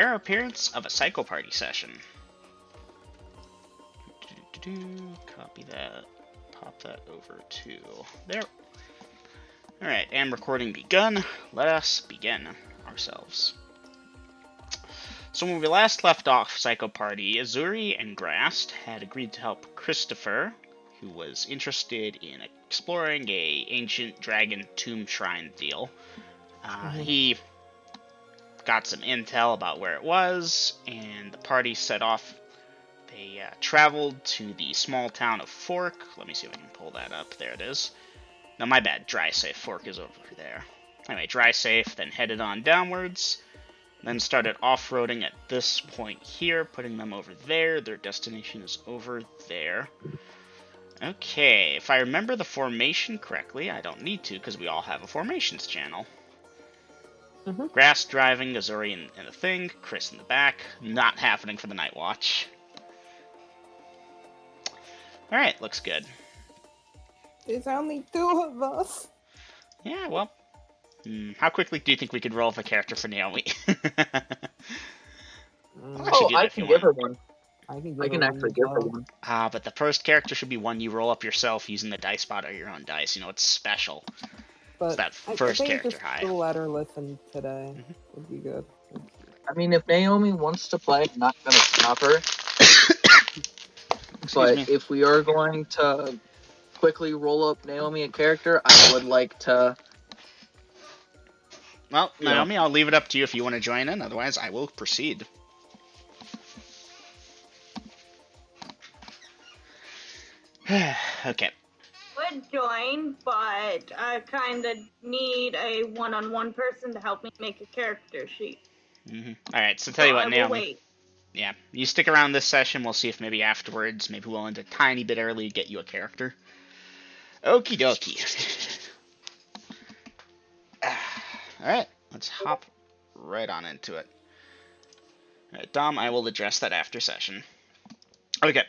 Rare appearance of a Psycho Party session. Copy that. Pop that over to there. Alright, and recording begun. Let us begin ourselves. So when we last left off Psycho Party, Azuri and Grast had agreed to help Christopher, who was interested in exploring a ancient dragon tomb shrine deal. He got some intel about where it was, and the party set off. They traveled to the small town of Fork. Let me see if I can pull that up. There it is. No, my bad. Dry Safe. Fork is over there. Anyway, Dry Safe, then headed on downwards. Then started off-roading at this point here, putting them over there. Their destination is over there. Okay, if I remember the formation correctly, I don't need to because we all have a formations channel. Grass driving, Azuri in the thing, Chris in the back. Not happening for the night watch. Alright, looks good. There's only 2 of us. Yeah, well. How quickly do you think we could roll up a character for Naomi? I can give her one. I can actually give her one. But the first character should be one you roll up yourself using the dice spot or your own dice. You know, it's special. But it's that first I think character just high. let her listen today. Would be good. I mean, if Naomi wants to play, I'm not going to stop her. But if we are going to quickly roll up Naomi a character, I would like to... Well, Naomi, I'll leave it up to you if you want to join in. Otherwise, I will proceed. Okay. Would join, but I kind of need a one-on-one person to help me make a character sheet. Alright, so tell you what, Naomi. Wait. Yeah, you stick around this session. We'll see if maybe afterwards, maybe we'll end a tiny bit early, get you a character. Okie dokie. Alright, let's hop right on into it. Alright, Dom, I will address that after session. Okay,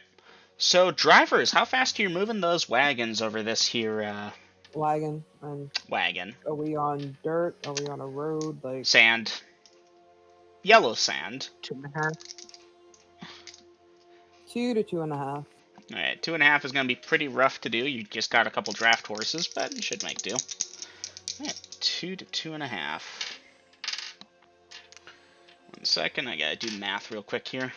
so drivers, how fast are you moving those wagons over this here, Wagon. Wagon. Are we on dirt? Are we on a road? Like sand. Yellow sand. 2.5. 2 to 2.5. Alright, 2.5 is going to be pretty rough to do. You just got a couple draft horses, but you should make do. Alright, 2 to 2.5. 1 second, I gotta do math real quick here.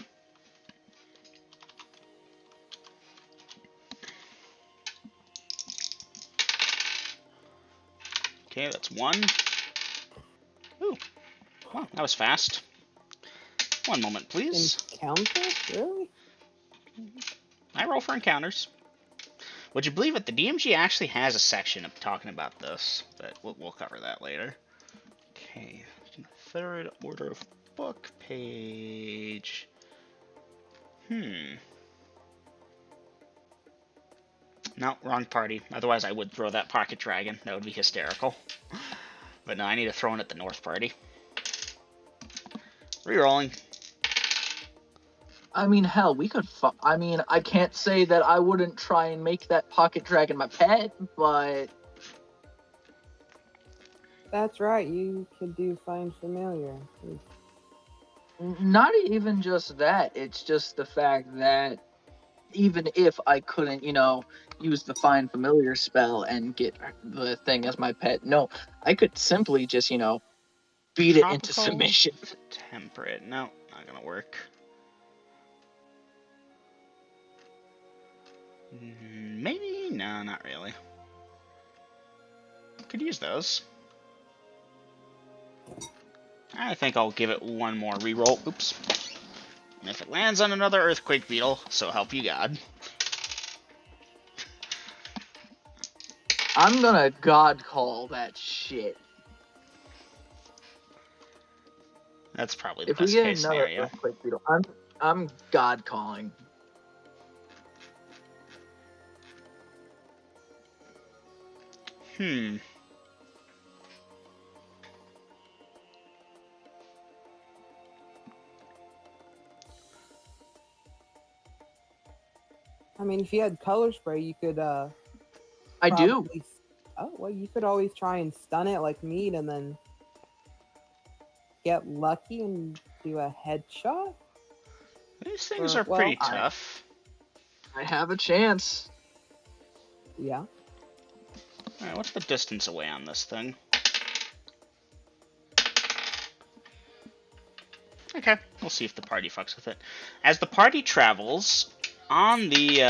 Okay, that's 1. Ooh, wow, that was fast. 1 moment, please. Encounter? Really? I roll for encounters. Would you believe it? The DMG actually has a section of talking about this, but we'll cover that later. Okay, third order of book page. No, wrong party. Otherwise, I would throw that pocket dragon. That would be hysterical. But no, I need to throw in at the north party. Rerolling. I mean, hell, we could... I mean, I can't say that I wouldn't try and make that pocket dragon my pet, but... That's right, you could do Find Familiar. Not even just that, it's just the fact that even if I couldn't, use the Find Familiar spell and get the thing as my pet, no, I could simply just, beat it into submission. Temperate. No, not gonna work. Maybe? No, not really. Could use those. I think I'll give it 1 more reroll. Oops. And if it lands on another Earthquake Beetle, so help you God. I'm gonna God call that shit. That's probably the best case scenario. Earthquake Beetle, I'm God calling. I mean, if you had color spray, you could. I do. Oh well, you could always try and stun it like meat, and then get lucky and do a headshot? These things Or, are well, pretty tough. I have a chance. Yeah. Alright, what's the distance away on this thing? Okay, we'll see if the party fucks with it. As the party travels, on the,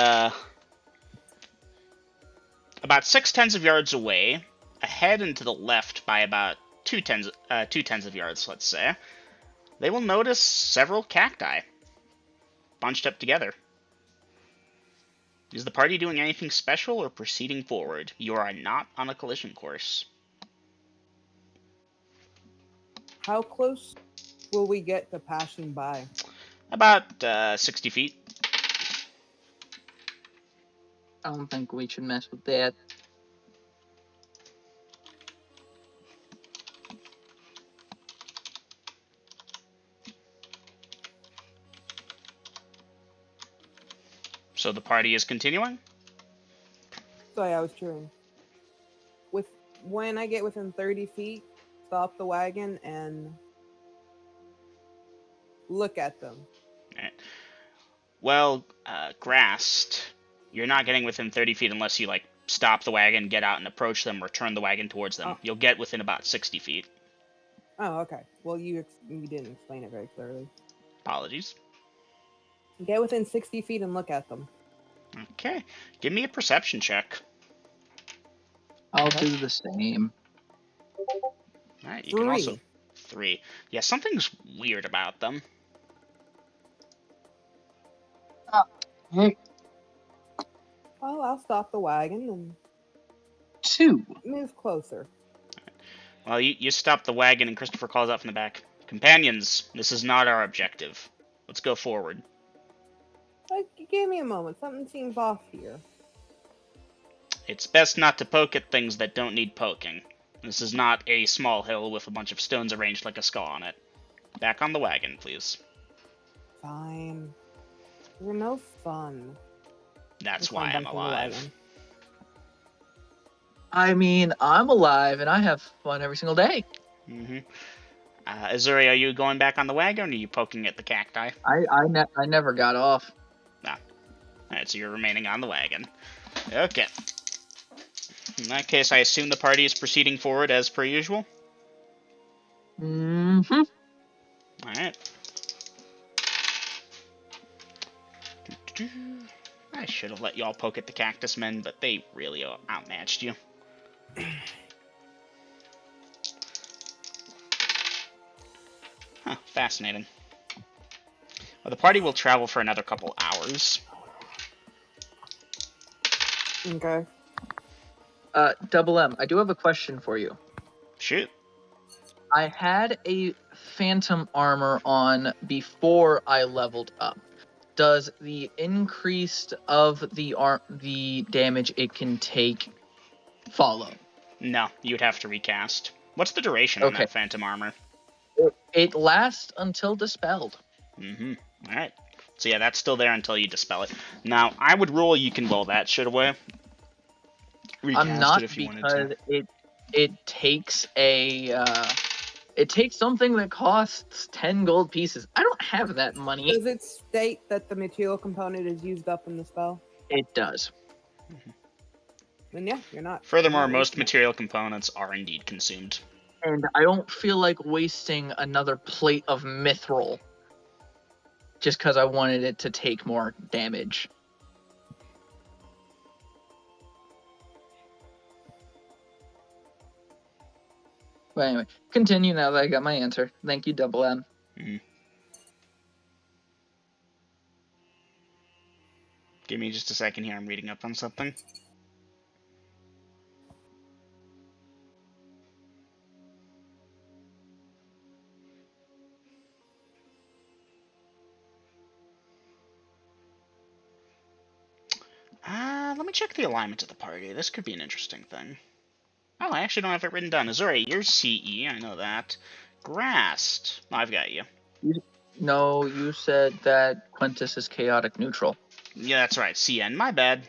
about 6/10 of yards away, ahead and to the left by about 2/10 of yards, let's say, they will notice several cacti bunched up together. Is the party doing anything special or proceeding forward? You are not on a collision course. How close will we get to passing by? About 60 feet. I don't think we should mess with that. So the party is continuing? Sorry, I was cheering. When I get within 30 feet, stop the wagon and look at them. Alright. Well, Grassed, you're not getting within 30 feet unless you, like, stop the wagon, get out and approach them, or turn the wagon towards them. Oh. You'll get within about 60 feet. Oh, okay. Well, you didn't explain it very clearly. Apologies. Get within 60 feet and look at them. Okay. Give me a perception check. I'll Okay. do the same. Alright, you can also... 3. 3. Yeah, something's weird about them. Hey, Well, I'll stop the wagon and 2. move closer. Well, you stop the wagon and Christopher calls out from the back. Companions, this is not our objective. Let's go forward. Give me a moment. Something seems off here. It's best not to poke at things that don't need poking. This is not a small hill with a bunch of stones arranged like a skull on it. Back on the wagon, please. Fine. You're no fun. That's Let's why climb I'm back to the alive. wagon. I mean, I'm alive and I have fun every single day. Mm-hmm. Azuri, are you going back on the wagon, or are you poking at the cacti? I never got off. Alright, so you're remaining on the wagon. Okay. In that case, I assume the party is proceeding forward as per usual? Mm-hmm. Alright. I should have let y'all poke at the cactus men, but they really outmatched you. Huh, fascinating. Well, the party will travel for another couple hours. Okay. Double M, I do have a question for you. Shoot. I had a phantom armor on before I leveled up. Does the increase of the damage it can take follow? No, you'd have to recast. What's the duration on Okay. that phantom armor? It lasts until dispelled. Mm-hmm. Alright. So yeah, that's still there until you dispel it. Now, I would rule you can roll that shit away. Recast I'm not, it if you wanted because to. it takes it takes something that costs 10 gold pieces. I don't have that money. Does it state that the material component is used up in the spell? It does. Then yeah, you're not. Furthermore, you're not most wasting it. material components are indeed consumed. And I don't feel like wasting another plate of mithril just because I wanted it to take more damage. But anyway, continue now that I got my answer. Thank you, Double M. Give me just a second here, I'm reading up on something. Let me check the alignment of the party. This could be an interesting thing. Oh, I actually don't have it written down. Azuri, you're CE, I know that. Grassed. Oh, I've got you. No, you said that Quintus is chaotic neutral. Yeah, that's right. CN, my bad.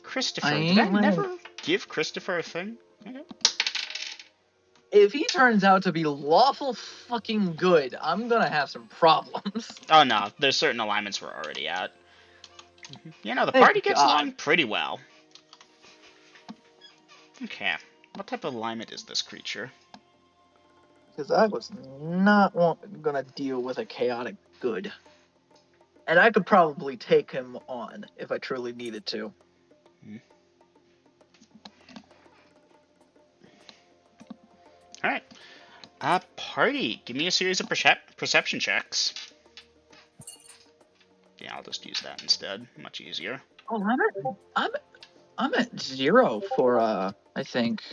Christopher. Did I never give Christopher a thing? Okay. if he turns out to be lawful fucking good, I'm gonna have some problems. Oh no, there's certain alignments we're already at. You know, the Thank party gets God. along pretty well. Okay, what type of alignment is this creature? Because I was not gonna deal with a chaotic good. And I could probably take him on if I truly needed to. Alright. Party, give me a series of perception checks. Yeah, I'll just use that instead. Much easier. Oh, I'm at 0 for I think.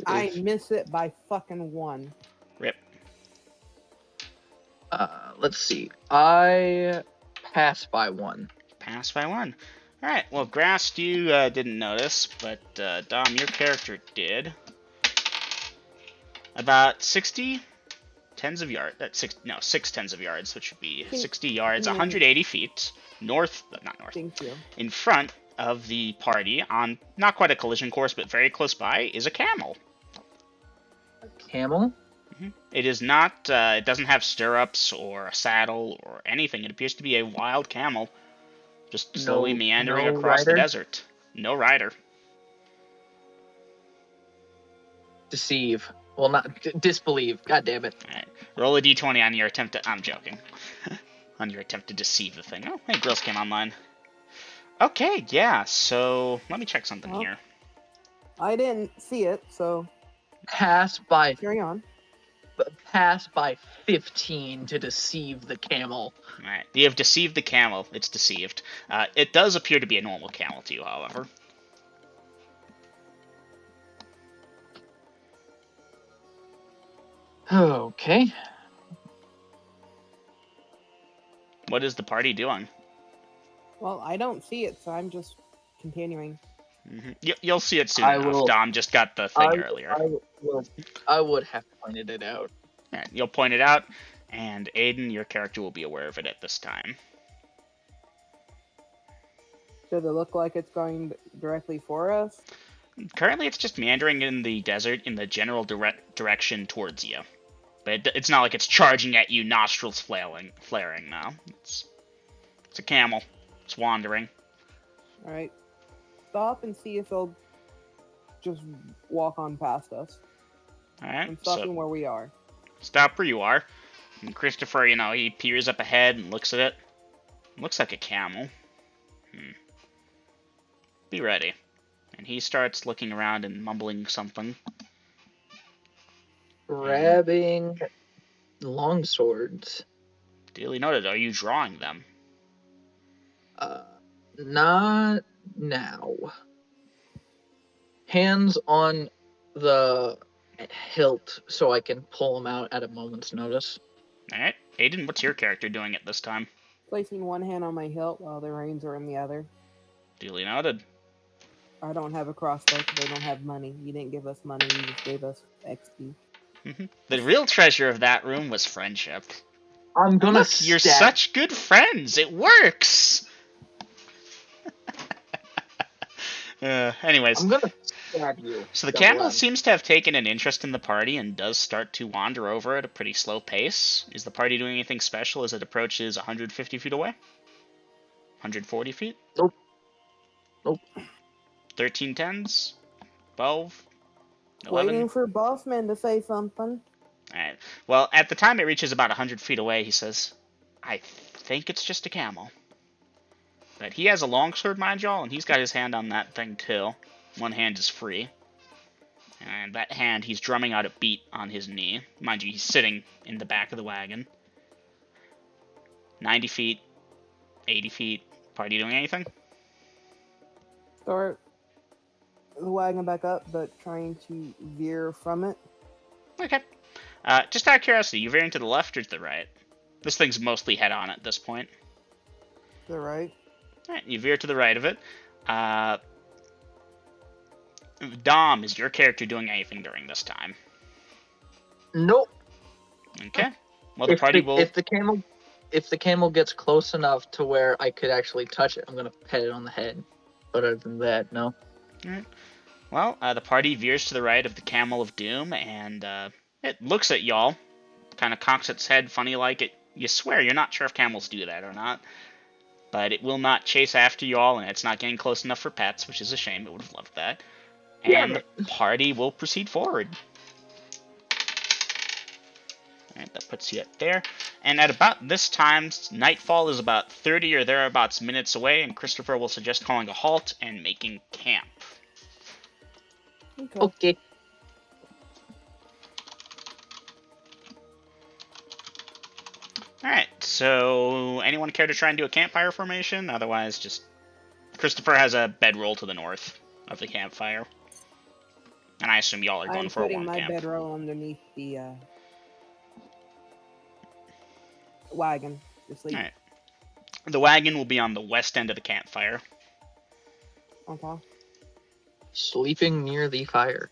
I miss it by fucking 1. Rip. Let's see. I pass by 1. Pass by 1. Alright, well, Grass, you didn't notice, but Dom, your character did. About 60 tens of yards. 6 tens of yards, which would be 60 yards, 180 feet not north. Thank you. In front of the party, on not quite a collision course, but very close by, is a camel. A camel? It is not. It doesn't have stirrups or a saddle or anything. It appears to be a wild camel, just slowly meandering across the desert. No rider. Deceive. Well, not disbelieve. God damn it. All right. Roll a d20 on your attempt to. I'm joking. On your attempt to deceive the thing. Oh, hey, grills came online. Okay, yeah. So let me check something here. I didn't see it, so Pass by carry on. 15 to deceive the camel. Alright, you have deceived the camel. It's deceived. It does appear to be a normal camel to you, however. Okay. What is the party doing? Well, I don't see it, so I'm just continuing. You'll see it soon I enough. will- Dom just got the thing earlier. I would have pointed it out. Alright, you'll point it out, and Aiden, your character will be aware of it at this time. Does it look like it's going directly for us? Currently, it's just meandering in the desert in the general direction towards you. But it's not like it's charging at you, nostrils flaring now. It's a camel. It's wandering. Alright. Stop and see if they'll just walk on past us. Alright, I'm so stopping where we are. stop where you are. And Christopher, he peers up ahead and looks at it. Looks like a camel. Be ready. And he starts looking around and mumbling something. Grabbing long swords. Duly noted. Are you drawing them? Not now. Hands on the hilt so I can pull them out at a moment's notice. Alright. Aiden, what's your character doing at this time? Placing one hand on my hilt while the reins are in the other. Duly noted. I don't have a crossbow because I don't have money. You didn't give us money, you just gave us XP. The real treasure of that room was friendship. I'm gonna Look, you're such good friends. It works. Anyways, I'm gonna stab you. so the camel seems to have taken an interest in the party and does start to wander over at a pretty slow pace. Is the party doing anything special as it approaches 150 feet away? 140 feet? Nope. 13 tens? 12? 11? Waiting for Bossman to say something. Alright. Well, at the time it reaches about 100 feet away, he says, I think it's just a camel. But he has a longsword, mind y'all, and he's got his hand on that thing too. One hand is free. And that hand, he's drumming out a beat on his knee. Mind you, he's sitting in the back of the wagon. 90 feet, 80 feet. Party doing anything? Start the wagon back up, but trying to veer from it. Okay. Just out of curiosity, you veering to the left or to the right? This thing's mostly head on at this point. To the right. Alright, you veer to the right of it. Dom, is your character doing anything during this time? Nope. Okay. Well, the party will... If the camel gets close enough to where I could actually touch it, I'm gonna pet it on the head. But other than that, no. Alright. Well, the party veers to the right of the Camel of Doom, and it looks at y'all, kind of cocks its head funny like it. You swear you're not sure if camels do that or not, but it will not chase after y'all, and it's not getting close enough for pets, which is a shame. It would have loved that. Damn And it. the party will proceed forward. Alright, that puts you up there. And at about this time, nightfall is about 30 or thereabouts minutes away, and Christopher will suggest calling a halt and making camp. Okay. Okay. Alright, so anyone care to try and do a campfire formation? Otherwise, just Christopher has a bedroll to the north of the campfire. And I assume y'all are going I'm for a putting warm my camp. bedroll underneath the wagon to sleep. Alright. The wagon will be on the west end of the campfire. Okay. Sleeping near the fire.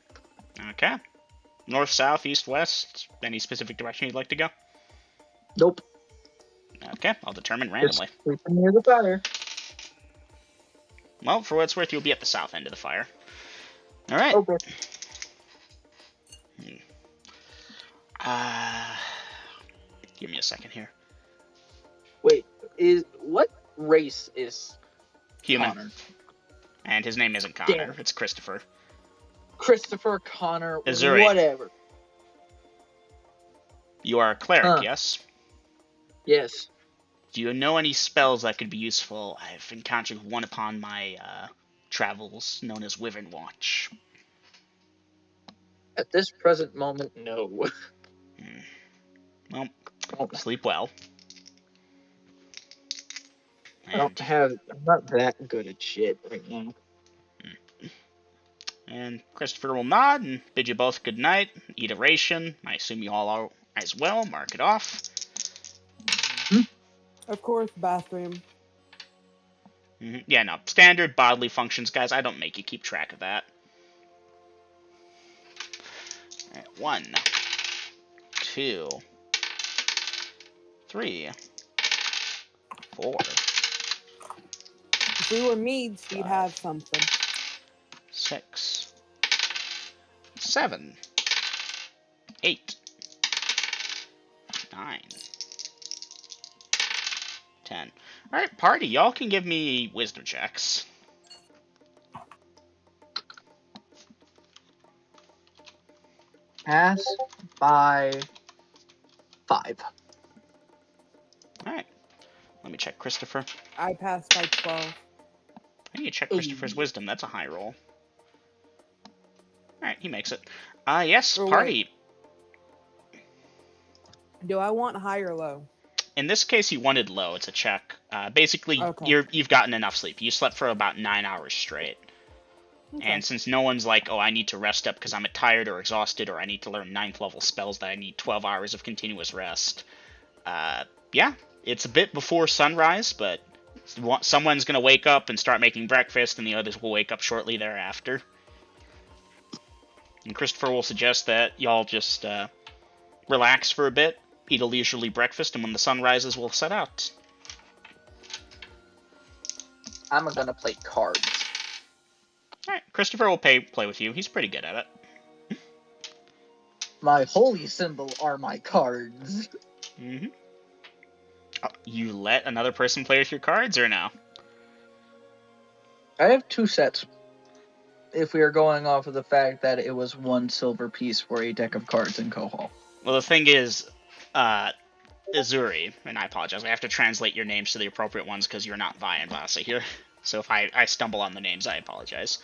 Okay. North, south, east, west. Any specific direction you'd like to go? Nope. Okay, I'll determine Just randomly. sleeping near the fire. Well, for what it's worth, you'll be at the south end of the fire. Alright. Okay. Give me a second here. Wait, what race is Human. Connor? And his name isn't Connor, Damn. it's Christopher. Christopher, Connor, Azuri. whatever. You are a cleric, Huh. yes? Yes. Do you know any spells that could be useful? I've encountered one upon my travels, known as Wyvern Watch. At this present moment, no. Well, Oh, sleep well. I'm not that good at shit right now. And Christopher will nod and bid you both good night. Eat a ration. I assume you all are as well. Mark it off. Of course, bathroom. Yeah, no. Standard bodily functions, guys. I don't make you keep track of that. Alright, 1, 2, 3, 4, If we were Meads, we'd have something. 6, 7, 8, 9, 10. Alright, party. Y'all can give me wisdom checks. Pass by 5. Alright. Let me check Christopher. I passed by 12. I need to check Christopher's wisdom. That's a high roll. Alright, he makes it. Yes, Or wait. party. Do I want high or low? In this case, you wanted low. It's a check. Basically, Okay. you've gotten enough sleep. You slept for about 9 hours straight. Okay. And since no one's like, oh, I need to rest up because I'm tired or exhausted, or I need to learn 9th level spells that I need 12 hours of continuous rest. Yeah, it's a bit before sunrise, but someone's going to wake up and start making breakfast, and the others will wake up shortly thereafter. And Christopher will suggest that y'all just relax for a bit, eat a leisurely breakfast, and when the sun rises, we'll set out. I'm gonna play cards. Alright, Christopher will play with you. He's pretty good at it. My holy symbol are my cards. Mm-hmm. Oh, you let another person play with your cards, or no? I have 2 sets. If we are going off of the fact that it was 1 silver piece for a deck of cards in Kohol. Well, the thing is, Azuri, and I apologize, I have to translate your names to the appropriate ones because you're not Vi and Vasa here. So if I stumble on the names, I apologize.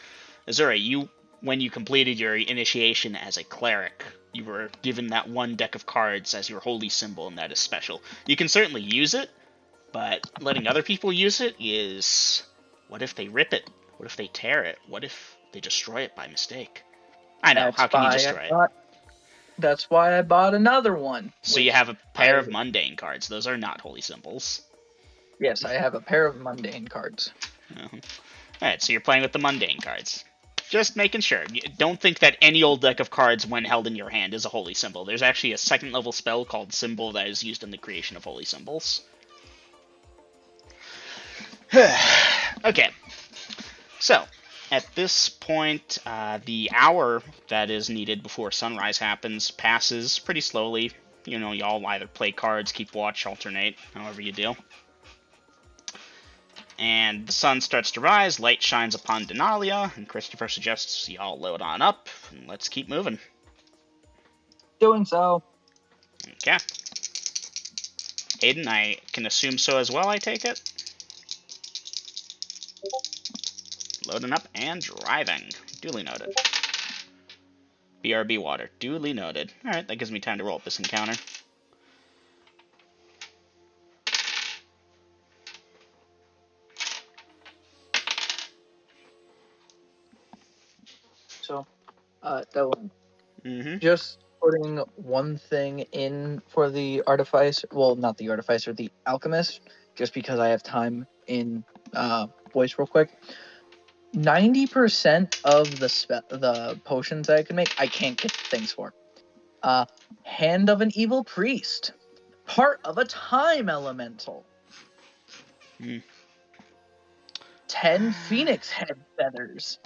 Azuri, when you completed your initiation as a cleric, you were given that 1 deck of cards as your holy symbol, and that is special. You can certainly use it, but letting other people use it is... What if they rip it? What if they tear it? What if they destroy it by mistake? I know, how can you destroy it? That's why I bought another one. So you have a pair of mundane cards. Those are not holy symbols. Yes, I have a pair of mundane cards. Alright, so you're playing with the mundane cards. Just making sure. Don't think that any old deck of cards, when held in your hand, is a holy symbol. There's actually a 2nd level spell called Symbol that is used in the creation of holy symbols. Okay. So, At this point, the hour that is needed before sunrise happens passes pretty slowly. You know, y'all either play cards, keep watch, alternate, however you do. And the sun starts to rise, light shines upon Denalia, and Christopher suggests y'all load on up, and let's keep moving. Doing so. Okay. Aiden, I can assume so as well, I take it? Loading up and driving. Duly noted. BRB water. Duly noted. Alright, that gives me time to roll up this encounter. So, Dylan, Mm-hmm. just putting one thing in for the artificer. Well, not the artificer, the alchemist. Just because I have time in voice, real quick. 90% of the potions that I can make, I can't get things for. Hand of an evil priest, part of a time elemental. 10 phoenix head feathers.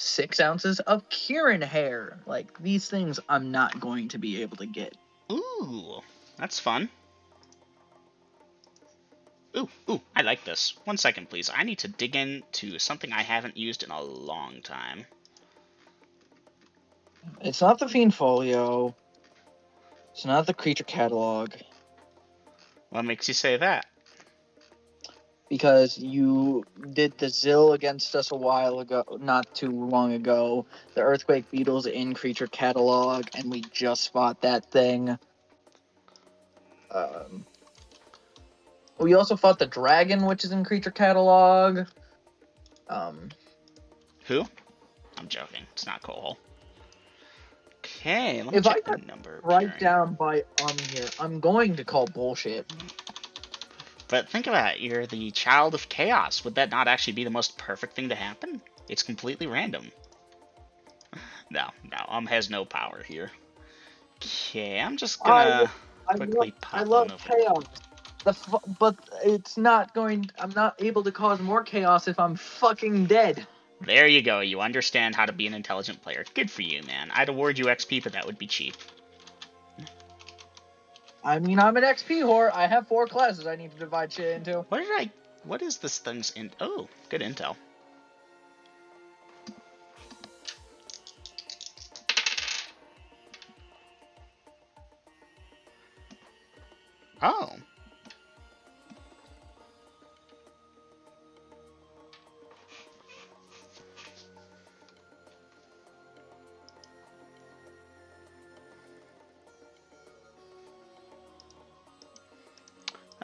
6 ounces of Kieran hair. Like, these things I'm not going to be able to get. Ooh, that's fun. Ooh, I like this. 1 second, please. I need to dig into something I haven't used in a long time. It's not the Fiend Folio. It's not the Creature Catalog. What makes you say that? Because you did the Zill against us a while ago, not too long ago. The Earthquake Beetle's in Creature Catalog, and we just fought that thing. We also fought the Dragon, which is in Creature Catalog. Who? I'm joking. It's not Cole. Okay, let me If I check the got number. right down by here, I'm going to call bullshit. But think about it. You're the child of chaos. Would that not actually be the most perfect thing to happen? It's completely random. No, has no power here. Okay, I'm just gonna quickly I pop love on over. chaos. But it's not going. I'm not able to cause more chaos if I'm fucking dead. There you go. You understand how to be an intelligent player. Good for you, man. I'd award you XP, but that would be cheap. I mean, I'm an XP whore. I have 4 classes I need to divide shit into. What is this thing's in? Oh, good intel. Oh.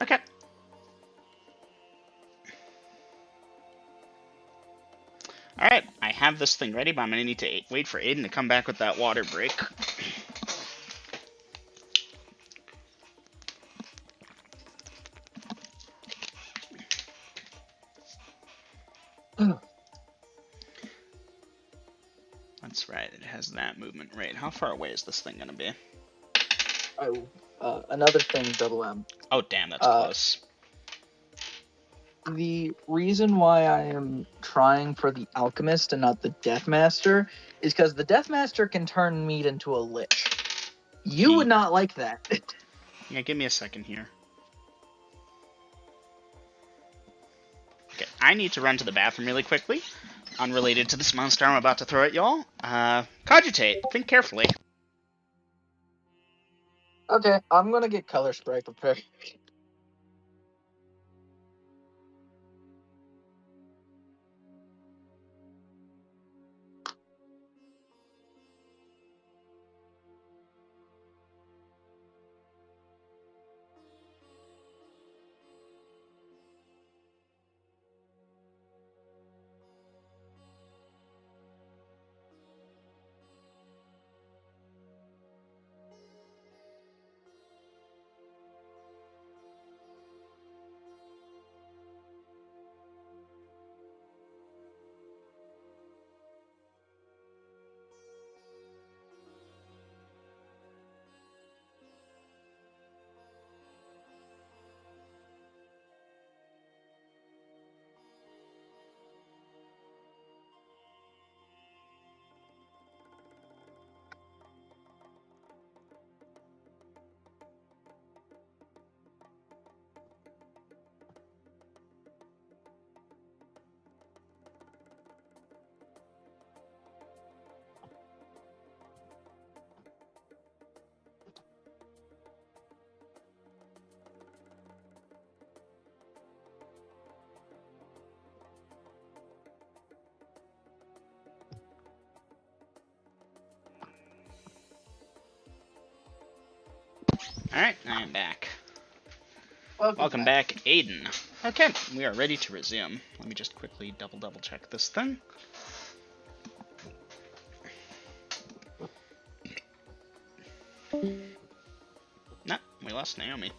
Okay. Alright, I have this thing ready, but I'm gonna need to wait for Aiden to come back with that water break. That's right, it has that movement rate. How far away is this thing gonna be? Another thing, Double M. Oh, damn, that's close. The reason why I am trying for the Alchemist and not the Deathmaster is because the Deathmaster can turn meat into a lich. You would not like that. Yeah, give me a second here. Okay, I need to run to the bathroom really quickly. Unrelated to this monster I'm about to throw at y'all. Cogitate. Think carefully. Okay, I'm gonna get color spray prepared. Alright, I am back. Welcome back, Aiden. Okay, we are ready to resume. Let me just quickly double check this thing. No, we lost Naomi.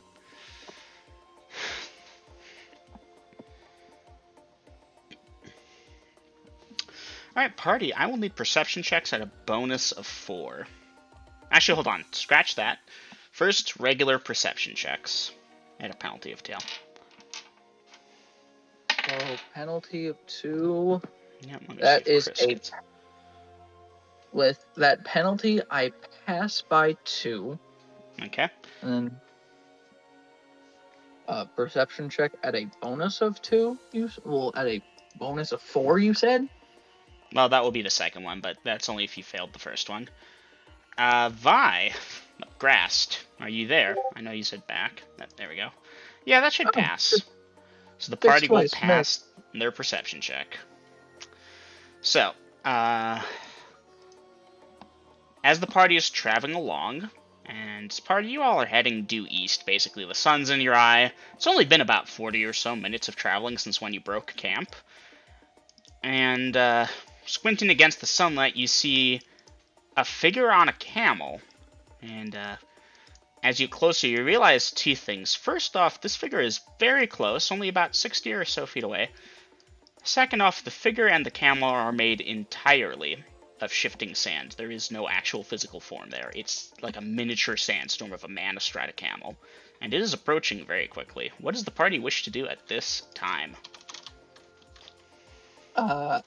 Alright, party. I will need perception checks at a bonus of 4. Actually, hold on. Scratch that. First, regular perception checks at a penalty of 2. So penalty of 2. Yeah, let me That see if is Chris a. gets... With that penalty, I pass by 2. Okay. And then perception check at a bonus of 2. At a bonus of 4. You said. Well, that will be the second one, but that's only if you failed the first one. Vi, Grast, are you there? I know you said back. There we go. Yeah, that should pass. So the party will pass their perception check. So, as the party is traveling along, and party, you all are heading due east, basically. The sun's in your eye. It's only been about 40 or so minutes of traveling since when you broke camp. And, squinting against the sunlight, you see a figure on a camel. And, as you get closer, you realize 2 things. First off, this figure is very close, only about 60 or so feet away. Second off, the figure and the camel are made entirely of shifting sand. There is no actual physical form there. It's like a miniature sandstorm of a man astride a camel. And it is approaching very quickly. What does the party wish to do at this time?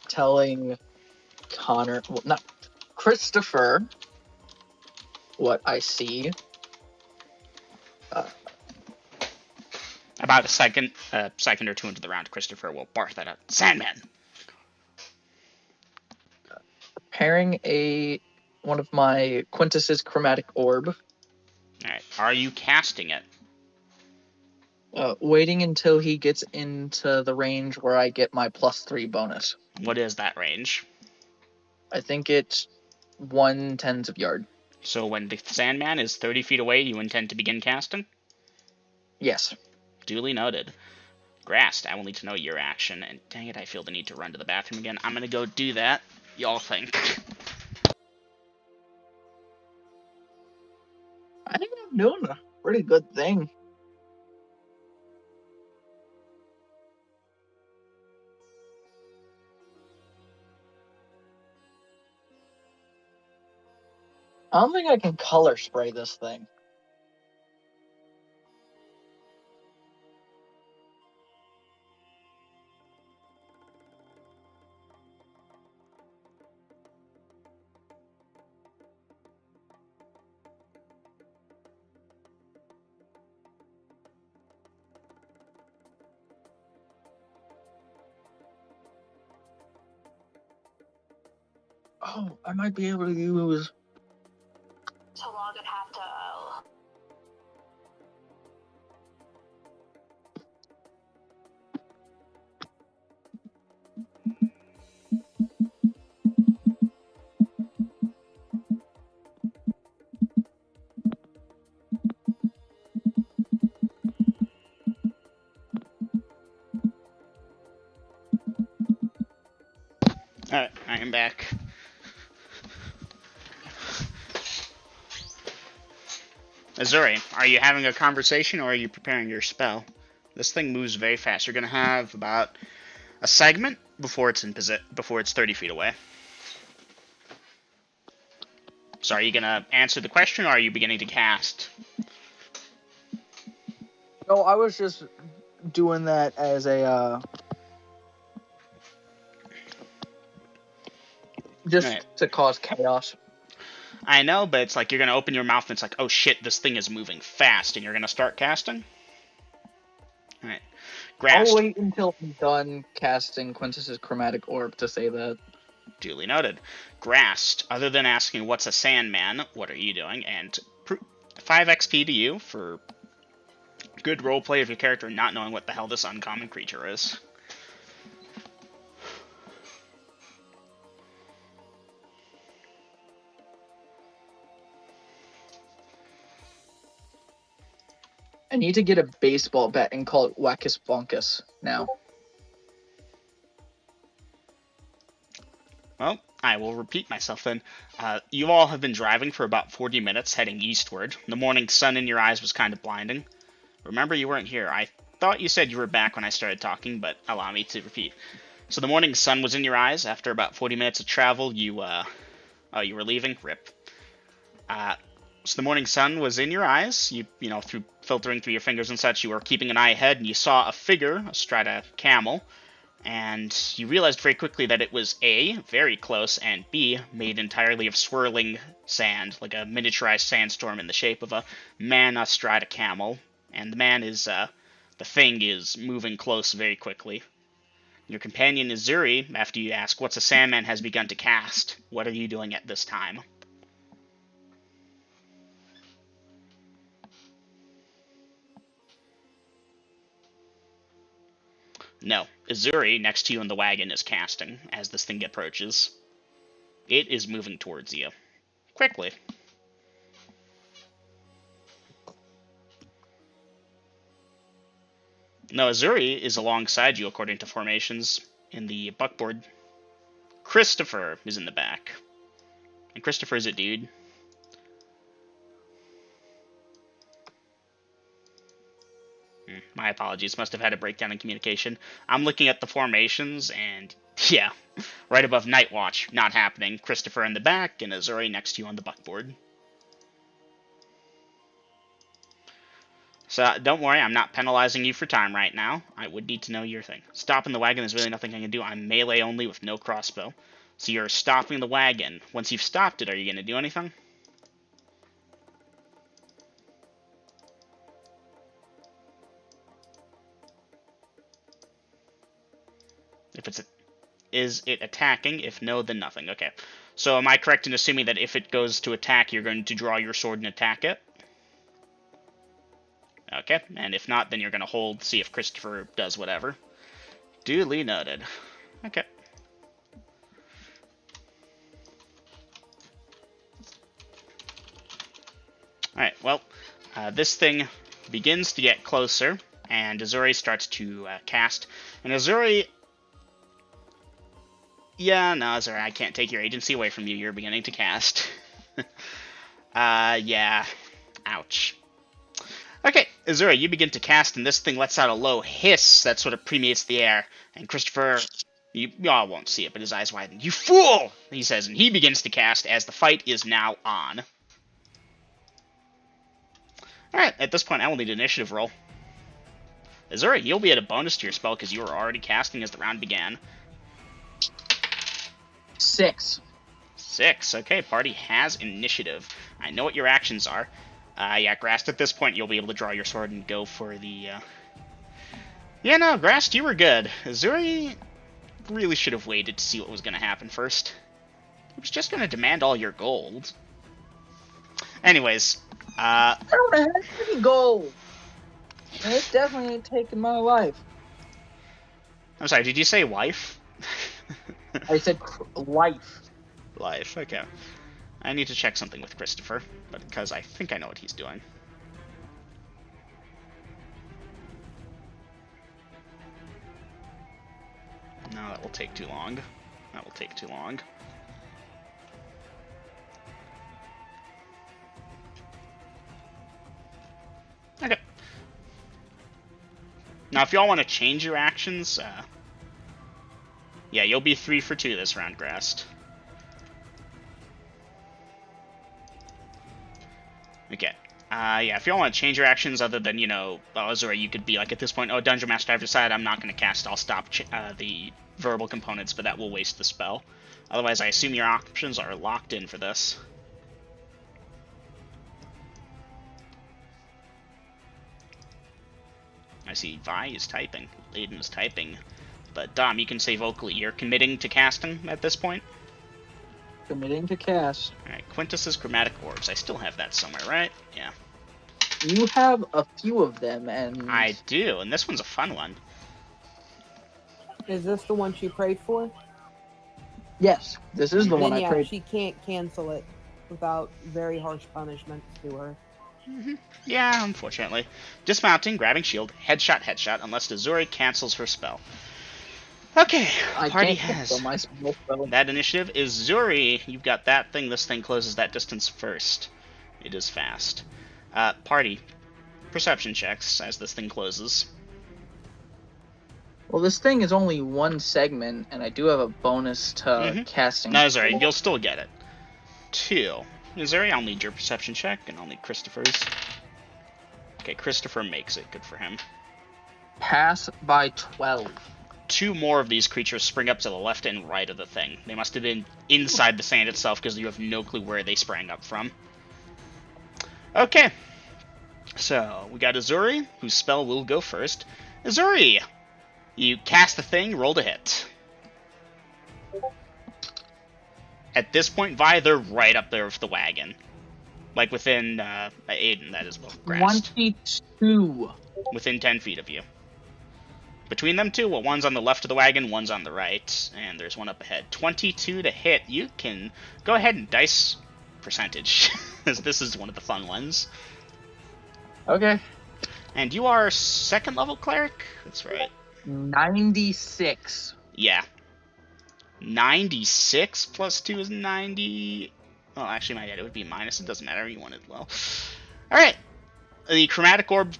Telling Connor, well, not Christopher, what I see. About a second or two into the round, Christopher will bark that out. Sandman! Pairing one of my Quintus's chromatic orb. Alright, are you casting it? Waiting until he gets into the range where I get my +3 bonus. What is that range? I think it's 1/10 of yard. So when the Sandman is 30 feet away, you intend to begin casting? Yes. Duly noted. Grast, I will need to know your action, and dang it, I feel the need to run to the bathroom again. I'm gonna go do that. Y'all think. I think I'm doing a pretty good thing. I don't think I can color spray this thing. Oh, I might be able to use. So long I'd have to. Alright, I am back. Azuri, are you having a conversation or are you preparing your spell? This thing moves very fast. You're gonna have about a segment before it's 30 feet away. So are you gonna answer the question or are you beginning to cast? No, I was just doing that as a just to cause chaos. I know, but it's like you're gonna open your mouth and it's like, oh shit, this thing is moving fast, and you're gonna start casting? Alright. I'll wait until I'm done casting Quintus's chromatic orb to say that. Duly noted. Grast, other than asking what's a Sandman, what are you doing? And 5 XP to you for good roleplay of your character not knowing what the hell this uncommon creature is. I need to get a baseball bat and call it Wackus Bonkus now. Well, I will repeat myself then. You all have been driving for about 40 minutes heading eastward. The morning sun in your eyes was kind of blinding. Remember, you weren't here. I thought you said you were back when I started talking, but allow me to repeat. So the morning sun was in your eyes. After about 40 minutes of travel, you were leaving? Rip. So the morning sun was in your eyes. You know, through filtering through your fingers and such, you were keeping an eye ahead, and you saw a figure astride a camel. And you realized very quickly that it was A, very close, and B, made entirely of swirling sand, like a miniaturized sandstorm in the shape of a man astride a camel. And the man is, the thing is moving close very quickly. Your companion is Zuri. After you ask, what's a Sandman has begun to cast? What are you doing at this time? No, Azuri, next to you in the wagon, is casting as this thing approaches. It is moving towards you. Quickly. No, Azuri is alongside you according to formations in the buckboard. Christopher is in the back. And Christopher is a dude. My apologies, must have had a breakdown in communication. I'm looking at the formations, and yeah, right above Night Watch, not happening. Christopher in the back, and Azuri next to you on the buckboard. So don't worry, I'm not penalizing you for time right now. I would need to know your thing. Stopping the wagon, there's really nothing I can do. I'm melee only with no crossbow. So you're stopping the wagon. Once you've stopped it, are you going to do anything? Is it attacking? If no, then nothing. Okay. So am I correct in assuming that if it goes to attack, you're going to draw your sword and attack it? Okay. And if not, then you're going to hold, see if Christopher does whatever. Duly noted. Okay. Alright, well, this thing begins to get closer, and Azuri starts to cast. And Azuri... Yeah, no, Azuri, I can't take your agency away from you. You're beginning to cast. Yeah. Ouch. Okay, Azuri, you begin to cast, and this thing lets out a low hiss that sort of permeates the air. And Christopher, you all won't see it, but his eyes widen. You fool! He says, and he begins to cast as the fight is now on. Alright, at this point, I will need an initiative roll. Azuri, you'll be at a bonus to your spell because you were already casting as the round began. 6. 6. Okay, party has initiative. I know what your actions are. Yeah, Grast, at this point, you'll be able to draw your sword and go for the, Yeah, no, Grast, you were good. Azuri really should have waited to see what was going to happen first. He was just going to demand all your gold. Anyways, I don't have any gold. And it definitely ain't taking my life. I'm sorry, did you say wife? I said life. Life, okay. I need to check something with Christopher, but because I think I know what he's doing. No, that will take too long. That will take too long. Okay. Now, if y'all want to change your actions, yeah, you'll be 3 for 2 this round, Grast. Okay. Yeah, if y'all want to change your actions other than, you know, Azuri, you could be like, at this point, oh, Dungeon Master, I've decided I'm not going to cast, I'll stop the verbal components, but that will waste the spell. Otherwise, I assume your options are locked in for this. I see Vi is typing, Layden is typing, but Dom, you can say vocally, you're committing to casting at this point? Committing to cast. Alright, Quintus's Chromatic Orbs, I still have that somewhere, right? Yeah. You have a few of them, and... I do, and this one's a fun one. Is this the one she prayed for? Yes, this is the one Then I yeah, prayed. she can't cancel it without very harsh punishments to her. Yeah, unfortunately. Dismounting, grabbing shield, headshot, headshot, unless Azuri cancels her spell. Okay, I party can't has cancel my spell, so that initiative. Is Zuri, you've got that thing. This thing closes that distance first. It is fast. Party, perception checks as this thing closes. well, this thing is only one segment, and I do have a bonus to casting. No, Zuri, you'll still get it. 2. Zuri, I'll need your perception check, and I'll need Christopher's. Okay, Christopher makes it. Good for him. Pass by 12. 2 more of these creatures spring up to the left and right of the thing. They must have been inside the sand itself because you have no clue where they sprang up from. Okay. So, we got Azuri, whose spell will go first. Azuri! You cast the thing, roll to hit. At this point, Vi, they're right up there with the wagon. Like within, Aiden, that is, well, grasped. 22. Within 10 feet of you. Between them two, well, one's on the left of the wagon, one's on the right, and there's one up ahead. 22 to hit. You can go ahead and dice percentage, as this is one of the fun ones. Okay. And you are 2nd level cleric? That's right. 96. Yeah. 96 plus 2 is 90. Well, actually, my dad, it would be minus. It doesn't matter. You want it well. Alright. The chromatic orb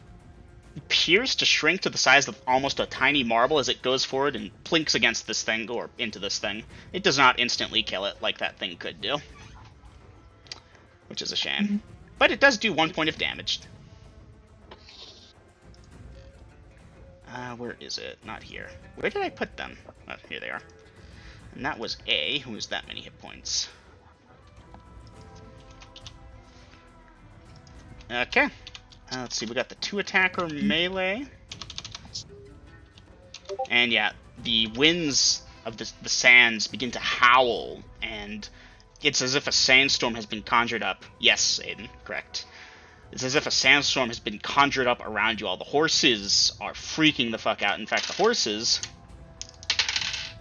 appears to shrink to the size of almost a tiny marble as it goes forward and plinks against this thing, or into this thing. It does not instantly kill it like that thing could do. Which is a shame. But it does do 1 point of damage. Where is it? Not here. Where did I put them? Oh, here they are. And that was A, who has that many hit points. Okay. Let's see, we got the 2-attacker melee. And yeah, the winds of the sands begin to howl, and it's as if a sandstorm has been conjured up. Yes, Aiden, correct. It's as if a sandstorm has been conjured up around you all. The horses are freaking the fuck out. In fact, the horses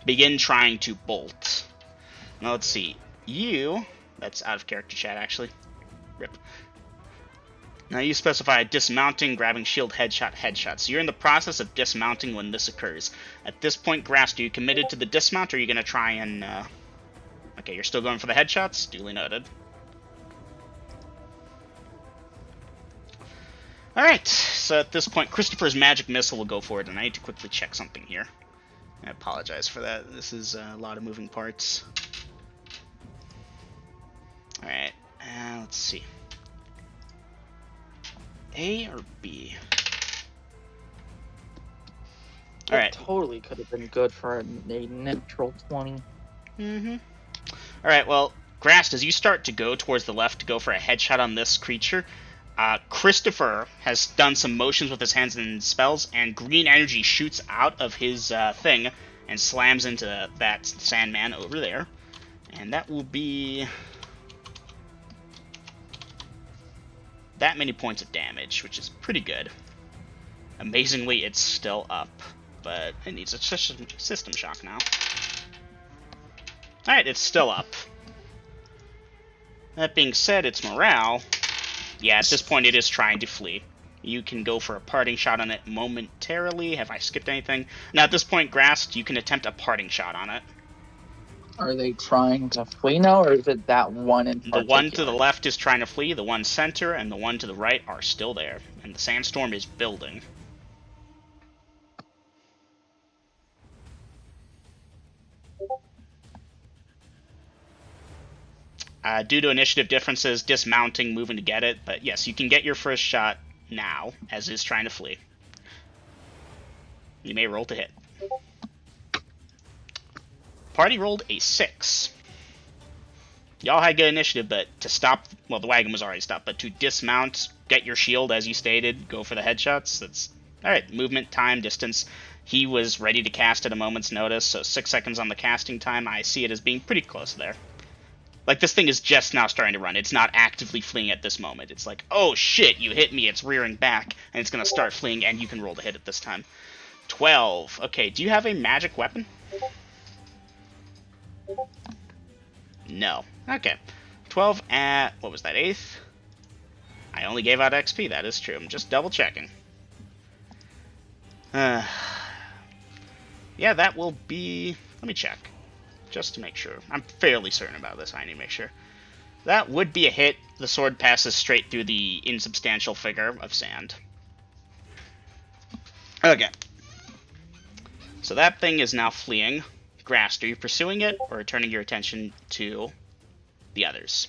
begin trying to bolt. Now, let's see. You... That's out of character chat, actually. Rip. Now, you specify dismounting, grabbing shield, headshot, headshot. So you're in the process of dismounting when this occurs. At this point, Grast, are you committed to the dismount, or are you going to try and... Okay, you're still going for the headshots? Duly noted. Alright, so at this point, Christopher's magic missile will go forward, and I need to quickly check something here. I apologize for that. This is a lot of moving parts. Alright, let's see. A or B? Alright. Totally could have been good for a natural 20. Alright, well, Grast, as you start to go towards the left to go for a headshot on this creature, Christopher has done some motions with his hands and spells, and green energy shoots out of his thing and slams into that Sandman over there. And that will be that many points of damage, which is pretty good. Amazingly, it's still up, but it needs a system shock now. Alright, it's still up. That being said, its morale... Yeah, at this point it is trying to flee. You can go for a parting shot on it momentarily. Have I skipped anything? Now, at this point, Grast, you can attempt a parting shot on it. Are they trying to flee now, or is it that one in particular? The one to the left is trying to flee, the one center, and the one to the right are still there. And the sandstorm is building. Due to initiative differences, dismounting, moving to get it. But yes, you can get your first shot now, as is trying to flee. You may roll to hit. Party rolled a 6. Y'all had good initiative, but to stop... Well, the wagon was already stopped, but to dismount, get your shield, as you stated, go for the headshots, that's... Alright, movement, time, distance. He was ready to cast at a moment's notice, so 6 seconds on the casting time. I see it as being pretty close there. Like, this thing is just now starting to run. It's not actively fleeing at this moment. It's like, oh shit, you hit me, it's rearing back, and it's going to start fleeing, and you can roll to hit it this time. 12. Okay, do you have a magic weapon? No. Okay. 12 at, what was that, 8th? I only gave out XP, that is true. I'm just double checking. Yeah, that will be... Let me check. Just to make sure. I'm fairly certain about this. I need to make sure. That would be a hit. The sword passes straight through the insubstantial figure of sand. Okay. So that thing is now fleeing. Grass, are you pursuing it or turning your attention to the others?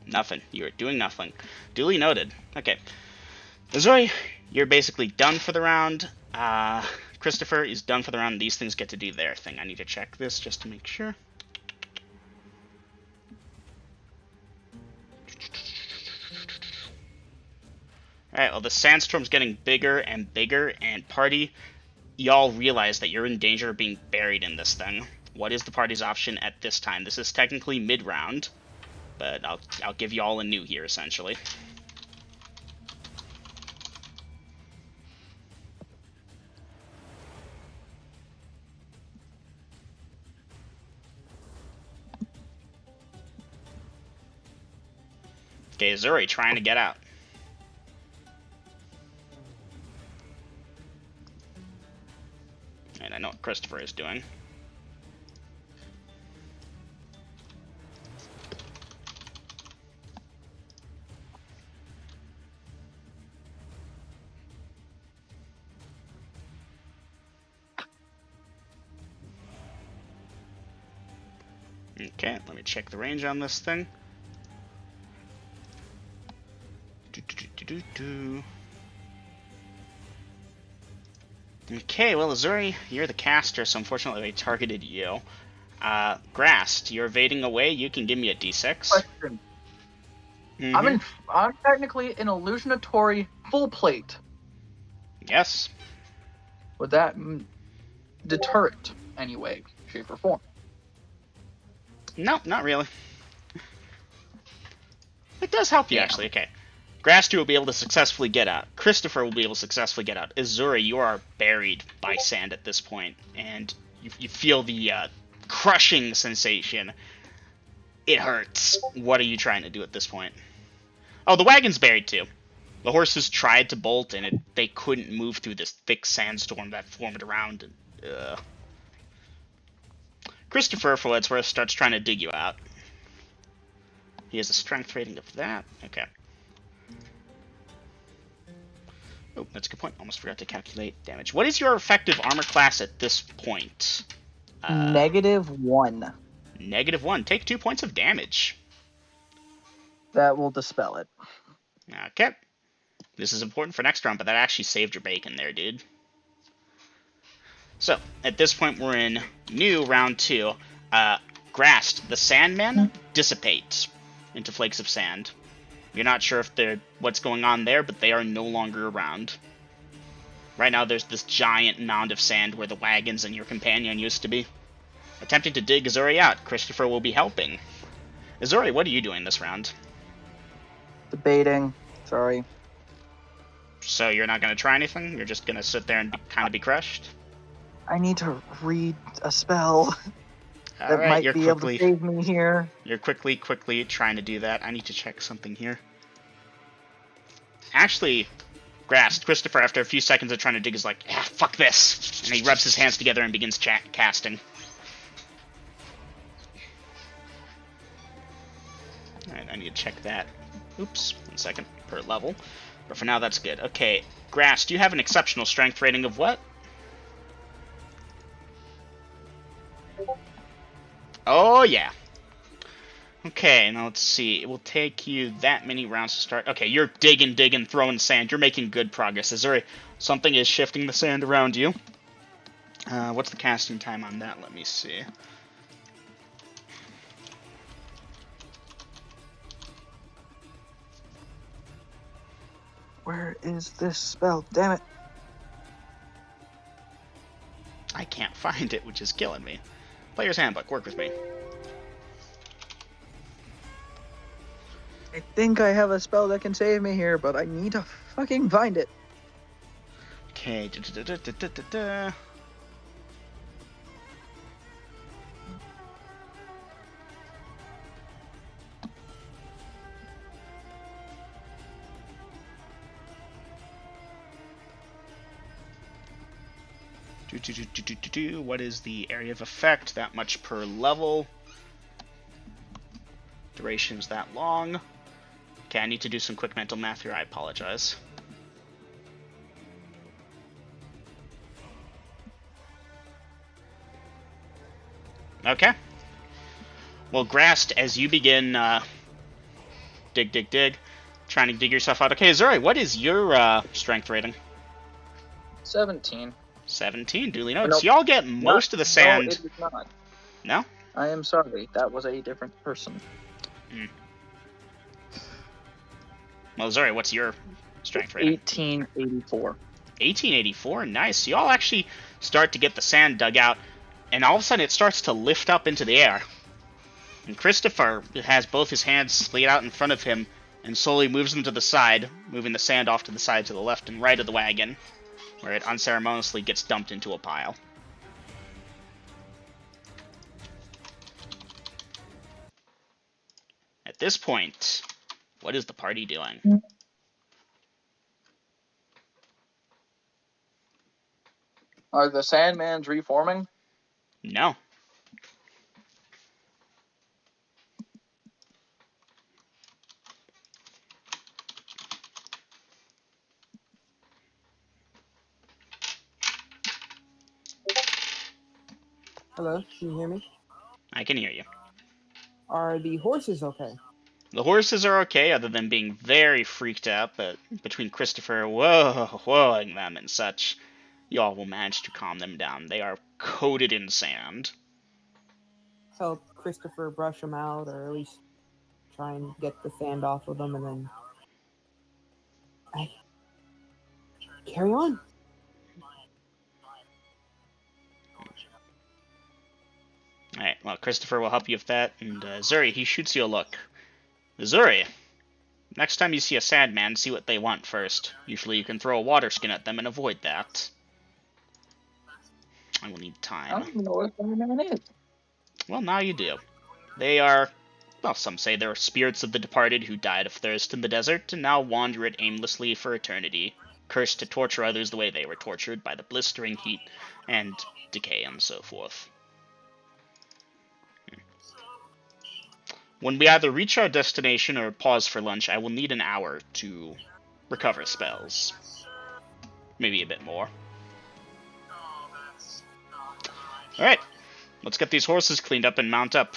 Nothing. You're doing nothing. Duly noted. Okay. Azori, you're basically done for the round. Christopher is done for the round. These things get to do their thing. I need to check this just to make sure. Alright, well, the sandstorm's getting bigger and bigger, and party, y'all realize that you're in danger of being buried in this thing. What is the party's option at this time? This is technically mid-round, but I'll give you all a new here, essentially. Okay, Zuri trying to get out. And I know what Christopher is doing. Okay, let me check the range on this thing. Okay, well, Azuri, you're the caster, so unfortunately they targeted you. Grast, you're evading away. You can give me a d6. Question. I'm technically an illusionatory full plate. Yes. Would that deter it any way, shape, or form? No, not really. It does help you, Yeah. actually. Okay. Grast, will be able to successfully get out. Christopher will be able to successfully get out. Azuri, you are buried by sand at this point, and you feel the crushing sensation. It hurts. What are you trying to do at this point? Oh, the wagon's buried too. The horses tried to bolt, and they couldn't move through this thick sandstorm that formed around. Christopher, for what it's worth, starts trying to dig you out. He has a strength rating of that. Okay. Oh, that's a good point. Almost forgot to calculate damage. What is your effective armor class at this point? -1. -1. Take 2 points of damage. That will dispel it. Okay. This is important for next round, but that actually saved your bacon there, dude. So, at this point, we're in new round 2. Grast, the Sandmen dissipate into flakes of sand. You're not sure if they're what's going on there, but they are no longer around. Right now, there's this giant mound of sand where the wagons and your companion used to be. Attempting to dig Azuri out, Christopher will be helping. Azuri, what are you doing this round? Debating. Sorry. So you're not going to try anything? You're just going to sit there and kind of be crushed? I need to read a spell that Alright, might you're be quickly... able to save me here. You're quickly trying to do that. I need to check something here. Actually, Grast, Christopher, after a few seconds of trying to dig, is like, ah, fuck this! And he rubs his hands together and begins casting. Alright, I need to check that. Oops, 1 second per level. But for now, that's good. Okay, Grast, do you have an exceptional strength rating of what? Oh, yeah. Okay, now let's see. It will take you that many rounds to start. Okay, you're digging, throwing sand. You're making good progress. Azuri, something is shifting the sand around you. What's the casting time on that? Let me see. Where is this spell? Damn it. I can't find it, which is killing me. Player's Handbook, work with me. I think I have a spell that can save me here, but I need to fucking find it. Okay. What is the area of effect? That much per level. Duration's that long. Okay, I need to do some quick mental math here. I apologize. Okay. Well, Grast, as you begin dig, trying to dig yourself out. Okay, Zuri, what is your strength rating? 17. 17, duly noted. Nope. So y'all get most of the sand. No, it is not. No? I am sorry. That was a different person. Well, Zuri, what's your strength rating? 1884. 1884, nice. So y'all actually start to get the sand dug out, and all of a sudden it starts to lift up into the air. And Christopher has both his hands splayed out in front of him and slowly moves them to the side, moving the sand off to the side to the left and right of the wagon, where it unceremoniously gets dumped into a pile. At this point, what is the party doing? Are the Sandmans reforming? No. Hello, can you hear me? I can hear you. Are the horses okay? The horses are okay, other than being very freaked out, but between Christopher whoaing them and such, y'all will manage to calm them down. They are coated in sand. Help Christopher brush them out, or at least try and get the sand off of them, and then carry on. Alright, well, Christopher will help you with that, and Zuri, he shoots you a look. Zuri, next time you see a Sandman, see what they want first. Usually you can throw a water skin at them and avoid that. I will need I time. don't even know what a Sandman is. Well, now you do. They are, well, some say they're spirits of the departed who died of thirst in the desert and now wander it aimlessly for eternity, cursed to torture others the way they were tortured by the blistering heat and decay and so forth. When we either reach our destination or pause for lunch, I will need an hour to recover spells. Maybe a bit more. Alright, let's get these horses cleaned up and mount up.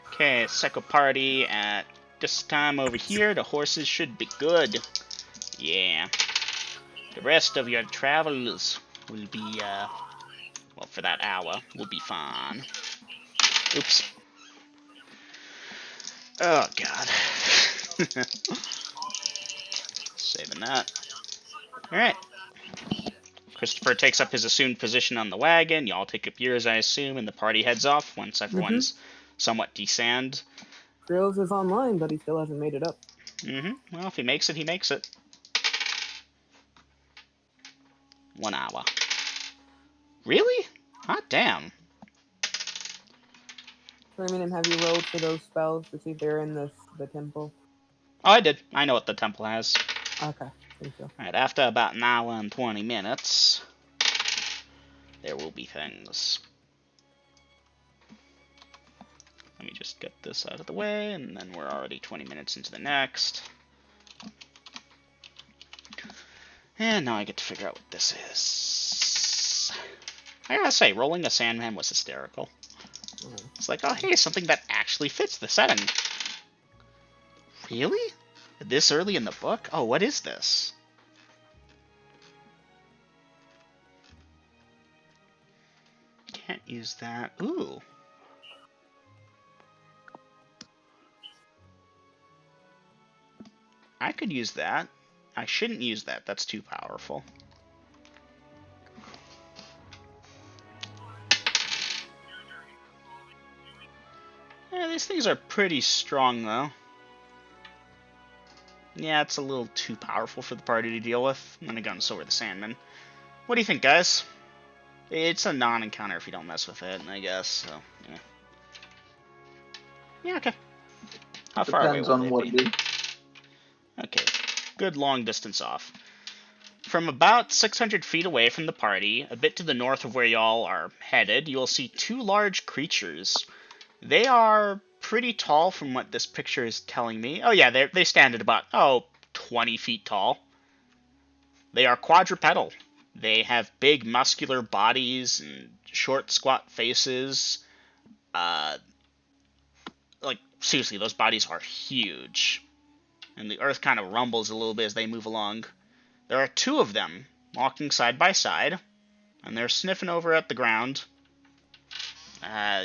Okay, second party at this time over here. The horses should be good. Yeah. The rest of your travels will be, well, for that hour, will be fine. Oops. Oh, God. Saving that. Alright. Christopher takes up his assumed position on the wagon. Y'all take up yours, I assume, and the party heads off once everyone's somewhat desand. Grills is online, but he still hasn't made it up. Well, if he makes it, he makes it. 1 hour. Really? Hot damn. Freeman, have you rolled for those spells to see if they're in the temple? Oh, I did. I know what the temple has. Okay, thank you. Alright, after about an hour and 20 minutes, there will be things. Let me just get this out of the way, and then we're already 20 minutes into the next. And now I get to figure out what this is. I gotta say, rolling a Sandman was hysterical. It's like, oh hey, something that actually fits the setting. Really? This early in the book? Oh, what is this? Can't use that. Ooh. I could use that. I shouldn't use that. That's too powerful. These things are pretty strong, though. Yeah, it's a little too powerful for the party to deal with. And then again, so are the Sandmen. What do you think, guys? It's a non-encounter if you don't mess with it, I guess, so, yeah. Yeah, okay. How far away Depends will on they what be? it is. Okay, good long distance off. From about 600 feet away from the party, a bit to the north of where y'all are headed, you'll see two large creatures. They are pretty tall from what this picture is telling me. Oh yeah, they stand at about, 20 feet tall. They are quadrupedal. They have big muscular bodies and short squat faces. Like, seriously, those bodies are huge. And the earth kind of rumbles a little bit as they move along. There are two of them, walking side by side, and they're sniffing over at the ground.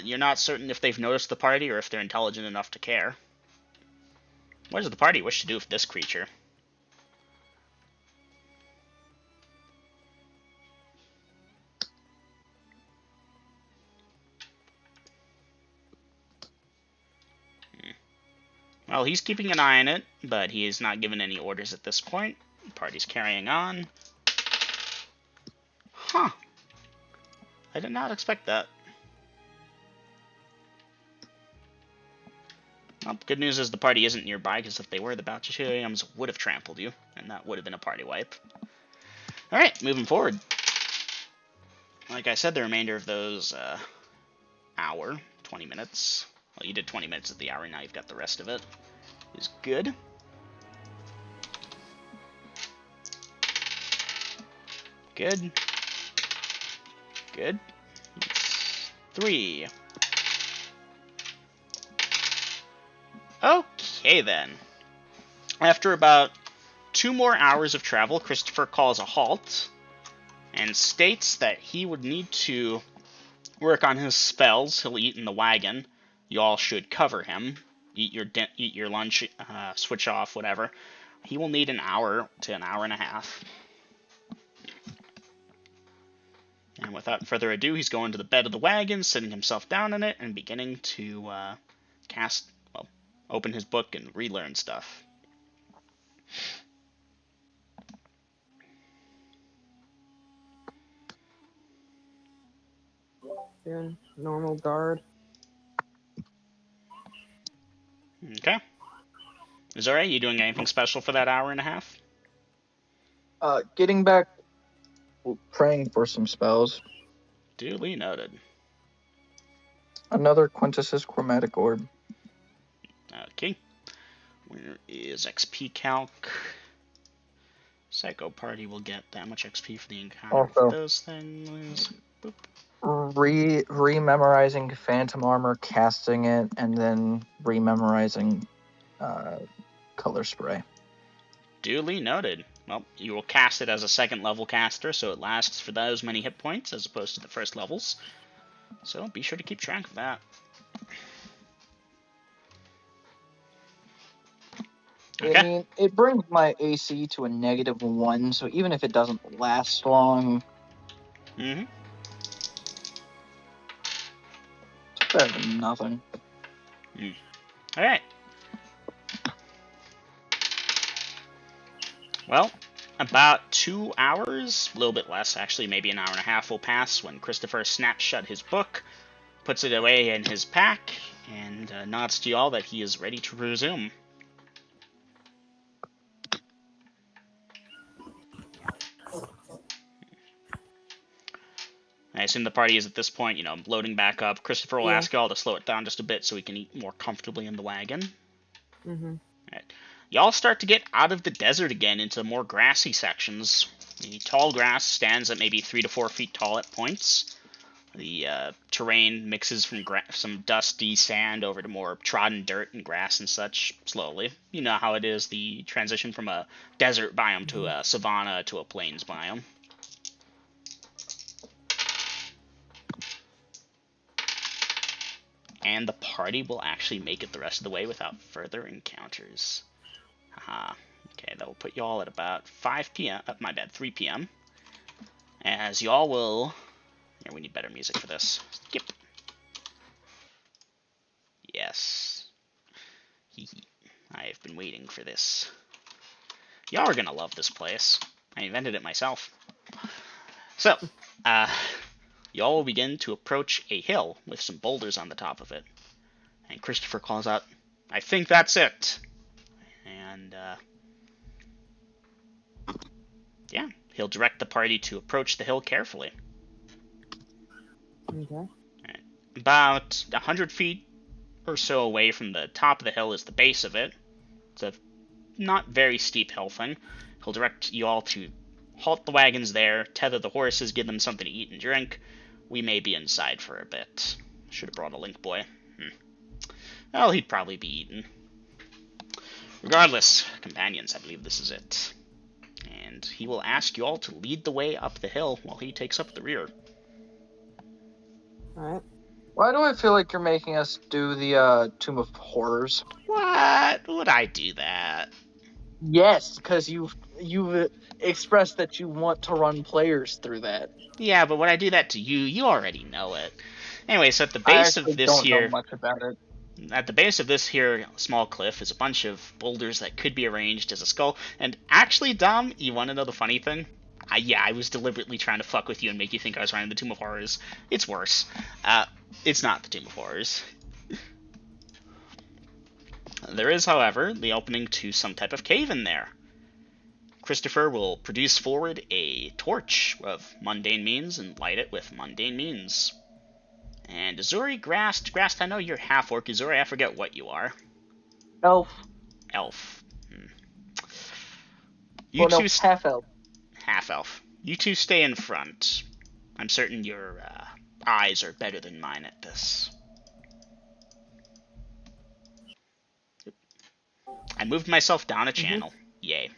You're not certain if they've noticed the party or if they're intelligent enough to care. What does the party wish to do with this creature? Well, he's keeping an eye on it, but he is not given any orders at this point. The party's carrying on. Huh. I did not expect that. Well, good news is the party isn't nearby, because if they were, the Bachishiriums would have trampled you, and that would have been a party wipe. Alright, moving forward. Like I said, the remainder of those, hour, 20 minutes. Well, you did 20 minutes of the hour, now you've got the rest of it. Is good. Good. Good. 3. Okay, then. After about 2 more hours of travel, Christopher calls a halt and states that he would need to work on his spells. He'll eat in the wagon. You all should cover him. Eat your lunch, switch off, whatever. He will need an hour to an hour and a half. And without further ado, he's going to the bed of the wagon, sitting himself down in it, and beginning to open his book and relearn stuff. Doing normal guard. Okay. Zora, you doing anything special for that hour and a half? Getting back, praying for some spells. Duly noted. Another Quintus's chromatic orb. Okay. Where is XP calc? Psycho party will get that much XP for the encounter Also, with those things. Boop. Rememorizing Phantom Armor, casting it, and then rememorizing Color Spray. Duly noted. Well, you will cast it as a second level caster, so it lasts for those many hit points as opposed to the first levels. So be sure to keep track of that. Okay. I mean, it brings my AC to a -1, so even if it doesn't last long, Mm-hmm. it's better than nothing. Alright. Well, about 2 hours, a little bit less actually, maybe an hour and a half will pass when Christopher snaps shut his book, puts it away in his pack, and nods to y'all that he is ready to resume. I assume the party is at this point, loading back up. Christopher will ask y'all to slow it down just a bit so he can eat more comfortably in the wagon. Mm-hmm. Alright. Y'all start to get out of the desert again into more grassy sections. The tall grass stands at maybe 3 to 4 feet tall at points. The terrain mixes from some dusty sand over to more trodden dirt and grass and such slowly. You know how it is, the transition from a desert biome to a savanna to a plains biome. And the party will actually make it the rest of the way without further encounters. Haha. Okay, that will put y'all at about 5 p.m. My bad, 3 p.m. As y'all will... Here, we need better music for this. Skip. yes. Heeeh. I have been waiting for this. Y'all are gonna love this place. I invented it myself. So, y'all will begin to approach a hill with some boulders on the top of it. And Christopher calls out, "I think that's it." And, yeah, he'll direct the party to approach the hill carefully. Okay. About 100 feet or so away from the top of the hill is the base of it. It's a not very steep hill thing. He'll direct you all to halt the wagons there, tether the horses, give them something to eat and drink. We may be inside for a bit. Should have brought a link boy. Well, he'd probably be eaten. Regardless, companions, I believe this is it. And he will ask you all to lead the way up the hill while he takes up the rear. Alright. Why do I feel like you're making us do the Tomb of Horrors? What? Would I do that? Yes, because you've expressed that you want to run players through that. Yeah, but when I do that to you, you already know it. Anyway, so at the I base actually of this don't know here, much about it. at the base of this here small cliff is a bunch of boulders that could be arranged as a skull. And actually, Dom, you want to know the funny thing? I was deliberately trying to fuck with you and make you think I was running the Tomb of Horrors. It's worse. It's not the Tomb of Horrors. There is, however, the opening to some type of cave in there. Christopher will produce forward a torch of mundane means and light it with mundane means. And Azuri, Grast, I know you're half orc. Azuri, I forget what you are. Elf. Elf. Well, no, half elf. Half elf. You two stay in front. I'm certain your eyes are better than mine at this. I moved myself down a channel. Yay.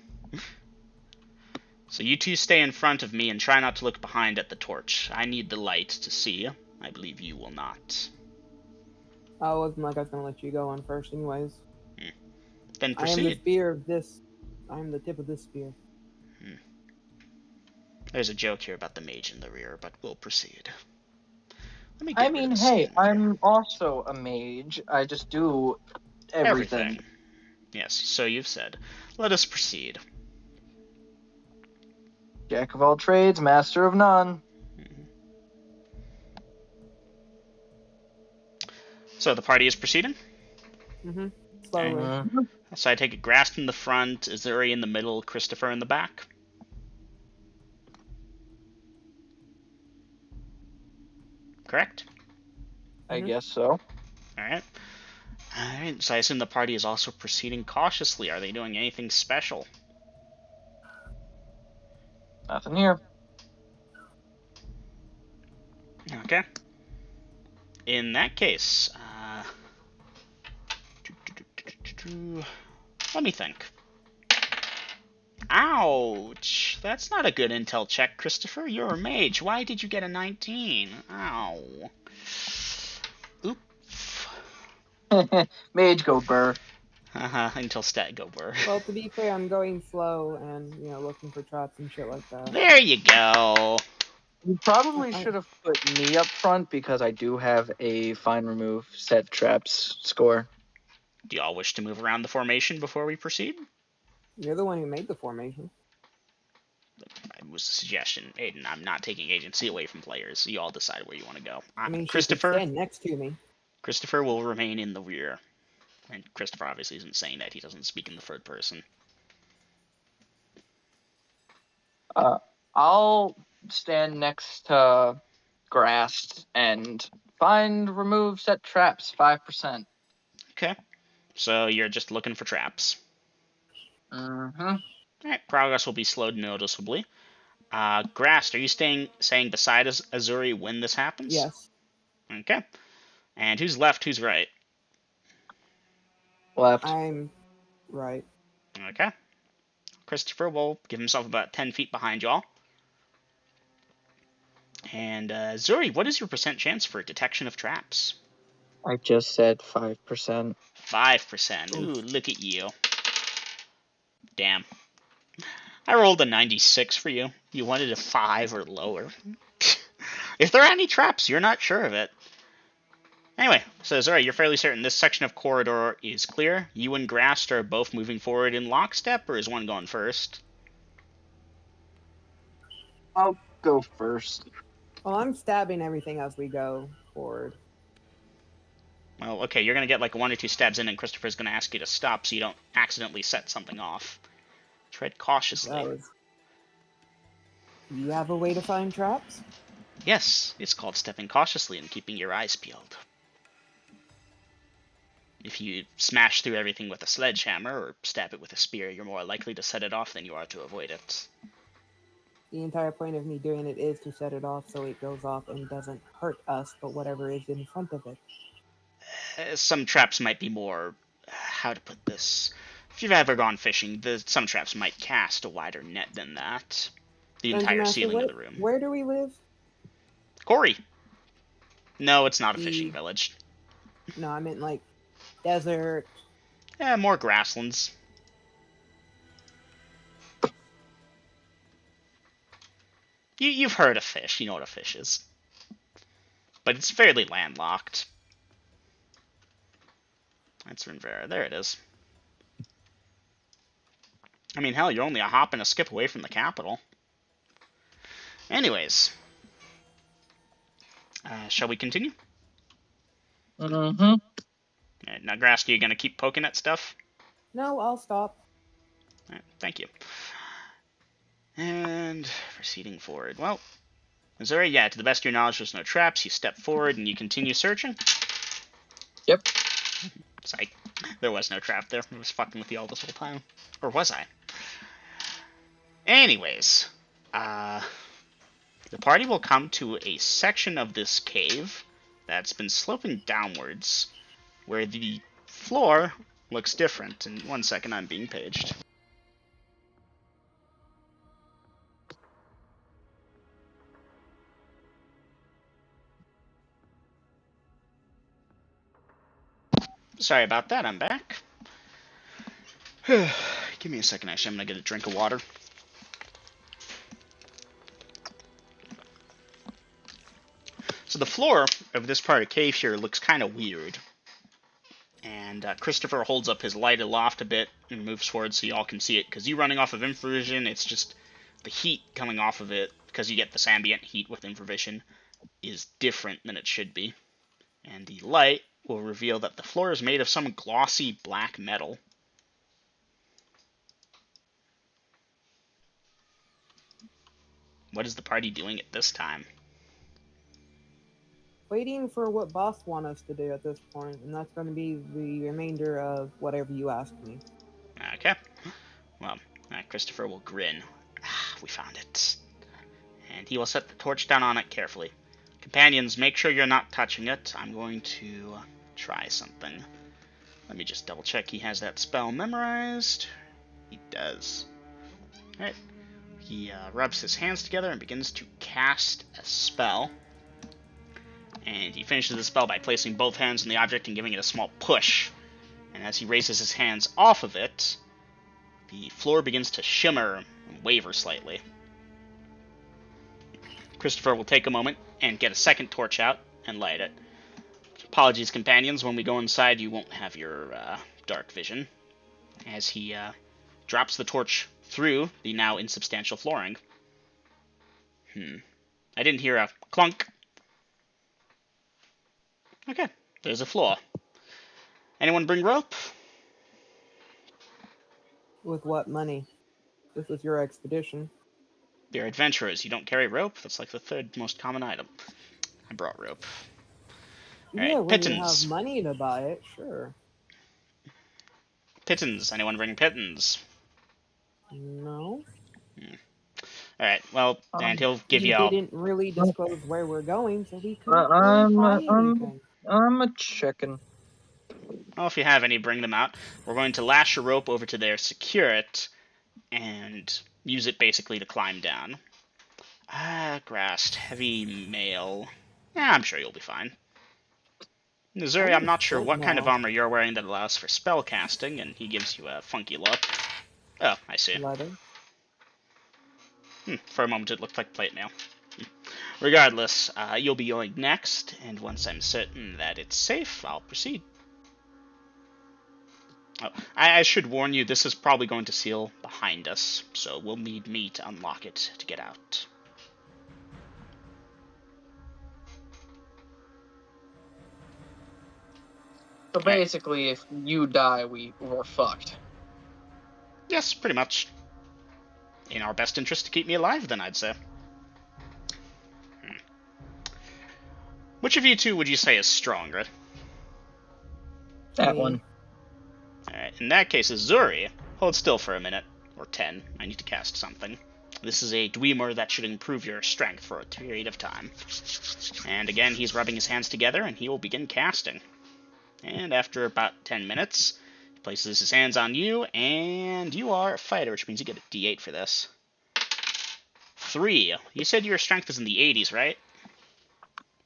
So you two stay in front of me and try not to look behind at the torch. I need the light to see. I believe you will not. Oh, it wasn't like I was gonna let you go on first anyways. Then I am the proceed. spear of this. I am the tip of this spear. There's a joke here about the mage in the rear, but we'll proceed. Let me I get rid mean, of hey, Sin here. I'm also a mage. I just do everything. Yes, so you've said. Let us proceed. Jack of all trades, master of none. So the party is proceeding? Slowly. Mhm. So I take it Grast in the front, Azuri in the middle, Christopher in the back? Correct? I guess so. Alright. Alright, so I assume the party is also proceeding cautiously. Are they doing anything special? Nothing here. Okay. In that case, let me think. Ouch! That's not a good intel check, Christopher. You're a mage. Why did you get a 19? Ow. Oops. Mage go burr. Until stat go burr. Well, to be fair, I'm going slow and, looking for traps and shit like that. There you go. You probably should have put me up front because I do have a fine remove set traps score. Do y'all wish to move around the formation before we proceed? You're the one who made the formation. It was a suggestion. Aiden, I'm not taking agency away from players. You all decide where you want to go. I mean, she could Christopher stand next to me. Christopher will remain in the rear. And Christopher obviously isn't saying that. He doesn't speak in the third person. I'll stand next to Grast and find remove set traps 5%. Okay. So you're just looking for traps. Mm-hmm. Alright, progress will be slowed noticeably. Grast, are you saying beside Azuri when this happens? Yes. Okay. And who's left, who's right? Left. I'm right. Okay. Christopher will give himself about 10 feet behind y'all. And Zuri, what is your percent chance for detection of traps? I just said 5%. 5%. Ooh, look at you. Damn. I rolled a 96 for you. You wanted a 5 or lower. If there are any traps, you're not sure of it. Anyway, so Zora, you're fairly certain this section of corridor is clear. You and Grast are both moving forward in lockstep, or is one going first? I'll go first. Well, I'm stabbing everything as we go forward. Well, okay, you're going to get like 1 or 2 stabs in, and Christopher's going to ask you to stop so you don't accidentally set something off. Tread cautiously. Do you have a way to find traps? Yes, it's called stepping cautiously and keeping your eyes peeled. If you smash through everything with a sledgehammer or stab it with a spear, you're more likely to set it off than you are to avoid it. The entire point of me doing it is to set it off so it goes off and doesn't hurt us, but whatever is in front of it. Some traps might be more... how to put this? If you've ever gone fishing, some traps might cast a wider net than that. The Dungeon entire Master, ceiling of the room. Where do we live? Corey! No, it's not a fishing village. No, I meant like desert. More grasslands. You've heard of fish, you know what a fish is. But it's fairly landlocked. That's Rinvera, there it is. I mean, hell, you're only a hop and a skip away from the capital. Anyways. Shall we continue? Mm-hmm. Alright, now, Grask, are you going to keep poking at stuff? No, I'll stop. Alright, thank you. And proceeding forward. Well, Missouri, yeah, to the best of your knowledge, there's no traps. You step forward and you continue searching. Yep. Psych. There was no trap there. I was fucking with you all this whole time. Or was I? Anyways, the party will come to a section of this cave that's been sloping downwards, where the floor looks different. In 1 second, I'm being paged. Sorry about that, I'm back. Give me a second, actually, I'm gonna get a drink of water. So the floor of this part of the cave here looks kind of weird. And Christopher holds up his light aloft a bit and moves forward so you all can see it. Because you running off of infravision, it's just the heat coming off of it, because you get this ambient heat with infravision, is different than it should be. And the light will reveal that the floor is made of some glossy black metal. What is the party doing at this time? Waiting for what boss want us to do at this point, and that's going to be the remainder of whatever you ask me. Okay. Well, Christopher will grin. We found it. And he will set the torch down on it carefully. Companions, make sure you're not touching it. I'm going to try something. Let me just double check he has that spell memorized. He does. Alright. He rubs his hands together and begins to cast a spell. And he finishes the spell by placing both hands on the object and giving it a small push. And as he raises his hands off of it, the floor begins to shimmer and waver slightly. Christopher will take a moment and get a second torch out and light it. Apologies, companions, when we go inside you won't have your dark vision. As he drops the torch through the now insubstantial flooring. I didn't hear a clunk. Okay, there's a floor. Anyone bring rope? With what money? This was your expedition. You're adventurers. You don't carry rope? That's like the third most common item. I brought rope. Alright, Yeah, when pittance. you have money to buy it, sure. Pittance. Anyone bring pittance? No. Alright, well, and he'll give you You all... didn't really disclose where we're going, so we couldn't really buy anything. I'm a chicken. Well, if you have any, bring them out. We're going to lash a rope over to there, secure it, and use it basically to climb down. Grassed, heavy mail. Yeah, I'm sure you'll be fine. Missouri, I'm not sure what kind of armor you're wearing that allows for spell casting, and he gives you a funky look. Oh, I see. Leather. For a moment it looked like plate mail. Regardless, you'll be going next, and once I'm certain that it's safe, I'll proceed. Oh, I should warn you, this is probably going to seal behind us, so we'll need me to unlock it to get out. So basically, if you die, we're fucked. Yes, pretty much. In our best interest to keep me alive, then, I'd say. Which of you two would you say is stronger? That Me. one. Alright, in that case, Azuri, hold still for a minute. Or 10. I need to cast something. This is a Dwemer that should improve your strength for a period of time. And again, he's rubbing his hands together, and he will begin casting. And after about 10 minutes, he places his hands on you, and you are a fighter, which means you get a D8 for this. 3. You said your strength is in the 80s, right?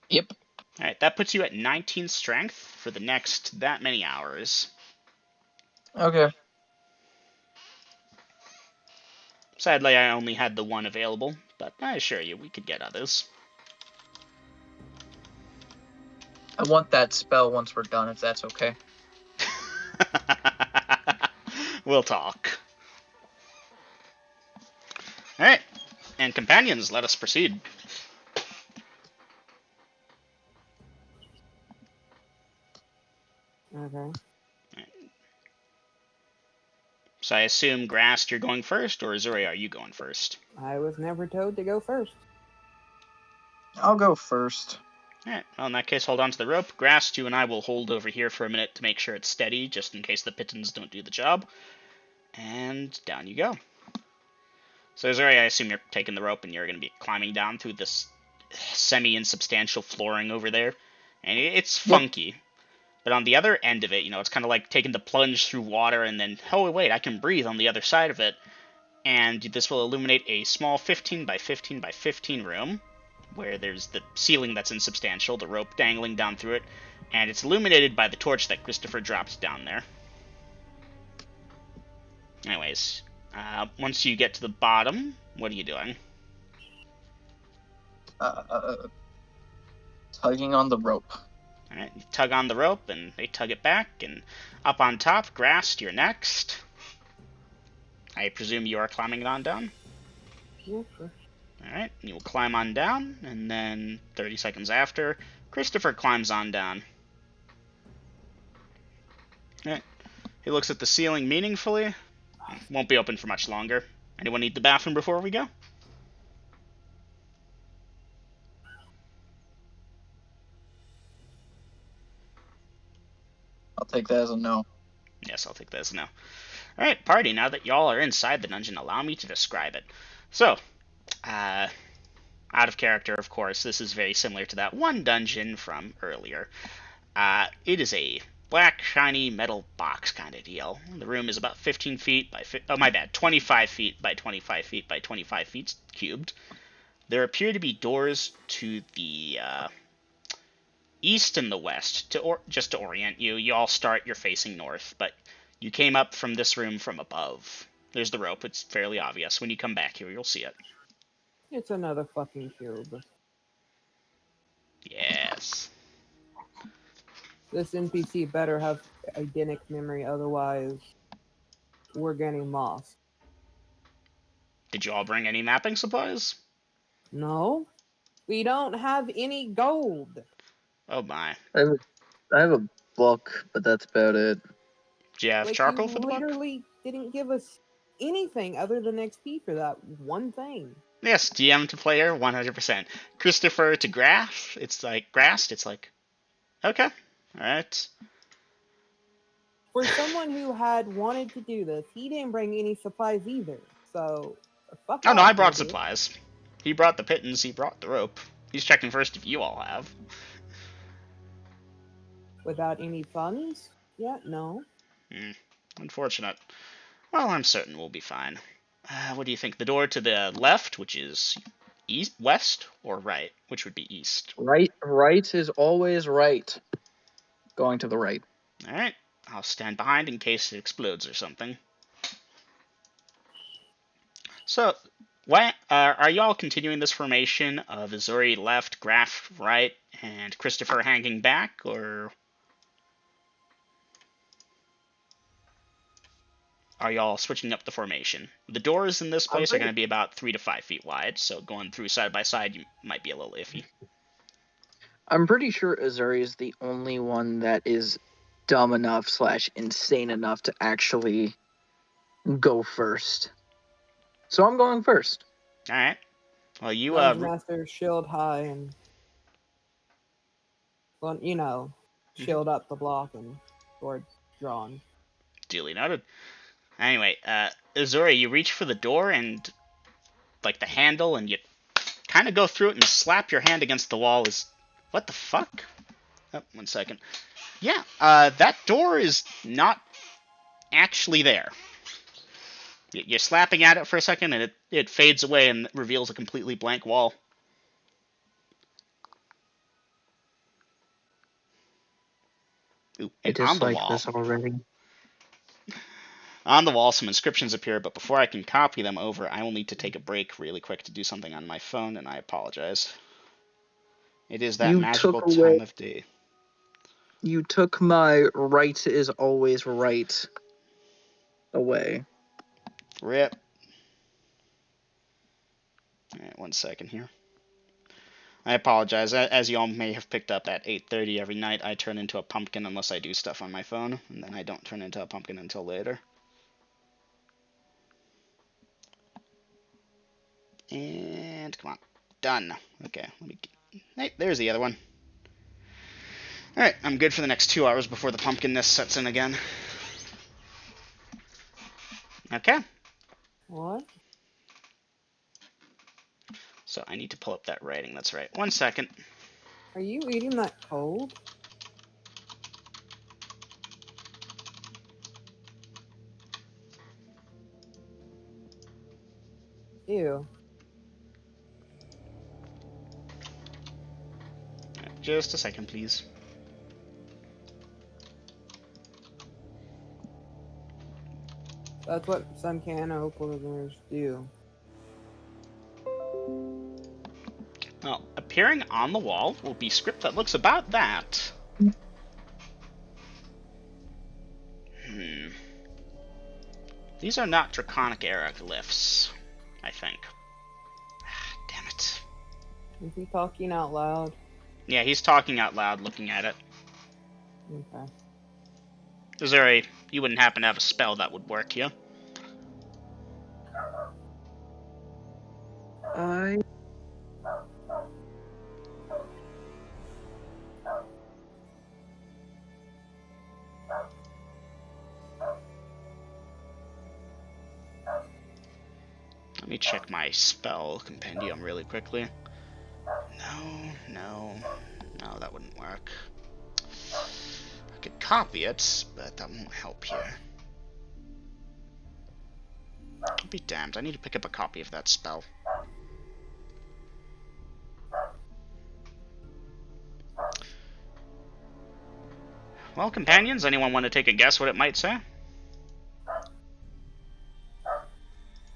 Yep. Alright, that puts you at 19 strength for the next that many hours. Okay. Sadly, I only had the one available, but I assure you, we could get others. I want that spell once we're done, if that's okay. We'll talk. Alright, and companions, let us proceed. Okay. So I assume, Grast, you're going first, or Azuri, are you going first? I was never told to go first. I'll go first. Alright, well, in that case, hold on to the rope. Grast, you and I will hold over here for a minute to make sure it's steady, just in case the pittons don't do the job. And down you go. So Azuri, I assume you're taking the rope and you're going to be climbing down through this semi-insubstantial flooring over there. And it's funky. But on the other end of it, it's kind of like taking the plunge through water and then, oh wait, I can breathe on the other side of it. And this will illuminate a small 15 by 15 by 15 room, where there's the ceiling that's insubstantial, the rope dangling down through it, and it's illuminated by the torch that Christopher dropped down there. Anyways, once you get to the bottom, what are you doing? Tugging on the rope. Alright, you tug on the rope, and they tug it back, and up on top, Grast, you're next. I presume you are climbing it on down? Yeah, sure. Alright, you will climb on down, and then 30 seconds after, Christopher climbs on down. Alright, he looks at the ceiling meaningfully. Won't be open for much longer. Anyone need the bathroom before we go? I'll take that as a no. Yes, I'll take that as a no. Alright, party, now that y'all are inside the dungeon, allow me to describe it. So, out of character, of course, this is very similar to that one dungeon from earlier. It is a black, shiny metal box kind of deal. The room is about 15 feet by... 25 feet by 25 feet by 25 feet cubed. There appear to be doors to the east and the west. Just to orient you, you all start, you're facing north, but you came up from this room from above. There's the rope, it's fairly obvious. When you come back here, you'll see it. It's another fucking cube. Yes. This NPC better have eidetic memory, otherwise we're getting lost. Did you all bring any mapping supplies? No, we don't have any gold. Oh my. I have a book, but that's about it. Do you have Like, charcoal you for the book? literally didn't give us anything other than XP for that one thing. Yes, DM to player, 100%. Christopher to Grast, it's like, okay, alright. For someone who had wanted to do this, he didn't bring any supplies either. So, fuck Oh no, off, I brought dude. supplies. He brought the pittance, he brought the rope. He's checking first if you all have. Without any funds? Yeah, no. Unfortunate. Well, I'm certain we'll be fine. What do you think? The door to the left, which is east, west, or right? Which would be east? Right is always right. Going to the right. Alright, I'll stand behind in case it explodes or something. So, What are y'all continuing this formation of Azuri left, Graf right, and Christopher hanging back, or are y'all switching up the formation? The doors in this place are going to be about 3 to 5 feet wide, so going through side by side you might be a little iffy. I'm pretty sure Azuri is the only one that is dumb enough / insane enough to actually go first. So I'm going first. All right. Well, you Dungeon Master, shield high and, well, you know, shield up the block and sword drawn. duly noted. Anyway, Azuri, you reach for the door and like the handle, and you kind of go through it and slap your hand against the wall. Is what the fuck? Oh, 1 second. Yeah, that door is not actually there. You're slapping at it for a second, and it fades away and reveals a completely blank wall. Ooh, and on the wall, this already. on the wall, some inscriptions appear, but before I can copy them over, I will need to take a break really quick to do something on my phone, and I apologize. It is that magical time of day. You took my right is always right away. Rip. Alright, 1 second here. I apologize. As you all may have picked up, at 8:30 every night, I turn into a pumpkin unless I do stuff on my phone, and then I don't turn into a pumpkin until later. And come on, done. Okay, let me. Hey, there's the other one. All right, I'm good for the next 2 hours before the pumpkinness sets in again. Okay. What? So I need to pull up that writing. That's right. 1 second. Are you eating that cold? Ew. Just a second, please. That's what some can openers do. Well, appearing on the wall will be script that looks about that. These are not Draconic era glyphs, I think. Damn it. Is he talking out loud? Yeah, he's talking out loud, looking at it. Okay. Azuri, you wouldn't happen to have a spell that would work, yeah? Let me check my spell compendium really quickly. No, that wouldn't work. I could copy it, but that won't help here. I'll be damned, I need to pick up a copy of that spell. Well, companions, anyone want to take a guess what it might say?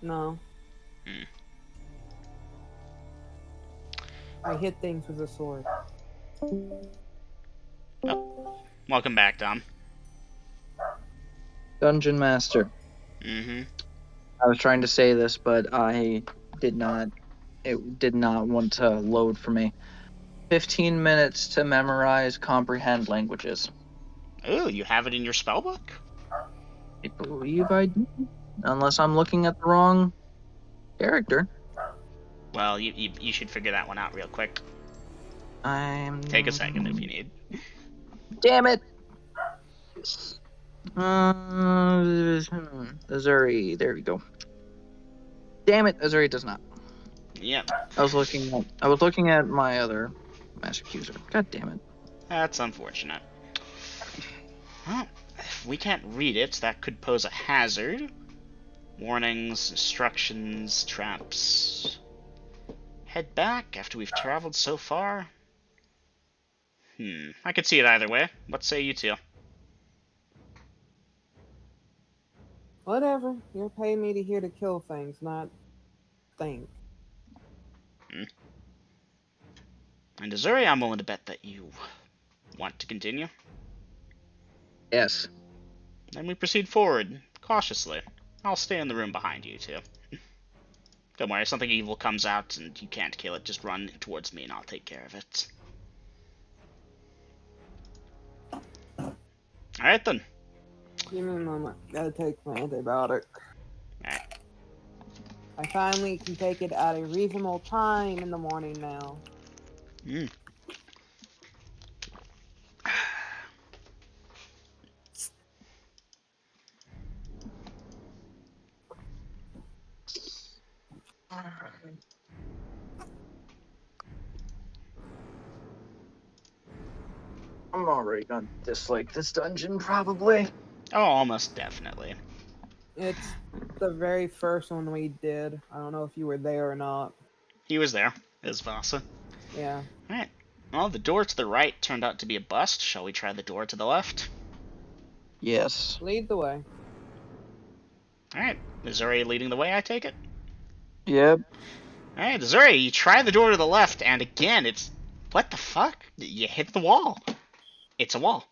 No. I hit things with a sword. Oh. Welcome back, Dom. Dungeon Master. Mm-hmm. I was trying to say this, but I did not. It did not want to load for me. 15 minutes to memorize, comprehend languages. Oh, you have it in your spellbook? I believe I do. Unless I'm looking at the wrong character. Well, you should figure that one out real quick. Take a second if you need. Damn it! Azuri, there we go. Damn it, Azuri does not. Yep. I was looking at my other Master Accuser. God damn it. That's unfortunate. Well, if we can't read it, that could pose a hazard. Warnings, instructions, traps. Head back after we've traveled so far? I could see it either way. What say you two? Whatever. You're paying me to here to kill things, not think. And Azuri, I'm willing to bet that you want to continue. Yes. Then we proceed forward, cautiously. I'll stay in the room behind you two. Don't worry, if something evil comes out and you can't kill it, just run towards me and I'll take care of it. Alright then. Give me a moment. Gotta take my antibiotic. Alright. I finally can take it at a reasonable time in the morning now. Mm. I'm already gonna dislike this dungeon, probably. Oh, almost definitely. It's the very first one we did. I don't know if you were there or not. He was there, as Vasa. Yeah. Alright. Well, the door to the right turned out to be a bust. Shall we try the door to the left? Yes. Lead the way. Alright. Missouri leading the way, I take it? Yep. Alright, Missouri, you try the door to the left, and again, it's... What the fuck? You hit the wall. It's a wall.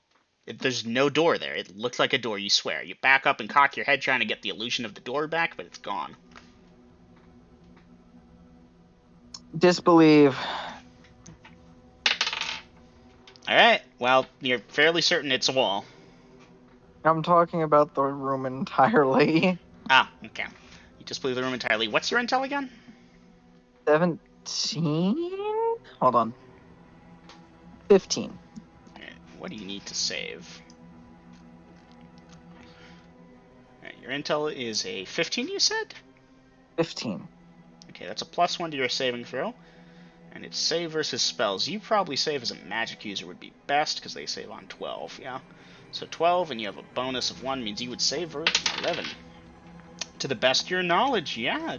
There's no door there. It looks like a door, you swear. You back up and cock your head trying to get the illusion of the door back, but it's gone. Disbelieve. Alright, well, you're fairly certain it's a wall. I'm talking about the room entirely. Ah, okay. You just believe the room entirely. What's your intel again? 17? Hold on. 15. Alright, what do you need to save? Alright, your intel is a 15, you said? 15. Okay, that's a +1 to your saving throw. And it's save versus spells. You probably save as a magic user would be best, because they save on 12, yeah? So 12, and you have a bonus of 1, means you would save for 11. To the best of your knowledge, yeah,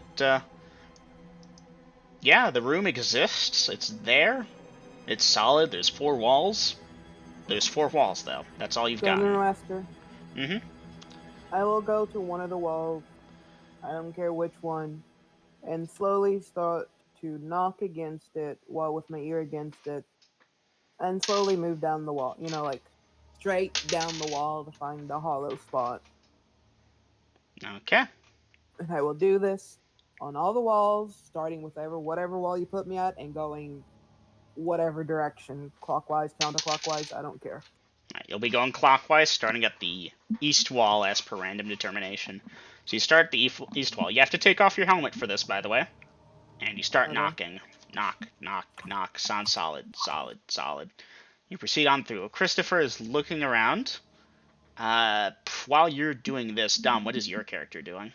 yeah, the room exists. It's there. It's solid. There's 4 walls. There's 4 walls, though. That's all you've got. Master. Mm-hmm. I will go to one of the walls. I don't care which one. And slowly start to knock against it while with my ear against it. And slowly move down the wall. You know, like straight down the wall to find the hollow spot. Okay. And I will do this on all the walls, starting with whatever wall you put me at and going whatever direction, clockwise, counterclockwise, I don't care. Alright, you'll be going clockwise, starting at the east wall as per random determination. So you start at the east wall. You have to take off your helmet for this, by the way. And you start knocking. Knock, knock, knock. Sound solid, solid, solid. You proceed on through. Christopher is looking around. While you're doing this, Dom, what is your character doing?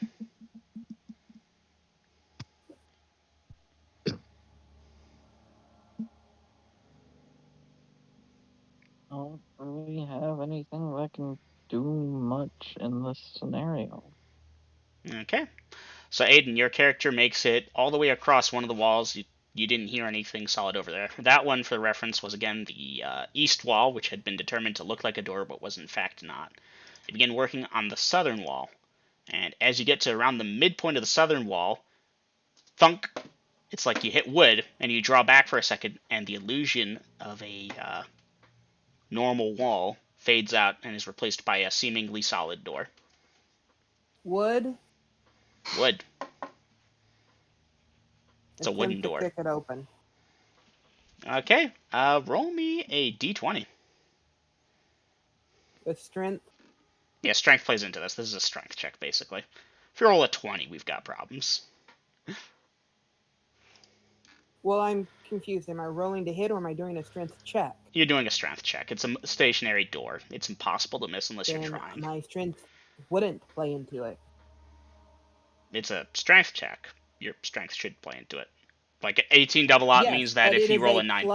I don't really have anything that can do much in this scenario. Okay. So, Aiden, your character makes it all the way across one of the walls. You didn't hear anything solid over there. That one, for reference, was again the east wall, which had been determined to look like a door, but was in fact not. You begin working on the southern wall. And as you get to around the midpoint of the southern wall, thunk, it's like you hit wood, and you draw back for a second, and the illusion of a normal wall fades out and is replaced by a seemingly solid door. Wood? Wood. It's a wooden door. Kick it open. Okay, roll me a d20. With strength? Yeah, strength plays into this. This is a strength check, basically. If you roll a 20, we've got problems. Well, I'm confused. Am I rolling to hit or am I doing a strength check? You're doing a strength check. It's a stationary door. It's impossible to miss unless Then you're trying. my strength wouldn't play into it. It's a strength check. Your strength should play into it. Like 18 double out means that if you roll a 9...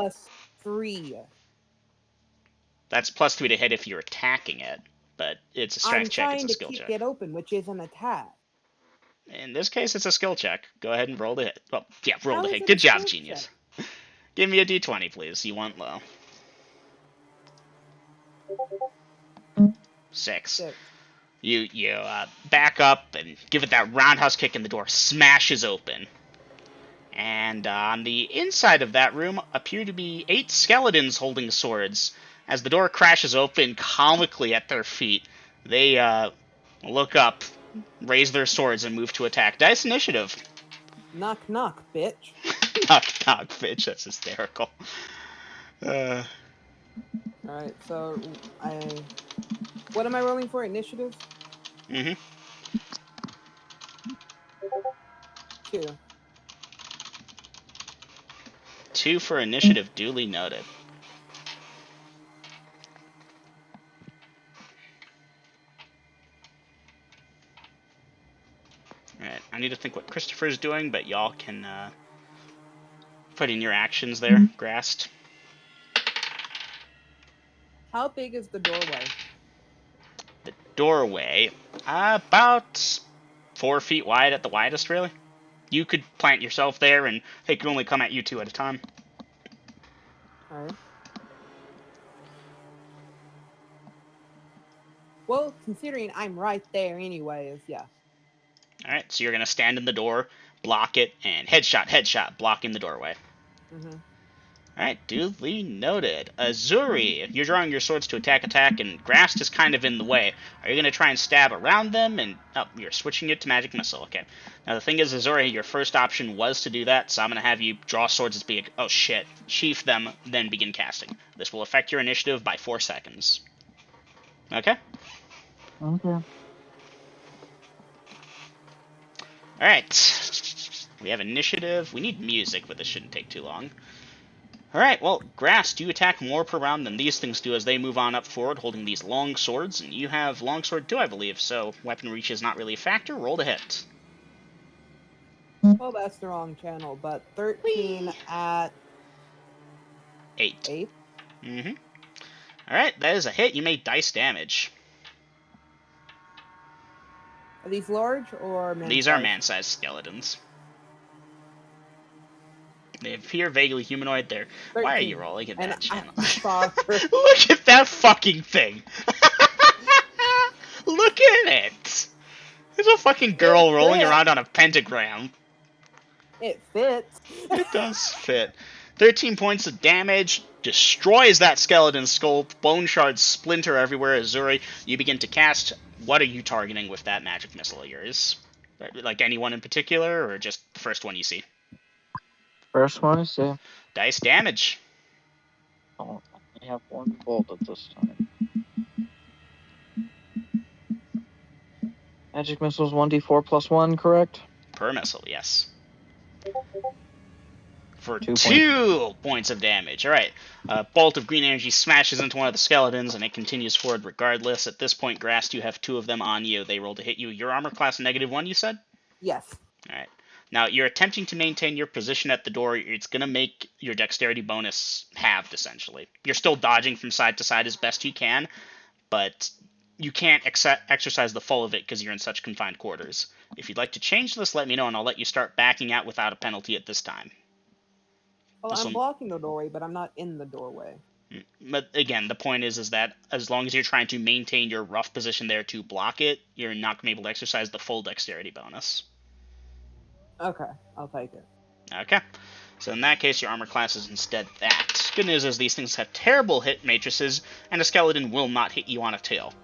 +3. That's +3 to hit if you're attacking it, but it's a strength check, it's a skill check. I'm trying to kick it open, which is an attack. In this case, it's a skill check. Go ahead and roll the hit. Well, yeah, roll the How is hit. it Good a job, skill genius. Give me a d20, please. You want low. 6. You back up and give it that roundhouse kick, and the door smashes open. And on the inside of that room appear to be 8 skeletons holding swords. As the door crashes open comically at their feet, they look up, raise their swords, and move to attack. Dice initiative. Knock, knock, bitch. Knock, knock, bitch. That's hysterical. Alright, so what am I rolling for? Initiative? Mm-hmm. 2. 2 for initiative, duly noted. Alright, I need to think what Christopher's doing, but y'all can put in your actions there, Grast. How big is the doorway? The doorway, about 4 feet wide at the widest, really. You could plant yourself there, and they could only come at you 2 at a time. Alright. Well, considering I'm right there anyways, yeah. Alright, so you're going to stand in the door, block it, and headshot, blocking the doorway. Mm-hmm. Alright, duly noted. Azuri, you're drawing your swords to attack, and Grast is kind of in the way. Are you going to try and stab around them? And oh, you're switching it to magic missile. Okay. Now the thing is, Azuri, your first option was to do that, so I'm going to have you draw swords as big. Oh shit. Sheath them, then begin casting. This will affect your initiative by 4 seconds. Okay? Okay. Alright. We have initiative. We need music, but this shouldn't take too long. Alright, well, Grast, you attack more per round than these things do as they move on up forward holding these long swords, and you have longsword too, I believe, so weapon reach is not really a factor. Roll to hit. Well, that's the wrong channel, but 13 at 8. 8. Mm-hmm. Alright, that is a hit. You make dice damage. Are these large or man-sized? These are man-sized skeletons. They appear vaguely humanoid. They're... 13. Why are you rolling at And that channel? Sorry. Look at that fucking thing! Look at it! There's a fucking girl rolling around on a pentagram. It fits. It does fit. 13 points of damage, destroys that skeleton skull, bone shards splinter everywhere. Azuri, you begin to cast. What are you targeting with that magic missile of yours? Like anyone in particular, or just the first one you see? First one I see. Dice damage. Oh, I have 1 bolt at this time. Magic missiles 1d4 plus 1, correct? Per missile, yes. For 2 2 points of damage. Alright. A bolt of green energy smashes into one of the skeletons, and it continues forward regardless. At this point, Grast, you have 2 of them on you. They roll to hit you. Your armor class -1, you said? Yes. Alright. Now, you're attempting to maintain your position at the door. It's going to make your dexterity bonus halved, essentially. You're still dodging from side to side as best you can, but you can't exercise the full of it because you're in such confined quarters. If you'd like to change this, let me know, and I'll let you start backing out without a penalty at this time. Well, I'm blocking the doorway, but I'm not in the doorway. But again, the point is that as long as you're trying to maintain your rough position there to block it, you're not going to be able to exercise the full dexterity bonus. Okay, I'll take it. Okay. So in that case, your armor class is instead that. Good news is these things have terrible hit matrices, and a skeleton will not hit you on a tail.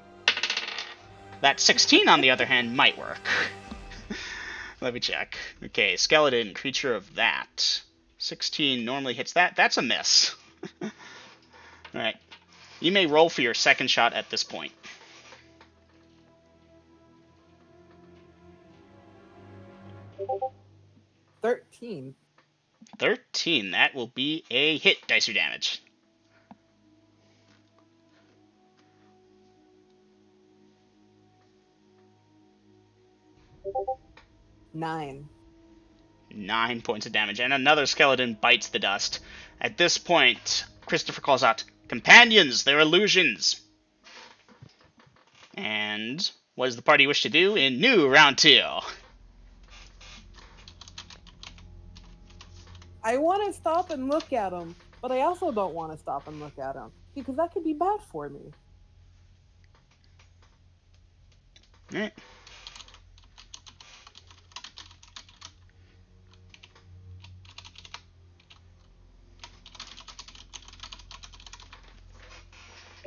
That 16, on the other hand, might work. Let me check. Okay, skeleton, creature of that. 16 normally hits that. That's a miss. Alright. You may roll for your second shot at this point. $13. 13. That will be a hit. Dice your damage. $9. 9 points of damage, and another skeleton bites the dust. At this point, Christopher calls out, "Companions, they're illusions!" And what does the party wish to do in new round 2? I want to stop and look at them, but I also don't want to stop and look at them, because that could be bad for me.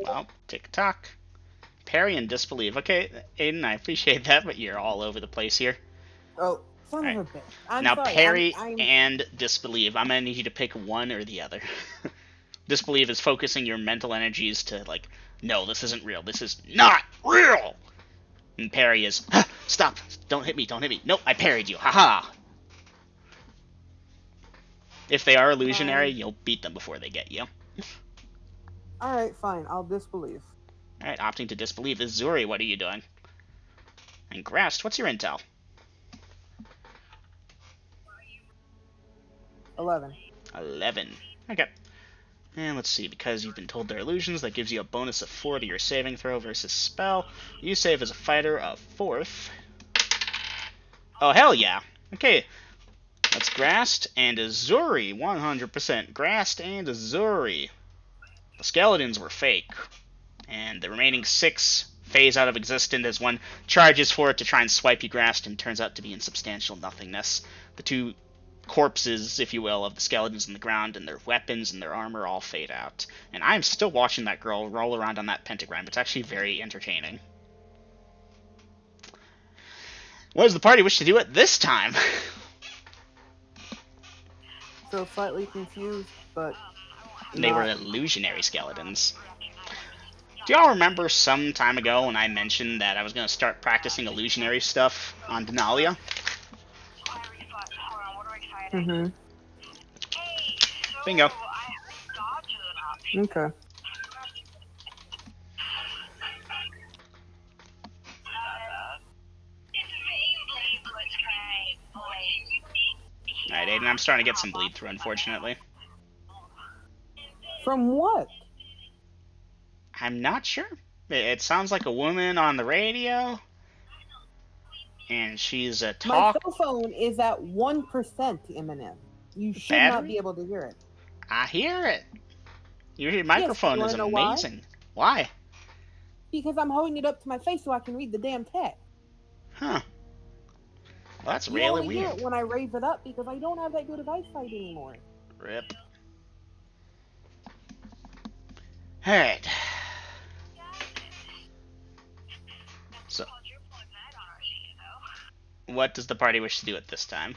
Well, tick-tock. Parry and disbelieve. Okay, Aiden, I appreciate that, but you're all over the place here. Oh, son Alright. of a bitch. I'm Now sorry. parry I'm and disbelieve. I'm gonna need you to pick one or the other. Disbelieve is focusing your mental energies to, like, no, this isn't real. This is not real! And parry is, stop! Don't hit me, don't hit me. Nope, I parried you. Haha! If they are illusionary, Fine. you'll beat them before they get you. Alright, fine. I'll disbelieve. Alright, opting to disbelieve is Zuri. What are you doing? And Grast, what's your intel? 11. 11. Okay. And let's see, because you've been told they're illusions, that gives you a bonus of 4 to your saving throw versus spell. You save as a fighter of 4th. Oh, hell yeah. Okay, that's Grast and Azuri, 100%. Grast and Azuri. The skeletons were fake. And the remaining 6 phase out of existence as one charges for it to try and swipe you, Grast, and turns out to be insubstantial nothingness. The 2 corpses, if you will, of the skeletons in the ground and their weapons and their armor all fade out. And I'm still watching that girl roll around on that pentagram. It's actually very entertaining. What does the party wish to do at this time? So slightly confused, but They were not. illusionary skeletons. Do y'all remember some time ago when I mentioned that I was going to start practicing illusionary stuff on Denalia? Mm-hmm. Bingo. Okay. Alright, Aiden, I'm starting to get some bleed through, unfortunately. From what? I'm not sure. It sounds like a woman on the radio. And she's a My talk. cell phone is at 1% Eminem. You should not Battery? be able to hear it. I hear it. Your microphone you is wanna know why? amazing. Why? Because I'm holding it up to my face so I can read the damn text. Huh. Well, that's You really only hear weird. it when I raise it up because I don't have that good of eyesight anymore. Rip. Alright. So, what does the party wish to do at this time?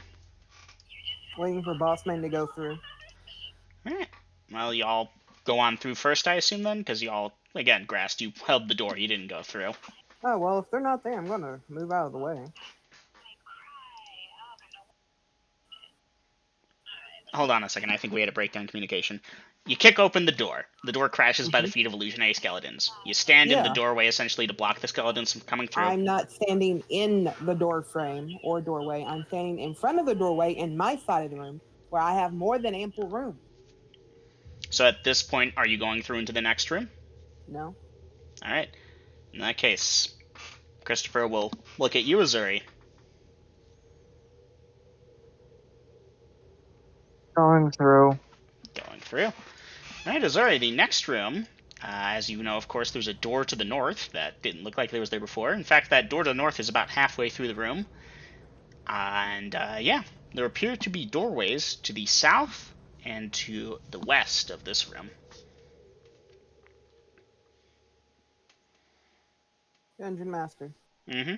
Waiting for Bossman to go through. Alright. Well, y'all go on through first, I assume, then? Because y'all, again, Grast, you held the door. You didn't go through. Oh, well, if they're not there, I'm gonna move out of the way. Hold on a second. I think we had a breakdown in communication. You kick open the door. The door crashes by the feet of illusionary skeletons. You stand in the Yeah. doorway, essentially, to block the skeletons from coming through. I'm not standing in the door frame or doorway. I'm standing in front of the doorway in my side of the room where I have more than ample room. So at this point, are you going through into the next room? No? Alright. In that case, Christopher will look at you, Azuri. Going through. Going through. Alright, Azuri, the next room, as you know, of course, there's a door to the north that didn't look like there was there before. In fact, that door to the north is about halfway through the room. And, yeah, there appear to be doorways to the south and to the west of this room. Dungeon Master. Mm-hmm.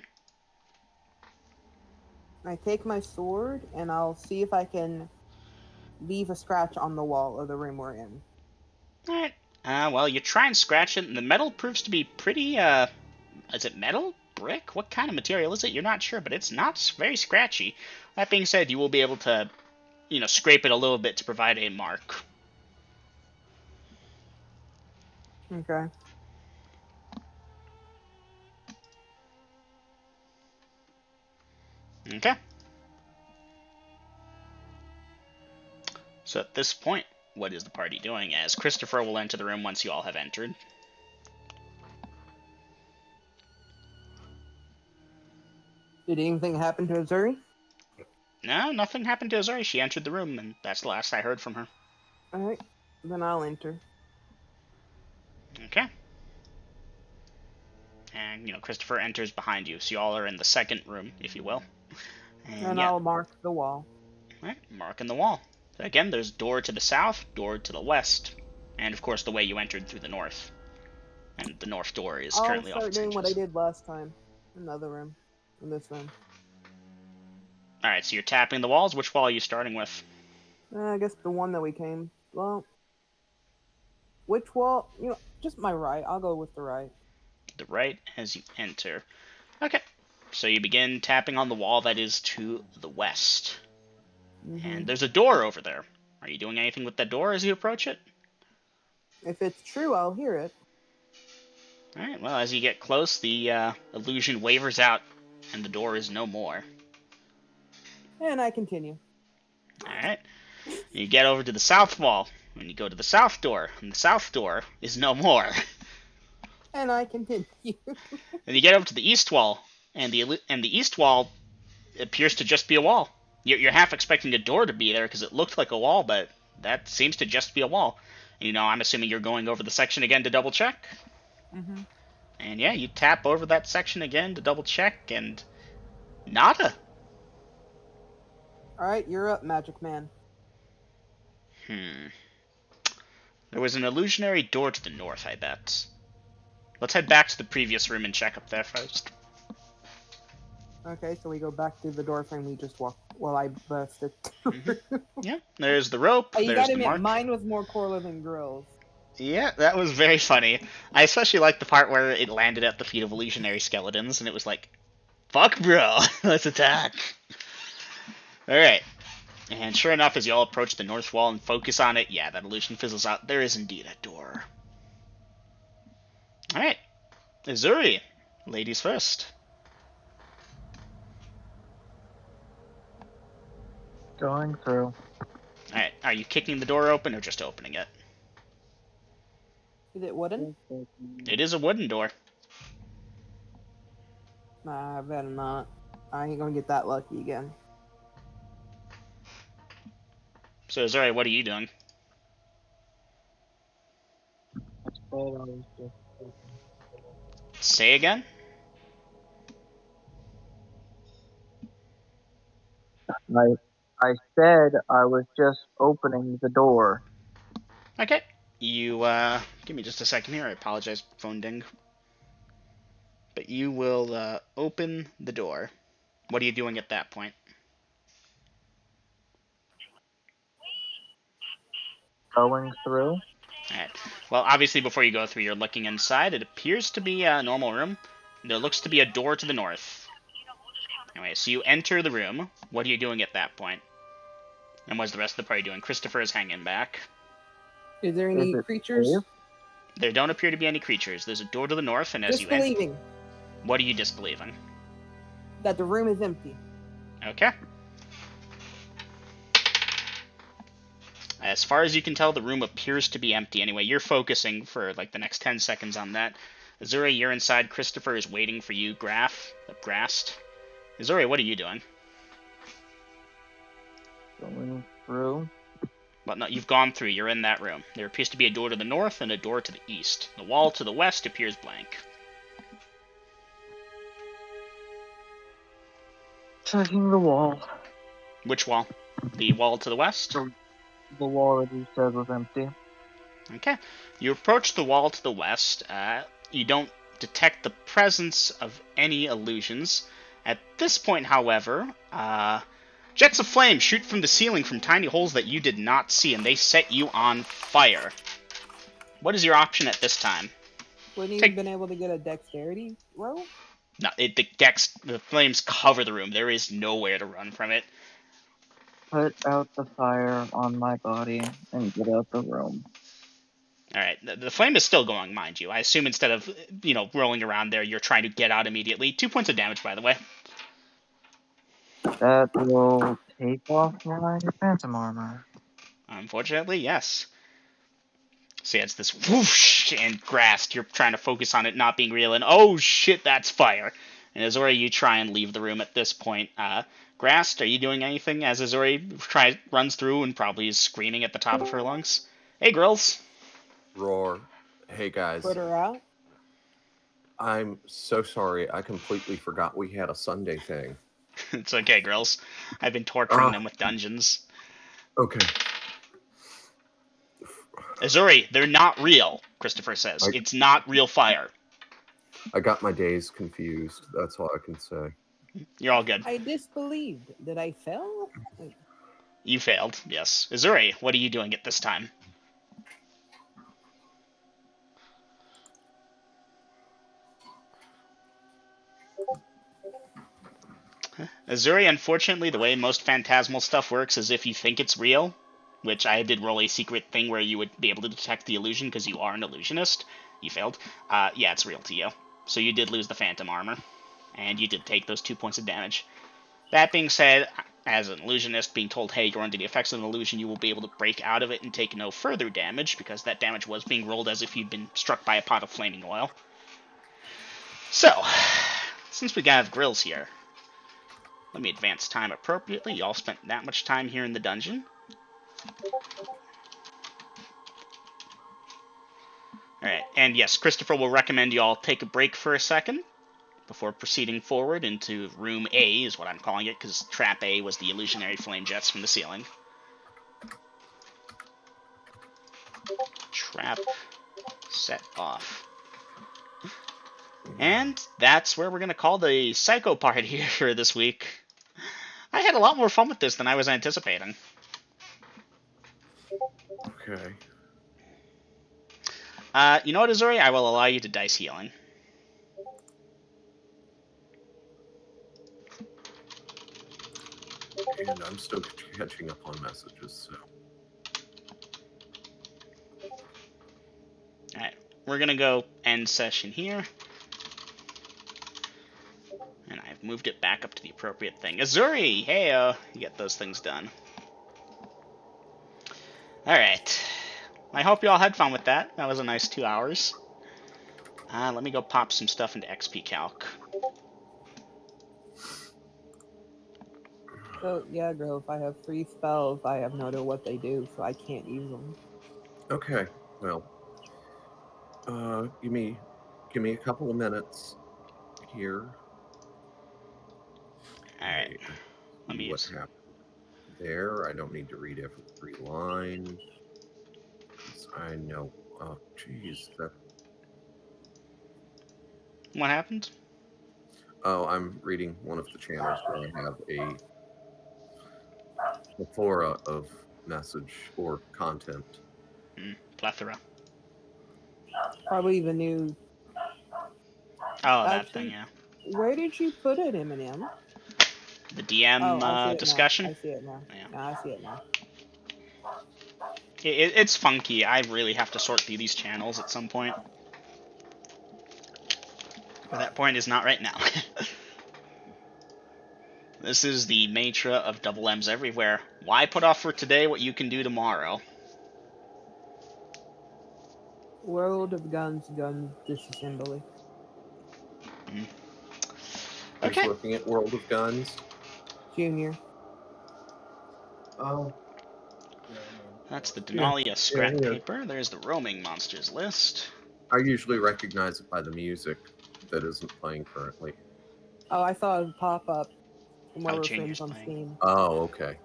I take my sword and I'll see if I can leave a scratch on the wall of the room we're in. Alright. Well, you try and scratch it, and the metal proves to be pretty, is it metal? Brick? What kind of material is it? You're not sure, but it's not very scratchy. That being said, you will be able to, scrape it a little bit to provide a mark. Okay. Okay. So at this point, what is the party doing? As Christopher will enter the room once you all have entered. Did anything happen to Azuri? No, nothing happened to Azuri. She entered the room, and that's the last I heard from her. Alright, then I'll enter. Okay. And, Christopher enters behind you, so you all are in the second room, if you will. And yeah. I'll mark the wall. Alright, marking the wall. So again, there's door to the south, door to the west, and of course the way you entered through the north. And the north door is I'll currently off start its doing what I hinges. did last time. In the other room. In this room. Alright, so you're tapping the walls. Which wall are you starting with? I guess the one that we came. Well, which wall? You know, just my right. I'll go with the right. The right as you enter. Okay. So you begin tapping on the wall that is to the west. And there's a door over there. Are you doing anything with that door as you approach it? If it's true, I'll hear it. Alright, well, as you get close, the illusion wavers out, and the door is no more. And I continue. Alright. You get over to the south wall, and you go to the south door, and the south door is no more. And I continue. And you get over to the east wall, and the east wall appears to just be a wall. You're half expecting a door to be there because it looked like a wall, but that seems to just be a wall. And, you know, I'm assuming you're going over the section again to double check. And yeah, you tap over that section again to double check, and nada. Alright, you're up, Magic Man. There was an illusionary door to the north, I bet. Let's head back to the previous room and check up there first. Okay, so we go back to the door frame we just walked. Well, I busted. Yeah, there's the rope, You there's gotta the admit, mark. mine was more Corla than Grills. Yeah, that was very funny. I especially liked the part where it landed at the feet of illusionary skeletons, and it was like, fuck bro, let's attack. Alright. And sure enough, as you all approach the north wall and focus on it, yeah, that illusion fizzles out. There is indeed a door. Alright. Azuri, ladies first. Going through. Alright, are you kicking the door open or just opening it? Is it wooden? It is a wooden door. Nah, I better not. I ain't gonna get that lucky again. So, Azuri, what are you doing? Say again? I said I was just opening the door. Okay. You, give me just a second here. I apologize, phone ding. But you will, open the door. What are you doing at that point? Going through. Alright. Well, obviously, before you go through, you're looking inside. It appears to be a normal room. There looks to be a door to the north. Anyway, so you enter the room. What are you doing at that point? And what's the rest of the party doing? Christopher is hanging back. Is there any Is it creatures? safe? There don't appear to be any creatures. There's a door to the north, and as you enter... Disbelieving What are you disbelieving? that the room is empty. Okay. As far as you can tell, the room appears to be empty. Anyway, you're focusing for like the next 10 seconds on that. Azuri, you're inside. Christopher is waiting for you. Grast. Azuri, what are you doing? Going through. Well, no, you've gone through. You're in that room. There appears to be a door to the north and a door to the east. The wall to the west appears blank. Checking the wall. Which wall? The wall to the west? The wall that you said was empty. Okay. You approach the wall to the west. You don't detect the presence of any illusions. At this point, however, jets of flame shoot from the ceiling from tiny holes that you did not see, and they set you on fire. What is your option at this time? Wouldn't you Take- have been able to get a dexterity roll? No, the flames cover the room. There is nowhere to run from it. Put out the fire on my body and get out the room. Alright, the flame is still going, mind you. I assume instead of, rolling around there, you're trying to get out immediately. 2 points of damage, by the way. That will take off my phantom armor. Unfortunately, yes. So yeah, it's this whoosh and Grast. You're trying to focus on it not being real, and oh shit, that's fire. And Azori, you try and leave the room at this point. Grast, are you doing anything as Azori runs through and probably is screaming at the top of her lungs? Hey, girls. Roar. Hey guys, Put her out? I'm so sorry. I completely forgot we had a Sunday thing. It's okay, girls. I've been torturing them with dungeons. Okay. Azuri, they're not real. Christopher says. I- It's not real fire. I got my days confused. That's all I can say. You're all good. I disbelieved. Did I fail? Wait, You failed, yes. Azuri, what are you doing at this time? Azuri, unfortunately, the way most phantasmal stuff works is if you think it's real, which I did roll a secret thing where you would be able to detect the illusion because you are an illusionist. You failed. Yeah, it's real to you. So you did lose the phantom armor, and you did take those 2 points of damage. That being said, as an illusionist, being told, hey, you're under the effects of an illusion, you will be able to break out of it and take no further damage, because that damage was being rolled as if you'd been struck by a pot of flaming oil. So, since we have grills here, let me advance time appropriately. Y'all spent that much time here in the dungeon. Alright, and yes, Christopher will recommend you all take a break for a second before proceeding forward into Room A, is what I'm calling it, because Trap A was the illusionary flame jets from the ceiling. Trap set off. And that's where we're going to call the Psycho part here for this week. I had a lot more fun with this than I was anticipating. Okay. You know what, Azuri? I will allow you to dice healing. And I'm still catching up on messages, so. Alright, we're going to go end session here. And I've moved it back up to the appropriate thing. Azuri! Hey, you get those things done. Alright. I hope you all had fun with that. That was a nice 2 hours. Let me go pop some stuff into XP Calc. so yeah, girl. If I have 3 spells, I have no idea what they do, so I can't use them. Okay. Well, give me a couple of minutes here. Alright. Okay, Let me what use... happened there? I don't need to read every line. 'Cause I know. Oh, jeez. What happened? Oh, I'm reading one of the channels where I have a plethora of message or content. Plethora. Probably the new. Oh, that Actually, thing, yeah. where did you put it, Eminem? The DM Oh, I see it discussion? now. I see it now. Yeah. No, I see it now. It's funky. I really have to sort through these channels at some point. But that point is not right now. This is the mantra of double M's everywhere. Why put off for today what you can do tomorrow? World of Guns, Guns Disassembly. Who's Okay. looking at World of Guns? Junior. Oh. That's the Yeah. Denalia scrap Yeah. paper. There's the roaming monsters list. I usually recognize it by the music that isn't playing currently. Oh, I saw a pop up from one Oh, of our Junior's friends on playing. Steam. Oh, okay.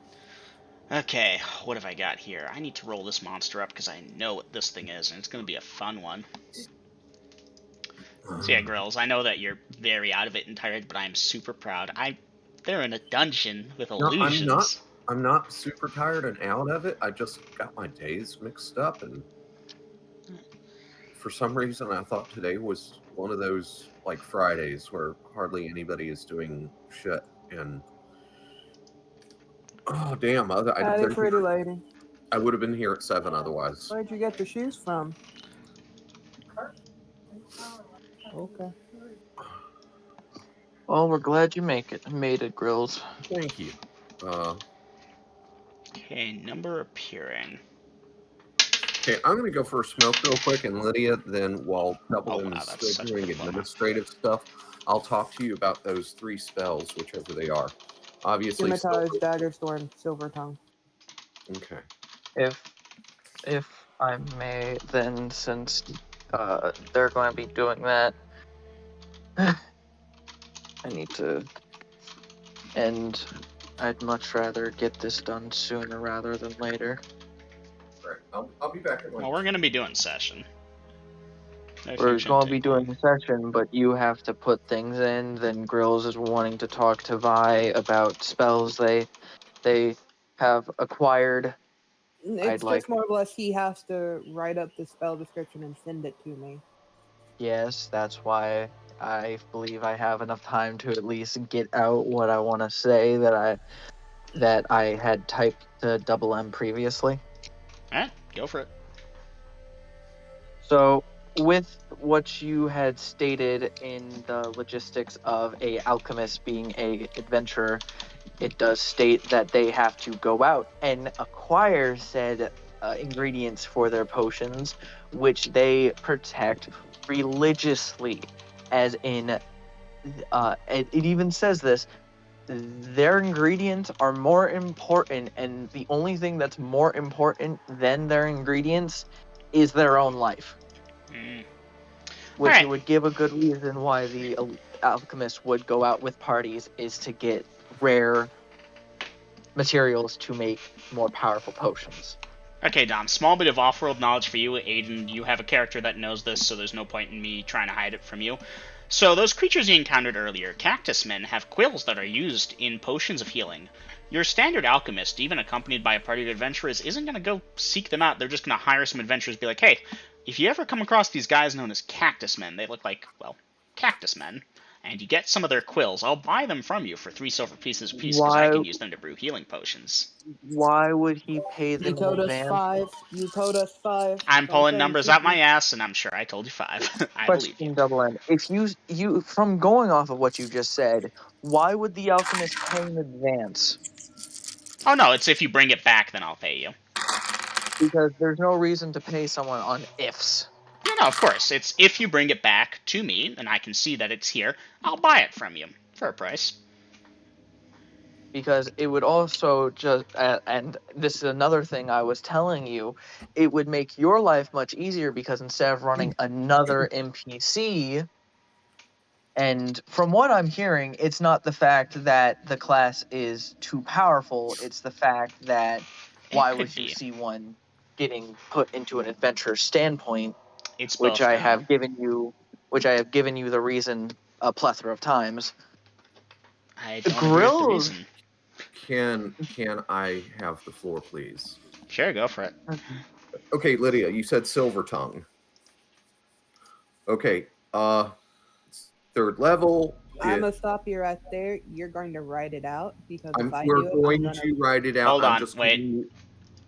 Okay, what have I got here? I need to roll this monster up because I know what this thing is, and it's going to be a fun one. So yeah, Grills, I know that you're very out of it and tired, but I'm super proud. They're in a dungeon with No, illusions. I'm not super tired and out of it. I just got my days mixed up, and for some reason I thought today was one of those like Fridays where hardly anybody is doing shit. And oh damn, Howdy, pretty lady. I would have been here at 7 otherwise. Where'd you get the shoes from? Okay. Well, we're glad you made it, Grills. Thank you. Okay, number appearing. Okay, I'm gonna go for a smoke real quick, and Lydia, then while Double Oh, M wow, is that's still such a doing good one. administrative stuff, I'll talk to you about those 3 spells, whichever they are. Obviously, Scimitar's Dagger Storm, Silver Tongue. Okay. If I may, then since they're going to be doing that, I need to end. I'd much rather get this done sooner rather than later. All right. I'll be back in Well, we're going to be doing session. We're shouldn't going to be take doing long. a session, but you have to put things in. Then Grills is wanting to talk to Vi about spells they have acquired. It's I'd like, just more or less he has to write up the spell description and send it to me. yes, that's why I believe I have enough time to at least get out what I want to say that I had typed to Double M previously. Alright, go for it. So, with what you had stated in the logistics of a alchemist being a adventurer, it does state that they have to go out and acquire said ingredients for their potions, which they protect religiously. As in, it even says this: their ingredients are more important, and the only thing that's more important than their ingredients is their own life. Mm. Which it Alright, would give a good reason why the alchemist would go out with parties is to get rare materials to make more powerful potions. okay, Dom, small bit of off-world knowledge for you. Aiden, you have a character that knows this, so there's no point in me trying to hide it from you. So those creatures you encountered earlier, cactus men, have quills that are used in potions of healing. Your standard alchemist, even accompanied by a party of adventurers, isn't going to go seek them out. They're just going to hire some adventurers, be like, hey, if you ever come across these guys known as cactus men, they look like, well, cactus men, and you get some of their quills, I'll buy them from you for 3 silver pieces a piece, because I Why can use them to brew healing potions. why would he pay You them in told us advance? 5. You told us 5. I'm So I'm pulling saying numbers out 50. my ass, and I'm sure I told you 5. I believe you. Question Double M. If you from going off of what you just said, why would the alchemist pay in advance? Oh no, it's if you bring it back, then I'll pay you. Because there's no reason to pay someone on ifs. No, of course. It's if you bring it back to me, and I can see that it's here, I'll buy it from you for a price. Because it would also just and this is another thing I was telling you, it would make your life much easier because instead of running another NPC, and from what I'm hearing, it's not the fact that the class is too powerful, it's the fact that It why could would you be. see one getting put into an adventure standpoint, It's which both, I though. have given you the reason a plethora of times. I don't agree with the Grills. reason. Can I have the floor, please? Sure, go for it. Okay, Lydia, you said silver tongue. Okay, third level. I'm gonna stop you right there. You're going to write it out because if I We're do it, I'm going gonna. to write it out. Hold I'm on, just wait. giving you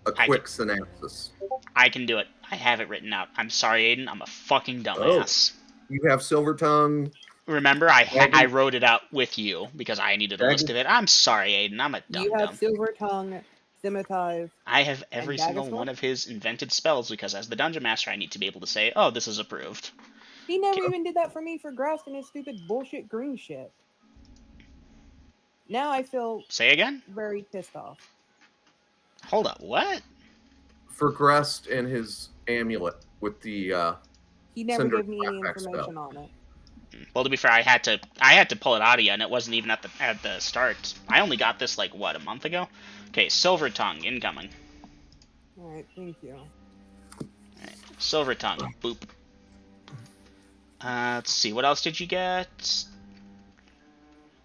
a I can, quick synopsis. I can do it. I have it written out. I'm sorry, Aiden. I'm a fucking Oh, dumbass. you have silver tongue. Remember, I Dagger, wrote it out with you because I needed a list dagger. of it. I'm sorry, Aiden. I'm a You have dum-dum. silver tongue, scimitar, I have and every dagger single sword. one of his invented spells because as the dungeon master I need to be able to say, oh, this is approved. He never even did that for me for Grass and his stupid bullshit green shit. Now I feel Say again? very pissed off. Hold up, what? For Grest and his amulet with the He never Cinder gave me any Flashback spell. information on it. Well, to be fair, I had to pull it out of you, and it wasn't even at the start. I only got this like what, a month ago? Okay, Silver Tongue incoming. Alright, thank you. Alright, Silver Tongue, boop. Let's see, what else did you get?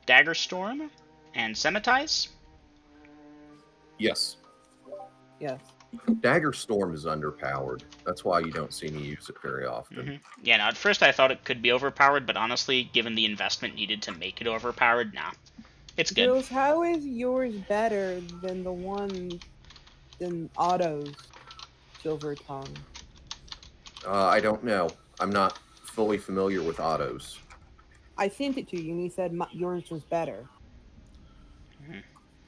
Dagger Storm and Semitize? Yes. Yes. Dagger Storm is underpowered. That's why you don't see me use it very often. Yeah, no, at first I thought it could be overpowered, but honestly, given the investment needed to make it overpowered, nah. It's good. Jules, how is yours better than the one than Otto's silver tongue? I don't know. I'm not fully familiar with autos. I sent it to you and you said yours was better. Mhm.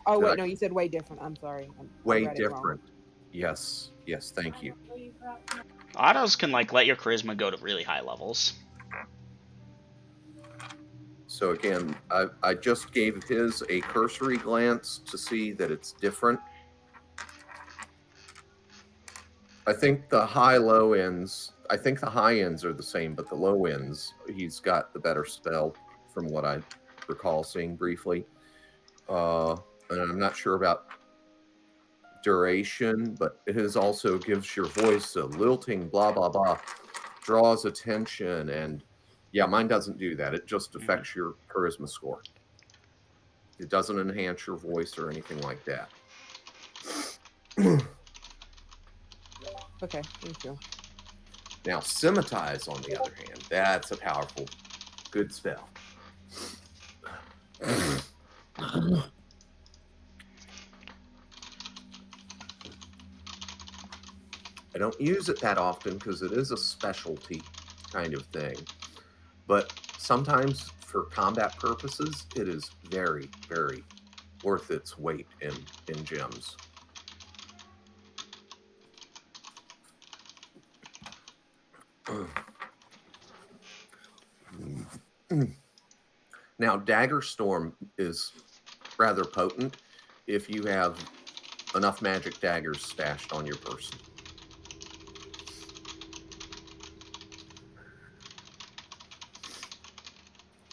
Oh, Did wait, I- no, you said way different. I'm sorry. I Way read it wrong. different. Yes. Yes, thank you. Autos can like let your charisma go to really high levels. So again, I just gave his a cursory glance to see that it's different. I think the high ends are the same, but the low ends, he's got the better spell from what I recall seeing briefly. And I'm not sure about duration, but his also gives your voice a lilting blah blah blah. draws attention, and yeah, mine doesn't do that. It just affects your charisma score. It doesn't enhance your voice or anything like that. Okay, thank you. Now, Scimitize, on the other hand, that's a powerful, good spell. I don't use it that often because it is a specialty kind of thing. But sometimes, for combat purposes, it is very, very worth its weight in gems. Now, Dagger Storm is rather potent if you have enough magic daggers stashed on your person.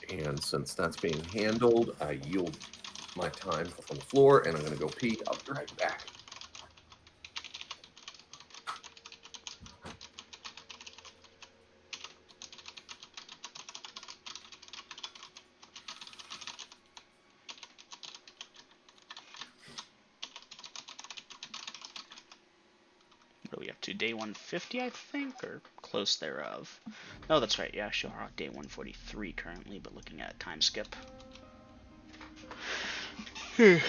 And since that's being handled, I yield my time on the floor, and I'm going to go pee. I'll be right back. What are we up to? Day 150, I think, or close thereof. Oh, that's right. Yeah, sure. Day 143 currently, but looking at a time skip. Let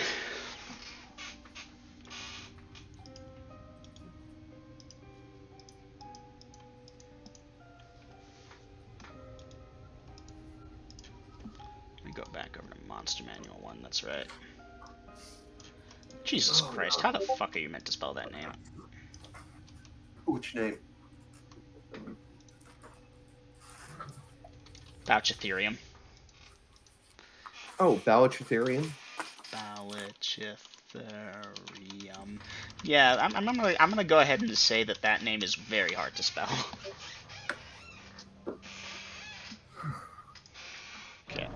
me go back over to Monster Manual 1. That's right. Jesus Christ, how the fuck are you meant to spell that name? Which name? Bouchethereum. Oh, Balachatherium? Balachatherium. Yeah, I'm gonna go ahead and just say that name is very hard to spell. Okay.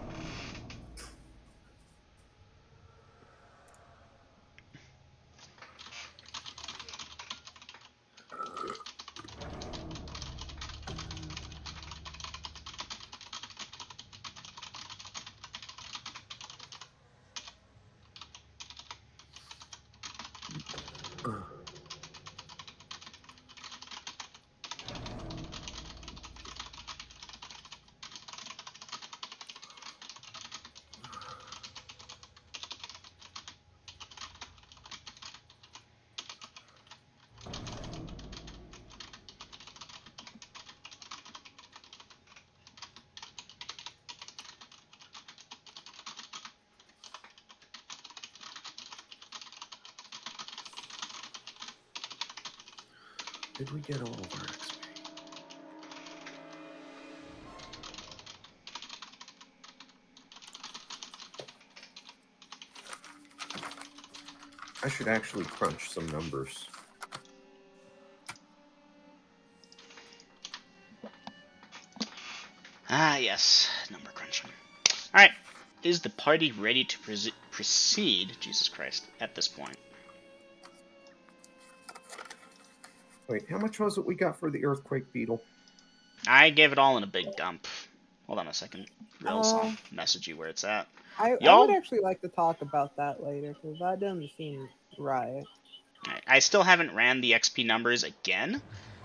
Did we get all of our XP? I should actually crunch some numbers. Ah, yes. Number crunching. Alright. Is the party ready to proceed, Jesus Christ, at this point? Wait, how much was it we got for the earthquake beetle? I gave it all in a big dump. Hold on a second. Rills, I'll Uh, message you where it's at. I would Y'all, actually like to talk about that later, because that doesn't seem right. I still haven't ran the XP numbers again.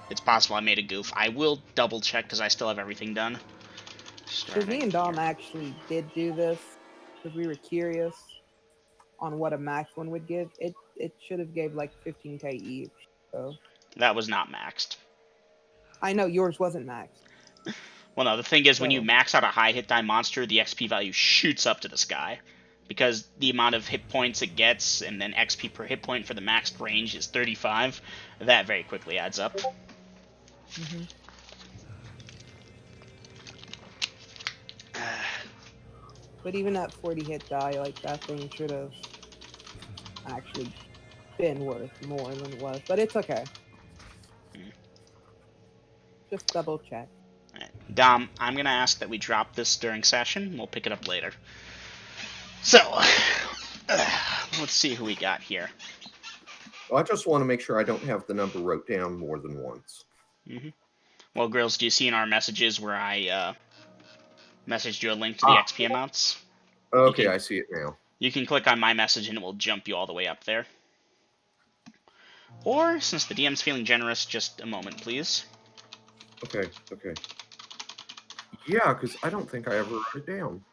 It's possible I made a goof. I will double check because I still have everything done. Because me and Dom actually did do this, because we were curious on what a max one would give. It should have gave like 15k each. So That was not maxed. I know yours wasn't maxed. Well, no, the thing is, when you So max out a high hit die monster, the XP value shoots up to the sky. Because the amount of hit points it gets, and then XP per hit point for the maxed range is 35, that very quickly adds up. mhm. But even at 40 hit die, like that thing should have actually been worth more than it was. But it's okay. Just double check. Alright. Dom, I'm going to ask that we drop this during session. We'll pick it up later. So, let's see who we got here. Well, I just want to make sure I don't have the number wrote down more than once. Mm-hmm. Well, Grills, do you see in our messages where I messaged you a link to the XP amounts? Okay, I see it now. You can click on my message and it will jump you all the way up there. Or, since the DM's feeling generous, just a moment, please. Okay. Yeah, because I don't think I ever wrote it down.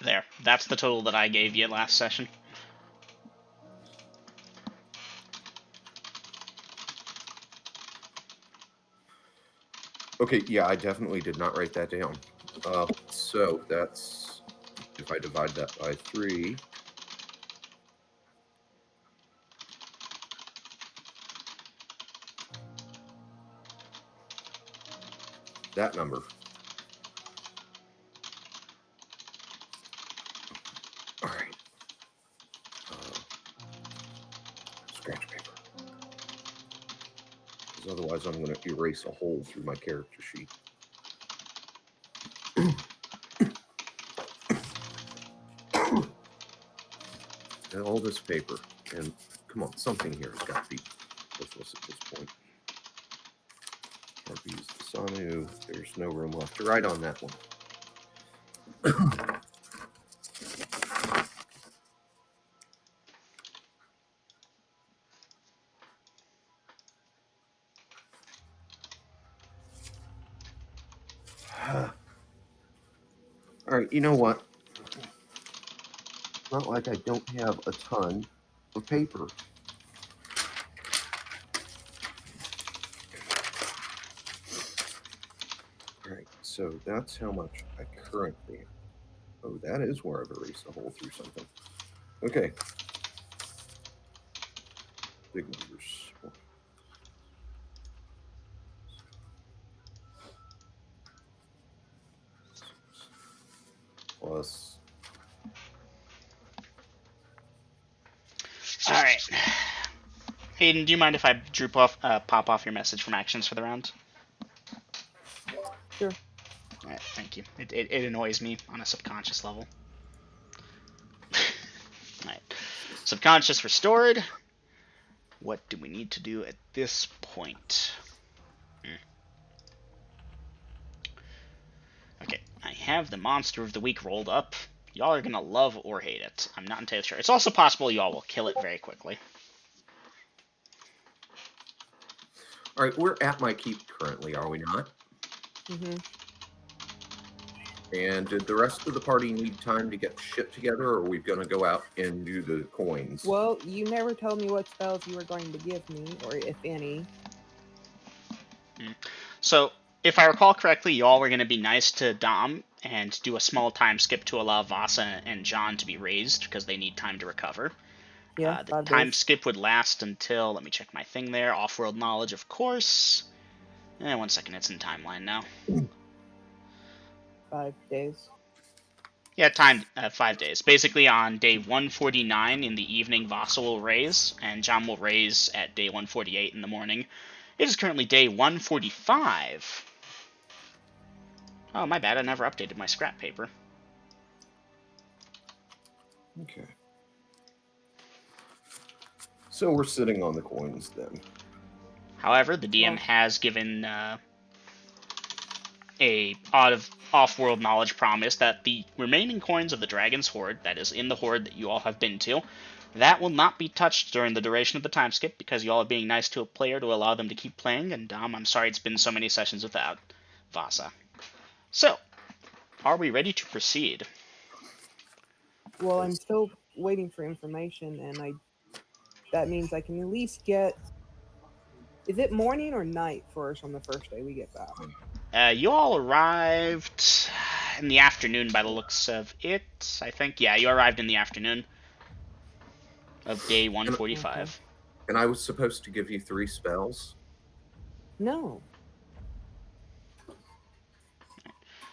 There. That's the total that I gave you last session. Okay, yeah, I definitely did not write that down. So that's, if I divide that by 3, that number. All right. Scratch paper. Because otherwise I'm going to erase a hole through my character sheet. And all this paper. And come on, something here has got to be worthless at this point. Harpies, Sanu, there's no room left to write on that one. All right, you know what? It's not like I don't have a ton of paper. All right, so that's how much I currently have. Oh, that is where I've erased a hole through something. Okay. Big numbers. Plus. Alright. Hayden, do you mind if I pop off your message from actions for the round? Sure. Alright, thank you. It annoys me on a subconscious level. Alright. Subconscious restored. What do we need to do at this point? Okay, I have the Monster of the Week rolled up. Y'all are gonna love or hate it. I'm not entirely sure. It's also possible y'all will kill it very quickly. All right, we're at my keep currently, are we not? Mm-hmm. And did the rest of the party need time to get shit together, or are we going to go out and do the coins? Well, you never told me what spells you were going to give me, or if any. So, if I recall correctly, y'all were going to be nice to Dom and do a small time skip to allow Vasa and John to be raised because they need time to recover. Yeah, The 5 time days. skip would last until, let me check my thing there, off-world knowledge, of course. 1 second, it's in timeline now. 5 days. Yeah, time 5 days. Basically, on day 149 in the evening, Vasa will raise, and John will raise at day 148 in the morning. It is currently day 145. Oh, my bad, I never updated my scrap paper. Okay. So we're sitting on the coins then. However, the DM has given a off-world knowledge promise that the remaining coins of the Dragon's Hoard, that is in the Hoard that you all have been to, that will not be touched during the duration of the time skip because you all are being nice to a player to allow them to keep playing, and Dom, I'm sorry it's been so many sessions without Vasa. So, are we ready to proceed? Well, I'm still waiting for information, and that means I can at least get... Is it morning or night first on the first day we get back? You all arrived in the afternoon by the looks of it, I think. Yeah, you arrived in the afternoon of day 145. Okay. And I was supposed to give you 3 spells? No.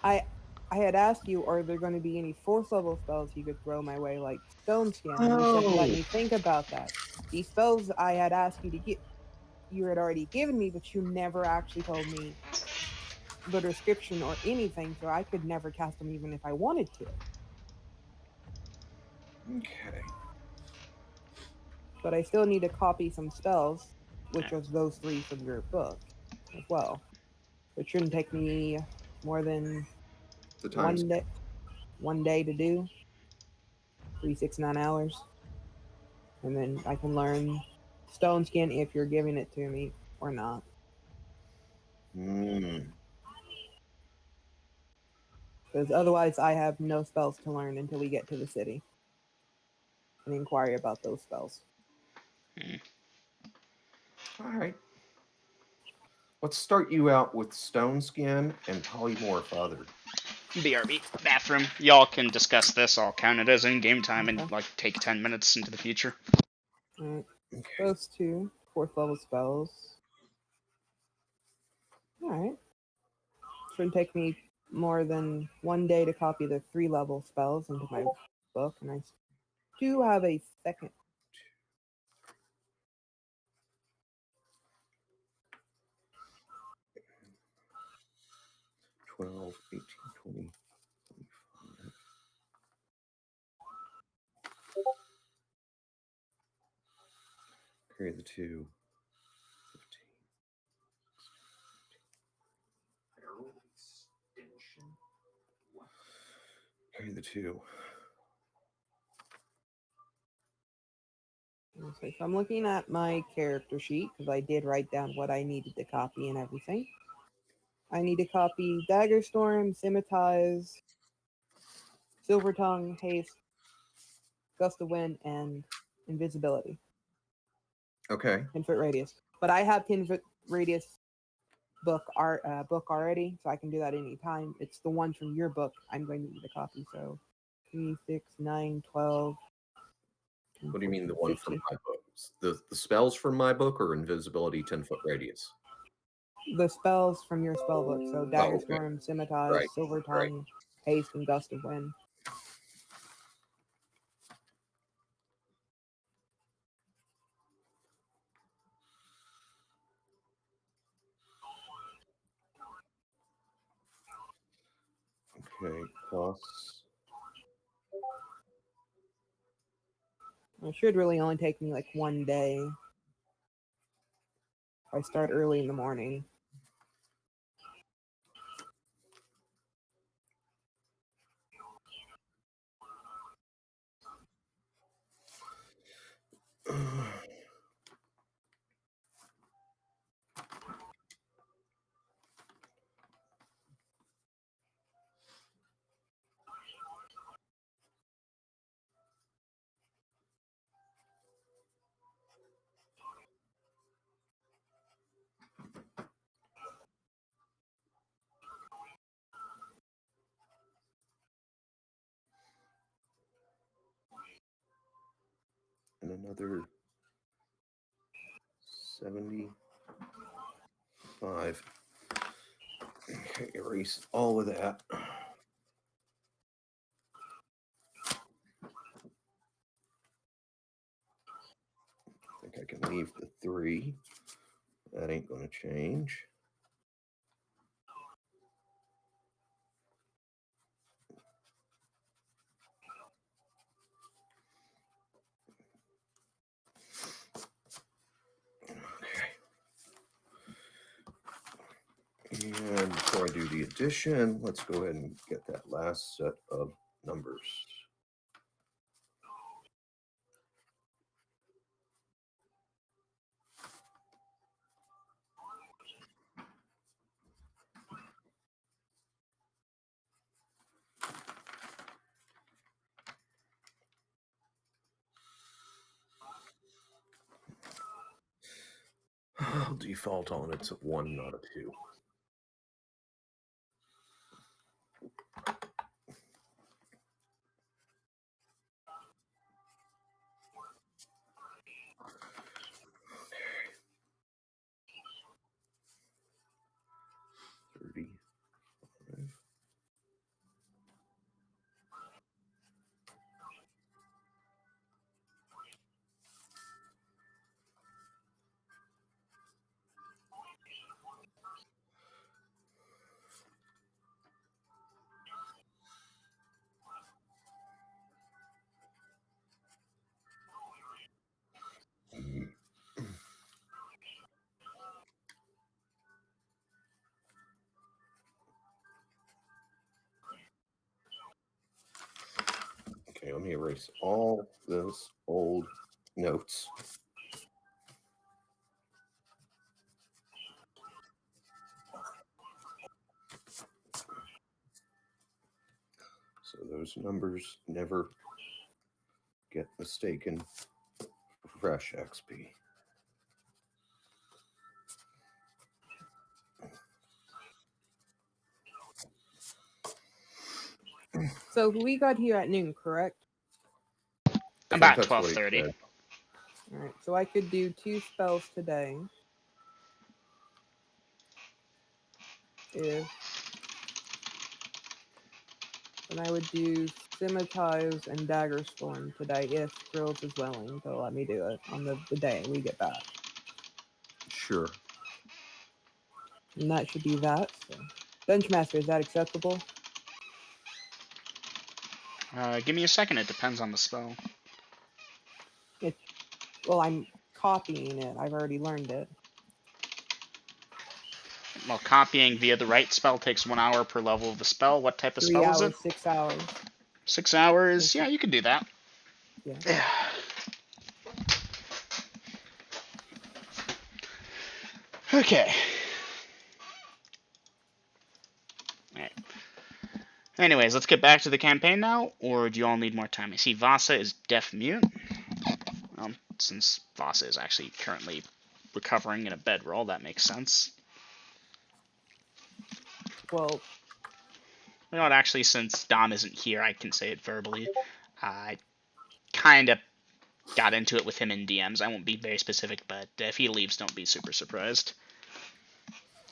I had asked you, are there going to be any 4th level spells you could throw my way, like Stone Scan? And you said, let me think about that. These spells I had asked you to get, you had already given me, but you never actually told me the description or anything, so I could never cast them even if I wanted to. Okay. But I still need to copy some spells, which was those 3 from your book. as well. It shouldn't take me more than The time's 1 day to do. 3, 6, 9 hours. And then I can learn stone skin if you're giving it to me or not. Because otherwise I have no spells to learn until we get to the city and inquire about those spells. All right. Let's start you out with stone skin and polymorph other. BRB. Bathroom. Y'all can discuss this. I'll count it as in-game time and Okay. like take 10 minutes into the future. Alright. Okay. Those two 4th level spells. Alright. Shouldn't take me more than 1 day to copy the 3 level spells into my book, and I do have a second. 12, 18, 20, 25. Carry the 2. 15. Arrow extension. Carry the 2. So if I'm looking at my character sheet, because I did write down what I needed to copy and everything. I need to copy Dagger Storm, Scimitar's, Silver Tongue, Haste, Gust of Wind, and Invisibility. Okay. 10-foot radius. But I have 10-foot radius book already, so I can do that anytime. It's the one from your book I'm going to need a copy. So 3, 6, 9, 12. What do you mean the one from 15. my book? The spells from my book or invisibility 10-foot radius? The spells from your spell book. So Dagger okay. Storm, Scimitar, Right, Silver right. Tongue, Haste, and Gust of Wind. Okay, plus. It should really only take me like 1 day. If I start early in the morning. And another 75. Okay, erase all of that. I think I can leave the 3. That ain't going to change. Okay. And before I do the addition, let's go ahead and get that last set of numbers. I'll default on it's a 1, not a 2. Okay. 30. Let me erase all those old notes. So those numbers never get mistaken for fresh XP. So we got here at noon, correct? I think About that's what he 12:30. said. Alright, so I could do 2 spells today. If and I would do Scimitars and Dagger Storm today if Grills is willing to let me do it on the day we get back. Sure. And that should be that. So. Dungeon Master, is that acceptable? Give me a second. It depends on the spell. Well, I'm copying it. I've already learned it. Well, copying via the right spell takes 1 hour per level of the spell. What type of 3 spell is it? hours, 6 hours. 6 hours. Yes. Yeah, you can do that. Yeah. Okay. Alright. Anyways, let's get back to the campaign now, or do you all need more time? I see Vasa is deaf mute. Since Vasa is actually currently recovering in a bedroll, that makes sense. Well, You know what, actually, since Dom isn't here, I can say it verbally. I kind of got into it with him in DMs. I won't be very specific, but if he leaves, don't be super surprised.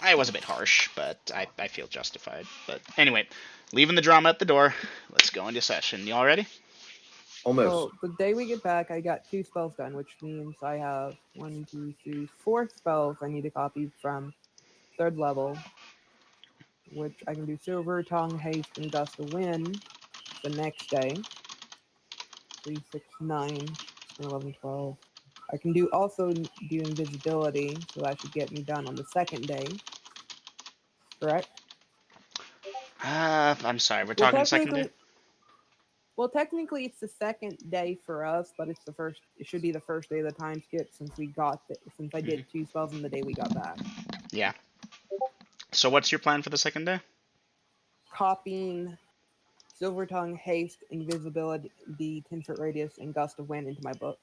I was a bit harsh, but I feel justified. But anyway, leaving the drama at the door, let's go into session. Y'all ready? Almost. well, the day we get back, I got 2 spells done, which means I have 1, 2, 3, 4 spells I need to copy from 3rd level, which I can do Silver Tongue, Haste, and Gust of Wind the next day. 3, 6, 9, 10, 11, 12. I can also do Invisibility, so that should get me done on the 2nd day. Correct? I'm sorry, we're talking second day? Well, technically it's the 2nd day for us, but it's the first. It should be the first day of the time skip since I did 2 spells on the day we got back. Yeah. So what's your plan for the second day? Copying Silver Tongue, Haste, Invisibility, the 10-foot radius, and Gust of Wind into my book.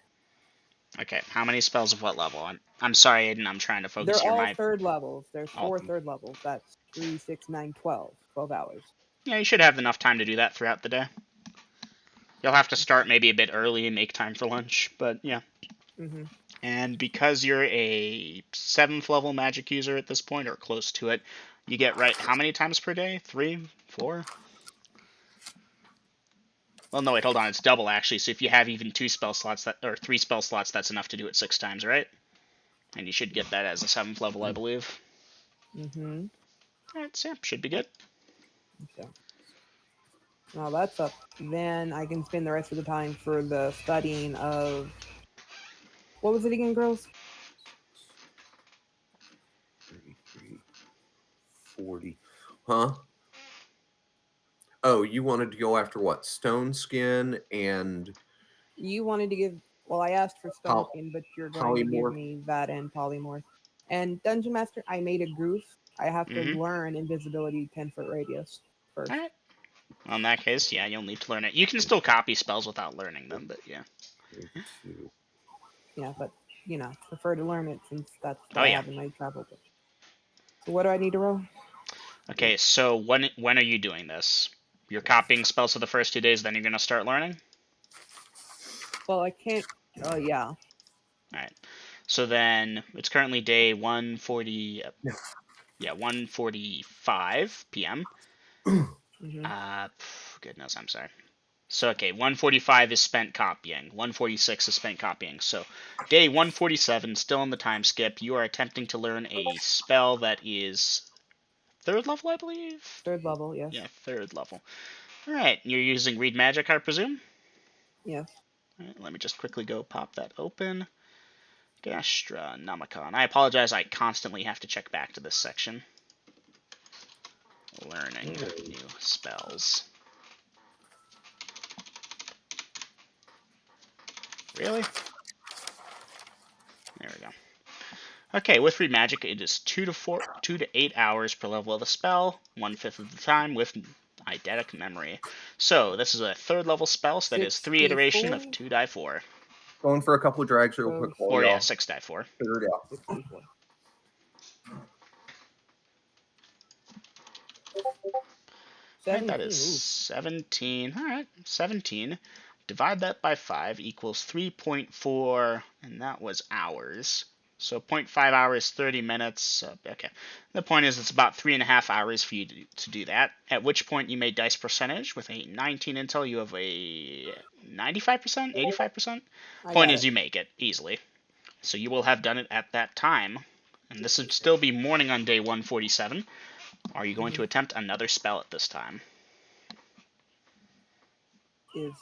Okay, how many spells of what level? I'm sorry, Aiden, I'm trying to focus They're here. all 3rd levels. There's all 4 3rd levels. That's 3, 6, 9, 12. 12 hours. Yeah, you should have enough time to do that throughout the day. You'll have to start maybe a bit early and make time for lunch, but yeah. Mm-hmm. And because you're a 7th level magic user at this point, or close to it, you get right how many times per day? 3? 4? Well, no, wait, hold on. It's double, actually. So if you have even 2 spell slots, or 3 spell slots, that's enough to do it 6 times, right? And you should get that as a 7th level, I believe. Mm-hmm. Alright, so yeah, should be good. Okay. Well, that's up. Then I can spend the rest of the time for the studying of... What was it again, girls? 33, 40. Huh? Oh, you wanted to go after what? Stone skin and You wanted to give... Well, I asked for Poly- Stoneskin, but you're going to give polymorph? me that and Polymorph. And Dungeon Master, I made a goof. I have to Mm-hmm. learn Invisibility 10-foot radius first. Alright. Well, in that case, yeah, you'll need to learn it. You can still copy spells without learning them, but yeah. 32. Yeah, but, prefer to learn it since that's Oh, what I yeah. have in my travel book. So what do I need to roll? Okay, so when are you doing this? You're copying spells for the first 2 days, then you're going to start learning? Well, I can't... Oh, yeah. Alright. So then, it's currently day 140... Yeah, 1:45 p.m. Mm-hmm. Goodness, I'm sorry. So, okay, 1:45 is spent copying. 1:46 is spent copying. So, day 147, still on the time skip, you are attempting to learn a spell that is 3rd level, I believe? 3rd level, yes. Yeah, 3rd level. Alright, you're using Read Magic, I presume? Yes. Alright, let me just quickly go pop that open. Gastronomicon. I apologize, I constantly have to check back to this section. Learning new spells. Really? There we go. Okay, with Read Magic, it is 2 to 8 hours per level of the spell, 1/5 of the time with eidetic memory. So this is a 3rd level spell, so that is 3 iteration of 2 die 4. Going for a couple of drags real So- quick while Or y'all yeah, 6 die 4. figure it out. 64. Alright, that 17. is Ooh. 17. Alright, 17. Divide that by 5 equals 3.4, and that was hours. So 0.5 hours, 30 minutes. Okay. The point is it's about 3.5 hours for you to do that. At which point you made dice percentage. With a 19 intel, you have a 95%, 85%. I Point got is it. you make it easily. So you will have done it at that time. And this would still be morning on day 147. Are you going to attempt another spell at this time? Is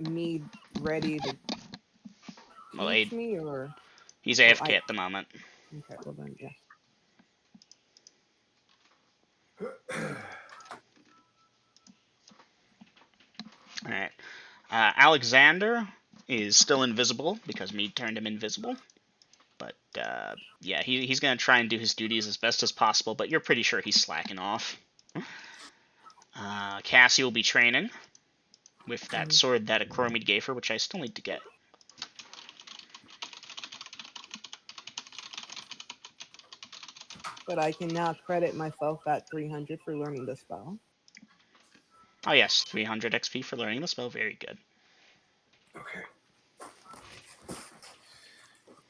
me ready to Well, teach me, or he's Oh, AFK I- at the moment. okay? Well then, yeah. Alright. Alexander is still invisible because me turned him invisible. But, yeah, he's going to try and do his duties as best as possible, but you're pretty sure he's slacking off. Cassie will be training with that sword that Acromid gave her, which I still need to get. But I can now credit myself at 300 for learning the spell. Oh, yes, 300 XP for learning the spell. Very good. Okay.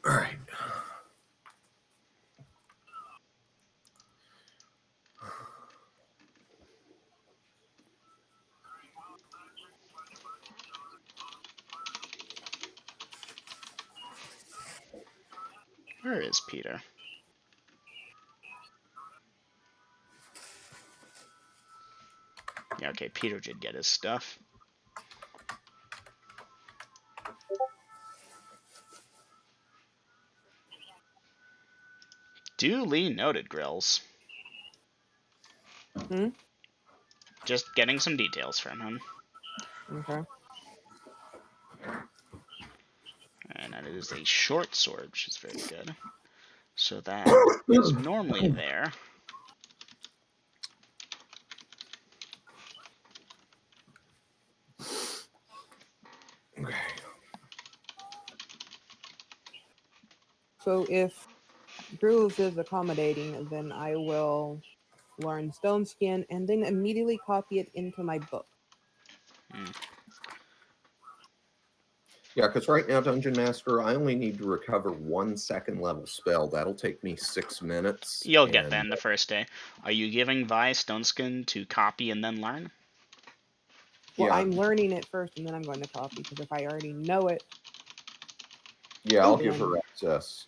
All right. Where is Peter? Yeah, okay, Peter did get his stuff. Duly noted, Grills. Hmm? Just getting some details from him. Okay. And that is a short sword, which is very good. So that is normally there. Okay. So if Grooves is accommodating, then I will learn Stone Skin and then immediately copy it into my book. Yeah, because right now, Dungeon Master, I only need to recover 1 second level spell. That'll take me 6 minutes. You'll get that in the first day. Are you giving Vi Stoneskin to copy and then learn? Well, Yeah. I'm learning it first and then I'm going to copy, because if I already know it, Yeah, I'll give then- her access.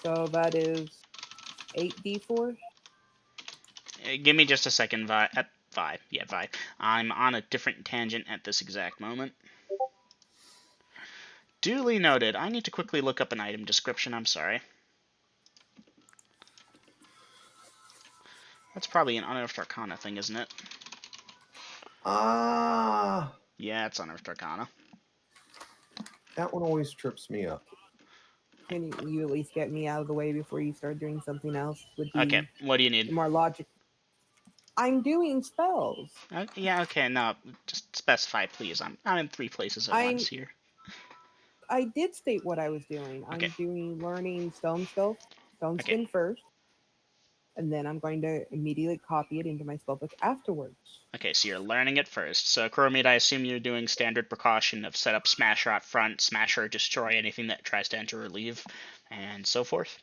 so that is 8d4. Give me just a second, Vi. Vi. Yeah, Vi. I'm on a different tangent at this exact moment. Duly noted. I need to quickly look up an item description. I'm sorry. That's probably an Unearthed Arcana thing, isn't it? Ah, Yeah, it's Unearthed Arcana. that one always trips me up. Can you at least get me out of the way before you start doing something else? Would be Okay, what do you need? more logic. I'm doing spells. Yeah, okay, no, just specify, please. I'm in 3 places at I'm- once here. I did state what I was doing. Okay. I'm doing learning Stone Skin first, and then I'm going to immediately copy it into my spellbook afterwards. Okay, so you're learning it first. So, Chromate, I assume you're doing standard precaution of set up Smasher out front, Smasher destroy anything that tries to enter or leave, and so forth.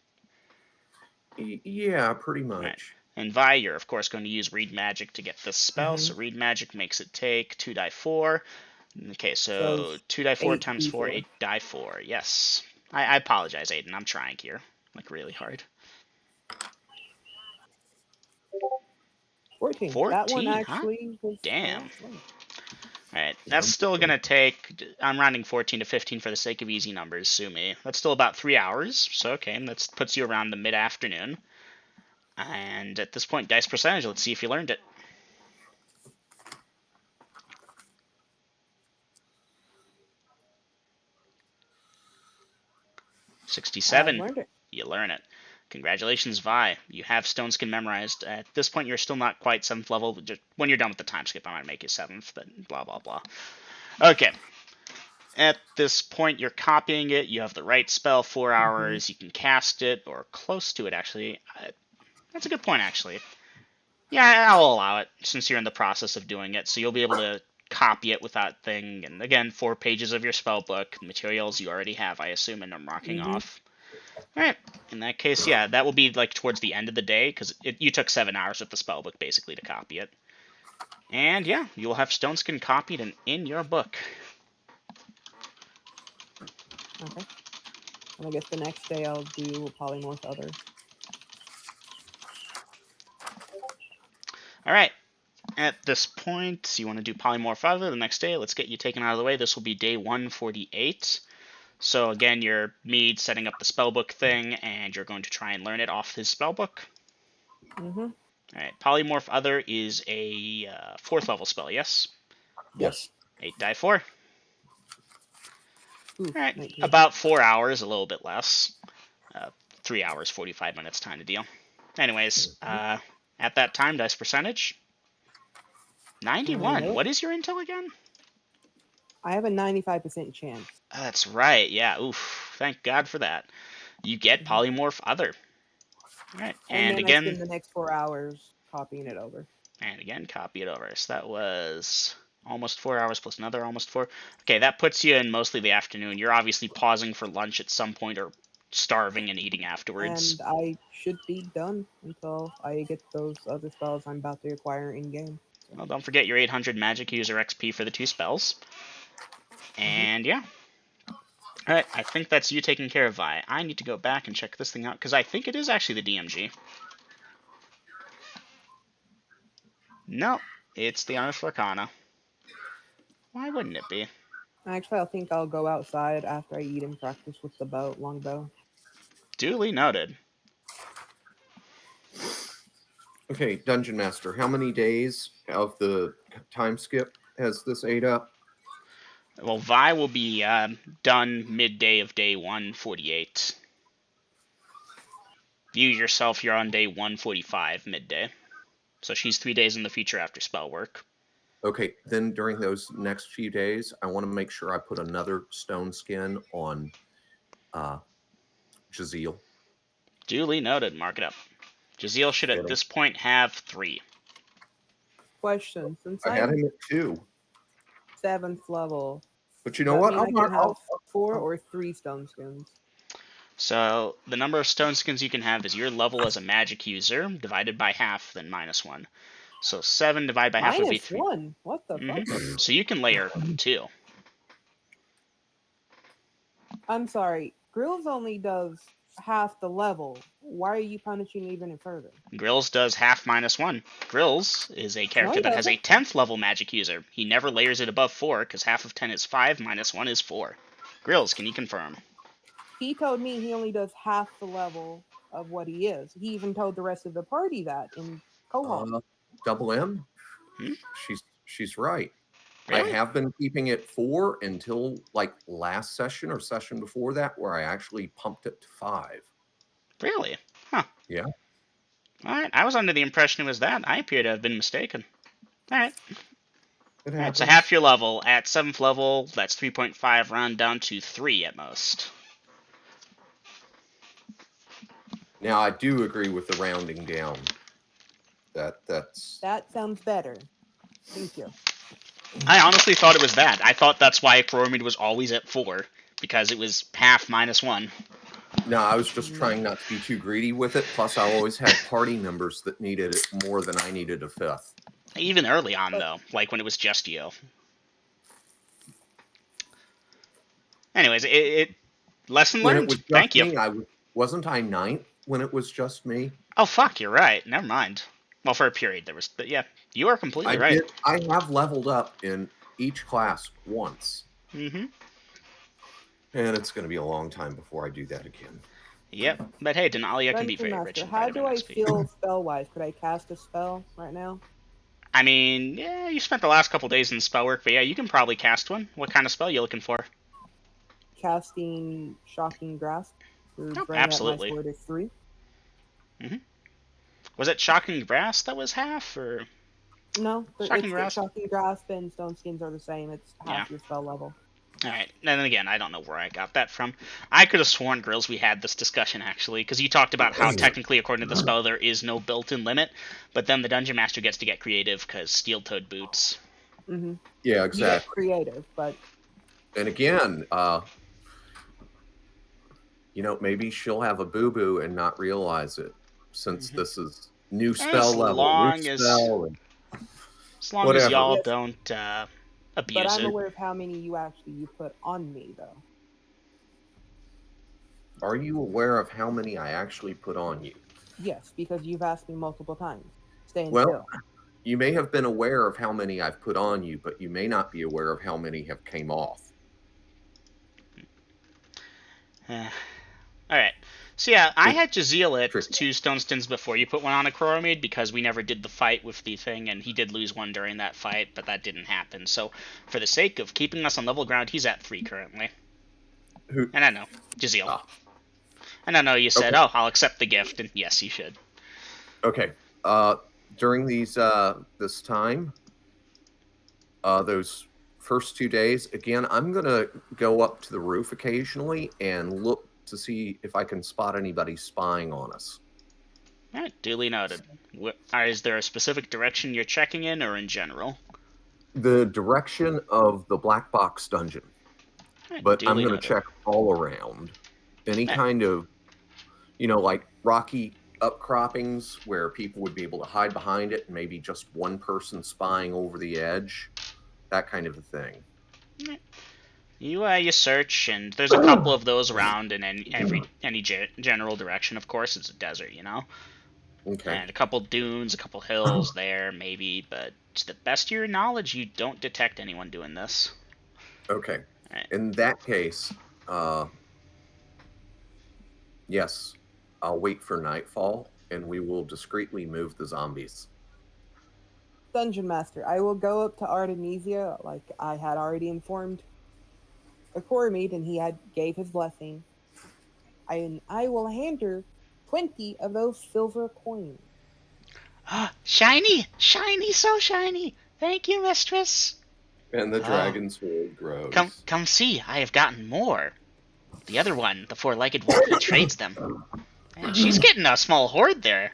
Yeah, pretty much. Right. And Vi, you're of course going to use Read Magic to get this spell, so Mm-hmm. Read Magic makes it take 2 die 4. Okay, so So 2 die 4 8 times 4, D4. 8 die 4. Yes. I apologize, Aiden. I'm trying here. Like, really hard. 14. 14, That one huh? actually was. Damn. Right. Alright, that's still going to take... I'm rounding 14 to 15 for the sake of easy numbers, sue me. That's still about 3 hours, so okay, that puts you around the mid-afternoon. And at this point, dice percentage, let's see if you learned it. 67. Learned it. You learn it. Congratulations, Vi. You have Stone Skin memorized. At this point, you're still not quite 7th level. Just when you're done with the time skip, I might make you 7th, but blah, blah, blah. Okay. At this point, you're copying it. You have the right spell, 4 hours. You can cast it, or close to it, actually. That's a good point, actually. Yeah, I'll allow it, since you're in the process of doing it. So you'll be able to copy it with that thing. And again, 4 pages of your spell book. Materials you already have, I assume, and I'm marking off. Alright, in that case, yeah, that will be like towards the end of the day, because you took 7 hours with the spellbook, basically, to copy it. And yeah, you will have Stone Skin copied and in your book. Okay. And I guess the next day I'll do Polymorph Other. Alright, at this point, you want to do Polymorph Other the next day. Let's get you taken out of the way. This will be day 148. So again, you're me setting up the spellbook thing, and you're going to try and learn it off his spellbook. Alright, Polymorph Other is a 4th level spell, yes? Yes. 8 die 4. Alright, 19. about 4 hours, a little bit less. 3 hours, 45 minutes time to deal. Anyways, at that time, dice percentage? 91. What is your intel again? I have a 95% chance. That's right, yeah, oof. Thank God for that. You get Polymorph Other. Alright, and then again... I spend the next 4 hours copying it over. And again, copy it over. So that was almost 4 hours plus another almost 4. Okay, that puts you in mostly the afternoon. You're obviously pausing for lunch at some point or starving and eating afterwards. And I should be done until I get those other spells I'm about to acquire in-game. So. Well, don't forget your 800 magic user XP for the 2 spells. And yeah. Alright, I think that's you taking care of Vi. I need to go back and check this thing out, because I think it is actually the DMG. No, it's the Honest Arcana. Why wouldn't it be? Actually, I think I'll go outside after I eat and practice with the longbow. Duly noted. Okay, Dungeon Master, how many days of the time skip has this ate up? Well, Vi will be done midday of day 148. You yourself, you're on day 145 midday. So she's 3 days in the future after spell work. Okay, then during those next few days, I want to make sure I put another stone skin on Jaziel. Duly noted. Mark it up. Jaziel should at this point have 3. Question: since I had him at 2. 7th level, but you know what? I can have 4 or 3 stone skins. So the number of stone skins you can have is your level as a magic user divided by half, then -1. So 7 divided by half would be 3. -1? What the fuck? So you can layer 2. I'm sorry. Grills only does half the level. Why are you punishing even further? Grills does half -1. Grills is a character that has a 10th level magic user. He never layers it above 4, because half of 10 is 5, -1 is 4. Grills, can you confirm? He told me he only does half the level of what he is. He even told the rest of the party that in co-op. Double M? Hmm? She's right. Really? I have been keeping it 4 until like last session or session before that, where I actually pumped it to 5. Really? Huh. Yeah. Alright, I was under the impression it was that. I appear to have been mistaken. Alright. Alright, so happens. half your level. At 7th level, that's 3.5, round down to 3 at most. Now, I do agree with the rounding down. That sounds better. Thank you. I honestly thought it was that. I thought that's why Coromid was always at 4, because it was half -1. No, I was just trying not to be too greedy with it. Plus, I always had party members that needed it more than I needed a 5th. Even early on, though, like when it was just you. Anyways, lesson learned. Thank you. Wasn't I 9th when it was just me? Oh, fuck, you're right. Never mind. Well, for a period there was, but yeah, you are completely right. I have leveled up in each class once. Mm-hmm. And it's going to be a long time before I do that again. Yep. But hey, Denalia can be Dungeon very rich Master, in how vitamin do I XP. feel spell-wise? Could I cast a spell right now? I mean, yeah, you spent the last couple days in spell work, but yeah, you can probably cast one. What kind of spell you looking for? Casting Shocking Grasp to Oh, bring up my absolutely. score to 3. Was it Shocking Grass that was half, or No, Shocking it's Grasp? Shocking Grasp and Stone Skins are the same. It's Yeah. half your spell level. Alright, and then again, I don't know where I got that from. I could have sworn, Grills, we had this discussion, actually, because you talked about how technically, according to the spell, there is no built-in limit, but then the Dungeon Master gets to get creative, because steel-toed boots. Mm-hmm. Yeah, You get exactly. creative, but And again, maybe she'll have a boo-boo and not realize it, since this is new spell As level, new long as spell, and whatever. y'all yes, don't but abuse I'm it. aware of how many you put on me, though. Are you aware of how many I actually put on you? Yes, because you've asked me multiple times. Staying Well, still. you may have been aware of how many I've put on you, but you may not be aware of how many have came off. Alright. So yeah, I It's had Jaziel at tricky. 2 Stone Stins before you put one on a Croromade because we never did the fight with the thing, and he did lose one during that fight, but that didn't happen. So, for the sake of keeping us on level ground, he's at 3 currently. Who? And I know, Jaziel. Ah, And I know you said, okay. oh, I'll accept the gift, and yes, you should. Okay. During this time, those first 2 days, again, I'm gonna go up to the roof occasionally and look to see if I can spot anybody spying on us. Alright, duly noted. Is there a specific direction you're checking in, or in general? The direction of the black box dungeon, Alright, but I'm duly gonna noted. check all around. Any Alright. kind of, like rocky upcroppings where people would be able to hide behind it and maybe just one person spying over the edge, that kind of a thing. You search, and there's a couple of those around in any general direction. Of course, it's a desert, you know. Okay. And a couple dunes, a couple hills there, maybe. But to the best of your knowledge, you don't detect anyone doing this. Okay. Right. In that case, yes, I'll wait for nightfall and we will discreetly move the zombies. Dungeon Master, I will go up to Artemisia, like I had already informed Akoromede, and he gave his blessing. I will hand her 20 of those silver coins. Shiny! Shiny! So shiny! Thank you, mistress! And the Oh, dragon's horde grows. come see, I have gotten more. The other one, the four-legged one, he trades them. And she's getting a small hoard there.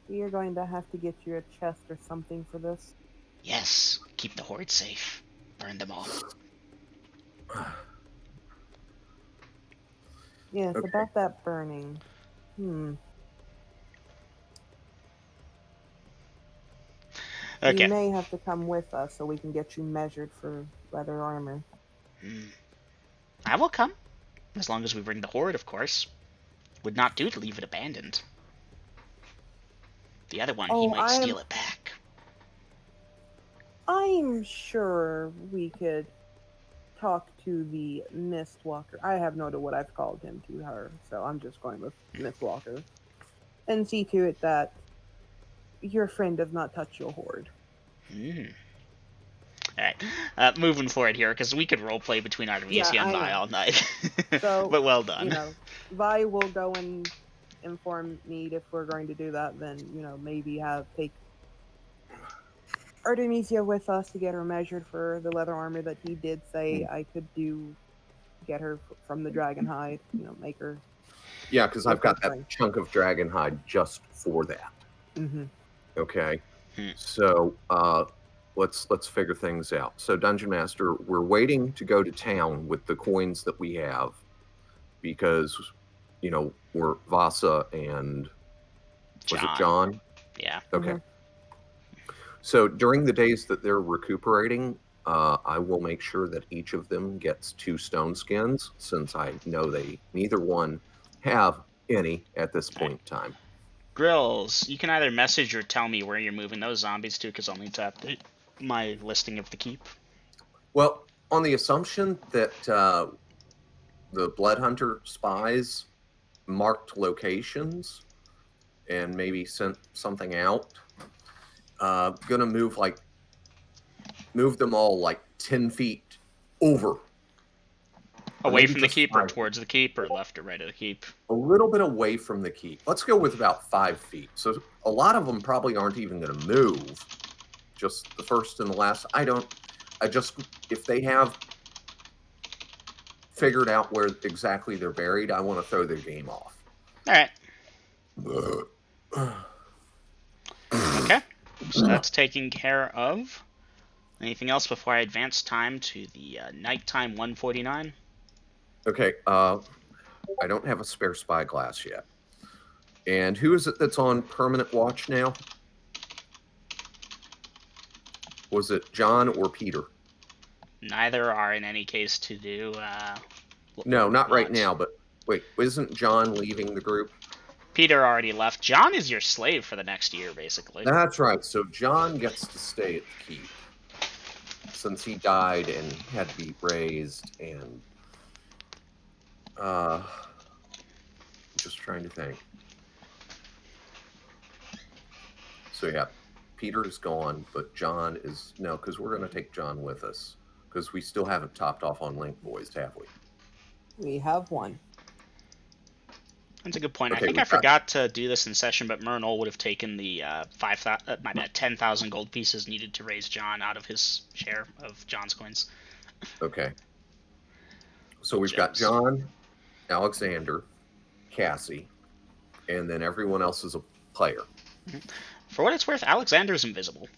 We are going to have to get you a chest or something for this. Yes, keep the hoard safe. Burn them all. Yes, Okay. about that burning. Okay. You may have to come with us so we can get you measured for leather armor. I will come. As long as we bring the hoard, of course. Would not do to leave it abandoned. The other one, he might steal it back. I'm sure we could talk to the Mistwalker. I have no idea what I've called him to her, so I'm just going with Mistwalker. And see to it that your friend does not touch your hoard. Alright, moving forward here, because we could roleplay between Artemisia and Vi all night. So, but well done. Vi will go and inform me if we're going to do that, then, maybe take Artemisia with us to get her measured for the leather armor that he did say I could get her from the dragon hide, make her. Yeah, because I've got that chunk of dragon hide just for that. Mm-hmm. Okay. So let's figure things out. So Dungeon Master, we're waiting to go to town with the coins that we have because we're Vasa and was it John? Yeah. Okay. So during the days that they're recuperating, I will make sure that each of them gets 2 stone skins, since I know neither one have any at this point in time. Grills, you can either message or tell me where you're moving those zombies to, because I'll need to update my listing of the keep. Well, on the assumption that the Blood Hunter spies marked locations and maybe sent something out. Gonna move them all like 10 feet over. Away maybe from the just keep or 5 towards the keep or left or right of the keep? A little bit away from the keep. Let's go with about 5 feet. So a lot of them probably aren't even going to move. Just the first and the last. If they have figured out where exactly they're buried, I want to throw their game off. All right. Okay. So that's taken care of. Anything else before I advance time to the nighttime 149? Okay. I don't have a spare spyglass yet. And who is it that's on permanent watch now? Was it John or Peter? Neither are in any case to do. No, not right what? now, but wait, isn't John leaving the group? Peter already left. John is your slave for the next year, basically. That's right. So John gets to stay at the keep since he died and had to be raised. And just trying to think. So yeah, Peter's gone, but John is no, because we're going to take John with us because we still haven't topped off on Link Boys, have we? We have one. That's a good point. Okay, I think I forgot to do this in session, but Myrnol would have taken the 10,000 gold pieces needed to raise John out of his share of John's coins. Okay. So we've got John, Alexander, Cassie, and then everyone else is a player. For what it's worth, Alexander's invisible.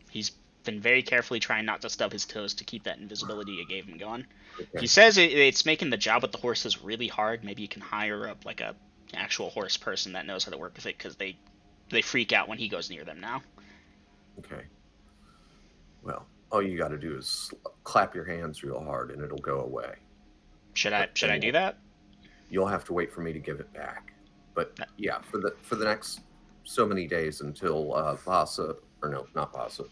He's been very carefully trying not to stub his toes to keep that invisibility you gave him going. Okay. He says it's making the job with the horses really hard. Maybe you can hire up like a actual horse person that knows how to work with it, because they freak out when he goes near them now. Okay. Well, all you got to do is clap your hands real hard, and it'll go away. Should I do that? You'll have to wait for me to give it back. But yeah, for the next so many days until Vasa, or no, not Vasa,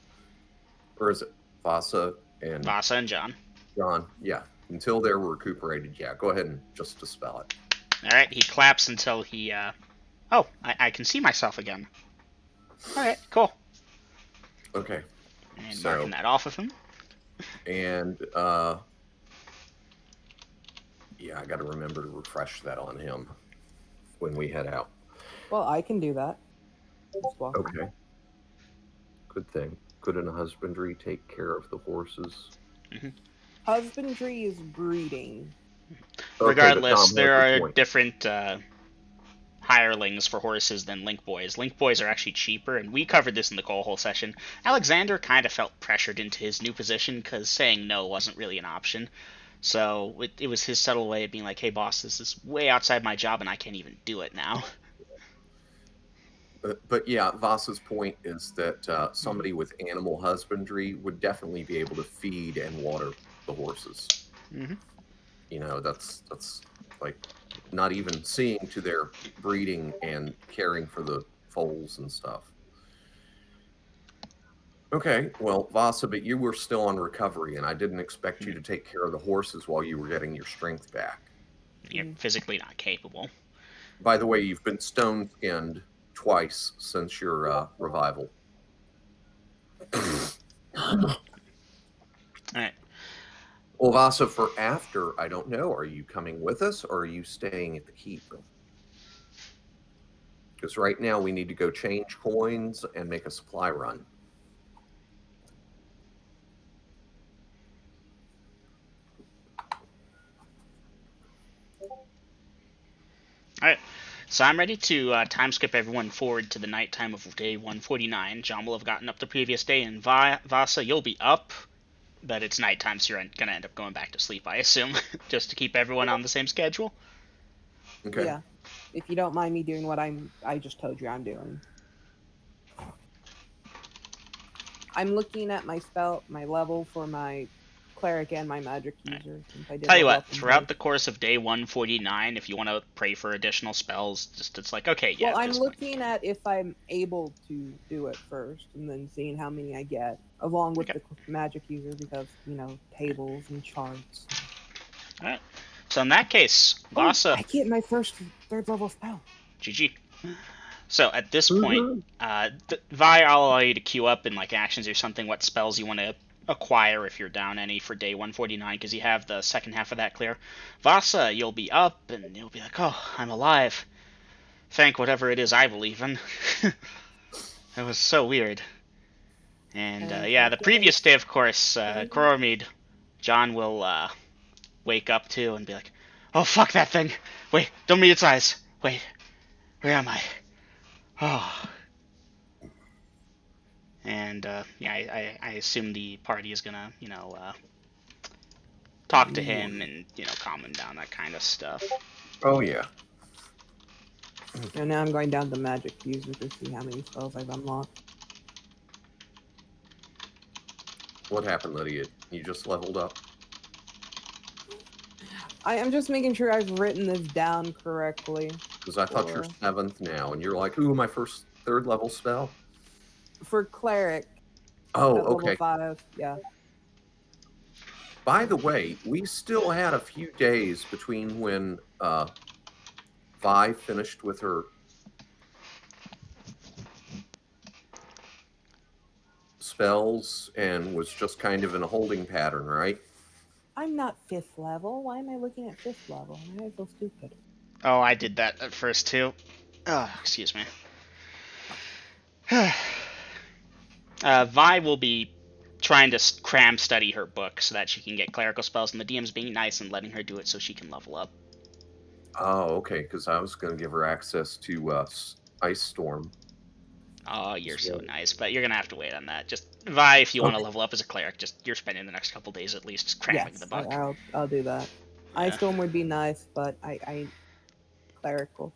or is it Vasa and John? John, yeah. Until they're recuperated, yeah. Go ahead and just dispel it. All right, he claps until he. Oh, I can see myself again. All right, cool. Okay. And marking that off of him. And yeah, I got to remember to refresh that on him when we head out. Well, I can do that. Okay. Good thing. Couldn't a husbandry take care of the horses? Mm-hmm. Husbandry is breeding. Regardless, there are different hirelings for horses than Link Boys. Link Boys are actually cheaper, and we covered this in the coal hole session. Alexander kind of felt pressured into his new position because saying no wasn't really an option. So it was his subtle way of being like, hey boss, this is way outside my job and I can't even do it now. But yeah, Vasa's point is that somebody with animal husbandry would definitely be able to feed and water the horses. Mm-hmm. You know, that's like not even seeing to their breeding and caring for the foals and stuff. Okay, well, Vasa, but you were still on recovery, and I didn't expect you to take care of the horses while you were getting your strength back. You're physically not capable. By the way, you've been stone-skinned twice since your revival. All right. Well, Vasa, for after, I don't know, are you coming with us or are you staying at the keep? Because right now we need to go change coins and make a supply run. All right. So I'm ready to time skip everyone forward to the nighttime of day 149. John will have gotten up the previous day, and Vasa, you'll be up, but it's nighttime, so you're going to end up going back to sleep, I assume, just to keep everyone on the same schedule. Okay. Yeah. If you don't mind me doing what I just told you I'm doing. I'm looking at my level for my cleric and my magic user. Right. Tell you what, throughout the course of day 149, if you want to pray for additional spells, it's like, okay, yeah. Well, I'm looking at if I'm able to do it first, and then seeing how many I get, along with the magic user, because, tables and charts. Alright. So in that case, Vasa, I get my first third level spell. GG. So at this point, Vi, I'll allow you to queue up in like actions or something what spells you want to acquire if you're down any for day 149 because you have the second half of that clear. Vasa, you'll be up and you'll be like, oh, I'm alive. Thank whatever it is I believe in. It was so weird. And yeah, the previous day, of course, Coromid, John will wake up to and be like, oh, fuck that thing. Wait, don't meet its eyes. Wait, where am I? Oh. And yeah, I assume the party is gonna, talk to him and, calm him down, that kind of stuff. Oh, yeah. And now I'm going down to magic user to see how many spells I've unlocked. What happened, Lydia? You just leveled up? I am just making sure I've written this down correctly. Because I thought you're 7th now, and you're like, ooh, my first 3rd level spell? For cleric. Oh, at okay. Level 5, yeah. By the way, we still had a few days between when Vi finished with her spells and was just kind of in a holding pattern, right? I'm not 5th level. Why am I looking at 5th level? Why am I so stupid? Oh, I did that at first too. Oh, excuse me. Vi will be trying to cram study her book so that she can get clerical spells, and the DM's being nice and letting her do it so she can level up. Oh, okay, because I was going to give her access to Ice Storm. Oh, you're so nice, but you're going to have to wait on that. Just, Vi, if you want to level up as a cleric, you're spending the next couple days at least cramming the book. I'll do that. Yeah. Ice Storm would be nice, but I clerical.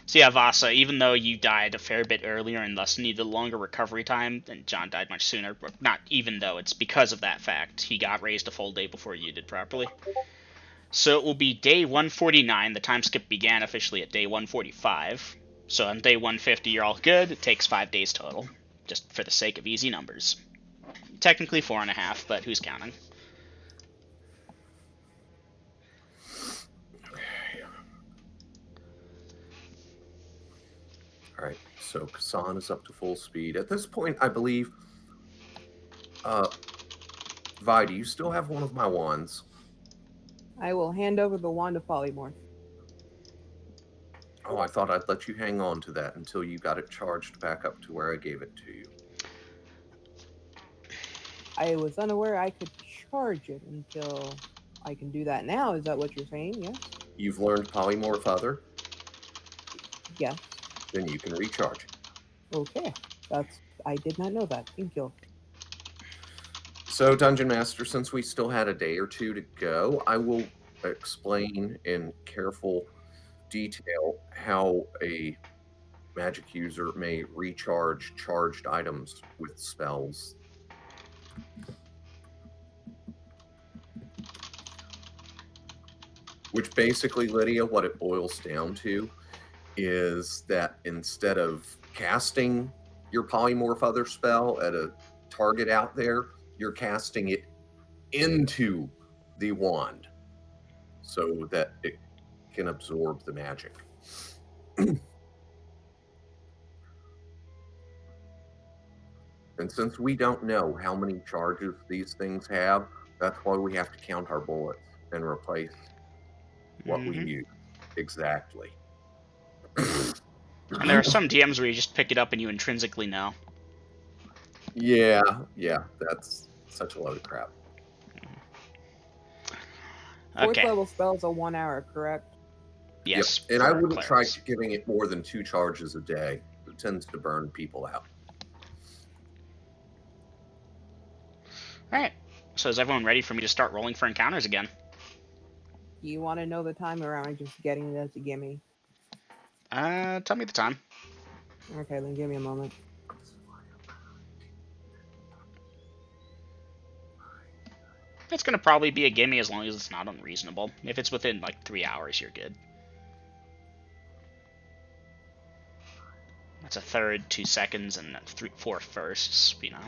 So yeah, Vasa, even though you died a fair bit earlier and thus needed longer recovery time, and John died much sooner, not even though, it's because of that fact. He got raised a full day before you did properly. So it will be day 149. The time skip began officially at day 145. So on day 150, you're all good. It takes 5 days total, just for the sake of easy numbers. Technically 4.5, but who's counting? All right, so Kassan is up to full speed. At this point, I believe, Vi, do you still have one of my wands? I will hand over the wand of polymorph. Oh, I thought I'd let you hang on to that until you got it charged back up to where I gave it to you. I was unaware I could charge it until I can do that now. Is that what you're saying? Yes? You've learned Polymorph Other? Yes. Then you can recharge it. Okay. I did not know that. Thank you. So, Dungeon Master, since we still had a day or two to go, I will explain in careful detail how a magic user may recharge charged items with spells. Which basically, Lydia, what it boils down to is that instead of casting your Polymorph Other spell at a target out there, you're casting it into the wand so that it can absorb the magic. And since we don't know how many charges these things have, that's why we have to count our bullets and replace what we use. Exactly. And there are some DMs where you just pick it up and you intrinsically know. Yeah, that's such a load of crap. Okay. 4th level spells are 1 hour, correct? Yes. Yep. And I wouldn't try giving it more than 2 charges a day. It tends to burn people out. Alright. So is everyone ready for me to start rolling for encounters again? You want to know the time, or am I just getting it as a gimme? Tell me the time. Okay, then give me a moment. It's going to probably be a gimme as long as it's not unreasonable. If it's within, like, 3 hours, you're good. That's a third, 2 seconds, and 4 firsts, you know.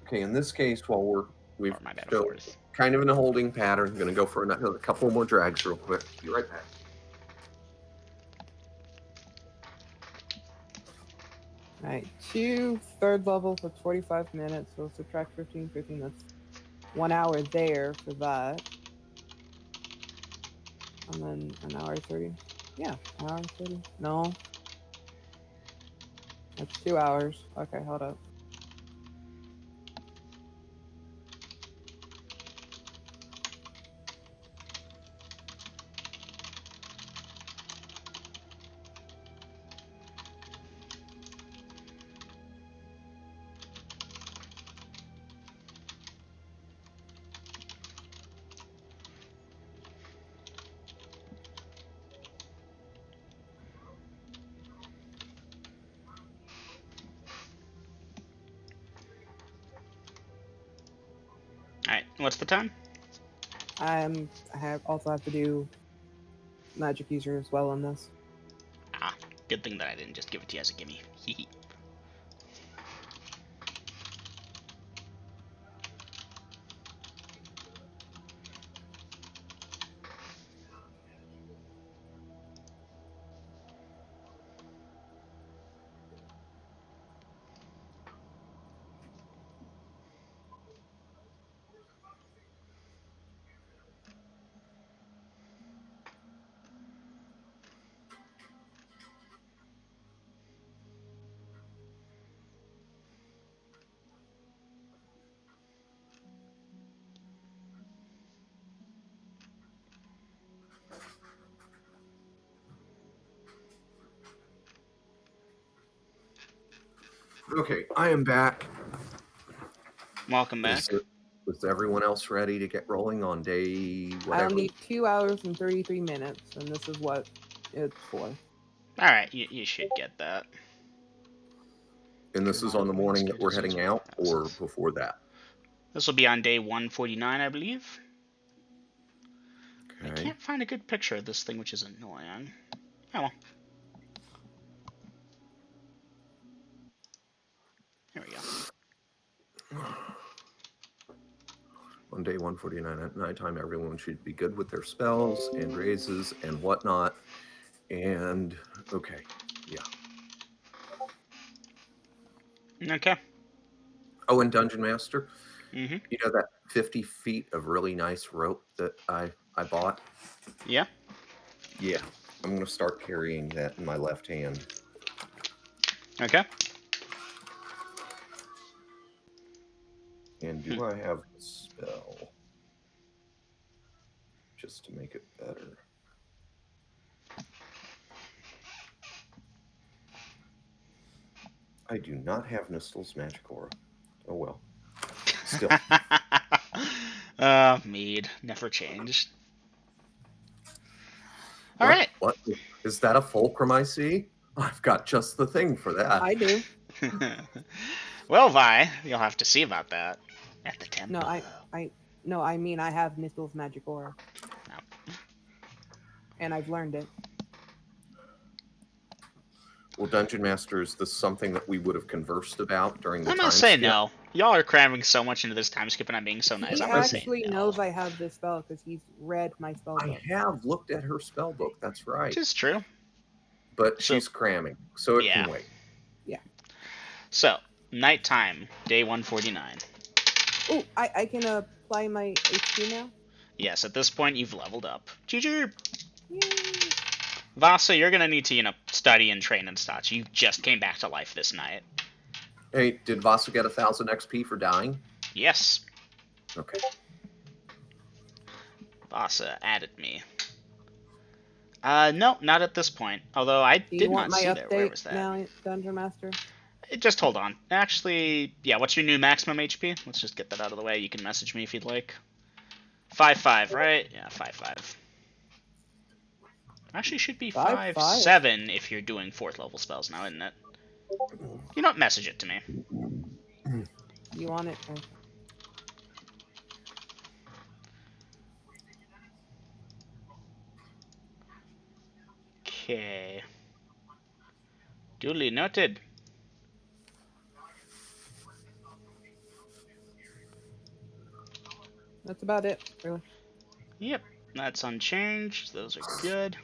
Okay, in this case, while we're We've Or my bad, a still fourth. kind of in a holding pattern. Going to go for another couple more drags real quick. Be right back. Alright, 2 third level for 45 minutes, so subtract 15, 15, that's 1 hour there for that. And then an hour 30. Yeah, an hour 30. No. That's 2 hours. Okay, hold up. Alright, what's the time? I also have to do magic user as well on this. Ah, good thing that I didn't just give it to you as a gimme. Hehe. Okay, I am back. Welcome back. Is everyone else ready to get rolling on day whatever? I'll need 2 hours and 33 minutes, and this is what it's for. Alright, you should get that. And this is on the morning that we're heading out, or before that? This will be on day 149, I believe. I Okay. can't find a good picture of this thing, which is annoying. Oh well. Here we go. On day 149 at nighttime, everyone should be good with their spells and raises and whatnot. And okay, yeah. Okay. Oh, and Dungeon Master, Mm-hmm. you know that 50 feet of really nice rope that I bought? Yeah. Yeah, I'm gonna start carrying that in my left hand. Okay. And do I have the spell? Just to make it better. I do not have Nistel's Magic Aura. Oh well. Still. Mead. Never changed. What? Alright. What? Is that a fulcrum I see? I've got just the thing for that. I do. Well, Vi, you'll have to see about that. At the temple. No, I mean I have Nistel's magic aura. No. And I've learned it. Well, Dungeon Master, is this something that we would have conversed about during the I'm time gonna say skip? no. Y'all are cramming so much into this time skip and I'm being so nice. He I'm gonna say actually no. knows I have this spell because he's read my spell I book. have looked at her spell book, that's right. Which is true. But So- she's cramming, so it Yeah. can wait. So, nighttime, day 149. Oh, I can apply my HP now? Yes, at this point you've leveled up. GG! Yay! Vasa, you're gonna need to, study and train and such. You just came back to life this night. Hey, did Vasa get 1,000 XP for dying? Yes. Okay. Vasa added me. No, not at this point. Although I Do you did want not my see that. Where was update that? now, Dungeon Master? Just hold on. Actually, yeah, what's your new maximum HP? Let's just get that out of the way. You can message me if you'd like. 5-5, right? Yeah, 5-5. Actually, should be 5-7 if you're doing 4th level spells now, isn't it? You don't message it to me. You want it? Okay. Duly noted. That's about it, really. Yep, that's unchanged. Those are good.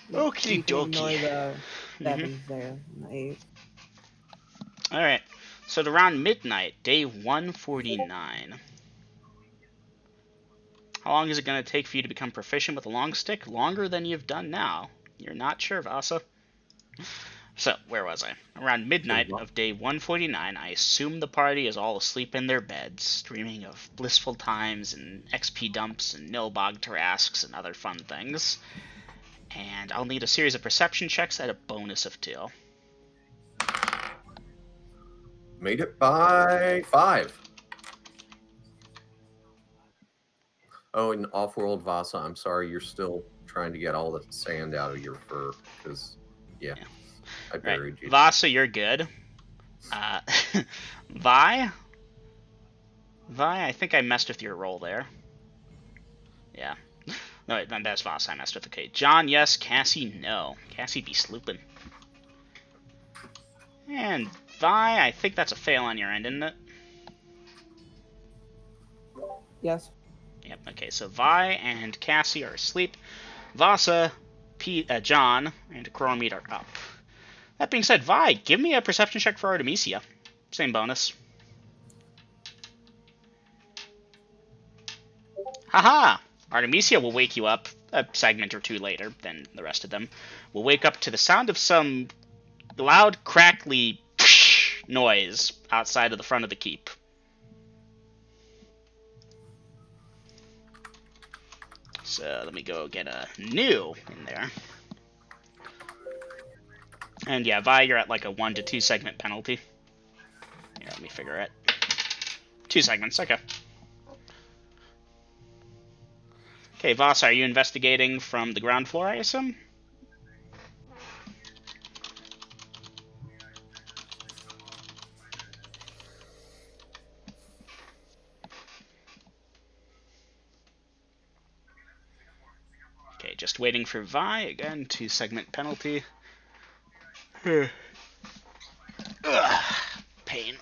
You Okie can ignore dokie. the Mm-hmm. 7s there, and the 8. Alright, so at around midnight, day 149. How long is it going to take for you to become proficient with a long stick? Longer than you've done now. You're not sure, Vasa? So, where was I? Around midnight of day 149, I assume the party is all asleep in their beds, dreaming of blissful times and XP dumps and Nilbog Tarasques and other fun things. And I'll need a series of perception checks at a bonus of 2. Made it by 5. Oh, and off-world Vasa, I'm sorry, you're still trying to get all the sand out of your fur, because, yeah, I Right. buried you. Vasa, you're good. Vi, I think I messed with your roll there. Yeah. No, that's Vasa I messed with. Okay. John, yes. Cassie, no. Cassie be slooping. And Vi, I think that's a fail on your end, isn't it? Yes. Yep. Okay, so Vi and Cassie are asleep. Vasa, John, and Coromede are up. That being said, Vi, give me a perception check for Artemisia. Same bonus. Haha! Artemisia will wake you up a segment or two later than the rest of them. Will wake up to the sound of some loud, crackly noise outside of the front of the keep. So let me go get a new in there. And yeah, Vi, you're at like a 1 to 2 segment penalty. Here, let me figure it. 2 segments, okay. Okay, Voss, are you investigating from the ground floor, I assume? Okay, just waiting for Vi. Again, 2 segment penalty. Ugh, pain.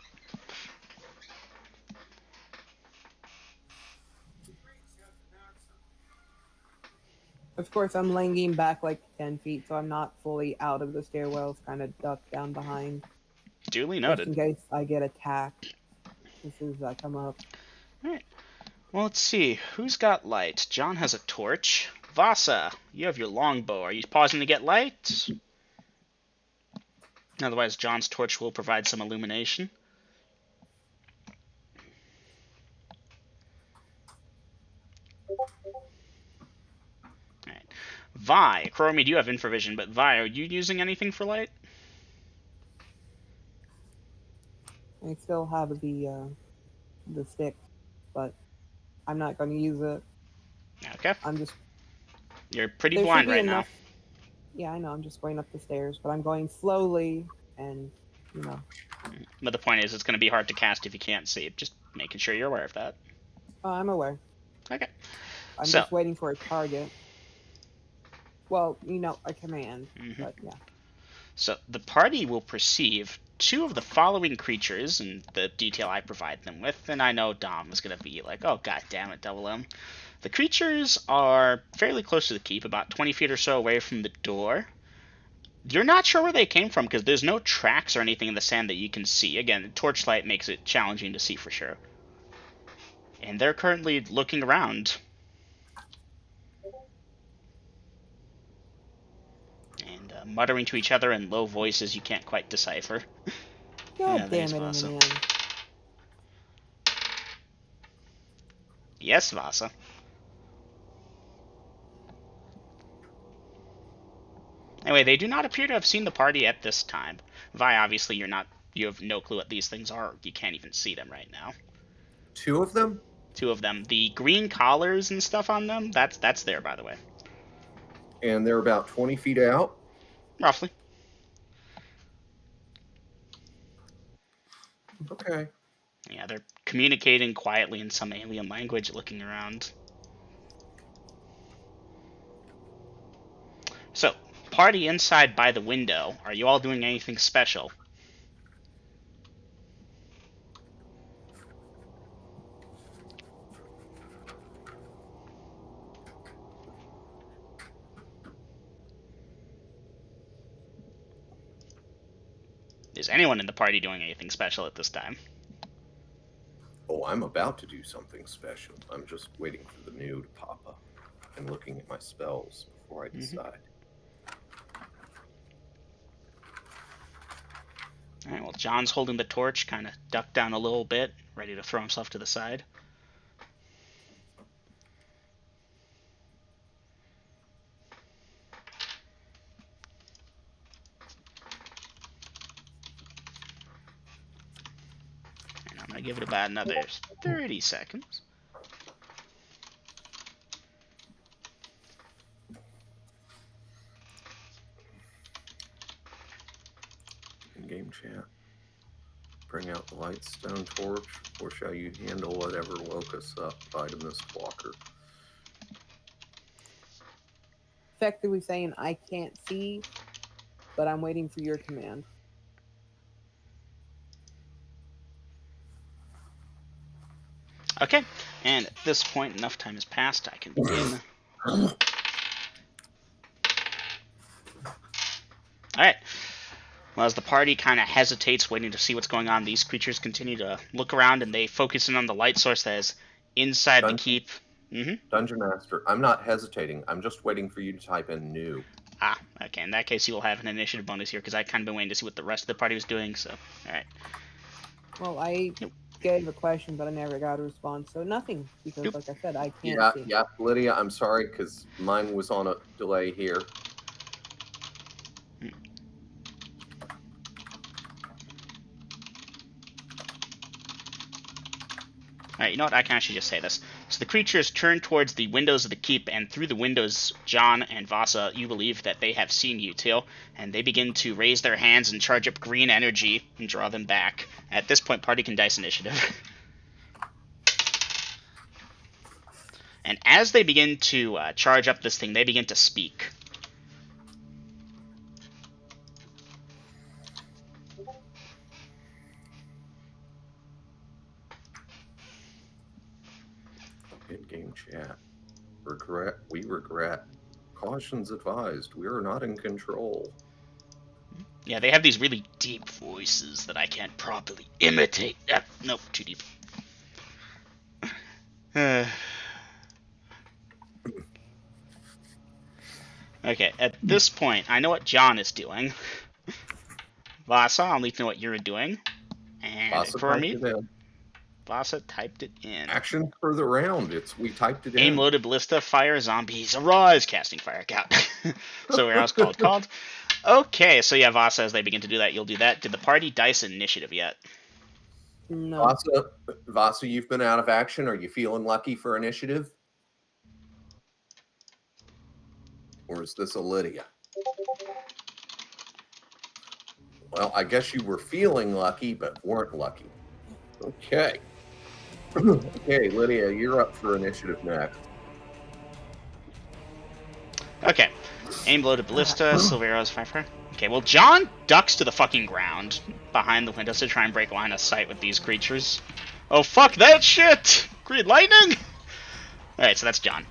Of course, I'm laying back like 10 feet, so I'm not fully out of the stairwells, kind of ducked down behind. Duly Just noted. in case I get attacked as soon as I come up. Alright. Well, let's see. Who's got light? John has a torch. Vasa, you have your longbow. Are you pausing to get light? Otherwise, John's torch will provide some illumination. Alright. Vi, Chromie, do you have infravision? But Vi, are you using anything for light? I still have the stick, but I'm not going to use it. Okay. I'm just. You're pretty There should blind be right enough. now. Yeah, I know. I'm just going up the stairs, but I'm going slowly, and But the point is, it's going to be hard to cast if you can't see. Just making sure you're aware of that. I'm aware. Okay. I'm So, just waiting for a target. Well, a command, but yeah. So the party will perceive 2 of the following creatures in the detail I provide them with, and I know Dom is going to be like, oh god damn it, Double M. The creatures are fairly close to the keep, about 20 feet or so away from the door. You're not sure where they came from because there's no tracks or anything in the sand that you can see. Again, torchlight makes it challenging to see for sure. And they're currently looking around. And muttering to each other in low voices you can't quite decipher. God Yeah, damn there's it, Vasa. M&M. Yes, Vasa. Anyway, they do not appear to have seen the party at this time. Vi, obviously, you have no clue what these things are. You can't even see them right now. 2 of them? 2 of them. The green collars and stuff on them, that's there, by the way. And they're about 20 feet out? Roughly. Okay. Yeah, they're communicating quietly in some alien language, looking around. So, party inside by the window. Are you all doing anything special? Is anyone in the party doing anything special at this time? Oh, I'm about to do something special. I'm just waiting for the new to pop up and looking at my spells before I decide. All right, well, John's holding the torch, kind of ducked down a little bit, ready to throw himself to the side. And I'm going to give it about another 30 seconds. In-game chat. Bring out the lightstone torch, or shall you handle whatever woke us up, Vitamus Walker? Effectively saying I can't see, but I'm waiting for your command. Okay, and at this point, enough time has passed. I can begin. Alright. Well, as the party kind of hesitates, waiting to see what's going on, these creatures continue to look around, and they focus in on the light source that is inside the keep. Dungeon Master, I'm not hesitating. I'm just waiting for you to type in new. Ah, okay. In that case, you will have an initiative bonus here, because I kind of been waiting to see what the rest of the party was doing, so, alright. Well, I gave a question, but I never got a response, so nothing, because like I said, I can't see. Yeah, Lydia, I'm sorry, because mine was on a delay here. Alright, you know what? I can actually just say this. So the creatures turn towards the windows of the keep, and through the windows, John and Vasa, you believe that they have seen you too, and they begin to raise their hands and charge up green energy and draw them back. At this point, party can dice initiative. And as they begin to charge up this thing, they begin to speak. In-game chat. We regret. Cautions advised. We are not in control. Yeah, they have these really deep voices that I can't properly imitate. Nope, too deep. Okay, at this point, I know what John is doing. Vasa, I'll need to know what you're doing. And Vasa typed it in. Action for the round. We typed it in. Aim loaded ballista, fire zombies, arise, casting fire count. So where I was called. Okay, so yeah, Vasa, as they begin to do that, you'll do that. Did the party dice initiative yet? No. Vasa, you've been out of action. Are you feeling lucky for initiative? Or is this a Lydia? Well, I guess you were feeling lucky, but weren't lucky. Okay. Okay, Lydia, you're up for initiative next. Okay. Aim loaded ballista, Silvero's fire. Okay, well, John ducks to the fucking ground behind the windows to try and break line of sight with these creatures. Oh, fuck that shit! Green lightning! Alright, so that's John.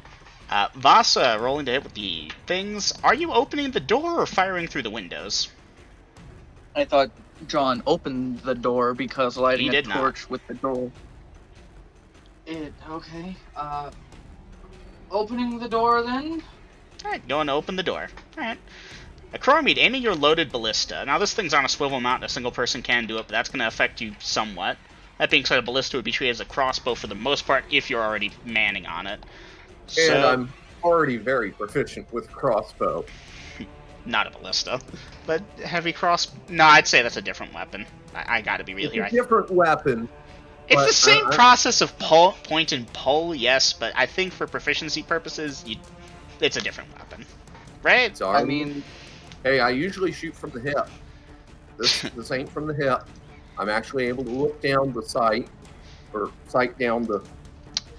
Vasa, rolling to hit with the things. Are you opening the door or firing through the windows? I thought John opened the door because lighting a torch not. with the door. Okay. Opening the door then? Alright, going to open the door. Alright. Acromede, aiming your loaded ballista. Now, this thing's on a swivel mount, and a single person can do it, but that's going to affect you somewhat. That being said, a ballista would be treated as a crossbow for the most part if you're already manning on it. And I'm already very proficient with crossbow. Not a ballista, but heavy cross. No, I'd say that's a different weapon. I gotta be real here. It's a different weapon. It's the same process of point and pull, yes, but I think for proficiency purposes, it's a different weapon, right? Sorry. I mean, hey, I usually shoot from the hip. This ain't from the hip. I'm actually able to look down the sight, or sight down the.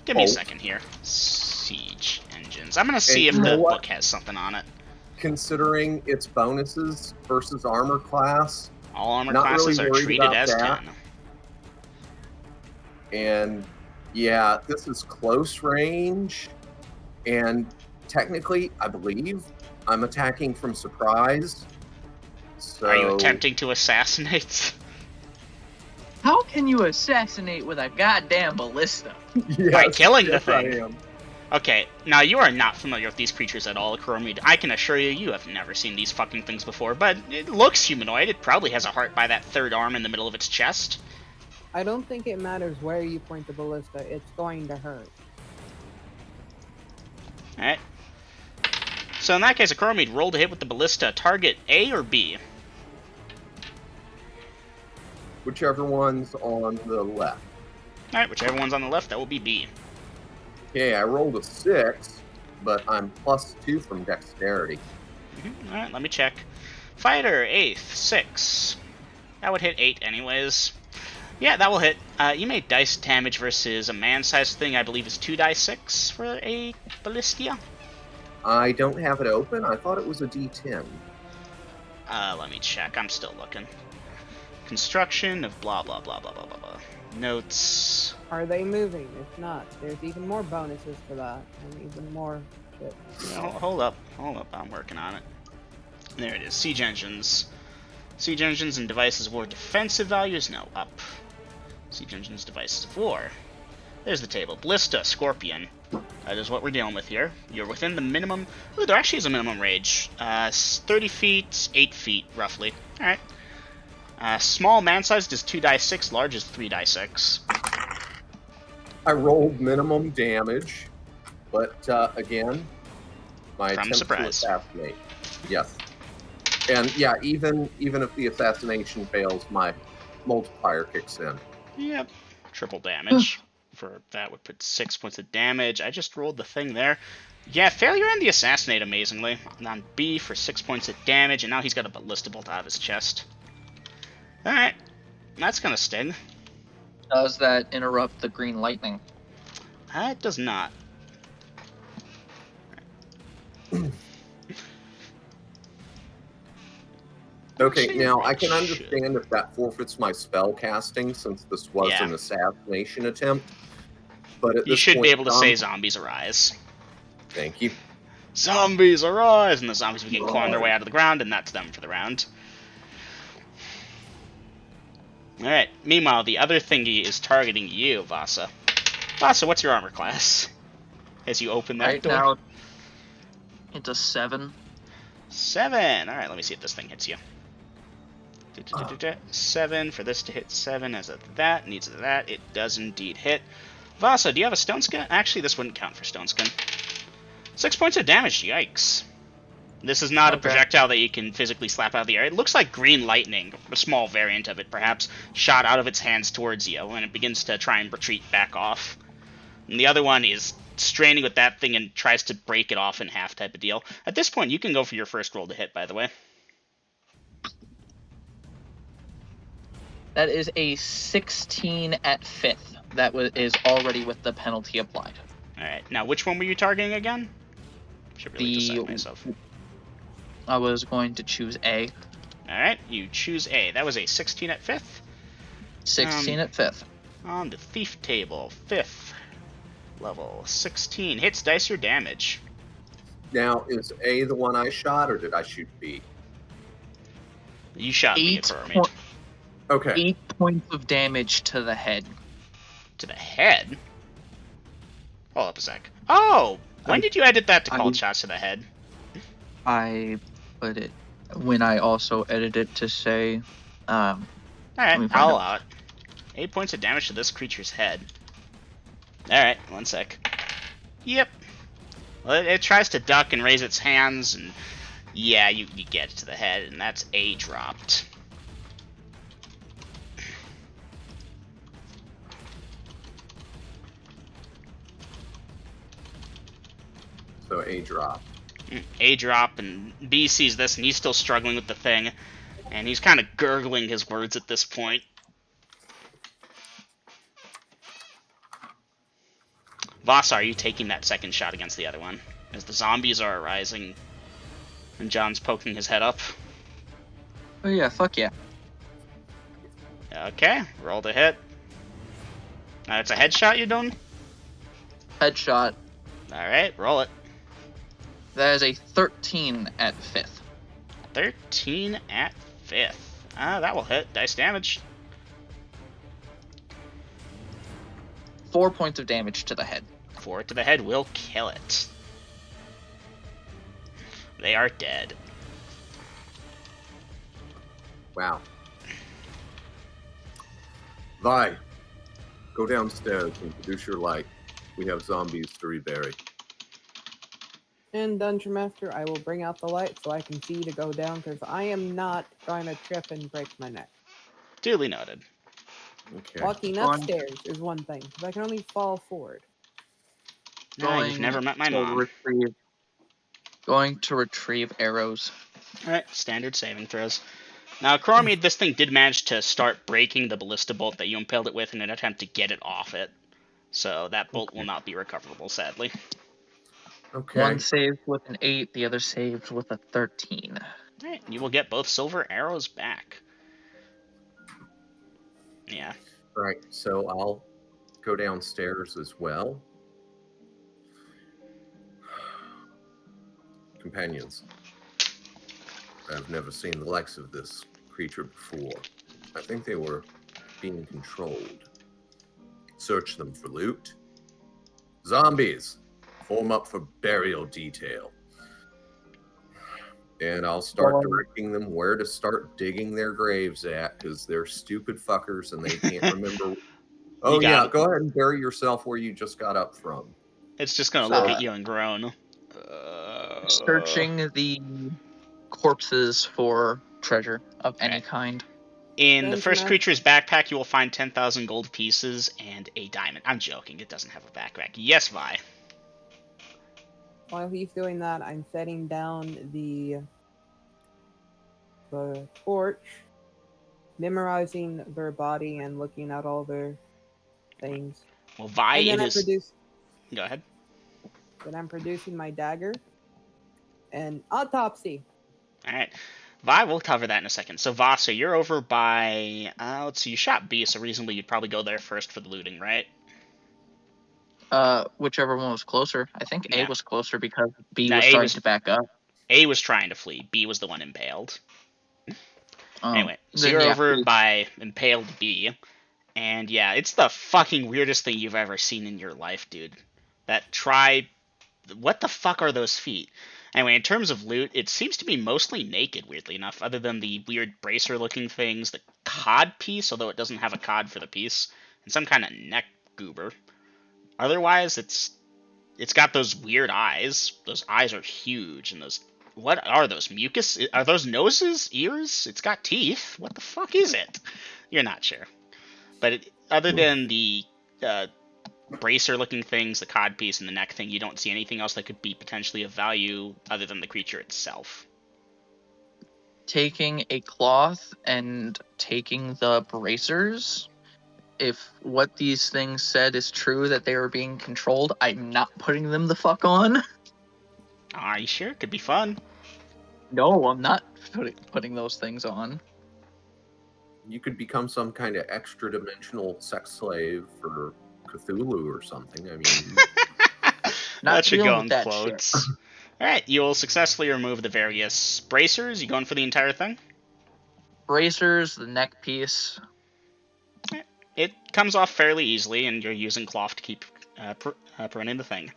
Give me a second here. Siege engines. I'm gonna see if the book has something on it. Considering its bonuses versus armor class, all armor classes are treated as 10. And yeah, this is close range, and technically, I believe I'm attacking from surprise. So Are you attempting to assassinate? How can you assassinate with a goddamn ballista? Yes, By killing the yes, thing. I am. Okay, now you are not familiar with these creatures at all, Kuromid. I can assure you, you have never seen these fucking things before, but it looks humanoid. It probably has a heart by that third arm in the middle of its chest. I don't think it matters where you point the ballista. It's going to hurt. Alright. So in that case, a Kuromid, roll to hit with the ballista. Target A or B? Whichever one's on the left. Alright, whichever one's on the left, that will be B. Okay, I rolled a 6, but I'm +2 from dexterity. Alright, let me check. Fighter, 8th, 6. That would hit 8 anyways. Yeah, that will hit. You made dice damage versus a man-sized thing, I believe is 2d6 for a ballistia. I don't have it open. I thought it was a D10. Let me check. I'm still looking. Construction of blah blah blah blah blah blah blah. Notes. Are they moving? If not, there's even more bonuses for that, and even more shit. Hold up. I'm working on it. There it is. Siege engines. Siege engines and devices of war defensive values now up. Siege engines, devices of war. There's the table. Ballista, Scorpion. That is what we're dealing with here. You're within the minimum. Ooh, there actually is a minimum range. 30 feet, 8 feet, roughly. Alright. Small man-sized is 2d6, large is 3d6. I rolled minimum damage, but again, my From attempt surprise. to assassinate. Yes. And yeah, even if the assassination fails, my multiplier kicks in. Yep. Triple damage. For that would put 6 points of damage. I just rolled the thing there. Yeah, failure and the assassinate, amazingly. And on B for 6 points of damage, and now he's got a ballista bolt out of his chest. Alright. That's gonna sting. Does that interrupt the green lightning? It does not. Okay, Actually, now I it can should. understand if that forfeits my spell casting, since this was Yeah. an assassination attempt. But at You this should point, be able to say zombies arise. Thank you. Zombies arise! And the zombies begin clawing their way out of the ground, and that's them for the round. Alright, meanwhile, the other thingy is targeting you, Vasa. Vasa, what's your armor class? As you open that Right door. now, it's a 7. 7! Alright, let me see if this thing hits you. 7, for this to hit 7 as a that, needs a that, it does indeed hit. Vasa, do you have a stone skin? Actually, this wouldn't count for stone skin. 6 points of damage, yikes. This is not a Okay. projectile that you can physically slap out of the air. It looks like green lightning, a small variant of it perhaps, shot out of its hands towards you, and it begins to try and retreat back off. And the other one is straining with that thing and tries to break it off in half type of deal. At this point, you can go for your first roll to hit, by the way. That is a 16 at 5th. That is already with the penalty applied. Alright, now which one were you targeting again? Should really The- decide myself. I was going to choose A. Alright, you choose A. That was a 16 at 5th. 16 at 5th. On the thief table, 5th level, 16. Hits dice your damage. Now, is A the one I shot, or did I shoot B? You shot me, 8, Kuromid. Okay. 8 points of damage to the head. To the head? Hold up a sec. Oh! When did you edit that to call shots to the head? I put it when I also edited to say, Alright, Let me find I'll out. allow it. 8 points of damage to this creature's head. Alright, one sec. Yep. Well, it tries to duck and raise its hands, and yeah, you get it to the head, and that's A dropped. So A drop. A drop, and B sees this, and he's still struggling with the thing, and he's kind of gurgling his words at this point. Vasa, are you taking that second shot against the other one? As the zombies are arising, and John's poking his head up. oh yeah, fuck yeah. Okay, roll to hit. It's a headshot you're doing? Headshot. Alright, roll it. That is a 13 at 5th. 13 at 5th. That will hit. Dice damage. 4 points of damage to the head. 4 to the head will kill it. They are dead. Wow. Vi, go downstairs and produce your light. We have zombies to rebury. And Dungeon Master, I will bring out the light so I can see to go down, because I am not trying to trip and break my neck. Duly noted. Okay. Walking Going- upstairs is one thing, but I can only fall forward. No, you've never met my mom. Going to retrieve arrows. Alright, standard saving throws. Now, Coromid, this thing did manage to start breaking the ballista bolt that you impaled it with in an attempt to get it off it. So that bolt will not be recoverable, sadly. Okay. One saved with an 8, the other saved with a 13. Alright, you will get both silver arrows back. Yeah. Right, so I'll go downstairs as well. Companions. I've never seen the likes of this creature before. I think they were being controlled. Search them for loot. Zombies! Form up for burial detail. And I'll start directing them where to start digging their graves at, because they're stupid fuckers and they can't remember. Oh, yeah, go ahead and bury yourself where you just got up from. It's just gonna look at you and groan. Searching the corpses for treasure of any kind. In the first creature's backpack, you will find 10,000 gold pieces and a diamond. I'm joking, it doesn't have a backpack. Yes, Vi. While he's doing that, I'm setting down the torch, memorizing their body and looking at all their things. Well, Vi and then is... Go ahead. Then I'm producing my dagger and autopsy. Alright. Vi, we'll cover that in a second. So, Vasa, you're over by... let's see, you shot B, so reasonably you'd probably go there first for the looting, right? Whichever one was closer. I think A was closer because B was A starting to back up. A was trying to flee. B was the one impaled. Anyway, so then, you're over by impaled B. And yeah, it's the fucking weirdest thing you've ever seen in your life, dude. What the fuck are those feet? Anyway, in terms of loot, it seems to be mostly naked, weirdly enough, other than the weird bracer-looking things, the cod piece, although it doesn't have a cod for the piece, and some kind of neck goober. Otherwise, it's got those weird eyes. Those eyes are huge, and those... What are those? Mucus? Are those noses? Ears? It's got teeth? What the fuck is it? You're not sure. But other than the bracer-looking things, the cod piece, and the neck thing, you don't see anything else that could be potentially of value other than the creature itself. Taking a cloth and taking the bracers... If what these things said is true, that they were being controlled, I'm not putting them the fuck on. Are you sure? Could be fun. No, I'm not putting those things on. You could become some kind of extra-dimensional sex slave for Cthulhu or something. I mean... That should go in quotes. Alright, you will successfully remove the various bracers. You going for the entire thing? Bracers, the neck piece... It comes off fairly easily, and you're using cloth to keep printing the thing.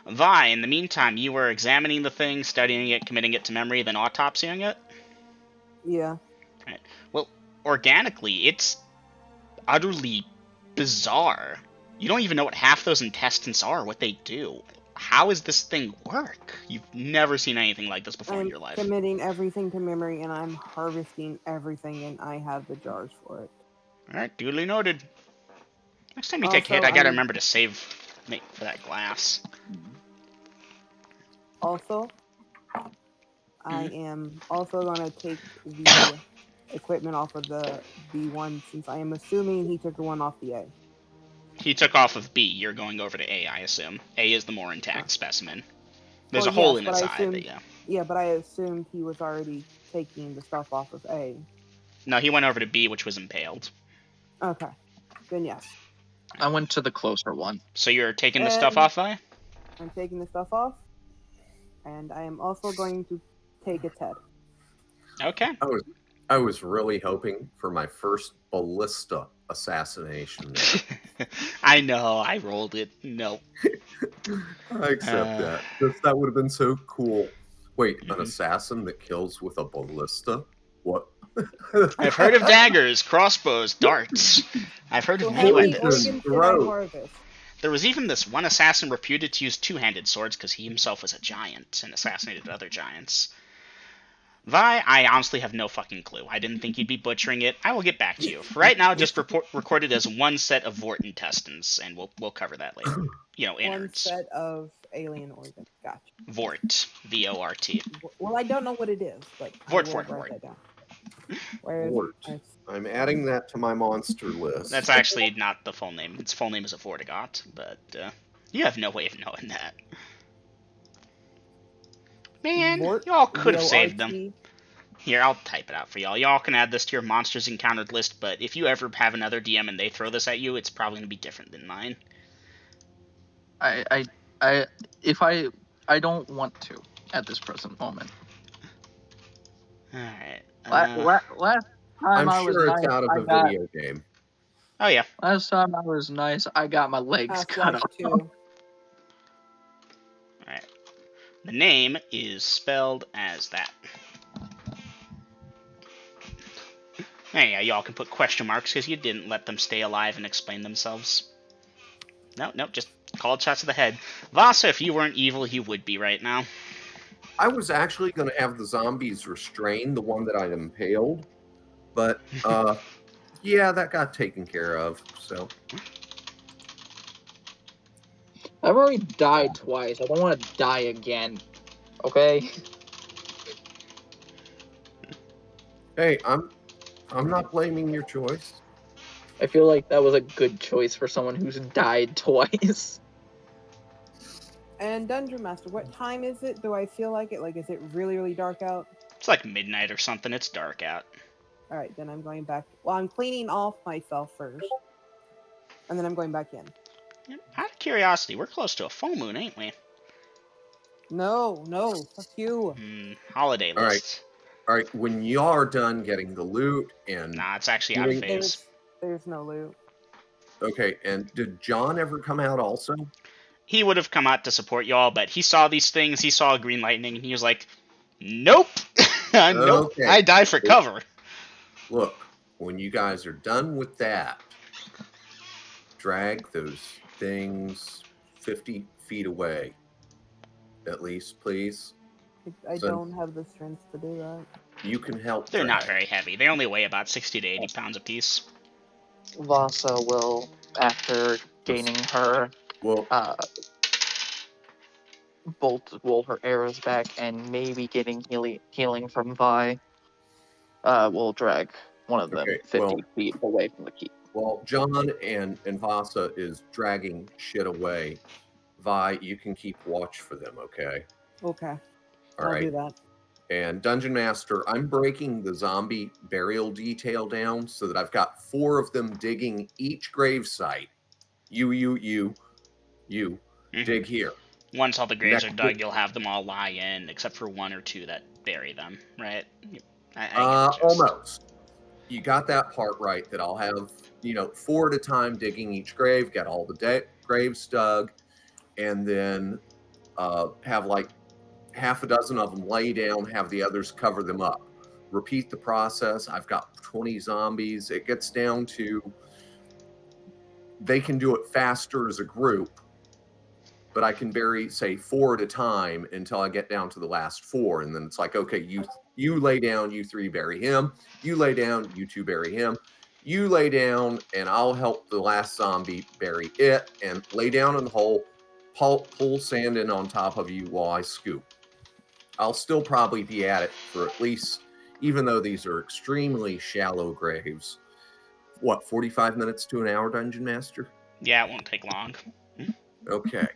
Vi, in the meantime, you were examining the thing, studying it, committing it to memory, then autopsying it? Yeah. Right. Well, organically, it's utterly bizarre. You don't even know what half those intestines are, what they do. How does this thing work? You've never seen anything like this before in your life. I'm committing everything to memory, and I'm harvesting everything, and I have the jars for it. Alright, duly noted. Next time you take a hit, I gotta remember to save for that glass. Also, I am also gonna take the equipment off of the B1, since I am assuming he took the one off the A. He took off of B. You're going over to A, I assume. A is the more intact specimen. There's a hole in his eye, but yeah. Yeah, but I assumed he was already taking the stuff off of A. No, he went over to B, which was impaled. Okay. Then yes. I went to the closer one. So you're taking the stuff off, Vi? I'm taking the stuff off. And I am also going to take its head. Okay. I was really hoping for my first ballista assassination there. I know, I rolled it. No. I accept Uh, that. That would have been so cool. Wait, an mhm. assassin that kills with a ballista? What? I've heard of daggers, crossbows, darts. I've heard So of how many many weapons. Poison, organs did I growth. harvest? There was even this one assassin reputed to use two-handed swords because he himself was a giant and assassinated other giants. Vi, I honestly have no fucking clue. I didn't think you'd be butchering it. I will get back to you. For right now, just record it as one set of Vort intestines, and we'll cover that later. You know, One innards. set of alien organs. Gotcha. Vort. V-O-R-T. Well, I don't know what it is, but Vort, I will Vort, write Vort. that down. Where is Vort. it? I'm adding that to my monster list. That's actually not the full name. Its full name is a Vortigot, but you have no way of knowing that. Man, Vort, y'all could have saved them. V-O-R-T. Here, I'll type it out for y'all. Y'all can add this to your monsters encountered list, but if you ever have another DM and they throw this at you, it's probably going to be different than mine. I don't want to at this present moment. Alright. Last time I'm I was sure it's nice, out of I a got. video game. Oh, yeah. Last time I was nice, I got my legs cut Half-Life off. 2. Alright. The name is spelled as that. Yeah, y'all can put question marks because you didn't let them stay alive and explain themselves. No, just called shots to the head. Vasa, if you weren't evil, he would be right now. I was actually going to have the zombies restrain the one that I impaled, but yeah, that got taken care of. So I've already died twice. I don't want to die again. Okay. hey, I'm not blaming your choice. I feel like that was a good choice for someone who's died twice. And Dungeon Master, what time is it? Do I feel like it? Like, is it really, really dark out? It's like midnight or something. It's dark out. Alright, then I'm going back. Well, I'm cleaning off myself first. And then I'm going back in. Out of curiosity, we're close to a full moon, ain't we? No, fuck you. Holiday All right. list. All right, when you are done getting the loot and Nah, it's actually out of phase. There's no loot. okay, and did John ever come out also? He would have come out to support y'all, but he saw these things, he saw green lightning, and he was like, nope! Nope, Okay. I die for cover. Look, when you guys are done with that, drag those things 50 feet away, at least, please. I So- don't have the strength to do that. You can help. They're not drag. very heavy. They only weigh about 60 to 80 pounds apiece. Vasa will, after gaining her Well, roll her arrows back and maybe getting healing from Vi, will drag one of them Okay, 50 well- feet away from the keep. while John and Vasa is dragging shit away, Vi, you can keep watch for them, okay? Okay, All I'll right. do that. And Dungeon Master, I'm breaking the zombie burial detail down so that I've got 4 of them digging each grave site. You, dig here. Once all the graves are Next dug, week. you'll have them all lie in, except for 1 or 2 that bury them, right? I get the gist. Almost. You got that part right, that I'll have, 4 at a time digging each grave, get all the graves dug, and then have like half a dozen of them lay down, have the others cover them up. Repeat the process. I've got 20 zombies. It gets down to they can do it faster as a group, but I can bury, say, 4 at a time until I get down to the last 4. And then it's like, okay, you lay down, you 3 bury him. You lay down, you 2 bury him. You lay down, and I'll help the last zombie bury it and lay down in the hole, pull sand in on top of you while I scoop. I'll still probably be at it for at least, even though these are extremely shallow graves, 45 minutes to an hour, Dungeon Master? Yeah, it won't take long. Okay.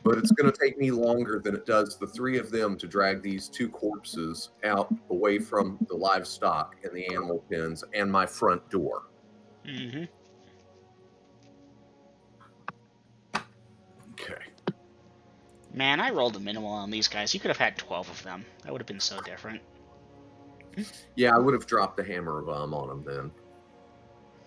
But it's going to take me longer than it does the 3 of them to drag these 2 corpses out away from the livestock and the animal pens and my front door. Mm-hmm. Okay. Man, I rolled a minimal on these guys. You could have had 12 of them. That would have been so different. Yeah, I would have dropped the hammer bomb on him then.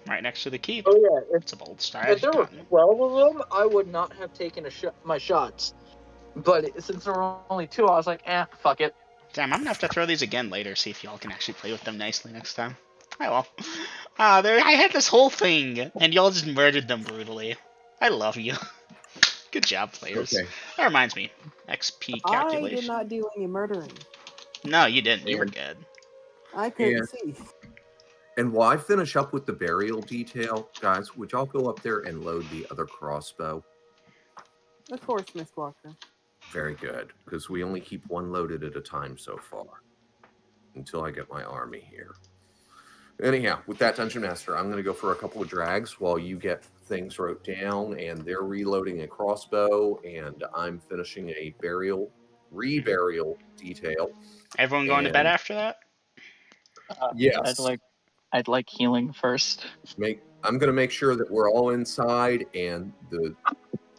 Right next to the keep. Oh yeah, It's a bold if strategy, there were Cotton. 12 of them, I would not have taken my shots. But since there were only 2, I was like, fuck it. Damn, I'm gonna have to throw these again later, see if y'all can actually play with them nicely next time. Oh well. I had this whole thing, and y'all just murdered them brutally. I love you. Good job, players. Okay. That reminds me. XP I calculation. did not do any murdering. No, you didn't. You were And- good. I couldn't And- see. And while I finish up with the burial detail, guys, would y'all go up there and load the other crossbow? Of course, Miss Walker. Very good, because we only keep one loaded at a time so far. Until I get my army here. Anyhow, with that, Dungeon Master, I'm going to go for a couple of drags while you get things wrote down, and they're reloading a crossbow, and I'm finishing a reburial detail. Everyone going to bed after that? Yes. I'd like healing first. I'm going to make sure that we're all inside and the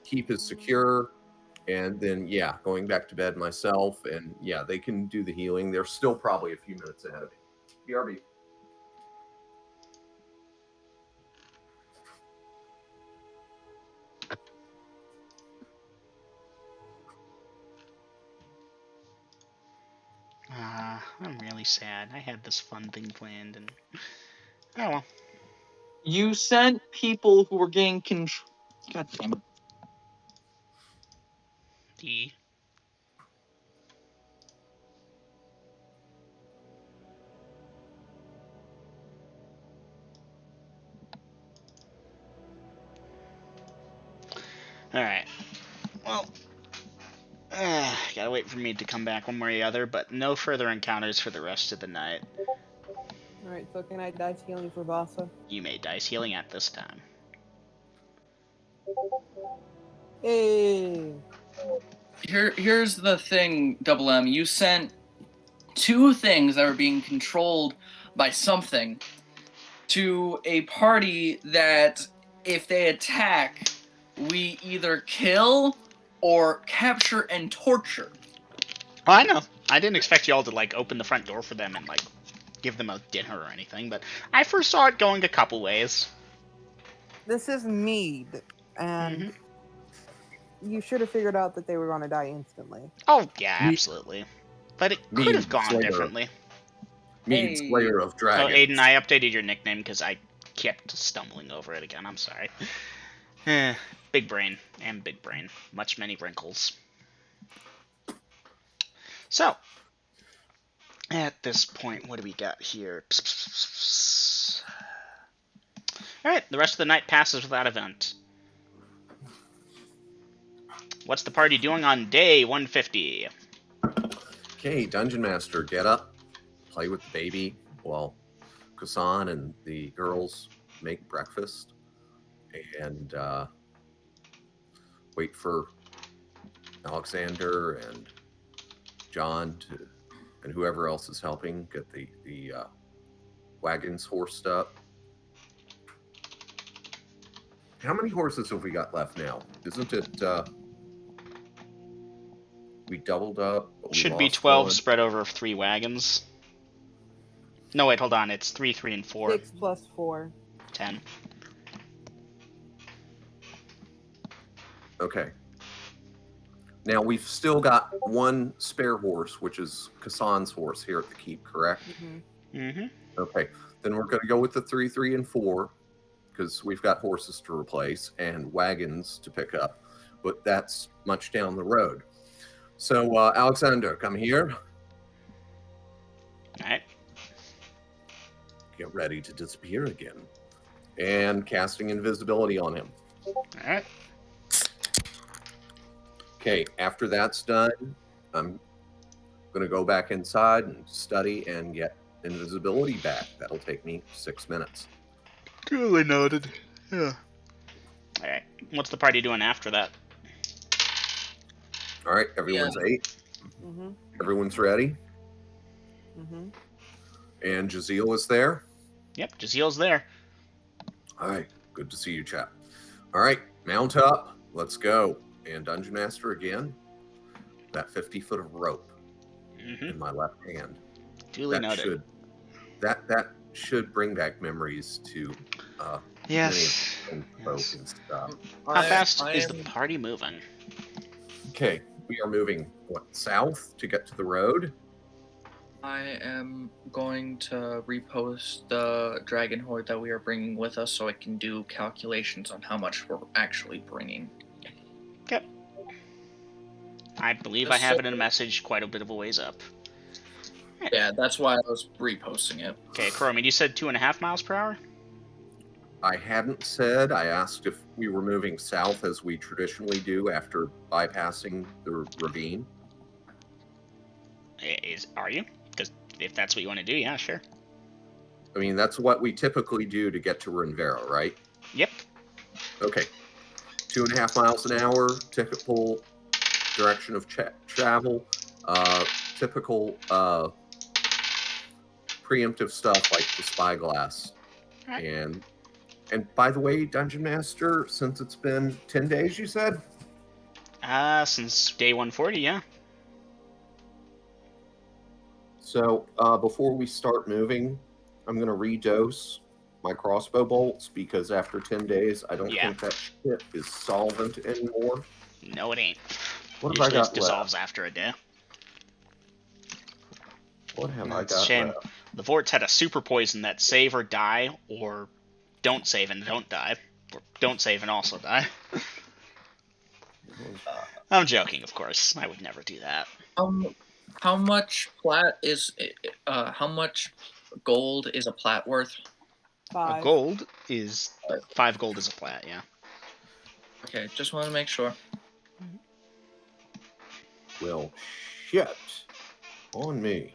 keep is secure. And then, yeah, going back to bed myself. And yeah, they can do the healing. They're still probably a few minutes ahead of me. BRB. I'm really sad. I had this fun thing planned, and oh well. You sent people who were getting control. God damn it. D. Alright. Well, gotta wait for me to come back one way or the other, but no further encounters for the rest of the night. Alright, so can I dice healing for Vasa? You may dice healing at this time. Hey! Here's the thing, Double M. You sent 2 things that were being controlled by something to a party that, if they attack, we either kill or capture and torture. Oh, I know. I didn't expect y'all to, like, open the front door for them and, like, give them a dinner or anything, but I first saw it going a couple ways. This is mead, and you should have figured out that they were going to die instantly. Oh, yeah, absolutely. But it could have gone Slayer. differently. Mead, Hey. Slayer of Oh, Dragons. Aiden, I updated your nickname because I kept stumbling over it again. I'm sorry. Big brain and big brain. Many wrinkles. So, at this point, what do we got here? Alright, the rest of the night passes without event. What's the party doing on day 150? Okay, Dungeon Master, get up, play with the baby while Kasan and the girls make breakfast, and wait for Alexander and John and whoever else is helping get the wagons horsed up. How many horses have we got left now? Isn't it we doubled up? But we Should be lost 12 one? spread over 3 wagons. No, wait, hold on. It's 3, 3, and 4. 6 plus 4. 10. Okay. Now we've still got one spare horse, which is Kasan's horse here at the keep, correct? Mm-hmm. Okay. Then we're going to go with the 3, 3, and 4 because we've got horses to replace and wagons to pick up, but that's much down the road. So, Alexander, come here. Alright. Get ready to disappear again. And casting invisibility on him. Alright. Okay, after that's done, I'm going to go back inside and study and get invisibility back. That'll take me 6 minutes. Duly noted. Yeah. Alright. What's the party doing after that? All right, everyone's 8. Mm-hmm. Everyone's ready. Mm-hmm. And Jazeel is there. Yep, Jaziel's there. All right, good to see you, chap. All right, mount up. Let's go. And Dungeon Master again. That 50 foot of rope Mm-hmm. in my left hand. Duly That noted. should that should bring back memories to Yes. many of the folk and stuff. How fast I is the am- party moving? Okay, we are moving south to get to the road. I am going to repost the dragon horde that we are bringing with us so I can do calculations on how much we're actually bringing. Okay. I believe I have it in a message quite a bit of a ways up. Yeah, that's why I was reposting it. Okay, Chromie, you said 2.5 miles per hour? I hadn't said. I asked if we were moving south as we traditionally do after bypassing the ravine. Are you? Because if that's what you want to do, yeah, sure. I mean, that's what we typically do to get to Renvera, right? Yep. Okay. 2.5 miles an hour, typical direction of travel, typical preemptive stuff like the spyglass. Right. And by the way, Dungeon Master, since it's been 10 days, you said? Since day 140, yeah. So before we start moving, I'm going to redose my crossbow bolts because after 10 days, I don't think that shit is solvent anymore. No, it ain't. What have I Usually it got dissolves left? after a day. What have I It's a got shame. left? The Vort's had a super poison that save or die, or don't save and don't die, or don't save and also die. I'm joking, of course. I would never do that. How much plat is? How much gold is a plat worth? 5. A gold is 5 gold is a plat, yeah. Okay, just want to make sure. Well, shit. On me.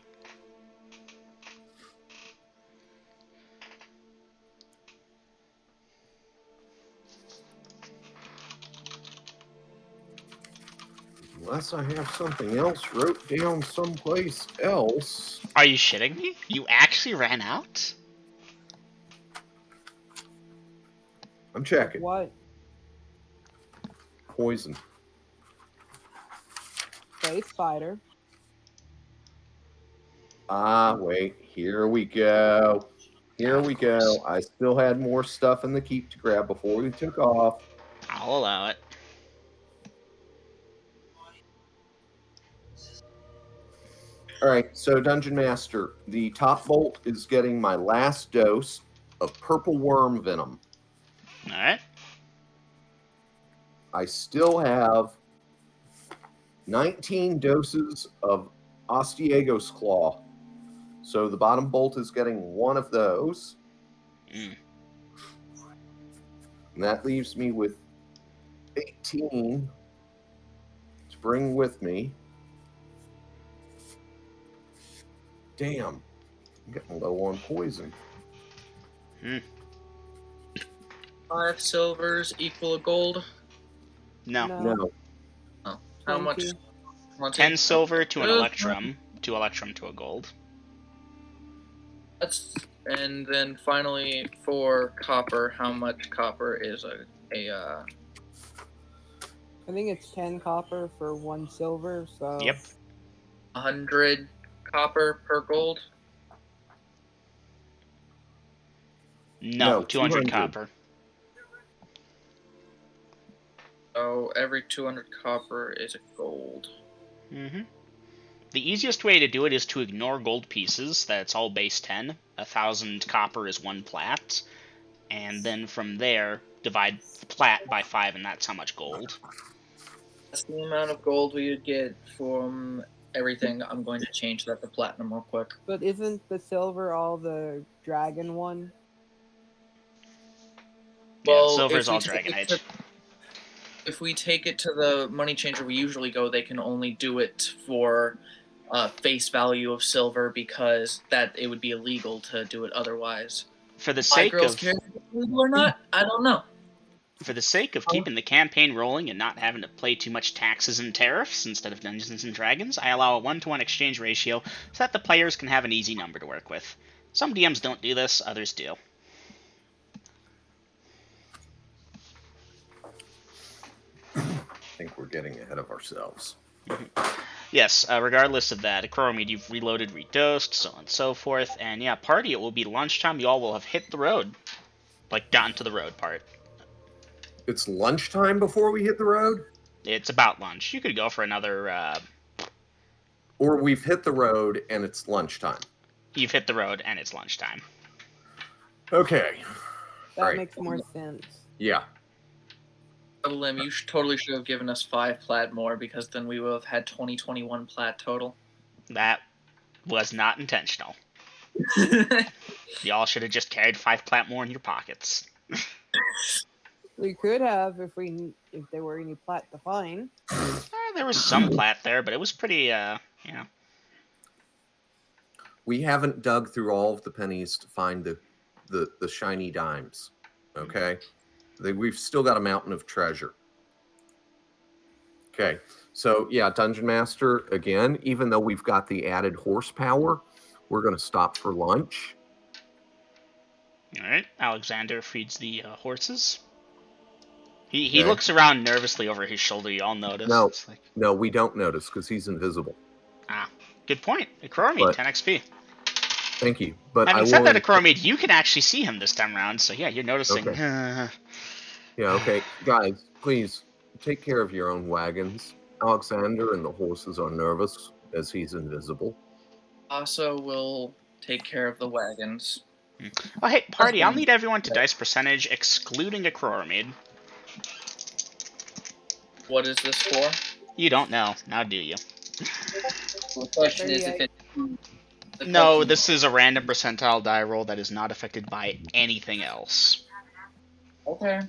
Unless I have something else wrote down someplace else. Are you shitting me? You actually ran out? I'm checking. What? Poison. Space spider. Wait. Here we go. Here Of we course. go. I still had more stuff in the keep to grab before we took off. I'll allow it. All right, so Dungeon Master, the top bolt is getting my last dose of purple worm venom. Alright. I still have 19 doses of Osteagos Claw. So the bottom bolt is getting one of those. Mm. And that leaves me with 18 to bring with me. Damn, I'm getting low on poison. 5 silvers equal a gold. No. No. Oh, how much? 20. 10 silver to an Uh, electrum. 2 electrum to a gold. And then finally for copper, how much copper is a I think it's 10 copper for 1 silver, so. Yep. 100 copper per gold? No, 200 200. copper. So every 200 copper is a gold. Mm-hmm. The easiest way to do it is to ignore gold pieces. That's all base 10. 1,000 copper is 1 plat. And then from there, divide plat by 5, and that's how much gold. That's the amount of gold we would get from everything. I'm going to change that to platinum real quick. But isn't the silver all the dragon one? Well, Yeah, silver if is all we take Dragon it Age. to- If we take it to the money changer we usually go, they can only do it for face value of silver because that it would be illegal to do it otherwise. For the My sake girls of care if it's illegal or not? I don't know. For the sake of keeping the campaign rolling and not having to play too much taxes and tariffs instead of Dungeons and Dragons, I allow a 1-to-1 exchange ratio so that the players can have an easy number to work with. Some DMs don't do this, others do. I think we're getting ahead of ourselves. Yes, regardless of that, Acromid, you've reloaded, redosed, so on and so forth. And yeah, party, it will be lunchtime. You all will have hit the road. Like, gotten to the road part. It's lunchtime before we hit the road? It's about lunch. You could go for another, Or we've hit the road and it's lunchtime. You've hit the road and it's lunchtime. Okay. That Right. makes more sense. Yeah. Double M, you totally should have given us 5 plat more, because then we would have had 2021 plat total. That was not intentional. Y'all should have just carried 5 plat more in your pockets. We could have if there were any plat to find. There was some plat there, but it was pretty, you know. We haven't dug through all of the pennies to find the shiny dimes. Okay? We've still got a mountain of treasure. Okay. So, yeah, Dungeon Master, again, even though we've got the added horsepower, we're going to stop for lunch. Alright, Alexander feeds the horses. He Okay. looks around nervously over his shoulder. You all notice. No. It's like, No, we don't notice because he's invisible. good point. Acromid, But- 10 XP. Thank you. But Having I said will... that, Acromid, you can actually see him this time around, so yeah, you're noticing. Okay. Yeah, okay. Guys, please, take care of your own wagons. Alexander and the horses are nervous as he's invisible. Also, we'll take care of the wagons. Oh, hey, party, I'll need everyone to dice percentage, excluding Acromid. What is this for? You don't know, now do you? The question is if it... No, this is a random percentile die roll that is not affected by anything else. Okay.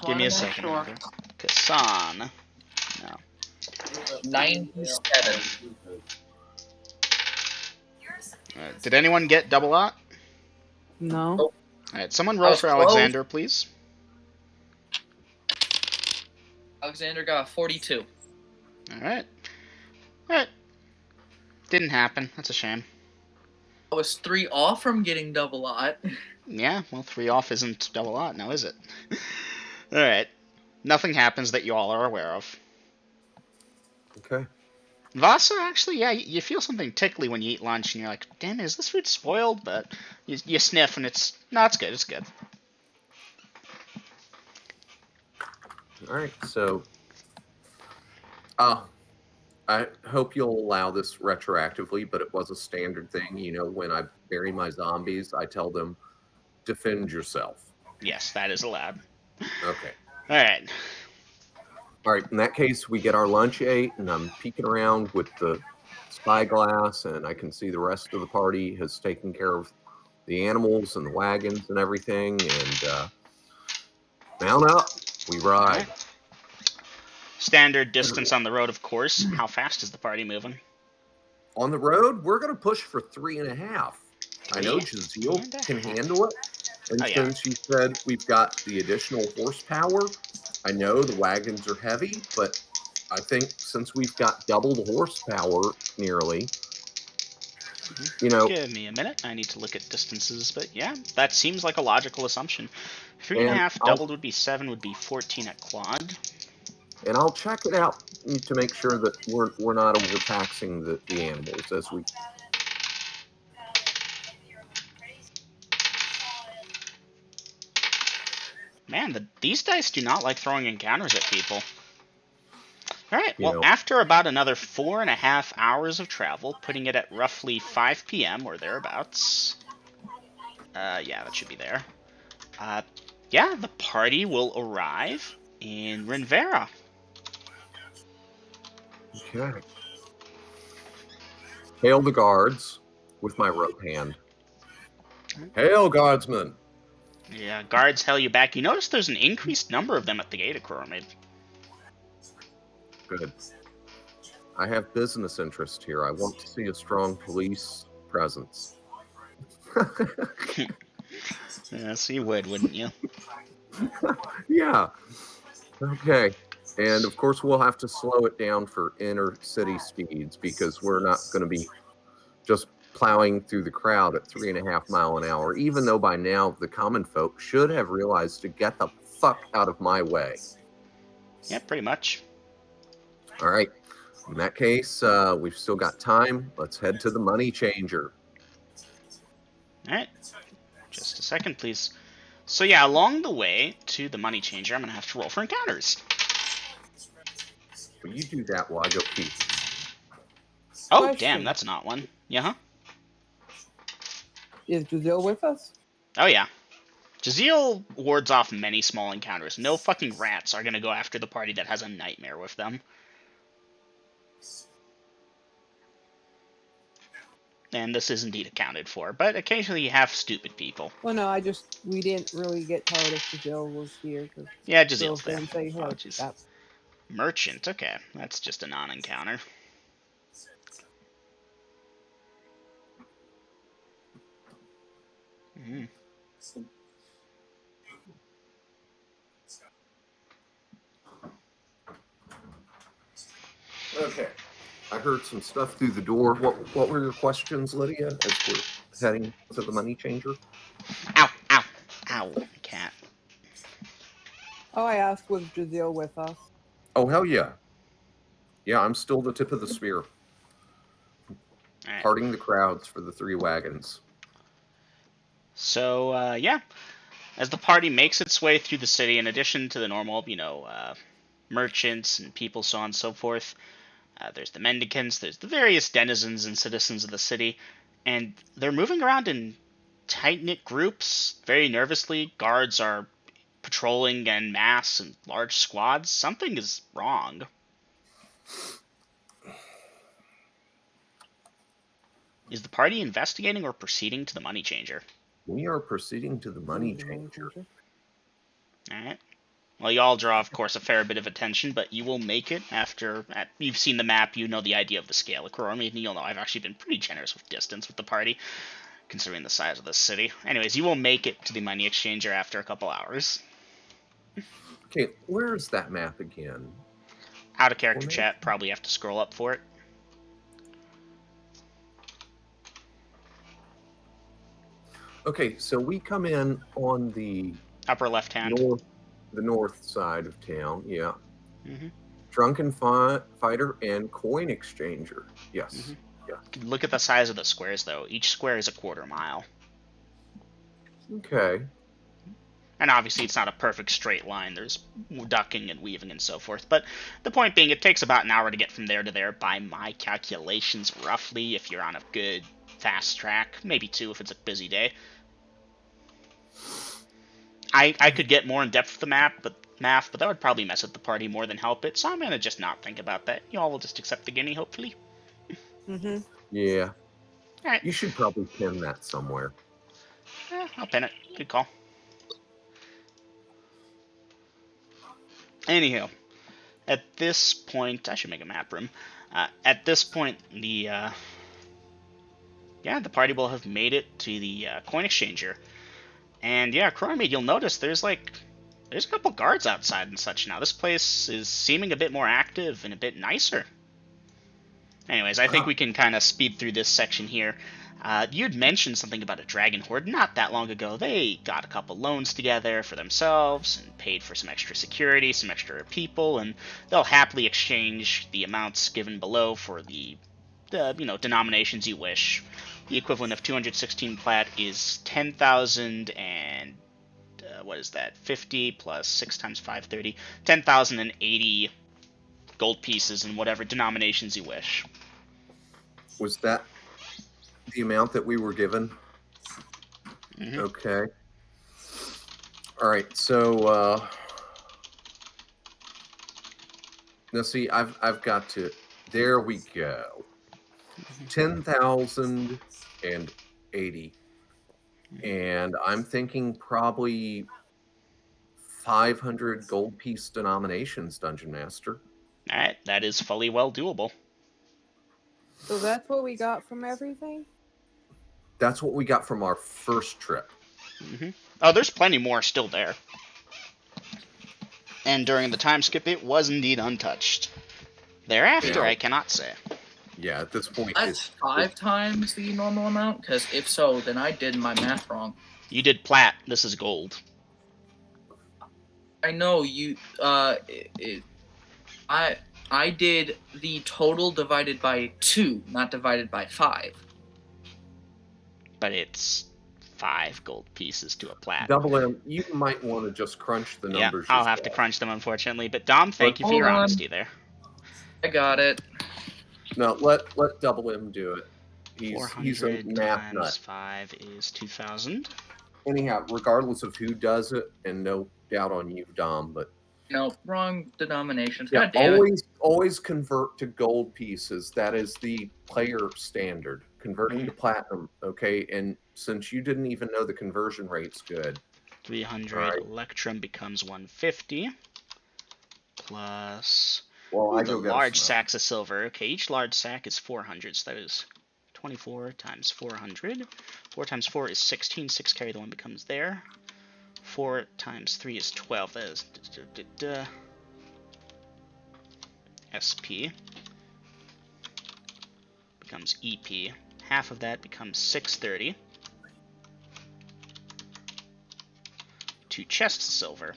Give me a second. Sure. Kassan. No. 97. Did anyone get double aught? No. Alright, someone roll for Alexander, please. Alexander got 42. Alright. Alright. Didn't happen. That's a shame. I was 3 off from getting double aught. Yeah, well, 3 off isn't double aught now, is it? Alright. Nothing happens that you all are aware of. Okay. Vasa, actually, yeah, you feel something tickly when you eat lunch, and you're like, damn, is this food spoiled? But you sniff, and it's good, it's good. Alright, so... I hope you'll allow this retroactively, but it was a standard thing. You know, when I bury my zombies, I tell them, defend yourself. Yes, that is allowed. Okay. Alright. Alright, in that case, we get our lunch ate, and I'm peeking around with the spyglass, and I can see the rest of the party has taken care of the animals and the wagons and everything, and mount up, we ride. Right. Standard distance on the road, of course. How fast is the party moving? On the road, we're going to push for 3.5. I know Jazeel can handle it. And since you said we've got the additional horsepower, I know the wagons are heavy, but I think since we've got double the horsepower nearly, you know... Give me a minute. I need to look at distances, but yeah, that seems like a logical assumption. 3.5 doubled would be 7, would be 14 at quad. And I'll check it out to make sure that we're not overtaxing the animals as we... Man, these dice do not like throwing encounters at people. Alright, well, know. after about another 4.5 hours of travel, putting it at roughly 5 p.m. or thereabouts. Yeah, that should be there. Yeah, the party will arrive in Renvera. Okay. Hail the guards with my rope hand. Hail, guardsmen! Yeah, guards hail you back. You notice there's an increased number of them at the gate of Chromid. Good. I have business interest here. I want to see a strong police presence. Yes, you would, wouldn't you? Yeah. Okay. And of course, we'll have to slow it down for inner city speeds because we're not going to be just plowing through the crowd at 3.5 miles an hour, even though by now the common folk should have realized to get the fuck out of my way. Yeah, pretty much. All right. In that case, we've still got time. Let's head to the money changer. Alright. Just a second, please. So yeah, along the way to the money changer, I'm going to have to roll for encounters. Will you do that while I go pee? Oh, Question. damn, that's not one. Yeah, huh? Is Giselle with us? Oh, yeah. Jaziel wards off many small encounters. No fucking rats are going to go after the party that has a nightmare with them. And this is indeed accounted for, but occasionally you have stupid people. Well, no, we didn't really get told if Giselle was here. Cause Yeah, Giselle Jaziel's there. didn't say hello. Oh, jeez. That- Merchant, okay. That's just a non-encounter. Mm. Okay. I heard some stuff through the door. What were your questions, Lydia, as we're heading to the money changer? Ow, ow, ow, cat. Oh, I asked, was Giselle with us? Oh, hell yeah. Yeah, I'm still the tip of the spear. Alright. Parting the crowds for the 3 wagons. So, yeah. As the party makes its way through the city, in addition to the normal, merchants and people, so on and so forth, there's the mendicants, there's the various denizens and citizens of the city, and they're moving around in tight-knit groups, very nervously. Guards are patrolling en masse in large squads. Something is wrong. Is the party investigating or proceeding to the money changer? We are proceeding to the money changer. Alright. Well, you all draw, of course, a fair bit of attention, but you will make it after... you've seen the map, you know the idea of the scale of Kurormi, and you'll know I've actually been pretty generous with distance with the party, considering the size of the city. Anyways, you will make it to the money exchanger after a couple hours. Okay, where's that map again? Out of character chat, probably have to scroll up for it. Okay, so we come in on the Upper left hand. north side of town, yeah. Mm-hmm. Drunken fighter and coin exchanger. Yes. Mm-hmm. Yeah. Look at the size of the squares, though. Each square is a quarter mile. Okay. And obviously it's not a perfect straight line. There's ducking and weaving and so forth. But the point being, it takes about an hour to get from there to there by my calculations, roughly, if you're on a good fast track. Maybe 2 if it's a busy day. I could get more in depth with the math, but that would probably mess with the party more than help it. So I'm gonna just not think about that. You all will just accept the guinea, hopefully. Mm-hmm. Yeah. All right. You should probably pin that somewhere. I'll pin it. Good call. Anyhow, at this point, I should make a map room. At this point, the party will have made it to the coin exchanger. And yeah, Chromade, you'll notice there's a couple guards outside and such now. This place is seeming a bit more active and a bit nicer. Anyways, I think we can kind of speed through this section here. You had mentioned something about a dragon horde not that long ago. They got a couple loans together for themselves and paid for some extra security, some extra people, and they'll happily exchange the amounts given below for the denominations you wish. The equivalent of 216 plat is 10,000 and what is that? 50 plus 6 times 530. 10,080 gold pieces in whatever denominations you wish. Was that the amount that we were given? Mm-hmm. Okay. All right. So now see, I've got to. There we go. 10,080, and I'm thinking probably 500 gold piece denominations, Dungeon Master. All right, that is fully well doable. So that's what we got from everything? That's what we got from our first trip. Mm-hmm. Oh, there's plenty more still there. And during the time skip, it was indeed untouched. Thereafter, I cannot say. Yeah, at this point, That's 5 times the normal amount? Because if so, then I did my math wrong. You did plat. This is gold. I know you. I did the total divided by 2, not divided by 5. But it's 5 gold pieces to a plat. Double M, you might want to just crunch the Yeah, numbers. I'll have to crunch them, unfortunately. But Dom, thank you for Hold your on. honesty there. I got it. No, let Double M do it. He's a 400 math times nut. 5 is 2,000. Anyhow, regardless of who does it, and no doubt on you, Dom, but No, wrong denominations. yeah, God damn it. always convert to gold pieces. That is the player standard. Converting to platinum, okay? And since you didn't even know the conversion rate's good, 300 right. Electrum becomes 150. Plus well, I the go get a large smoke. sacks of silver. Okay, each large sack is 400, so that is 24 times 400. 4 times 4 is 16. 6 carry the one becomes there. 4 times 3 is 12. That is SP becomes EP. Half of that becomes 630. 2 chests of silver.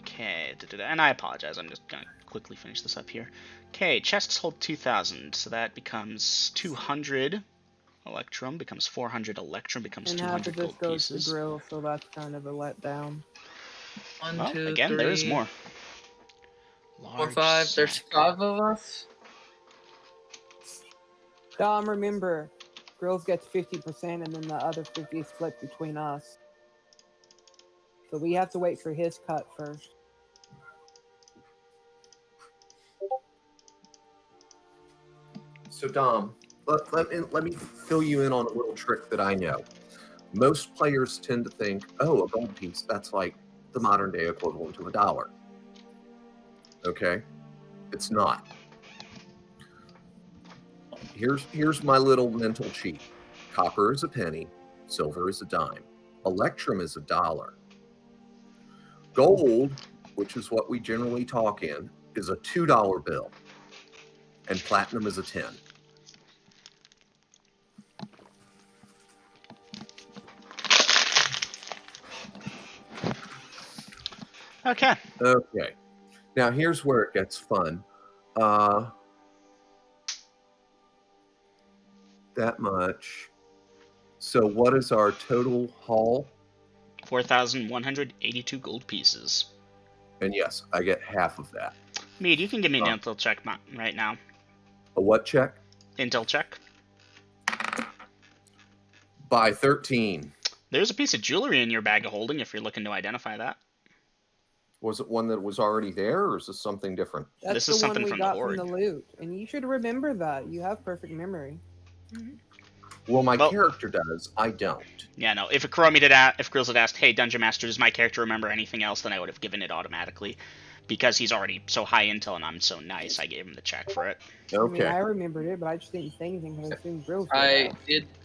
Okay, and I apologize. I'm just gonna quickly finish this up here. Okay, chests hold 2,000, so that becomes 200 Electrum, becomes 400 Electrum, becomes And half of 200 this gold goes pieces. to grill, so that's kind of a letdown. 1, Well, 2, again, 3, there is more. 4, Large 5. There's sack. 5 of us. Dom, remember, Grills gets 50%, and then the other 50 is split between us. So we have to wait for his cut first. So Dom, let me fill you in on a little trick that I know. Most players tend to think, oh, a gold piece, that's like the modern day equivalent to $1. Okay? It's not. Here's my little mental cheat. Copper is a penny, silver is a dime, electrum is $1. Gold, which is what we generally talk in, is a $2 bill, and platinum is a 10. Okay. Okay. Now here's where it gets fun. That much. So what is our total haul? 4,182 gold pieces. And yes, I get half of that. Mead, you can give me an intel check right now. A what check? Intel check. By 13. There's a piece of jewelry in your bag of holding if you're looking to identify that. Was it one that was already there, or is this something different? That's This the is one something we from the got Horde. from the loot, and you should remember that. You have perfect memory. Well, my Well- character does. I don't. Yeah, no. If Grills had asked, "Hey, Dungeon Master, does my character remember anything else?" then I would have given it automatically, because he's already so high intel and I'm so nice. I gave him the check for it. I mean, Okay. I remembered it, but I just didn't say anything because I assumed Grills would I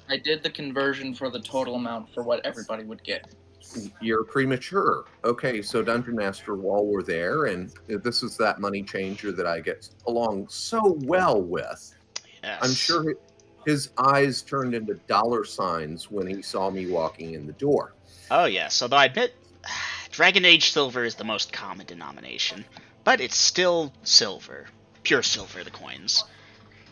have. did the conversion for the total amount for what everybody would get. You're premature. Okay, so Dungeon Master, while we're there, and this is that money changer that I get along so well with. Yes. I'm sure his eyes turned into dollar signs when he saw me walking in the door. Oh yes. Although I admit, Dragon Age silver is the most common denomination, but it's still silver, pure silver. The coins,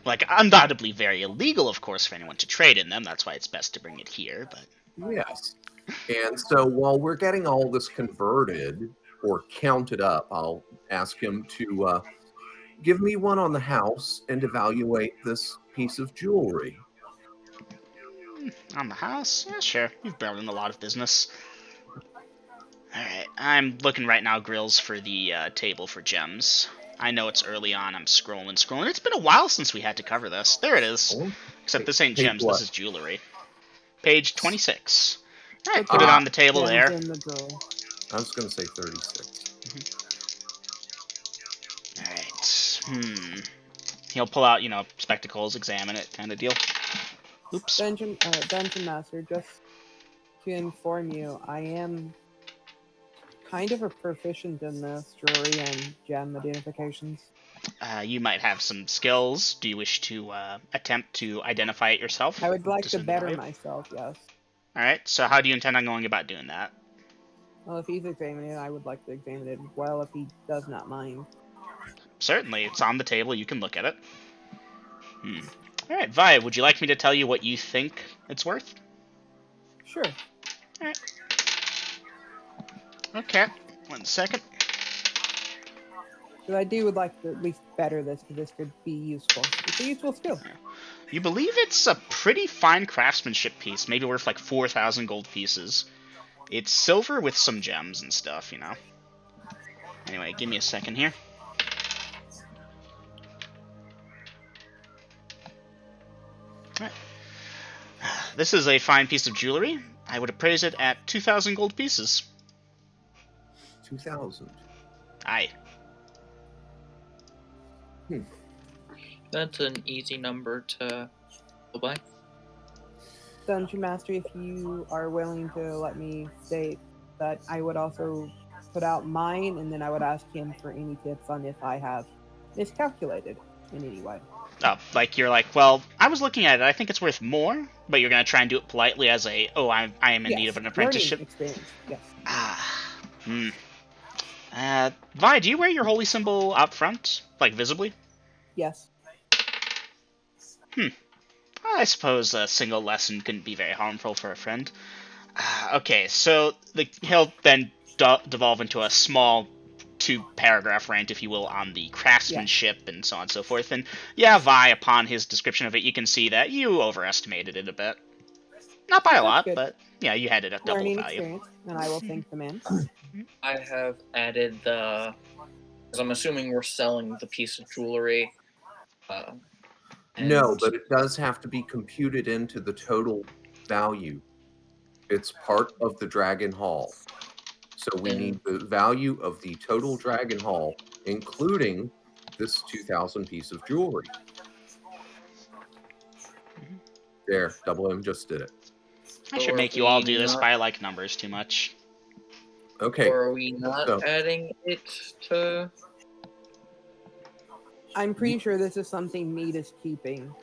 like, undoubtedly very illegal, of course, for anyone to trade in them. That's why it's best to bring it here. But Yes. And so while we're getting all this converted or counted up, I'll ask him to give me one on the house and evaluate this piece of jewelry. on the house, yeah, sure. You've brought in a lot of business. Alright, I'm looking right now, Grills, for the table for gems. I know it's early on. I'm scrolling. It's been a while since we had to cover this. There it is. Oh, Except this ain't page gems, what? this is jewelry. Page 26. Alright, Put put it the on the table gems there. in the drawer. I was going to say 36. Alright, He'll pull out, spectacles, examine it, kind of deal. Oops. Dungeon Master, just to inform you, I am kind of a proficient in this jewelry and gem identifications. You might have some skills. Do you wish to attempt to identify it yourself? I would like to Discern the better value? myself, yes. Alright, so how do you intend on going about doing that? Well, if he's examining it, I would like to examine it as well if he does not mind. Certainly, it's on the table. You can look at it. All right, Vi, would you like me to tell you what you think it's worth? Sure. All right. Okay, 1 second. But I would like to at least better this because this could be useful. It's a useful skill. You believe it's a pretty fine craftsmanship piece, maybe worth like 4,000 gold pieces. It's silver with some gems and stuff, you know. Anyway, give me a second here. All right. This is a fine piece of jewelry. I would appraise it at 2,000 gold pieces. 2,000. Aye. That's an easy number to go by. Dungeon Master, if you are willing to let me state that I would also put out mine, and then I would ask him for any tips on if I have miscalculated in any way. Oh, like you're like, well, I was looking at it. I think it's worth more, but you're gonna try and do it politely as a, oh, I am in need of an apprenticeship. Learning experience. Yes. Vi, do you wear your holy symbol out front, like visibly? Yes. I suppose a single lesson couldn't be very harmful for a friend. Okay, so he'll then devolve into a small 2-paragraph rant, if you will, on the craftsmanship and so on and so forth. And yeah, Vi, upon his description of it, you can see that you overestimated it a bit. Not by a lot, good. But yeah, you had it at double Learning value. experience, and I will thank the man. I have added the, because I'm assuming we're selling the piece of jewelry. No, and- but it does have to be computed into the total value. It's part of the Dragon Hall. So we need the value of the total Dragon Hall, including this 2,000 piece of jewelry. There, Double M just did it. I should make you all do this, but I like numbers too much. Okay. Or are we not adding it to? I'm pretty sure this is something Mead is keeping.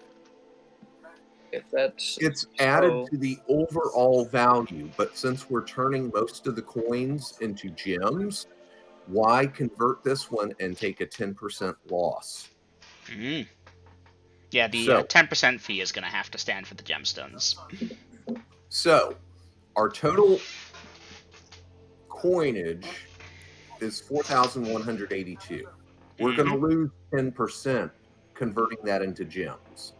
If that's It's added to the overall value, but since we're turning most of the coins into gems, why convert this one and take a 10% loss? Mm. Yeah, the 10% fee is going to have to stand for the gemstones. So, our total coinage is 4,182. We're going to lose 10% converting that into gems.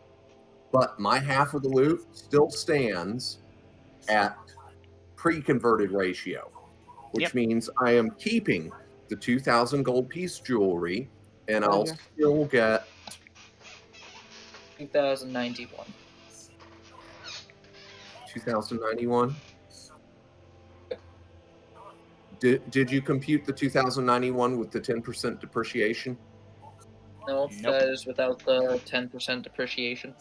But my half of the loot still stands at pre-converted ratio, which means I am keeping the 2,000 gold piece jewelry, and I'll still get 2,091. 2,091. Did you compute the 2,091 with the 10% depreciation? No, that is without the 10% depreciation.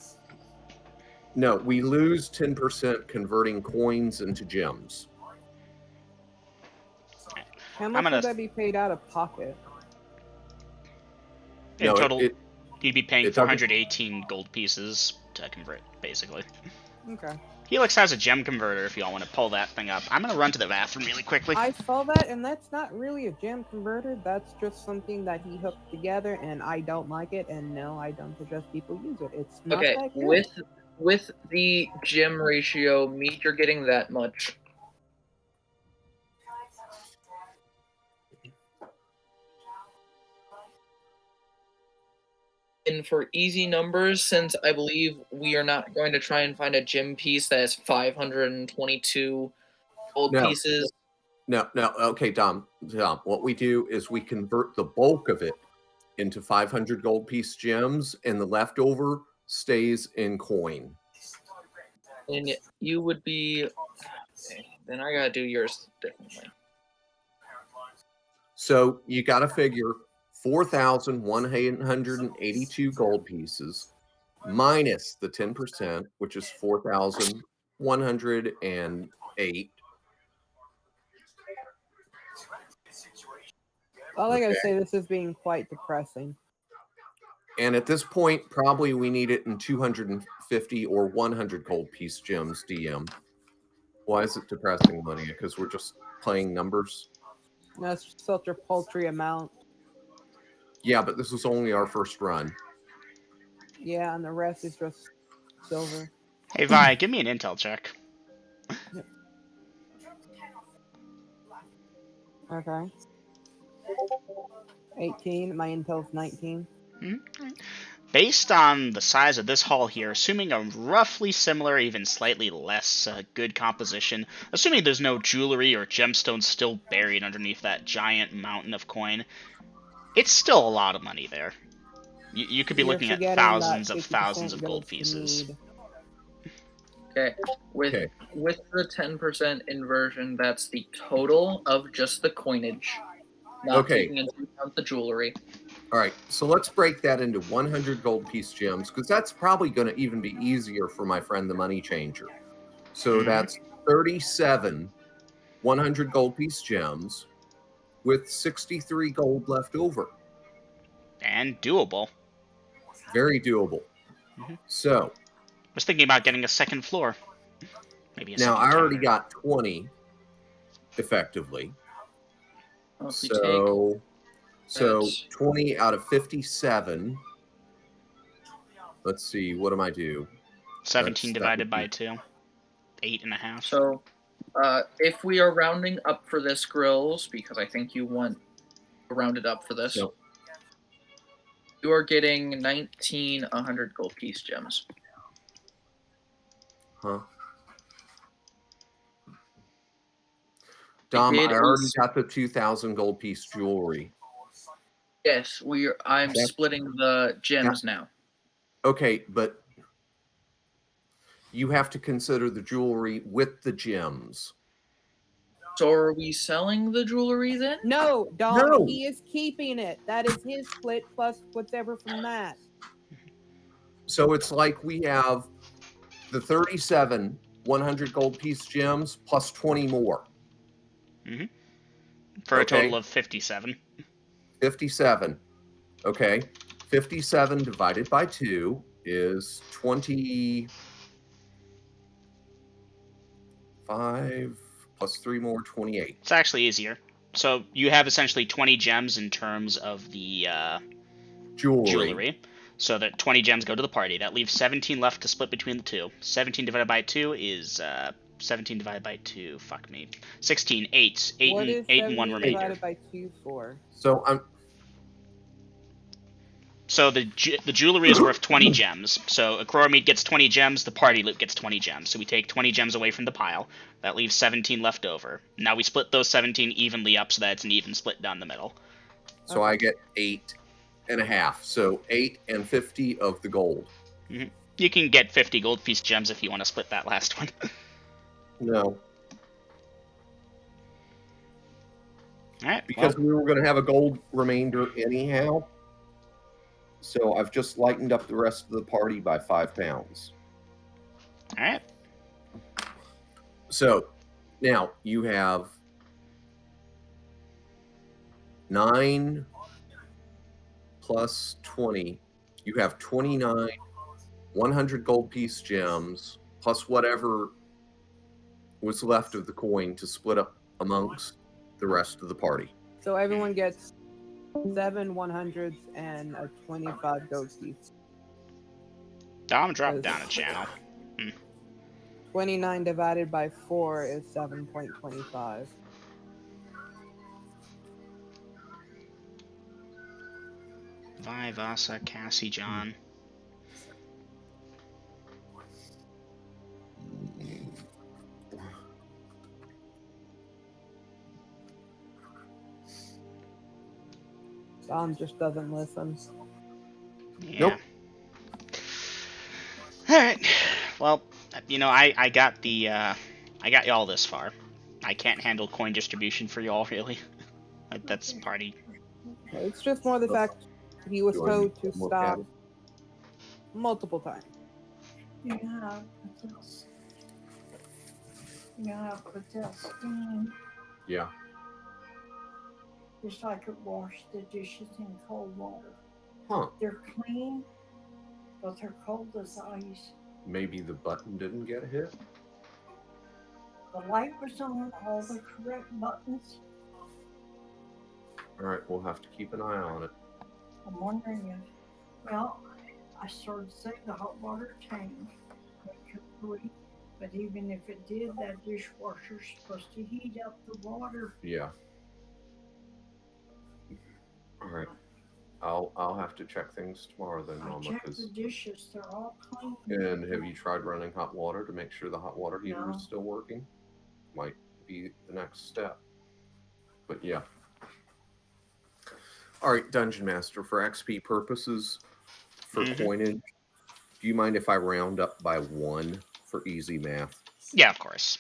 No, we lose 10% converting coins into gems. How much would that be paid out of pocket? In total, you'd be paying 418 gold pieces to convert, basically. Okay. Helix has a gem converter if y'all want to pull that thing up. I'm going to run to the bathroom really quickly. I saw that, and that's not really a gem converter. That's just something that he hooked together, and I don't like it, and no, I don't suggest people use it. It's not that good. With the gem ratio, Mead, you're getting that much. And for easy numbers, since I believe we are not going to try and find a gem piece that has 522 gold pieces. No. Okay, Dom. What we do is we convert the bulk of it into 500 gold piece gems, and the leftover stays in coin. And you would be... Okay, then I gotta do yours differently. So you gotta figure 4,182 gold pieces minus the 10%, which is 4,108. All I gotta say, this is being quite depressing. And at this point, probably we need it in 250 or 100 gold piece gems, DM. Why is it depressing, Linnea? Because we're just playing numbers. That's such a paltry amount. Yeah, but this was only our first run. Yeah, and the rest is just silver. Hey, Vi, give me an intel check. Okay. 18. My intel's 19. Based on the size of this hall here, assuming a roughly similar, even slightly less good composition, assuming there's no jewelry or gemstones still buried underneath that giant mountain of coin, it's still a lot of money there. You could be You're looking at forgetting thousands that of thousands 50% of goes gold to pieces. mead. Okay. With Okay. with the 10% inversion, that's the total of just the coinage, not Okay. taking into account the jewelry. All right, so let's break that into 100 gold piece gems, because that's probably going to even be easier for my friend the money changer. So that's 37 100 gold piece gems with 63 gold left over. And doable. Very doable. Mhm. So I was thinking about getting a second floor. Maybe a now second I already counter. got 20 effectively. Well, if we So that's- 20 out of 57. Let's see, what am I do? 17 that divided would by be- 2. 8.5. So, if we are rounding up for this, Grills, because I think you want to round it up for this, So, you are getting 19 100 gold piece gems. huh? Dom, I did already is- got the 2,000 gold piece jewelry. Yes, I'm That's- splitting the gems now. Okay, but you have to consider the jewelry with the gems. So are we selling the jewelry then? No, Dom, No. he is keeping it. That is his split plus whatever from that. So it's like we have the 37 100 gold piece gems plus 20 more. For a Okay. total of 57. 57. Okay. 57 divided by 2 is 25 plus 3 more, 28. It's actually easier. So you have essentially 20 gems in terms of the jewelry. So that 20 gems go to the party. That leaves 17 left to split between the two. 17 divided by 2 is 17 divided by 2. Fuck me. 16. 8. 8 What and, is 8 and 1 17 remainder. divided by 2 for? So I'm So the jewelry is worth 20 gems. So Akrora Mead gets 20 gems, the party loot gets 20 gems. So we take 20 gems away from the pile. That leaves 17 left over. Now we split those 17 evenly up so that it's an even split down the middle. so I get 8.5. So 8 and 50 of the gold. You can get 50 gold piece gems if you want to split that last one. No, Alright, because we were going to have a gold remainder anyhow. So I've just lightened up the rest of the party by 5 pounds. alright. So now you have 9 plus 20. You have 29 100 gold piece gems plus whatever was left of the coin to split up amongst the rest of the party. So everyone gets 7 100s and a 25 gold piece. Dom, drop down a channel. 29 divided by 4 is 7.25. Vi, Vasa, Cassie, John. Dom just doesn't listen. Yeah. Nope. Alright. Well, I got the I got y'all this far. I can't handle coin distribution for y'all really. That's party. It's just more the fact he was Do I told need to more stop cattle? multiple times. Yeah, but this. Yeah, but this. Yeah. Just like it washed the dishes in cold water. Huh. They're clean, but they're cold as ice. Maybe the button didn't get hit. The light was on all the correct buttons. All right, we'll have to keep an eye on it. I'm wondering if, well, I started to say the hot water tank could breathe, but even if it did, that dishwasher's supposed to heat up the water. Yeah. All right. I'll have to check things tomorrow then, I Mama. checked the dishes; they're all clean. And have you tried running hot water to make sure the hot water heater No. is still working? Might be the next step. But yeah. All right, Dungeon Master, for XP purposes, for coinage, do you mind if I round up by 1 for easy math? Yeah, of course.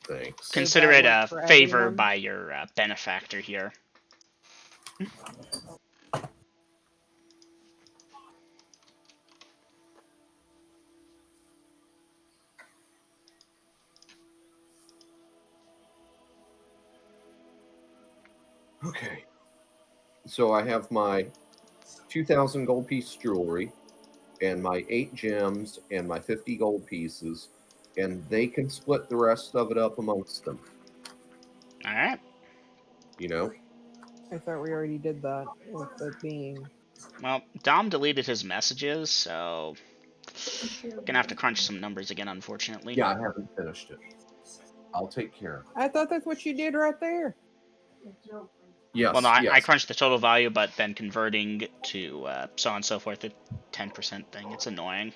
Thanks. Consider that it a work for favor everyone? by your benefactor here. Okay. So I have my 2,000 gold piece jewelry and my 8 gems and my 50 gold pieces, and they can split the rest of it up amongst them. All right. You know? I thought we already did that with it being. Well, Dom deleted his messages, so gonna have to crunch some numbers again, unfortunately. Yeah, I haven't finished it. I'll take care of it. I thought that's what you did right there. It's open. Yes, Well, no, I yes. crunched the total value, but then converting to so on and so forth, the 10% thing. It's annoying.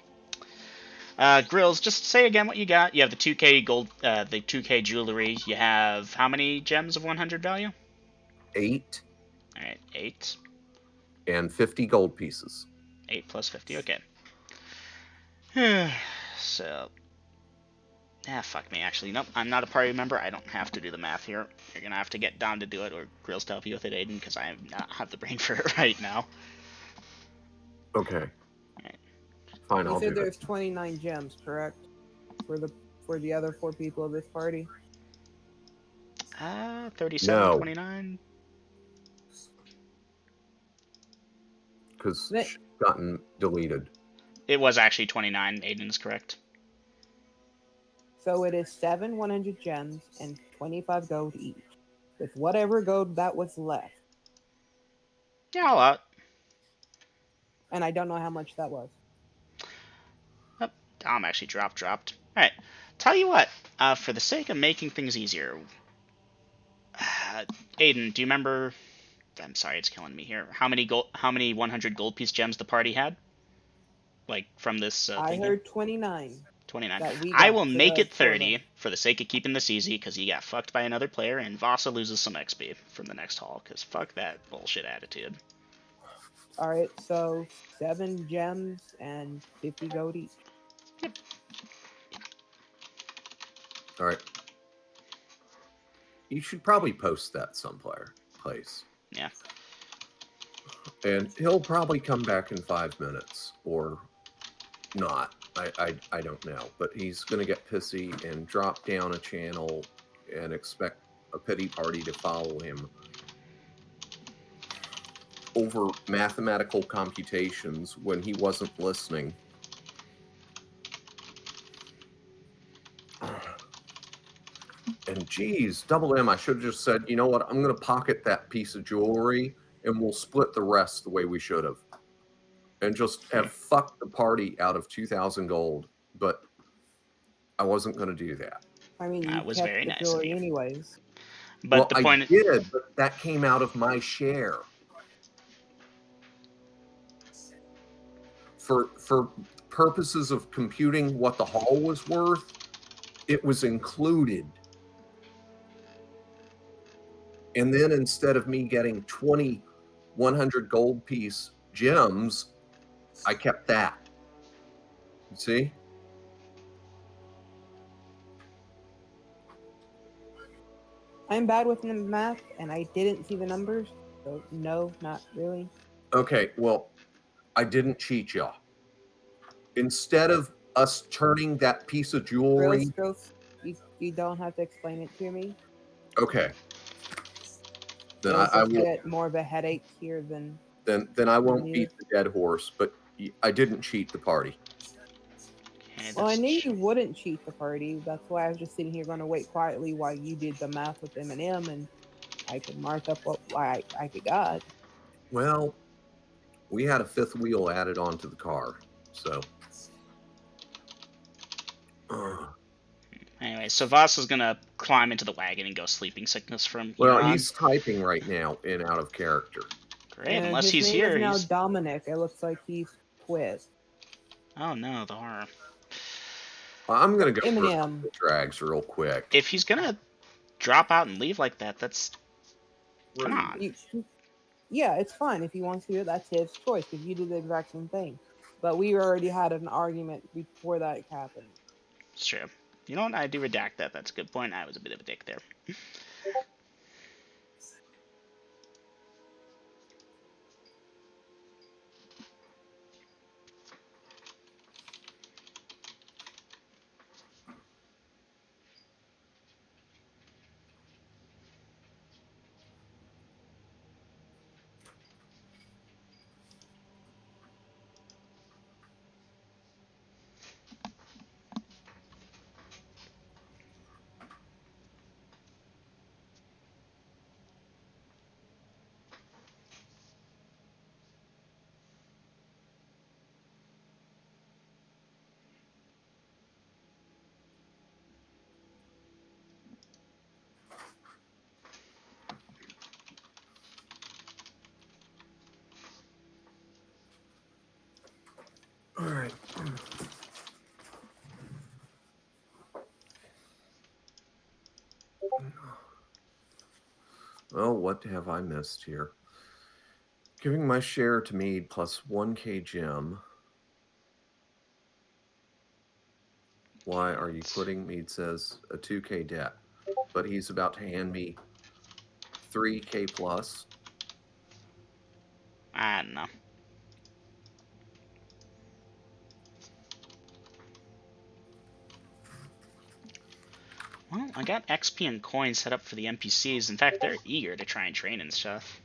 Grills, just say again what you got. You have the 2K gold, the 2K jewelry. You have how many gems of 100 value? 8 All right, 8. and 50 gold pieces. 8 plus 50. Okay. So, fuck me. Actually, nope. I'm not a party member. I don't have to do the math here. You're gonna have to get Dom to do it, or Grills to help you with it, Aiden, because I not have the brain for it right now. Okay. Right. Fine, You I'll said do it. there's 29 gems, correct? For the other 4 people of this party. 37, No. 29. Because That- she's gotten deleted. It was actually 29. Aiden is correct. So it is 7 100 gems and 25 gold each, with whatever gold that was left. Yeah, I'll out. And I don't know how much that was. Oh, Dom actually dropped. Alright. Tell you what, for the sake of making things easier, Aiden, do you remember? I'm sorry, it's killing me here. How many 100 gold piece gems the party had? Like from this I thing here? heard 29. 29. That we I got will for make the it 30 for the sake of keeping this easy, because he got fucked by another player, and Vasa loses some XP from the next haul, because fuck that bullshit attitude. Alright, so 7 gems and 50 gold each. All right. You should probably post that place. Yeah. And he'll probably come back in 5 minutes or not. I don't know. But he's going to get pissy and drop down a channel and expect a pity party to follow him over mathematical computations when he wasn't listening. And geez, Double M, I should have just said, you know what, I'm going to pocket that piece of jewelry and we'll split the rest the way we should have. And just have fucked the party out of 2,000 gold. But I wasn't going to do that. I mean, you That was kept very the nice of jewelry you. anyways. But Well, the point I did, but that came out of my share. For purposes of computing what the haul was worth, it was included. And then instead of me getting 20 100 gold piece gems, I kept that. See? I'm bad with the math, and I didn't see the numbers, so no, not really. Okay, well, I didn't cheat y'all. Instead of us turning that piece of jewelry... Girls, you don't have to explain it to me. Okay. Then Girls I just will... get more of a headache here than... Then I won't needed. beat the dead horse, but I didn't cheat the party. Well, I that's knew you true. wouldn't cheat the party. That's why I was just sitting here going to wait quietly while you did the math with M, and I could mark up what I got. Well, we had a fifth wheel added onto the car, so. Anyway, so Voss is gonna climb into the wagon and go sleeping sickness from here Well, on. he's typing right now in out of character. Great, unless His he's name here, is now he's... Dominic. It looks like he's quit. Oh no, the horror. I'm gonna go for a Eminem. couple of drags real quick. If he's gonna drop out and leave like that, that's... Come Rude. on. Yeah, it's fine if he wants to do it. That's his choice because you did the exact same thing. But we already had an argument before that happened. It's true. You know what? I do redact that. That's a good point. I was a bit of a dick there. All right. Oh, what have I missed here? Giving my share to Mead plus 1k gem. Why are you putting, Mead says, a 2k debt? But he's about to hand me 3k plus. I don't know. Well, I got XP and coins set up for the NPCs. In fact, they're eager to try and train and stuff.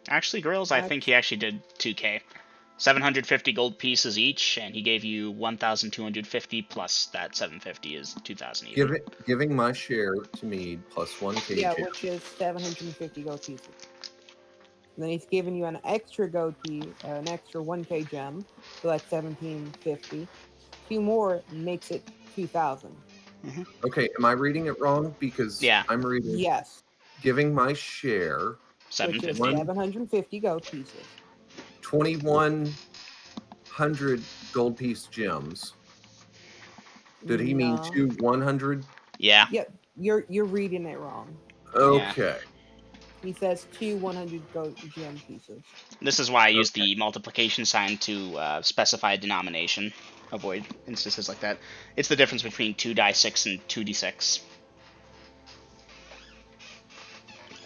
Actually, Grills, I think he actually did 2k. 750 gold pieces each, and he gave you 1,250 plus that 750 is 2,000 even. Giving my share to Mead plus 1k Yeah, gem. which is 750 gold pieces. And then he's giving you an extra gold piece, an extra 1k gem, so that's 1750. 2 more makes it 2,000. Okay, am I reading it wrong? Because Yeah. I'm reading Yes, giving my share which is 750. 750 gold pieces. 2,100 gold piece gems. Did he mean No. 2,100? Yeah. Yep, you're reading it wrong. Okay. He says 2 100 gold gem pieces. This is why I use the multiplication sign to specify a denomination. Avoid instances like that. It's the difference between 2 die 6 and 2d6.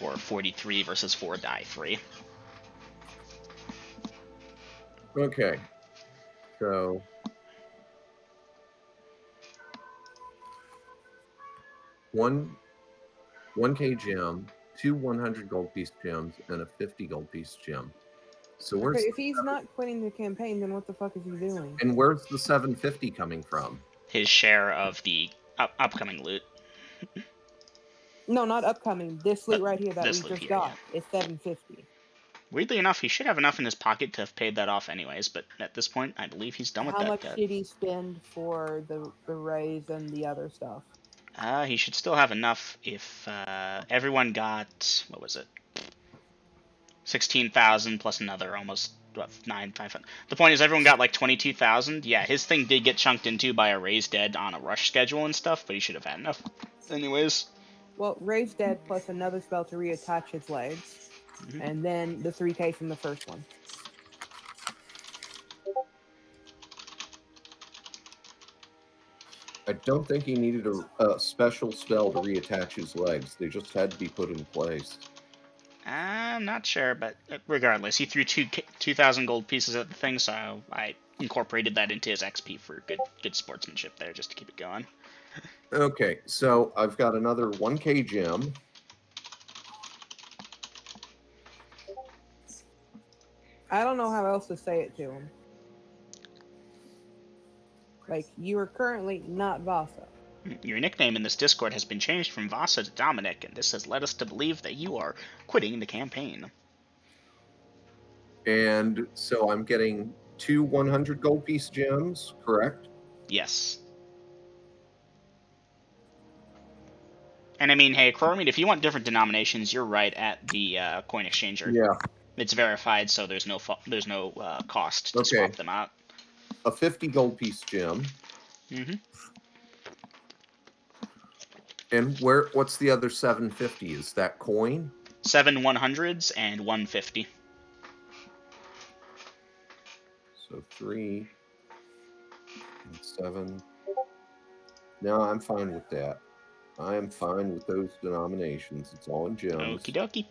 Or 43 versus 4 die 3. Okay. So 1k gem, 2 100 gold piece gems, and a 50 gold piece gem. So where's Okay, if he's not quitting the campaign, then what the fuck is he doing? and where's the 750 coming from? His share of the upcoming loot. No, not upcoming. This loot right here that we This loot just here, got is 750. Weirdly enough, he should have enough in his pocket to have paid that off anyways, but at this point, I believe he's done with How that much debt. did he spend for the raise and the other stuff? He should still have enough if everyone got, what was it? 16,000 plus another almost 9,500. The point is, everyone got like 22,000. Yeah, his thing did get chunked into by a raised dead on a rush schedule and stuff, but he should have had enough. Anyways. Well, raise dead plus another spell to reattach his legs, and then the 3k from the first one. I don't think he needed a special spell to reattach his legs. They just had to be put in place. I'm not sure, but regardless, he threw 2,000 gold pieces at the thing, so I incorporated that into his XP for good sportsmanship there, just to keep it going. Okay, so I've got another 1K gem. I don't know how else to say it to him. Like, you are currently not Vasa. Your nickname in this Discord has been changed from Vasa to Dominic, and this has led us to believe that you are quitting the campaign. And so I'm getting 2 100 gold piece gems, correct? Yes. And I mean, hey, Chromite, if you want different denominations, you're right at the coin exchanger. Yeah. It's verified, so there's no cost to swap them out. A 50 gold piece gem. Mm-hmm. And what's the other 750? Is that coin? 7 100s and 150. So 3 and 7. No, I'm fine with that. I am fine with those denominations. It's all in gems. Okie dokie.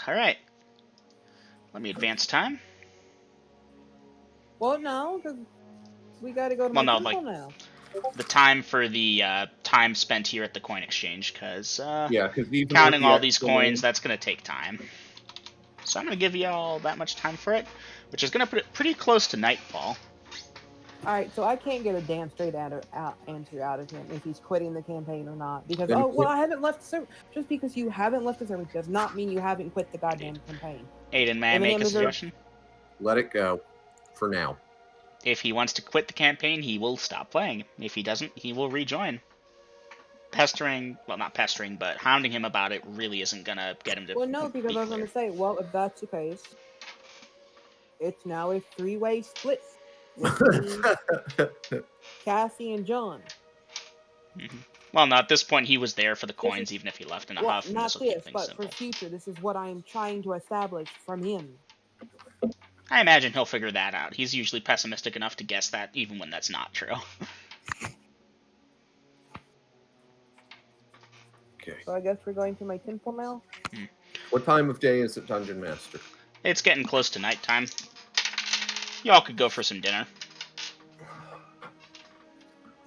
Alright. Let me advance time. Well, no, because we got to go to Well, my no, temple now. The time for the time spent here at the coin exchange, because yeah, because counting all these coins, that's going to take time. So I'm going to give you all that much time for it, which is going to put it pretty close to nightfall. Alright, so I can't get a damn straight answer out of him if he's quitting the campaign or not. Because, Then I haven't left the server. Just because you haven't left the server does not mean you haven't quit the goddamn campaign. Aiden, may I make a suggestion? Let it go for now. If he wants to quit the campaign, he will stop playing. If he doesn't, he will rejoin. Pestering, well, not pestering, but hounding him about it really isn't going to get him to Well, no, because I was going to say, well, if that's the case, it's now a 3-way split. With me, Cassie, and John. Mm-hmm. Well, no, at this point, he was there for the coins, even if he left in a huff, and not this will keep this, things but simple. for future, this is what I am trying to establish from him. I imagine he'll figure that out. He's usually pessimistic enough to guess that, even when that's not true. Okay. So I guess we're going to my temple now? What time of day is it, Dungeon Master? It's getting close to nighttime. Y'all could go for some dinner.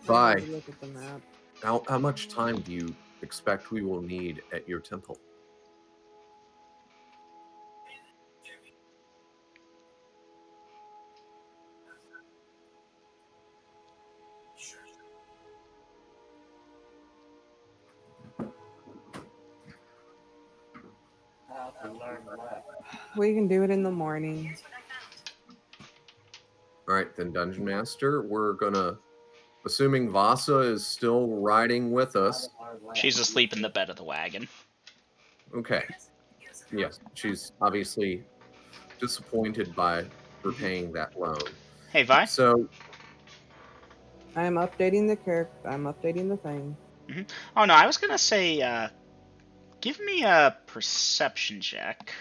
Bye. Look at the map. How much time do you expect we will need at your temple? We can do it in the morning. All right, then, Dungeon Master, we're gonna, assuming Vasa is still riding with us. She's asleep in the bed of the wagon. Okay. Yes, she's obviously disappointed by repaying that loan. Hey, Vi? So, I'm updating the character. I'm updating the thing. Mm-hmm. Oh, no, I was going to say, give me a perception check.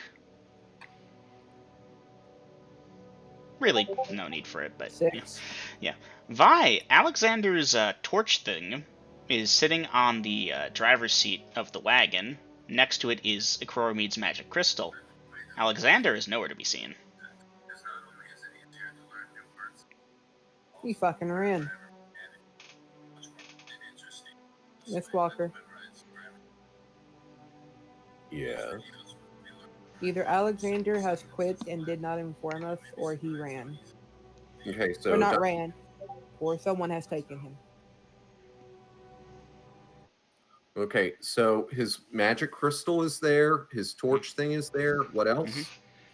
Really, no need for it, but... 6. Yeah. Vi, Alexander's torch thing is sitting on the driver's seat of the wagon. Next to it is Chromite's magic crystal. Alexander is nowhere to be seen. He fucking ran. Miss Walker. yeah. Either Alexander has quit and did not inform us, or he ran. Okay, so... Or not ran. Or someone has taken him. Okay, so his magic crystal is there, his torch thing is there, what else? Mm-hmm.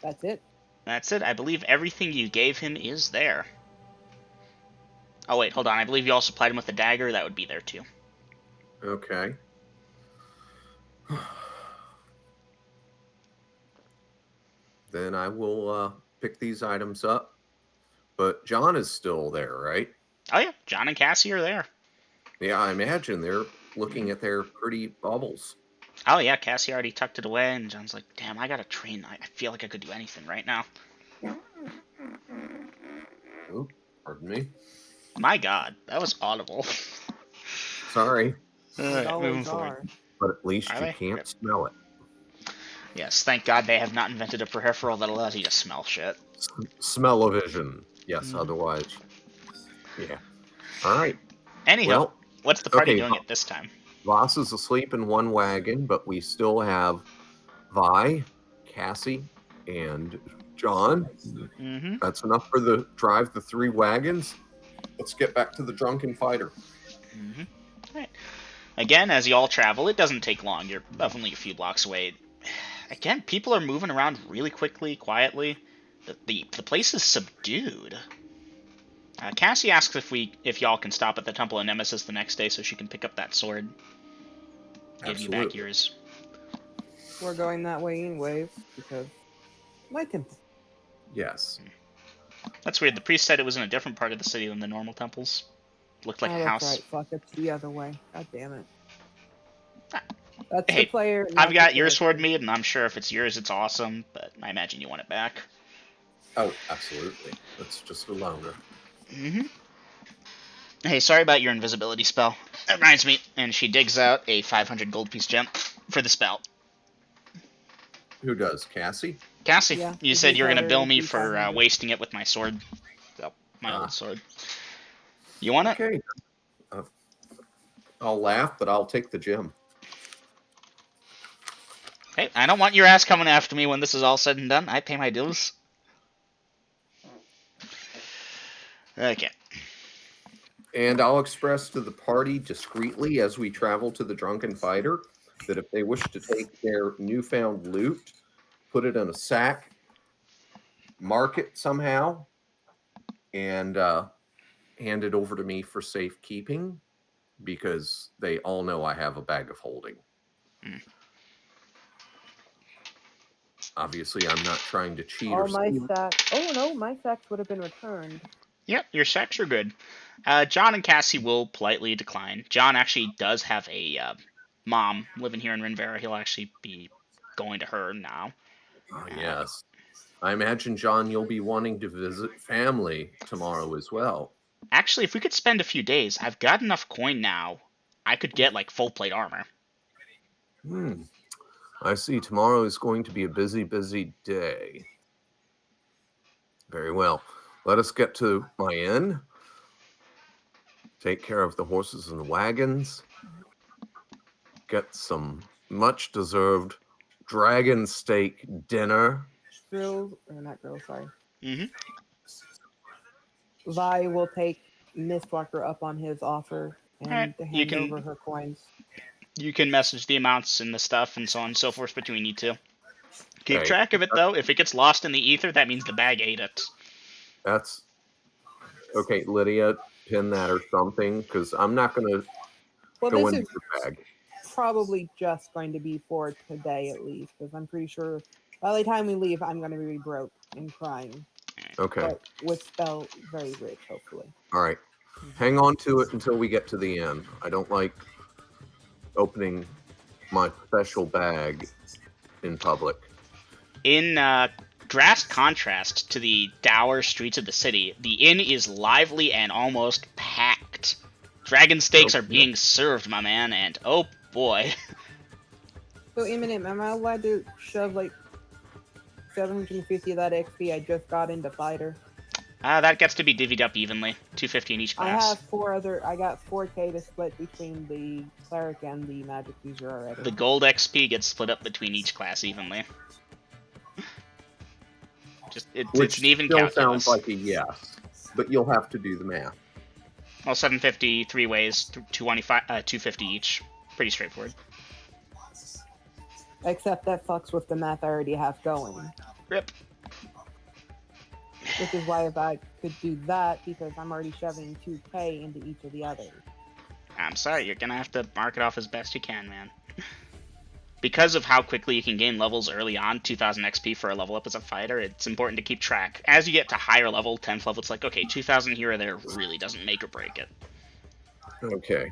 That's it. That's it. I believe everything you gave him is there. Oh, wait, hold on. I believe you also supplied him with a dagger. That would be there, too. Okay. Then I will pick these items up. But John is still there, right? Oh, yeah. John and Cassie are there. Yeah, I imagine they're looking at their pretty baubles. Oh, yeah. Cassie already tucked it away, and John's like, damn, I gotta train. I feel like I could do anything right now. Oh, pardon me. My God, that was audible. Sorry. All right, moving Always forward. are. But at least Are you they? can't Okay. smell it. Yes, thank God they have not invented a peripheral that allows you to smell shit. Smell-o-vision. Yes, Mhm. otherwise. Yeah. All right. Anyhow, Well, what's the party okay. doing at this time? Voss is asleep in one wagon, but we still have Vi, Cassie, and John. Mm-hmm. That's enough for the drive the 3 wagons. Let's get back to the drunken fighter. Mm-hmm. All right. Again, as you all travel, it doesn't take long. You're only a few blocks away. Again, people are moving around really quickly, quietly. The place is subdued. Cassie asks if y'all can stop at the Temple of Nemesis the next day so she can pick up that sword. Give you back Absolutely. yours. We're going that way anyways, because my temple. Yes. That's weird. The priest said it was in a different part of the city than the normal temples. Looked like Oh, a that's house. right. Fuck, it's the other way. God damn it. Ah, That's the Hey, player. I've not got the your sword character. made, and I'm sure if it's yours, it's awesome, but I imagine you want it back. Oh, absolutely. That's just a loner. Mm-hmm. Hey, sorry about your invisibility spell. That reminds me, and she digs out a 500 gold piece gem for the spell. Who does? Cassie? Cassie, Yeah, you we said gave you were gonna her bill me the for 500. wasting it with my sword. Oh, my Ah. old sword. You want it? Okay. I'll laugh, but I'll take the gem. Hey, I don't want your ass coming after me when this is all said and done. I pay my dues. Okay. And I'll express to the party discreetly as we travel to the drunken fighter that if they wish to take their newfound loot, put it in a sack, mark it somehow, and hand it over to me for safekeeping, because they all know I have a bag of holding. Mm. Obviously, I'm not trying to cheat All or my steal. sacks. Oh no, my sacks would have been returned. Yep, your sacks are good. John and Cassie will politely decline. John actually does have a mom living here in Renvera. He'll actually be going to her now. Ah, yes. I imagine, John, you'll be wanting to visit family tomorrow as well. Actually, if we could spend a few days, I've got enough coin now. I could get like full plate armor. I see. Tomorrow is going to be a busy, busy day. Very well. Let us get to my inn. Take care of the horses and the wagons. Get some much-deserved dragon steak dinner. Grills, or not grills, sorry. Mm-hmm. Vi will take Mistwalker up on his offer Alright, and to hand over her coins. You can message the amounts and the stuff and so on and so forth between you two. Keep Hey, track of it though. If it gets lost in the ether, that means the bag ate it. that's okay. Lydia, pin that or something, because I'm not going to Well, go this into is your bag. probably just going to be for today at least, because I'm pretty sure by the time we leave, I'm going to be broke and crying. Okay. But with spell very rich, hopefully. All right. Hang on to it until we get to the end. I don't like opening my special bag in public. In drastic contrast to the dour streets of the city, the inn is lively and almost packed. Dragon steaks are being served, my man, and oh boy. So, Eminem, am I allowed to shove like 750 of that XP I just got into fighter? That gets to be divvied up evenly. 250 in each class. I got 4K to split between the cleric and the magic user already. The gold XP gets split up between each class evenly. It's an even still calculus. sounds like a yes, but you'll have to do the math. Well, 750 three ways, 250 each. Pretty straightforward. Except that fucks with the math I already have going. Rip. Which is why if I could do that, because I'm already shoving 2K into each of the others. I'm sorry, you're gonna have to mark it off as best you can, man. Because of how quickly you can gain levels early on, 2000 XP for a level up as a fighter, it's important to keep track. As you get to higher level, 10th level, it's like, okay, 2000 here or there really doesn't make or break it. Okay.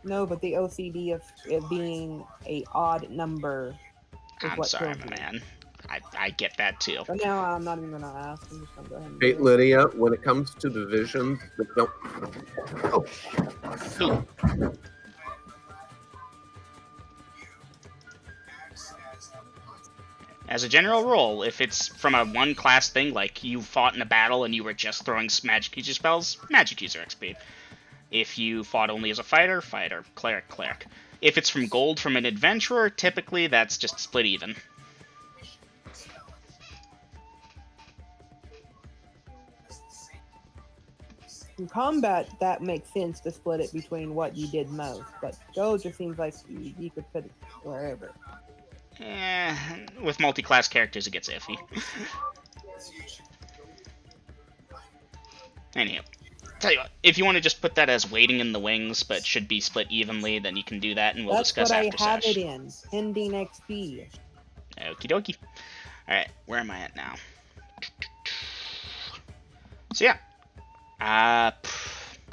No, but the OCD of it being a odd number is I'm what sorry, kills my me. man. I get that too. But now I'm not even gonna ask. I'm just gonna go ahead and Hey, do it. Lydia, when it comes to divisions, don't. Oh. as a general rule, if it's from a one-class thing, like you fought in a battle and you were just throwing magic user spells, magic user XP. If you fought only as a fighter, fighter, cleric, cleric. If it's from gold from an adventurer, typically that's just split even. In combat, that makes sense to split it between what you did most, but Go just seems like you could put it wherever. With multi-class characters, it gets iffy. Anyhow, tell you what, if you want to just put that as waiting in the wings, but should be split evenly, then you can do that, and we'll That's discuss what after I have sesh. it in, pending XP. Okie dokie. Alright, where am I at now? So yeah.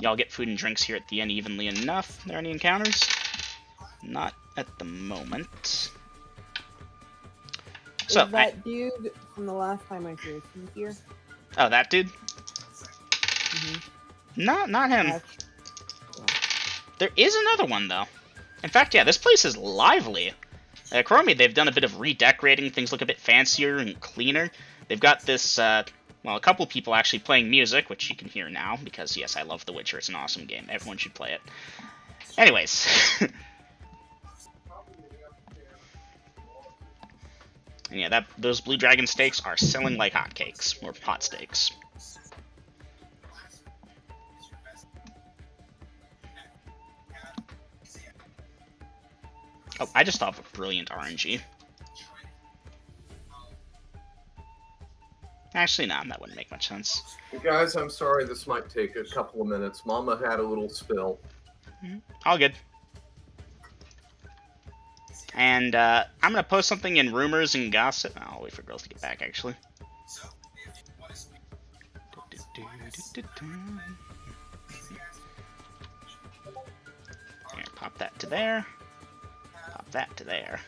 Y'all get food and drinks here at the end evenly enough. Are there any encounters? Not at the moment. So, Is that dude from the last time I was here, is he here? Oh, that dude? Not him. There is another one, though. In fact, yeah, this place is lively. At Chromie, they've done a bit of redecorating. Things look a bit fancier and cleaner. They've got this, well, a couple people actually playing music, which you can hear now, because, yes, I love The Witcher. It's an awesome game. Everyone should play it. Anyways. And yeah, those Blue Dragon steaks are selling like hotcakes, or hot steaks. Oh, I just thought of a brilliant RNG. Actually, no, that wouldn't make much sense. Guys, I'm sorry this might take a couple of minutes. Mama had a little spill. All good. And I'm going to post something in Rumors and Gossip. I'll wait for girls to get back, actually. Here, pop that to there. Pop that to there.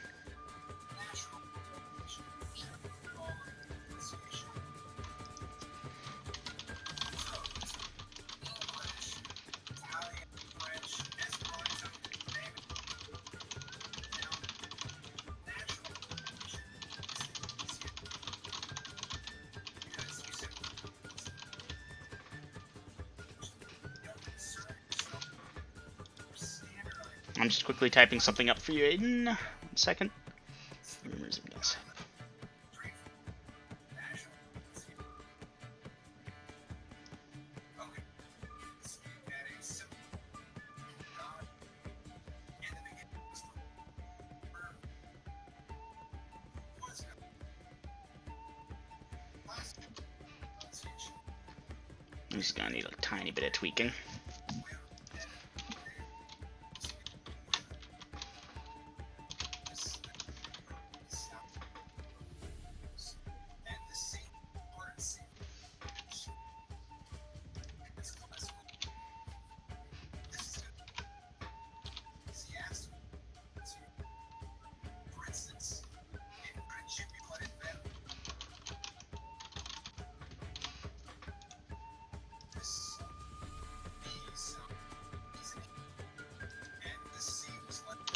I'm just quickly typing something up for you, Aiden. 1 second. Rumors and Gossip. I'm just gonna need a tiny bit of tweaking.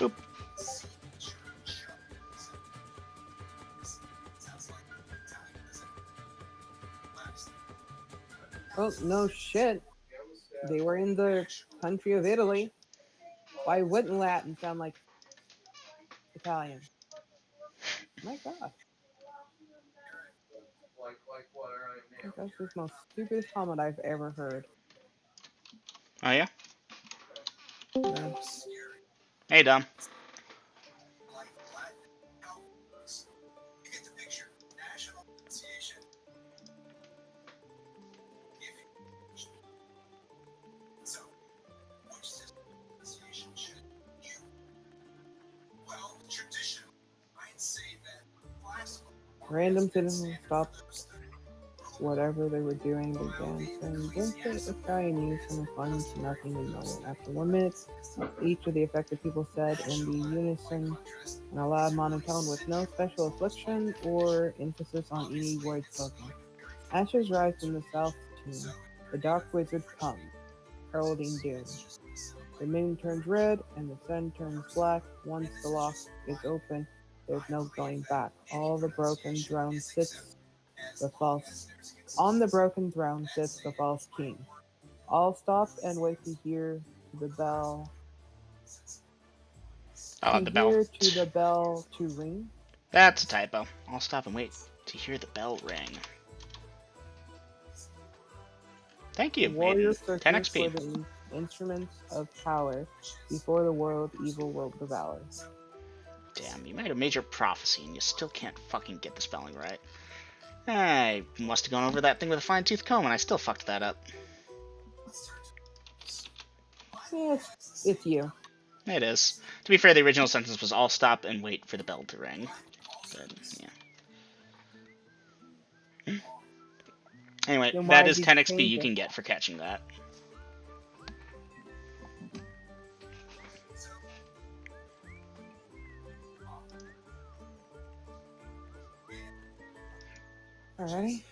Oop. Oh, no shit. They were in the country of Italy. Why wouldn't Latin sound like Italian? My god. That's the most stupidest comment I've ever heard. Oh, yeah? Yeah. Hey, Dom. Random citizens stopped whatever they were doing, began saying, "Don't get this guy and use some fun to nothing and no one." After 1 minute, each of the affected people said in the unison in a loud monotone with no special affliction or emphasis on any word spoken. Ashes rise from the south tomb. The dark wizard comes, heralding doom. The moon turns red and the sun turns black. Once the lock is open, There's no going back. On the broken throne sits the false king. All stop and wait to hear the bell. Oh, To the bell. hear to the bell to ring. That's a typo. I'll stop and wait to hear the bell ring. Thank The you, warrior Maiden. 10 searches for XP. the instruments of power before the world evil will devour. Damn, you made a major prophecy and you still can't fucking get the spelling right. I must have gone over that thing with a fine-tooth comb and I still fucked that up. Yeah, it's you. It is. To be fair, the original sentence was I'll stop and wait for the bell to ring. But, yeah. Anyway, Then that why is did 10 you XP change you it? can get for catching that. Alright.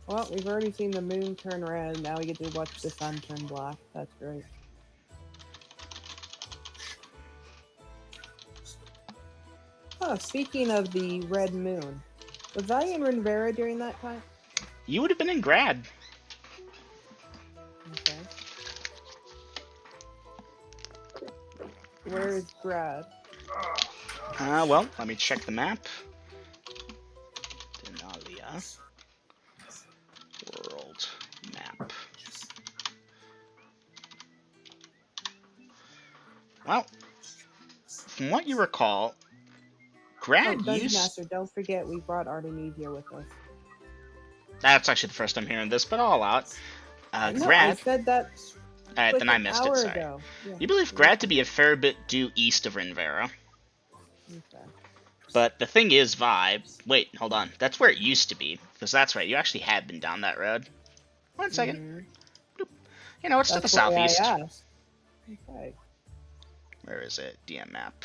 Well, we've already seen the moon turn red. Now we get to watch the sun turn black. That's great. Oh, speaking of the red moon, was I in Renvera during that time? You would have been in grad. Okay. Where is Brad? Well, let me check the map. Denalia. World map. Well, from what you recall, grad Dungeon used... Master, don't forget we brought Artemisia with us. That's actually the first time hearing this, but all out. No, I Grad... said that Alright, like then I an missed it, hour sorry. ago. Yeah. You believe Grad to be a fair bit due east of Renvera. Okay. But the thing is, Vibe... Wait, hold on. That's where it used to be. Because that's right, you actually had been down that road. 1 second. Mhm. You know, it's to the That's why southeast. I asked. Okay. Where is it? DM map.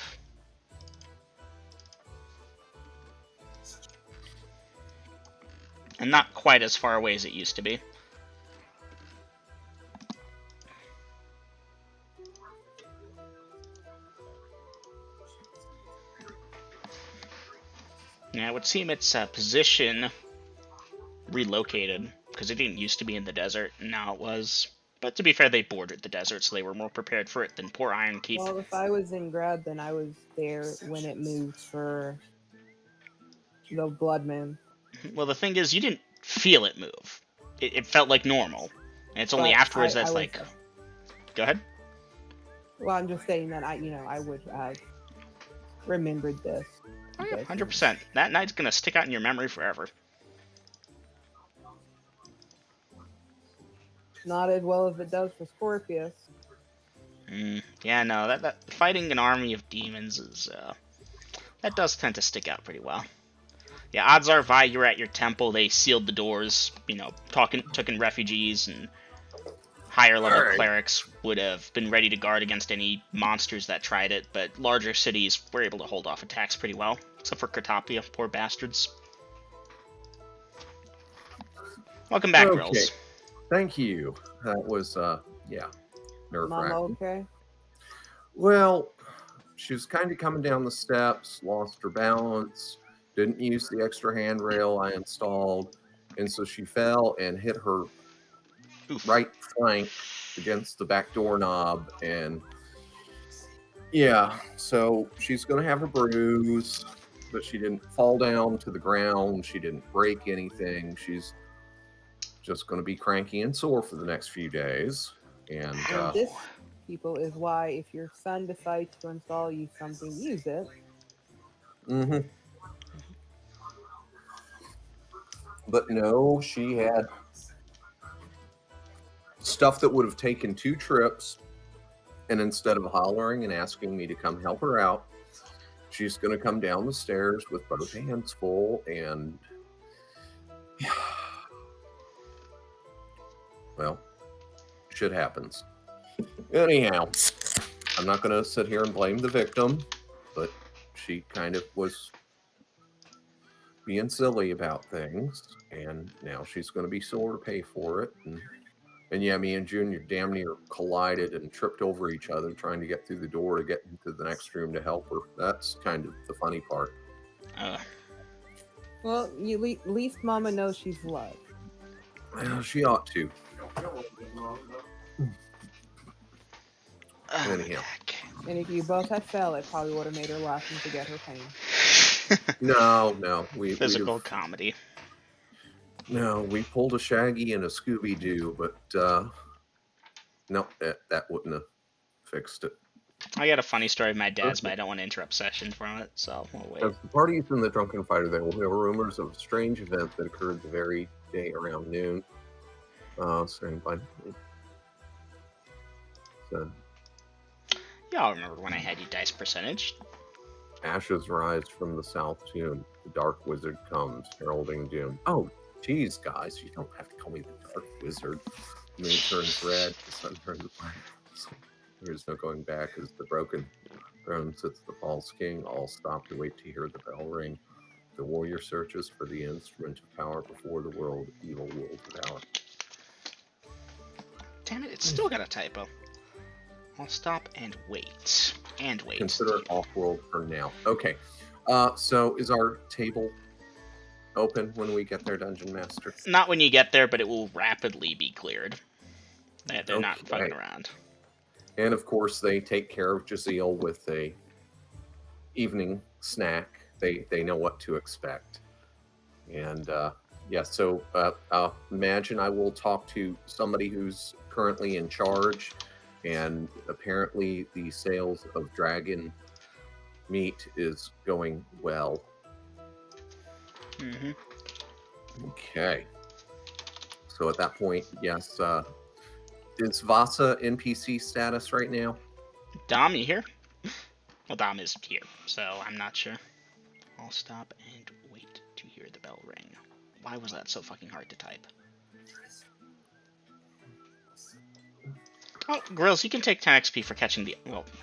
And not quite as far away as it used to be. Yeah, it would seem its position relocated, because it didn't used to be in the desert, and now it was. But to be fair, they bordered the desert, so they were more prepared for it than poor Iron Keep. Well, if I was in Grad, then I was there when it moved for the Blood Moon. Well, the thing is, you didn't feel it move. It felt like normal. And it's only But afterwards I that's was- like... Go ahead. Well, I'm just saying that I would have remembered this. Oh, yeah, This 100%. That night's gonna stick out in your memory forever. Not as well as it does for Scorpius. Yeah, no, that fighting an army of demons is, that does tend to stick out pretty well. Yeah, odds are, Vi, you're at your temple, they sealed the doors, you know, took in refugees, and higher level clerics would have been ready to guard against any monsters that tried it, but larger cities were able to hold off attacks pretty well, except for Kratopia, poor bastards. Welcome back, Okay. Grills. Thank you. That was, yeah, Mama, nerve-wracking. okay? Well, she was kind of coming down the steps, lost her balance, didn't use the extra handrail I installed, and so she fell and hit her Oof. right flank against the back doorknob, and yeah, so she's going to have a bruise, but she didn't fall down to the ground. She didn't break anything. She's just going to be cranky and sore for the next few days. And And this, people, is why if your son decides to install you something, use it. But no, she had stuff that would have taken 2 trips, and instead of hollering and asking me to come help her out, she's going to come down the stairs with both hands full, and well, shit happens. Anyhow, I'm not going to sit here and blame the victim, but she kind of was being silly about things, and now she's going to be sore to pay for it. And yeah, me and Junior damn near collided and tripped over each other trying to get through the door to get into the next room to help her. That's kind of the funny part. Well, at least Mama knows she's loved. Well, she ought to. Anyhow. And if you both had fell, it probably would have made her laugh and forget her pain. No. Physical comedy. No, we pulled a Shaggy and a Scooby-Doo, but no, that wouldn't have fixed it. I got a funny story of my dad's, but I don't want to interrupt session from it, so we'll wait. As the parties in the Drunken Fighter, there were rumors of a strange event that occurred the very day around noon. Standing by. So, Y'all remember when I had you dice percentage? ashes rise from the south tomb. The Dark Wizard comes, heralding doom. Oh, geez, guys, you don't have to call me the Dark Wizard. The moon turns red, the sun turns black. There's no going back as the broken throne sits the false king. All stop to wait to hear the bell ring. The warrior searches for the instrument of power before the world, evil will devour. Damn it, it's still got a typo. I'll stop and wait. And wait. Consider it off-world for now. Okay. So is our table open when we get there, Dungeon Master? Not when you get there, but it will rapidly be cleared. They're not Okay. fucking around. And of course, they take care of Jazeel with a evening snack. They know what to expect. And yeah, so imagine I will talk to somebody who's currently in charge, and apparently the sales of dragon meat is going well. Mm-hmm. Okay. So at that point, yes, is Vasa NPC status right now? Dom, you here? Well, Dom is here, so I'm not sure. I'll stop and wait to hear the bell ring. Why was that so fucking hard to type? Oh, Grills, you can take 10 XP for catching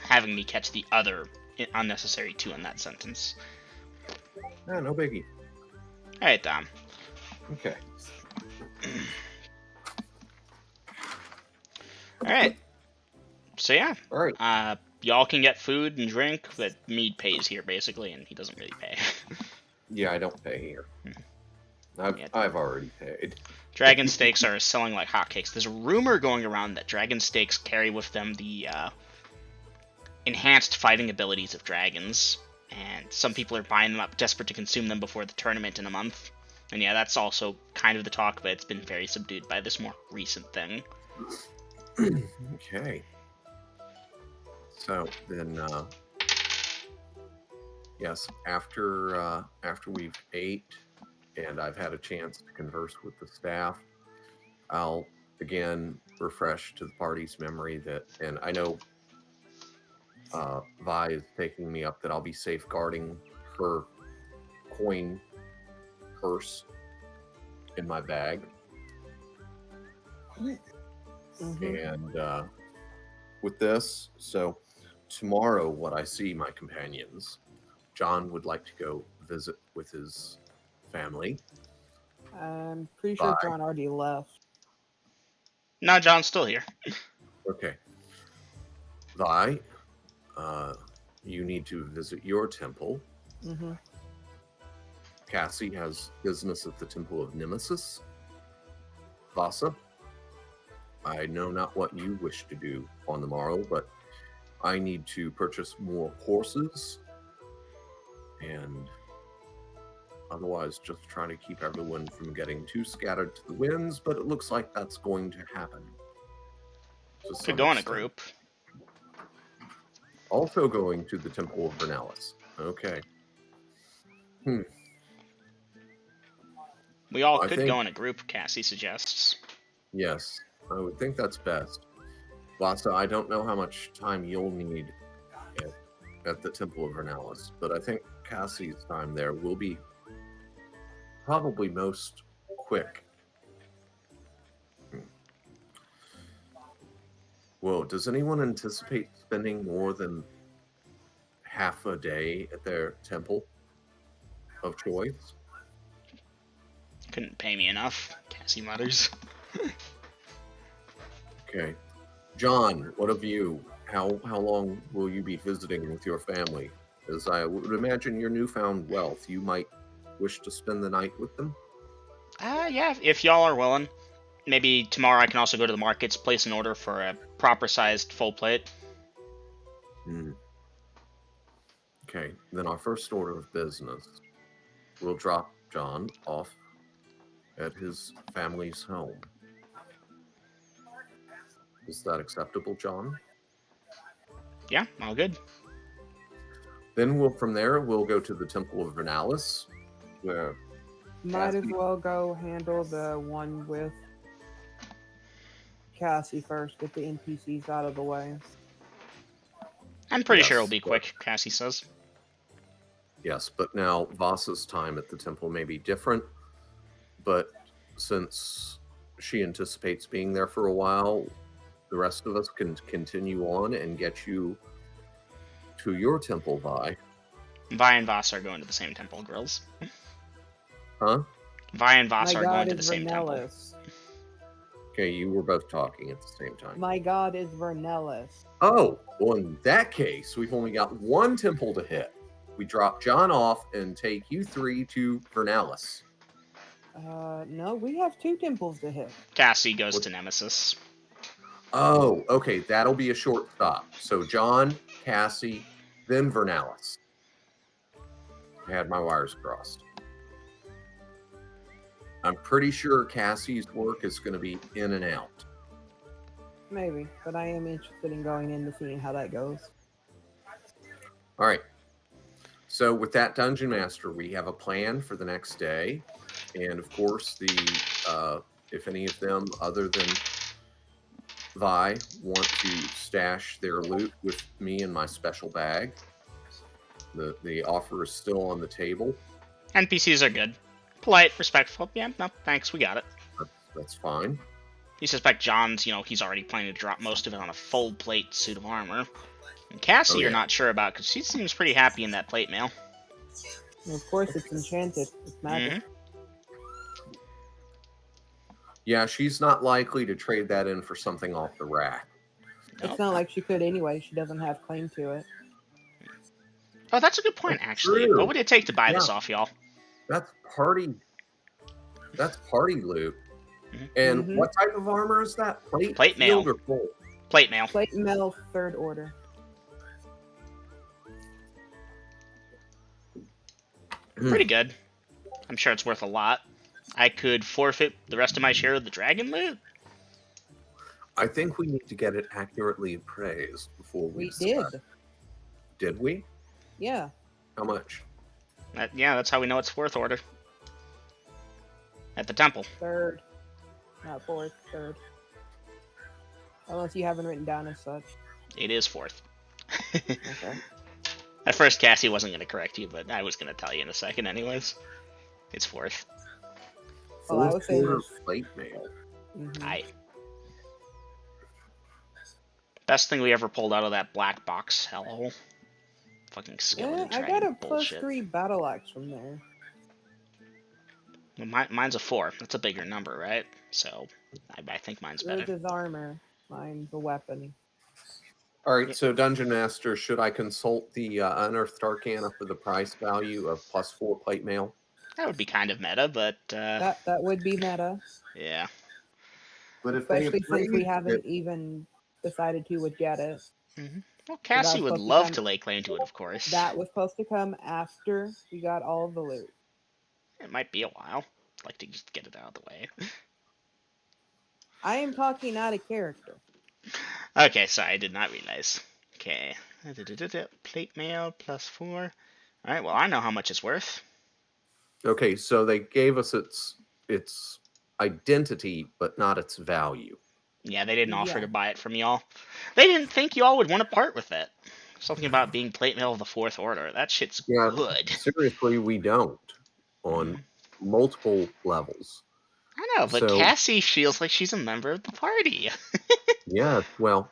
having me catch the other unnecessary 2 in that sentence. Oh, no biggie. Alright, Dom. Okay. Alright. So yeah. Alright. Y'all can get food and drink, but Mead pays here, basically, and he doesn't really pay. Yeah, I don't pay here. I've already paid. Dragon steaks are selling like hotcakes. There's a rumor going around that dragon steaks carry with them the enhanced fighting abilities of dragons, and some people are buying them up, desperate to consume them before the tournament in a month. And yeah, that's also kind of the talk, but it's been very subdued by this more recent thing. Okay. So then, yes, after we've ate and I've had a chance to converse with the staff, I'll again refresh to the party's memory that, and I know Vi is taking me up, that I'll be safeguarding her coin purse in my bag. Mm-hmm. And with this, so tomorrow, what I see, my companions, John would like to go visit with his family. I'm pretty sure Bye. John already left. No, John's still here. Okay. Vi, you need to visit your temple. Mm-hmm. Cassie has business at the Temple of Nemesis. Vasa, I know not what you wish to do on the morrow, but I need to purchase more horses, and otherwise just trying to keep everyone from getting too scattered to the winds, but it looks like that's going to happen. Could go in a group. Also going to the Temple of Vernalis. Okay. We all I could think- go in a group, Cassie suggests. Yes, I would think that's best. Vasa, I don't know how much time you'll need at the Temple of Vernalis, but I think Cassie's time there will be probably most quick. Whoa, does anyone anticipate spending more than half a day at their temple of choice? Couldn't pay me enough, Cassie mutters. Okay. John, what of you? How long will you be visiting with your family? As I would imagine your newfound wealth, you might wish to spend the night with them? Yeah, if y'all are willing. Maybe tomorrow I can also go to the markets, place an order for a proper-sized full plate. Hmm. Okay, then our first order of business, we'll drop John off at his family's home. Is that acceptable, John? Yeah, all good. Then from there, we'll go to the Temple of Vernalis, where Might as Cassie- well go handle the one with Cassie first. Get the NPCs out of the way. I'm pretty sure Yes, it'll be but- quick, Cassie says. Yes, but now Vasa's time at the temple may be different, but since she anticipates being there for a while, the rest of us can continue on and get you to your temple, Vi. Vi and Voss are going to the same temple, girls. Huh? Vi and Voss My are going god to the is same temple. Vernellis. Okay, you were both talking at the same time. My god is Vernellis. Oh, well, in that case, we've only got one temple to hit. We drop John off and take you three to Vernalis. No, we have 2 temples to hit. Cassie goes What- to Nemesis. Oh, okay, that'll be a short stop. So John, Cassie, then Vernalis. I had my wires crossed. I'm pretty sure Cassie's work is going to be in and out. Maybe, but I am interested in going in to seeing how that goes. All right. So with that, Dungeon Master, we have a plan for the next day, and of course, if any of them other than Vi want to stash their loot with me in my special bag, the offer is still on the table. NPCs are good. Polite, respectful. Yeah, no, thanks, we got it. That's fine. You suspect John's, he's already planning to drop most of it on a full plate suit of armor. And Cassie, Oh, you're yeah. not sure about, because she seems pretty happy in that plate mail. And of course, it's enchanted. It's magic. Yeah, she's not likely to trade that in for something off the rack. It's not like she could anyway. She doesn't have claim to it. Oh, that's a good point, That's actually. true. What would it take to buy this Yeah. off, y'all? That's party loot. And Mhm. what type of armor is that? Plate mail. field, or full? Plate mail. Plate mail, 3rd order. Pretty good. I'm sure it's worth a lot. I could forfeit the rest of my share of the dragon loot. I think we need to get it accurately appraised before we We decide. did. Did we? Yeah. How much? Yeah, that's how we know it's fourth order. At the temple. 3rd. Not 4th, 3rd. Unless you haven't written down as such. It is fourth. Okay. At first, Cassie wasn't going to correct you, but I was going to tell you in a second anyways. It's fourth. Well, I Fourth was saying order it's- plate mail. Mhm. Aye. Best thing we ever pulled out of that black box hellhole. Fucking Yeah, skeleton I dragon got a bullshit. +3 battle axe from there. Well, mine's a 4. That's a bigger number, right? So, I think mine's Yours better. is armor. Mine's a weapon. All right, so Dungeon Master, should I consult the Unearthed Arcana for the price value of +4 plate mail? That would be kind of meta, but, That would be meta. yeah. But Especially since we appraise haven't it- even decided who would get it. Well, Cassie would supposed to love come- to lay claim to it, of course. That was supposed to come after we got all of the loot. It might be a while. I'd like to just get it out of the way. I am talking out of character. Okay, sorry, I did not realize. Okay. Plate mail +4. Alright, well, I know how much it's worth. Okay, so they gave us its identity, but not its value. Yeah, they didn't offer Yeah. to buy it from y'all. They didn't think y'all would want to part with it. Something about being plate mail of the fourth order. That shit's Yeah. good. Seriously, we don't on multiple levels. I know, but So- Cassie feels like she's a member of the party. Yeah, well,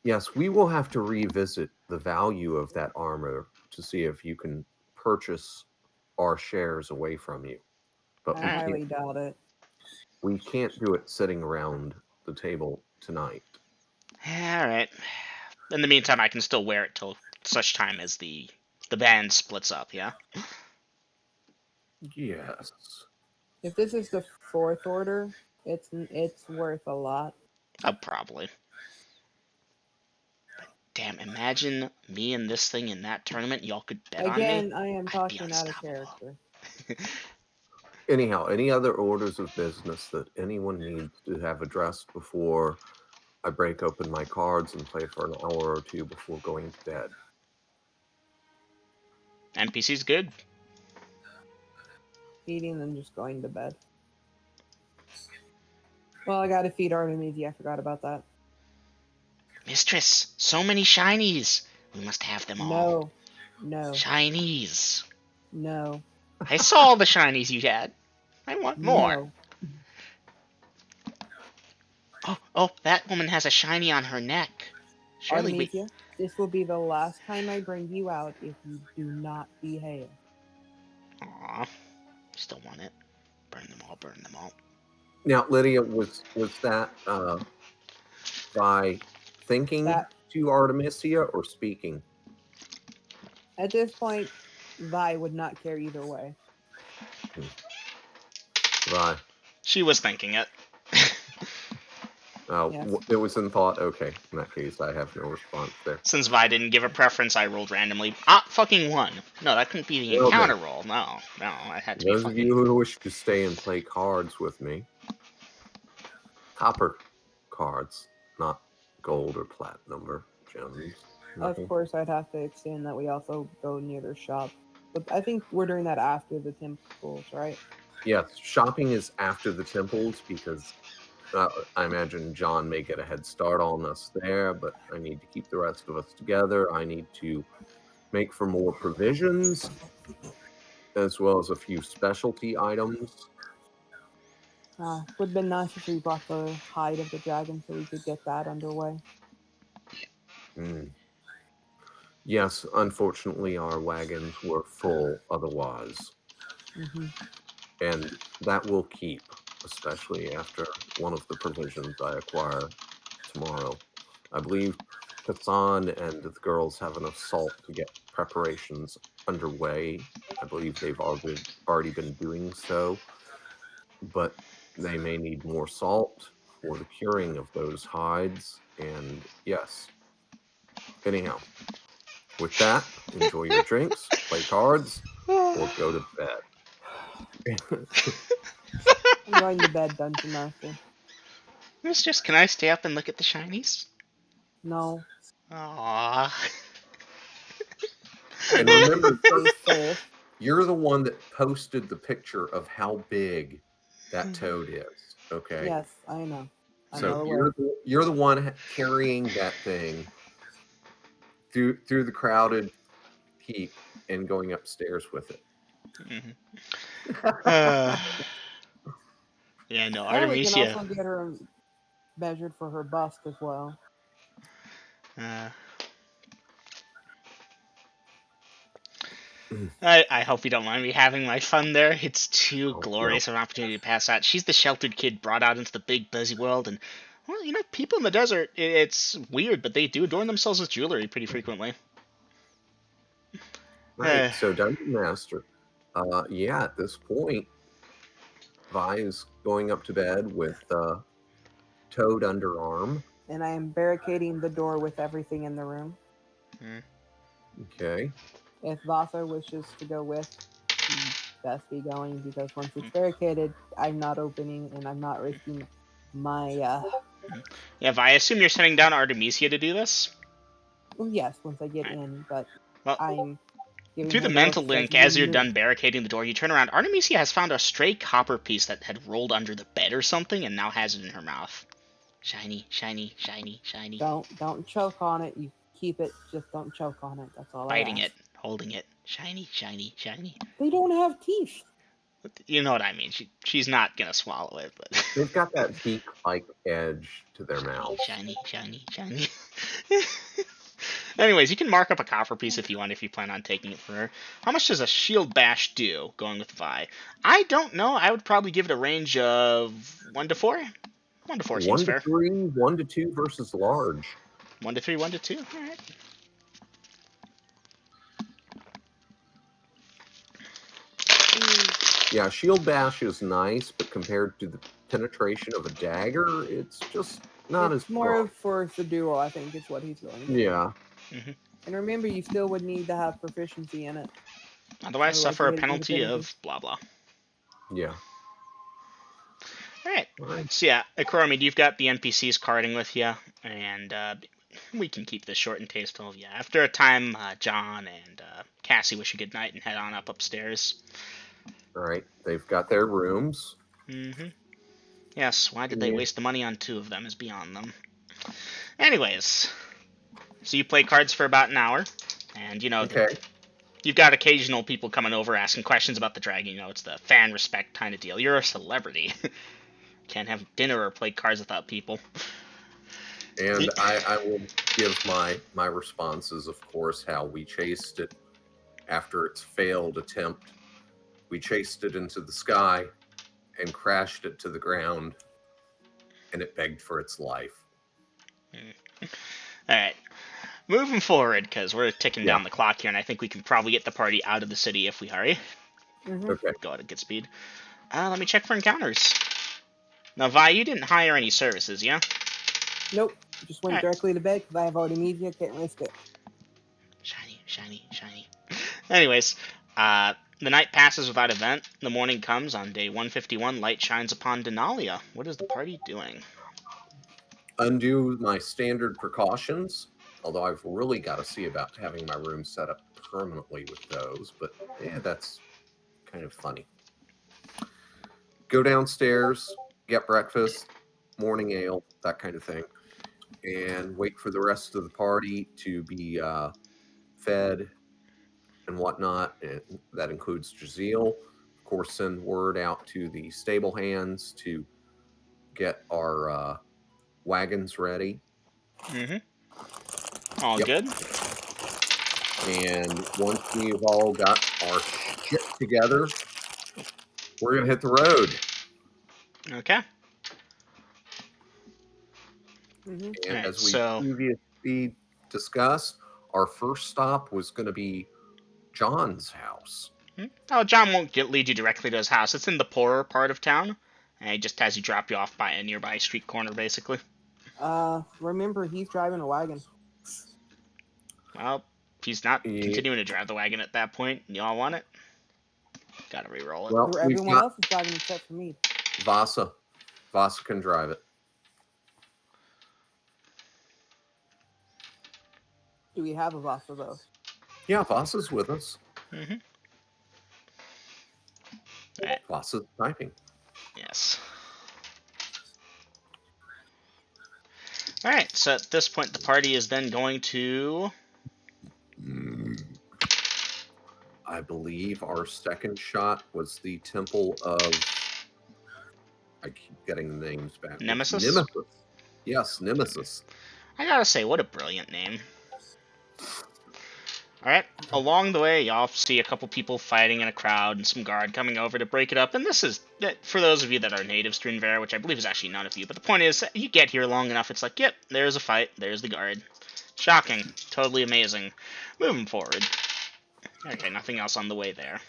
yes, we will have to revisit the value of that armor to see if you can purchase our shares away from you. But I we Alright. highly doubt it. can't do it sitting around the table. We can't do it sitting around the table tonight. Alright. In the meantime, I can still wear it till such time as the band splits up, yeah? Yes. If this is the fourth order, it's worth a lot. Probably. But damn, imagine me and this thing in that tournament. Y'all could bet on me. Again, I am I'd be talking out of unstoppable. character. Anyhow, any other orders of business that anyone needs to have addressed before I break open my cards and play for an hour or two before going to bed? NPC's good. Eating and just going to bed. Well, I gotta feed Artemisia. I forgot about that. Mistress, so many shinies. We must have them all. No. Shinies. No. I saw all the shinies you had. I want more. No. Oh, that woman has a shiny on her neck. Surely we... Artemisia, this will be the last time I bring you out if you do not behave. Aw. Still want it. Burn them all, burn them all. Now, Lydia, was that by thinking to Artemisia or speaking? At this point, Vi would not care either way. Vi. She was thinking it. Yes. It was in thought. Okay, in that case, I have no response there. Since Vi didn't give a preference, I rolled randomly. Fucking 1. No, that couldn't be the Well, encounter then. roll. No, I had to be Those of fucking... you who wish to stay and play cards with me, copper cards, not gold or platinum or gems. Of course, I'd have to extend that we also go near their shop. But I think we're doing that after the temples, right? Yes, shopping is after the temples because I imagine John may get a head start on us there, but I need to keep the rest of us together. I need to make for more provisions, as well as a few specialty items. Would have been nice if we brought the hide of the dragon so we could get that underway. Yes, unfortunately, our wagons were full otherwise. And that will keep, especially after one of the provisions I acquire tomorrow. I believe Hassan and the girls have enough salt to get preparations underway. I believe they've already been doing so, but they may need more salt for the curing of those hides. And yes, anyhow, with that, enjoy your drinks, play cards, or go to bed. I'm going to bed, Dungeon Master. Mistress, can I stay up and look at the shinies? No. Aww. And remember, Stay safe. you're the one that posted the picture of how big that toad is. Okay. Yes, I know. So you're the one carrying that thing through the crowded heap and going upstairs with it. Yeah, no, And we can Artemisia. also get her measured for her bust as well. I hope you don't mind me having my fun there. It's too glorious an opportunity to pass out. She's the sheltered kid brought out into the big, busy world, and, well, people in the desert, it's weird, but they do adorn themselves with jewelry pretty frequently. Right, so Dungeon Master, at this point, Vi is going up to bed with Toad underarm. And I am barricading the door with everything in the room. Okay. If Vasa wishes to go with, best be going, because once it's barricaded, I'm not opening and I'm not risking my... Yeah, Vi, I assume you're sending down Artemisia to do this? Well, yes, once I get in, but well, I'm... Through the mental link, as you're done barricading the door, you turn around. Artemisia has found a stray copper piece that had rolled under the bed or something and now has it in her mouth. Shiny, shiny, shiny, shiny. Don't choke on it. You keep it. Just don't choke on it. That's all. Biting it, holding it. Shiny, shiny, shiny. They don't have teeth. You know what I mean. She's not gonna swallow it, but they've got that beak-like edge to their mouth. Shiny, shiny, shiny. Anyways, you can mark up a copper piece if you want, if you plan on taking it for her. How much does a shield bash do, going with Vi? I don't know. I would probably give it a range of 1 to 4. 1 to 4 seems 1 to fair. 3, 1 to 2 versus large. 1 to 3, 1 to 2. All right. Yeah, shield bash is nice, but compared to the penetration of a dagger, it's just not it's as more strong. for the duo, I think, is what he's going for. Yeah. And remember, you still would need to have proficiency in it. Otherwise, Otherwise, suffer you a hit it with penalty penalty. of blah blah. Yeah. Alright. Right. So yeah, Kuromid, you've got the NPCs carding with you, and we can keep this short and tasteful. Yeah. After a time, John and Cassie wish you good night and head on up upstairs. All right. They've got their rooms. Mm-hmm. Yes, why did they Yeah. waste the money on 2 of them is beyond them. Anyways, so you play cards for about an hour, and you know, Okay. you've got occasional people coming over asking questions about the dragon. You know, it's the fan respect kind of deal. You're a celebrity. Can't have dinner or play cards without people. And I will give my responses, of course, how we chased it after its failed attempt. We chased it into the sky and crashed it to the ground, and it begged for its life. Alright. Moving forward, because we're ticking Yeah. down the clock here, and I think we can probably get the party out of the city if we hurry. Okay. Go at good speed. Let me check for encounters. Now, Vi, you didn't hire any services, yeah? Nope. Just went Alright. directly to bed because I have already media. Can't risk it. Shiny, shiny, shiny. Anyways, the night passes without event. The morning comes. On day 151, light shines upon Denalia. What is the party doing? Undo my standard precautions, although I've really got to see about having my room set up permanently with those, but yeah, that's kind of funny. Go downstairs, get breakfast, morning ale, that kind of thing, and wait for the rest of the party to be fed and whatnot. And that includes Jazeel. Of course, send word out to the stable hands to get our wagons ready. Mm-hmm. All Yep. good? And once we've all got our shit together, we're going to hit the road. Okay. And Alright, as we so previously discussed, our first stop was going to be John's house. Oh, John won't lead you directly to his house. It's in the poorer part of town, and he just has you drop you off by a nearby street corner, basically. Remember, he's driving a wagon. Well, he's not Yeah. continuing to drive the wagon at that point. Y'all want it? Gotta re-roll it. Well, we've Everyone got else is driving except for me. Vasa. Vasa can drive it. Do we have a Vasa, though? Yeah, Vasa's with us. Mm-hmm. Alright. Vasa's typing. Yes. Alright, so at this point, the party is then going to... I believe our second shot was the Temple of... I keep getting the names back. Nemesis? Nemesis. Yes, Nemesis. I gotta say, what a brilliant name. Alright, along the way, y'all see a couple people fighting in a crowd and some guard coming over to break it up. And this is, for those of you that are natives to Inverra, which I believe is actually none of you, but the point is, you get here long enough, it's like, yep, there's a fight, there's the guard. Shocking. Totally amazing. Moving forward. Okay, nothing else on the way there.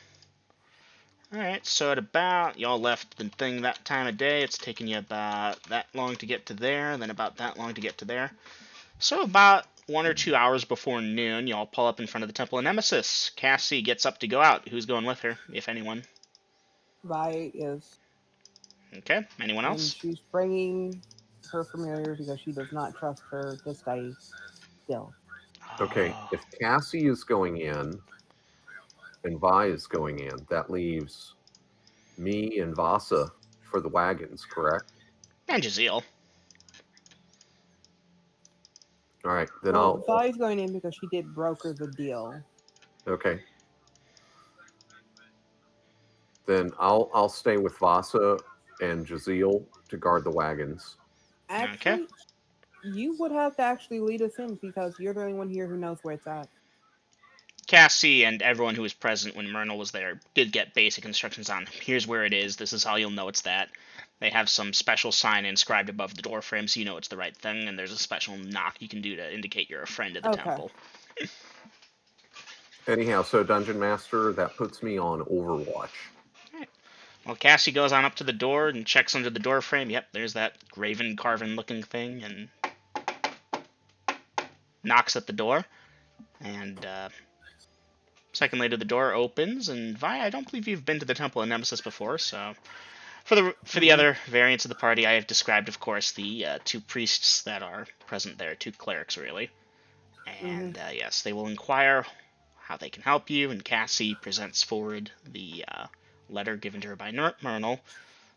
Alright, so at about, y'all left the thing that time of day, it's taking you about that long to get to there, then about that long to get to there. So about 1 or 2 hours before noon, y'all pull up in front of the Temple of Nemesis. Cassie gets up to go out. Who's going with her, if anyone? Vi is. Okay, anyone And else? she's bringing her familiar because she does not trust her to stay still. Okay, Oh. if Cassie is going in and Vi is going in, that leaves me and Vasa for the wagons, correct? And Jazeel. All right, then Well, I'll... Vi's going in because she did broker the deal. Okay. Then I'll stay with Vasa and Jazeel to guard the wagons. Actually, You would have to actually lead us in because you're the only one here who knows where it's at. Cassie and everyone who was present when Myrtle was there did get basic instructions on here's where it is, this is how you'll know it's that. They have some special sign inscribed above the door frame so you know it's the right thing, and there's a special knock you can do to indicate you're a friend of the Okay. temple. Anyhow, so Dungeon Master, that puts me on Overwatch. Well, Cassie goes on up to the door and checks under the door frame. Yep, there's that graven, carven looking thing, and knocks at the door. And a second later, the door opens, and Vi, I don't believe you've been to the Temple of Nemesis before, so for the other variants of the party, I have described, of course, the two priests that are present there, two clerics, really. And yes, they will inquire how they can help you, and Cassie presents forward the letter given to her by Myrtle.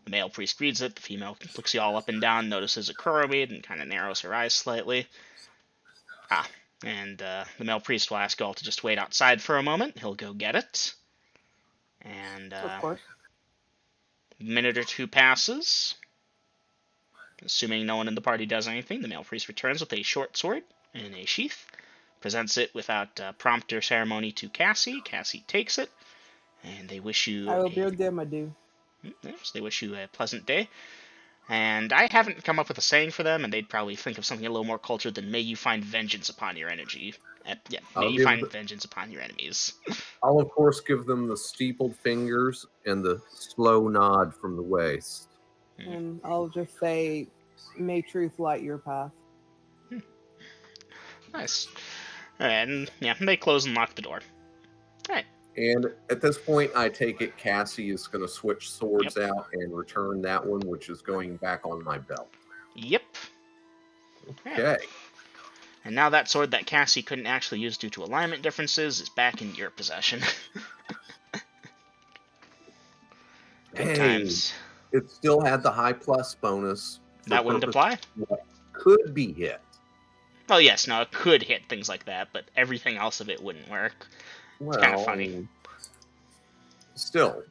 The male priest reads it, the female looks you all up and down, notices a Kuromid, and kind of narrows her eyes slightly. And the male priest will ask you all to just wait outside for a moment. He'll go get it. And Of course. a minute or two passes. Assuming no one in the party does anything, the male priest returns with a short sword in a sheath, presents it without prompt or ceremony to Cassie. Cassie takes it, and they wish you I will build them ado. Yes, they wish you a pleasant day. And I haven't come up with a saying for them, and they'd probably think of something a little more cultured than "May you find vengeance upon your energy." May you find vengeance upon your enemies. I'll of course give them the steepled fingers and the slow nod from the waist. And I'll just say, may truth light your path. Nice. And yeah, they close and lock the door. Alright. And at this point, I take it Cassie is going to switch swords out and return that one, which is going back on my belt. Yep. Okay. Right. And now that sword that Cassie couldn't actually use due to alignment differences is back in your possession. Good times. It still had the high plus bonus. That wouldn't apply? Could be hit. Oh yes, no, it could hit things like that, but everything else of it wouldn't work. It's kind of funny. Still,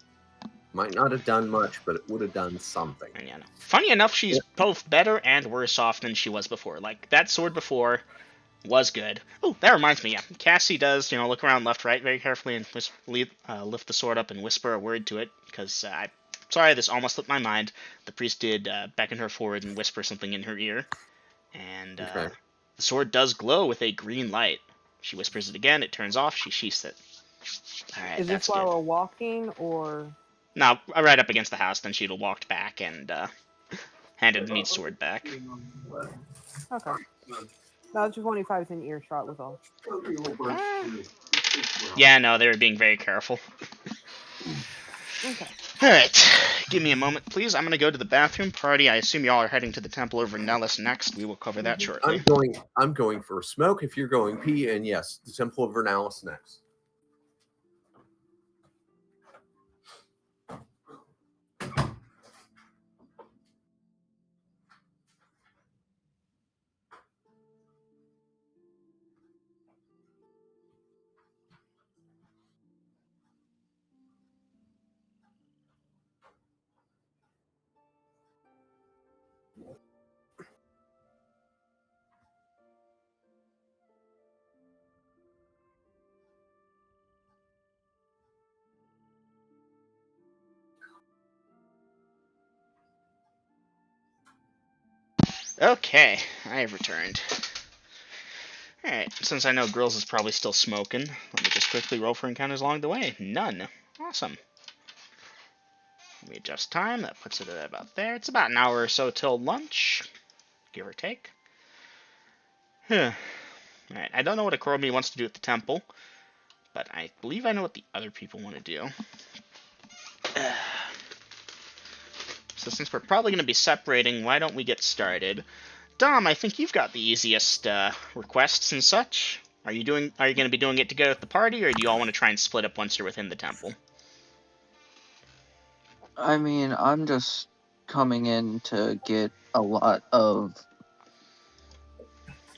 might not have done much, but it would have done something. And, yeah, no. Funny enough, she's both better and worse off than she was before. Like, that sword before was good. Oh, that reminds me, yeah. Cassie does, look around left, right very carefully and lift the sword up and whisper a word to it, because sorry, this almost slipped my mind. The priest did beckon her forward and whisper something in her ear. And the sword does glow with a green light. She whispers it again, it turns off, she sheaths it. Alright, Is this while we're walking, or...? No, right up against the house, then she'd have walked back and handed the meat sword back. Okay. No, I was just wondering if I was in earshot was all. Yeah, no, they were being very careful. Okay. Alright, give me a moment, please. I'm gonna go to the bathroom party. I assume y'all are heading to the temple over Nellis next. We will cover that shortly. I'm going for a smoke if you're going pee, and yes, the Temple of Vernalis next. Okay, I have returned. Alright, since I know Grills is probably still smoking, let me just quickly roll for encounters along the way. None. Awesome. Let me adjust time. That puts it at about there. It's about an hour or so till lunch, give or take. Alright, I don't know what Akoromi wants to do at the temple, but I believe I know what the other people want to do. So since we're probably going to be separating, why don't we get started? Dom, I think you've got the easiest requests and such. Are you going to be doing it together at the party, or do you all want to try and split up once you're within the temple? I mean, I'm just coming in to get a lot of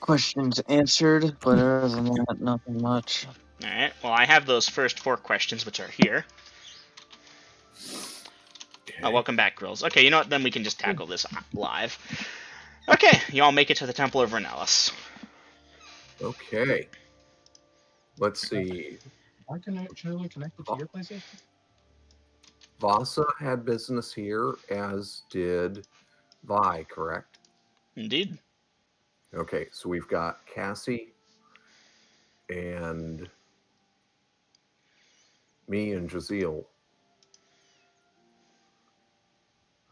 questions answered, but other than that, nothing much. Alright, well, I have those first 4 questions, which are here. Oh, welcome back, Grills. Okay, you know what? Then we can just tackle this live. Okay, you all make it to the Temple of Vernellis. Okay. Let's see. Why can I actually connect it to your PlayStation? Vasa had business here, as did Vi, correct? Indeed. Okay, so we've got Cassie and me and Jazeel.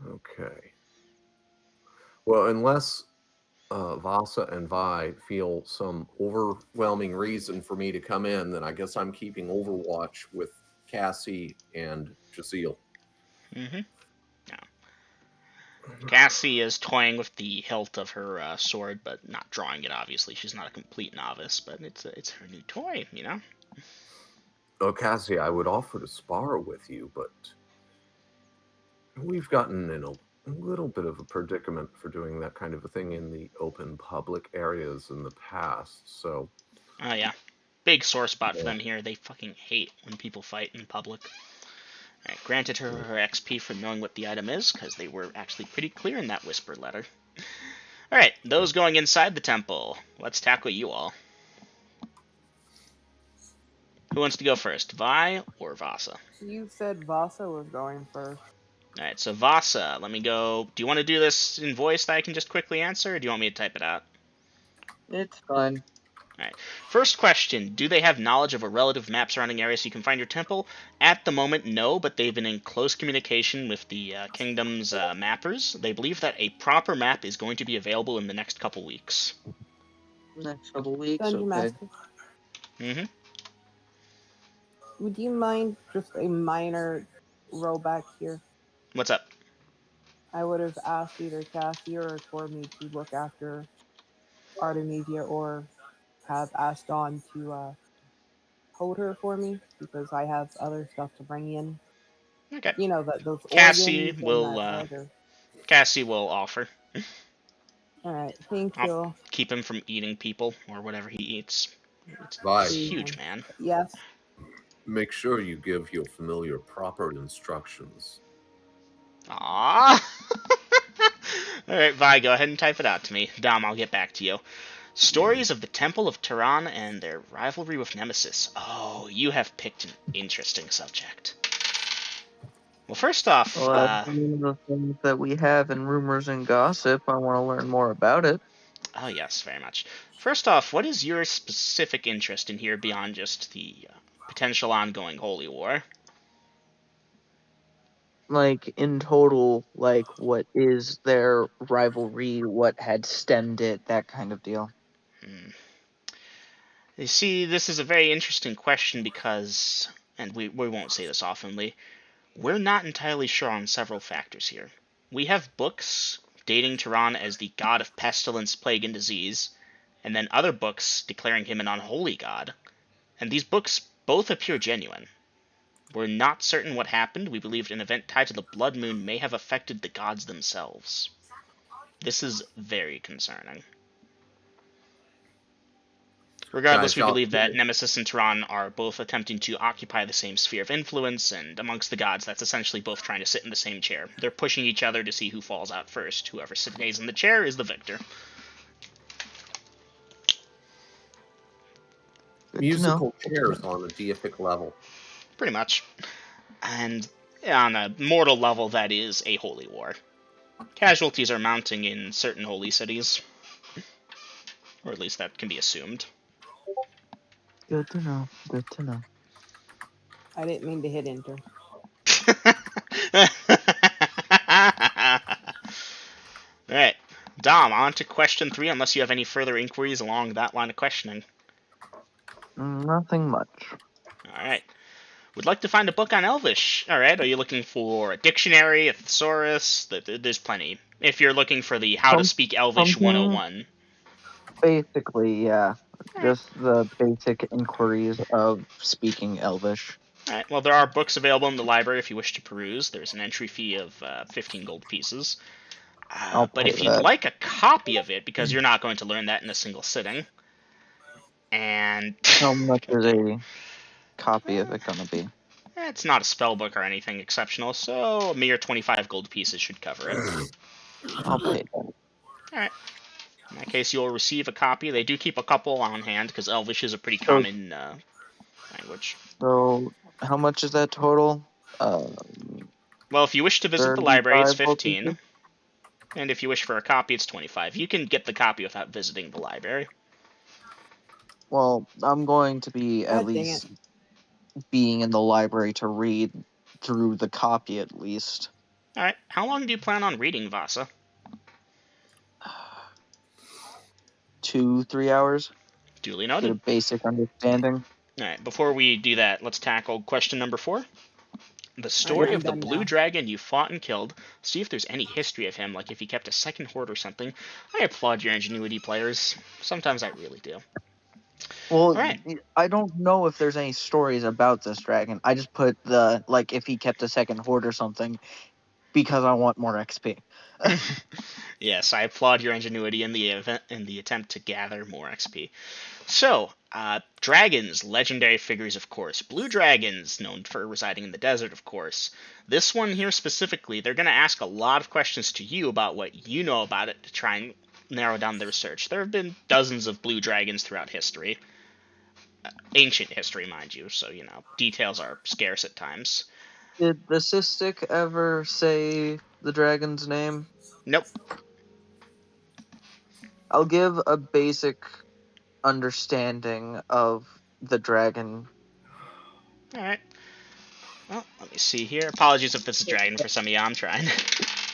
Okay. Well, unless Vasa and Vi feel some overwhelming reason for me to come in, then I guess I'm keeping Overwatch with Cassie and Jazeel. Mm-hmm. Yeah. Cassie is toying with the hilt of her sword, but not drawing it. Obviously, she's not a complete novice, but it's her new toy, you know. Oh, Cassie, I would offer to spar with you, but we've gotten in a little bit of a predicament for doing that kind of a thing in the open public areas in the past. So, Oh yeah, big sore spot for them here. They fucking hate when people fight in public. Alright, granted her XP for knowing what the item is, because they were actually pretty clear in that whisper letter. Alright, those going inside the temple. Let's tackle you all. Who wants to go first, Vi or Vasa? You said Vasa was going first. Alright, so Vasa, let me go. Do you want to do this in voice that I can just quickly answer, or do you want me to type it out? It's fine. Alright. First question, do they have knowledge of a relative map surrounding area so you can find your temple? At the moment, no, but they've been in close communication with the kingdom's mappers. They believe that a proper map is going to be available in the next couple weeks. Next couple weeks, Dungeon okay. Master, Mm-hmm. would you mind just a minor rollback here? What's up? I would have asked either Cassie or Tormy to look after Artemisia, or have asked Dawn to hold her for me, because I have other stuff to bring in. Okay. You know, those Cassie organs and will that leather. Cassie will offer. Alright, thank I'll you. keep him from eating people or whatever he eats. It's Vi, huge, man. Yes. make sure you give your familiar proper instructions. Aww. Alright, Vi, go ahead and type it out to me. Dom, I'll get back to you. Stories of the Temple of Tehran and their rivalry with Nemesis. Oh, you have picked an interesting subject. Well, first off, Well, that's one of the things that we have in rumors and gossip. I want to learn more about it. oh yes, very much. First off, what is your specific interest in here beyond just the potential ongoing holy war? Like, in total, like, what is their rivalry, what had stemmed it, that kind of deal. You see, this is a very interesting question because, and we won't say this oftenly, we're not entirely sure on several factors here. We have books dating Tehran as the god of pestilence, plague, and disease, and then other books declaring him an unholy god. And these books both appear genuine. We're not certain what happened. We believed an event tied to the blood moon may have affected the gods themselves. This is very concerning. Regardless, Guys, we y'all- believe that Nemesis and Tehran are both attempting to occupy the same sphere of influence, and amongst the gods, that's essentially both trying to sit in the same chair. They're pushing each other to see who falls out first. Whoever stays in the chair is the victor. Good Musical to know. chairs on a deific level. Pretty much. And on a mortal level, that is a holy war. Casualties are mounting in certain holy cities. Or at least that can be assumed. Good to know. Good to know. I didn't mean to hit enter. Alright. Dom, on to question 3, unless you have any further inquiries along that line of questioning. Nothing much. Alright. Would like to find a book on Elvish. Alright, are you looking for a dictionary, a thesaurus? There's plenty. If you're looking for the How to Speak Elvish something- 101. Basically, yeah. Alright. Just the basic inquiries of speaking Elvish. Alright, well, there are books available in the library if you wish to peruse. There's an entry fee of 15 gold pieces. I'll But pay if you'd that. like a copy of it, because you're not going to learn that in a single sitting, and How much is a copy of it gonna be? it's not a spell book or anything exceptional, so a mere 25 gold pieces should cover it. I'll pay that. Alright. In that case, you'll receive a copy. They do keep a couple on hand, because Elvish is a pretty So- common language. So, how much is that total? Well, if you wish to visit the 35 library, it's all 15. together? And if you wish for a copy, it's 25. You can get the copy without visiting the library. Well, I'm going to be at God dang least being in the library to read through the copy at least. Alright, how long do you plan on reading, Vasa? 2-3 hours. Duly Get a noted. basic understanding. Alright, before we do that, let's tackle question number 4. The story I'm of the done blue now. dragon you fought and killed. See if there's any history of him, like if he kept a second horde or something. I applaud your ingenuity, players. Sometimes I really do. Well, Alright. I don't know if there's any stories about this dragon. I just put the, like, if he kept a second horde or something, because I want more XP. Yes, I applaud your ingenuity in the attempt to gather more XP. So, dragons, legendary figures, of course. Blue dragons, known for residing in the desert, of course. This one here specifically, they're going to ask a lot of questions to you about what you know about it to try and narrow down the research. There have been dozens of blue dragons throughout history. Ancient history, mind you, so, details are scarce at times. Did the Cystic ever say the dragon's name? Nope. I'll give a basic understanding of the dragon. Alright. Well, let me see here. Apologies if this is dragging for some of you. I'm trying.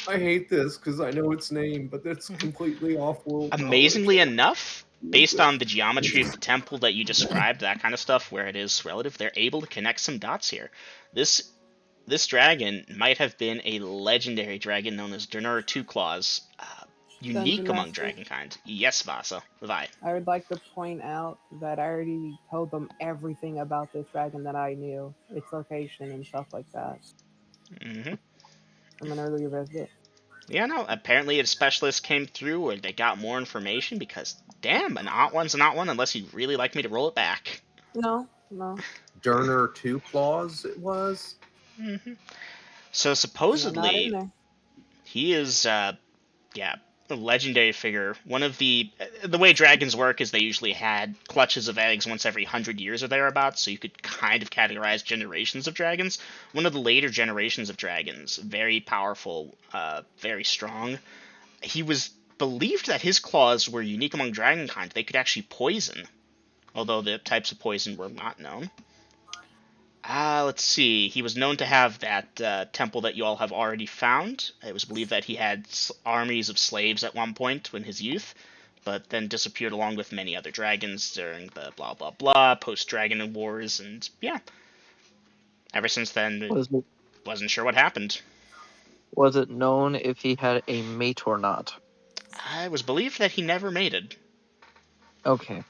I hate this because I know its name, but that's completely off-world Amazingly knowledge. enough, based on the geometry of the temple that you described, that kind of stuff, where it is relative, they're able to connect some dots here. This dragon might have been a legendary dragon known as Denalia Two Claws, unique Dungeon among Master? dragonkind. Yes, Vasa. Vi. I would like to point out that I already told them everything about this dragon that I knew, its location and stuff like that, Mm-hmm. from an earlier visit. Yeah, no, apparently a specialist came through where they got more information because, damn, an odd one's an odd one unless you'd really like me to roll it back. No. Derner Two Claws, it was. Mm-hmm. So No, not in supposedly, there. he is, a legendary figure. One of the way dragons work is they usually had clutches of eggs once every 100 years or thereabouts, so you could kind of categorize generations of dragons. One of the later generations of dragons, very powerful, very strong. He was believed that his claws were unique among dragonkind. They could actually poison, although the types of poison were not known. Let's see. He was known to have that temple that you all have already found. It was believed that he had armies of slaves at one point in his youth, but then disappeared along with many other dragons during the blah blah blah post-Dragon Wars, and yeah. Ever since then, wasn't sure what happened. Was it known if he had a mate or not? It was believed that he never mated. Okay.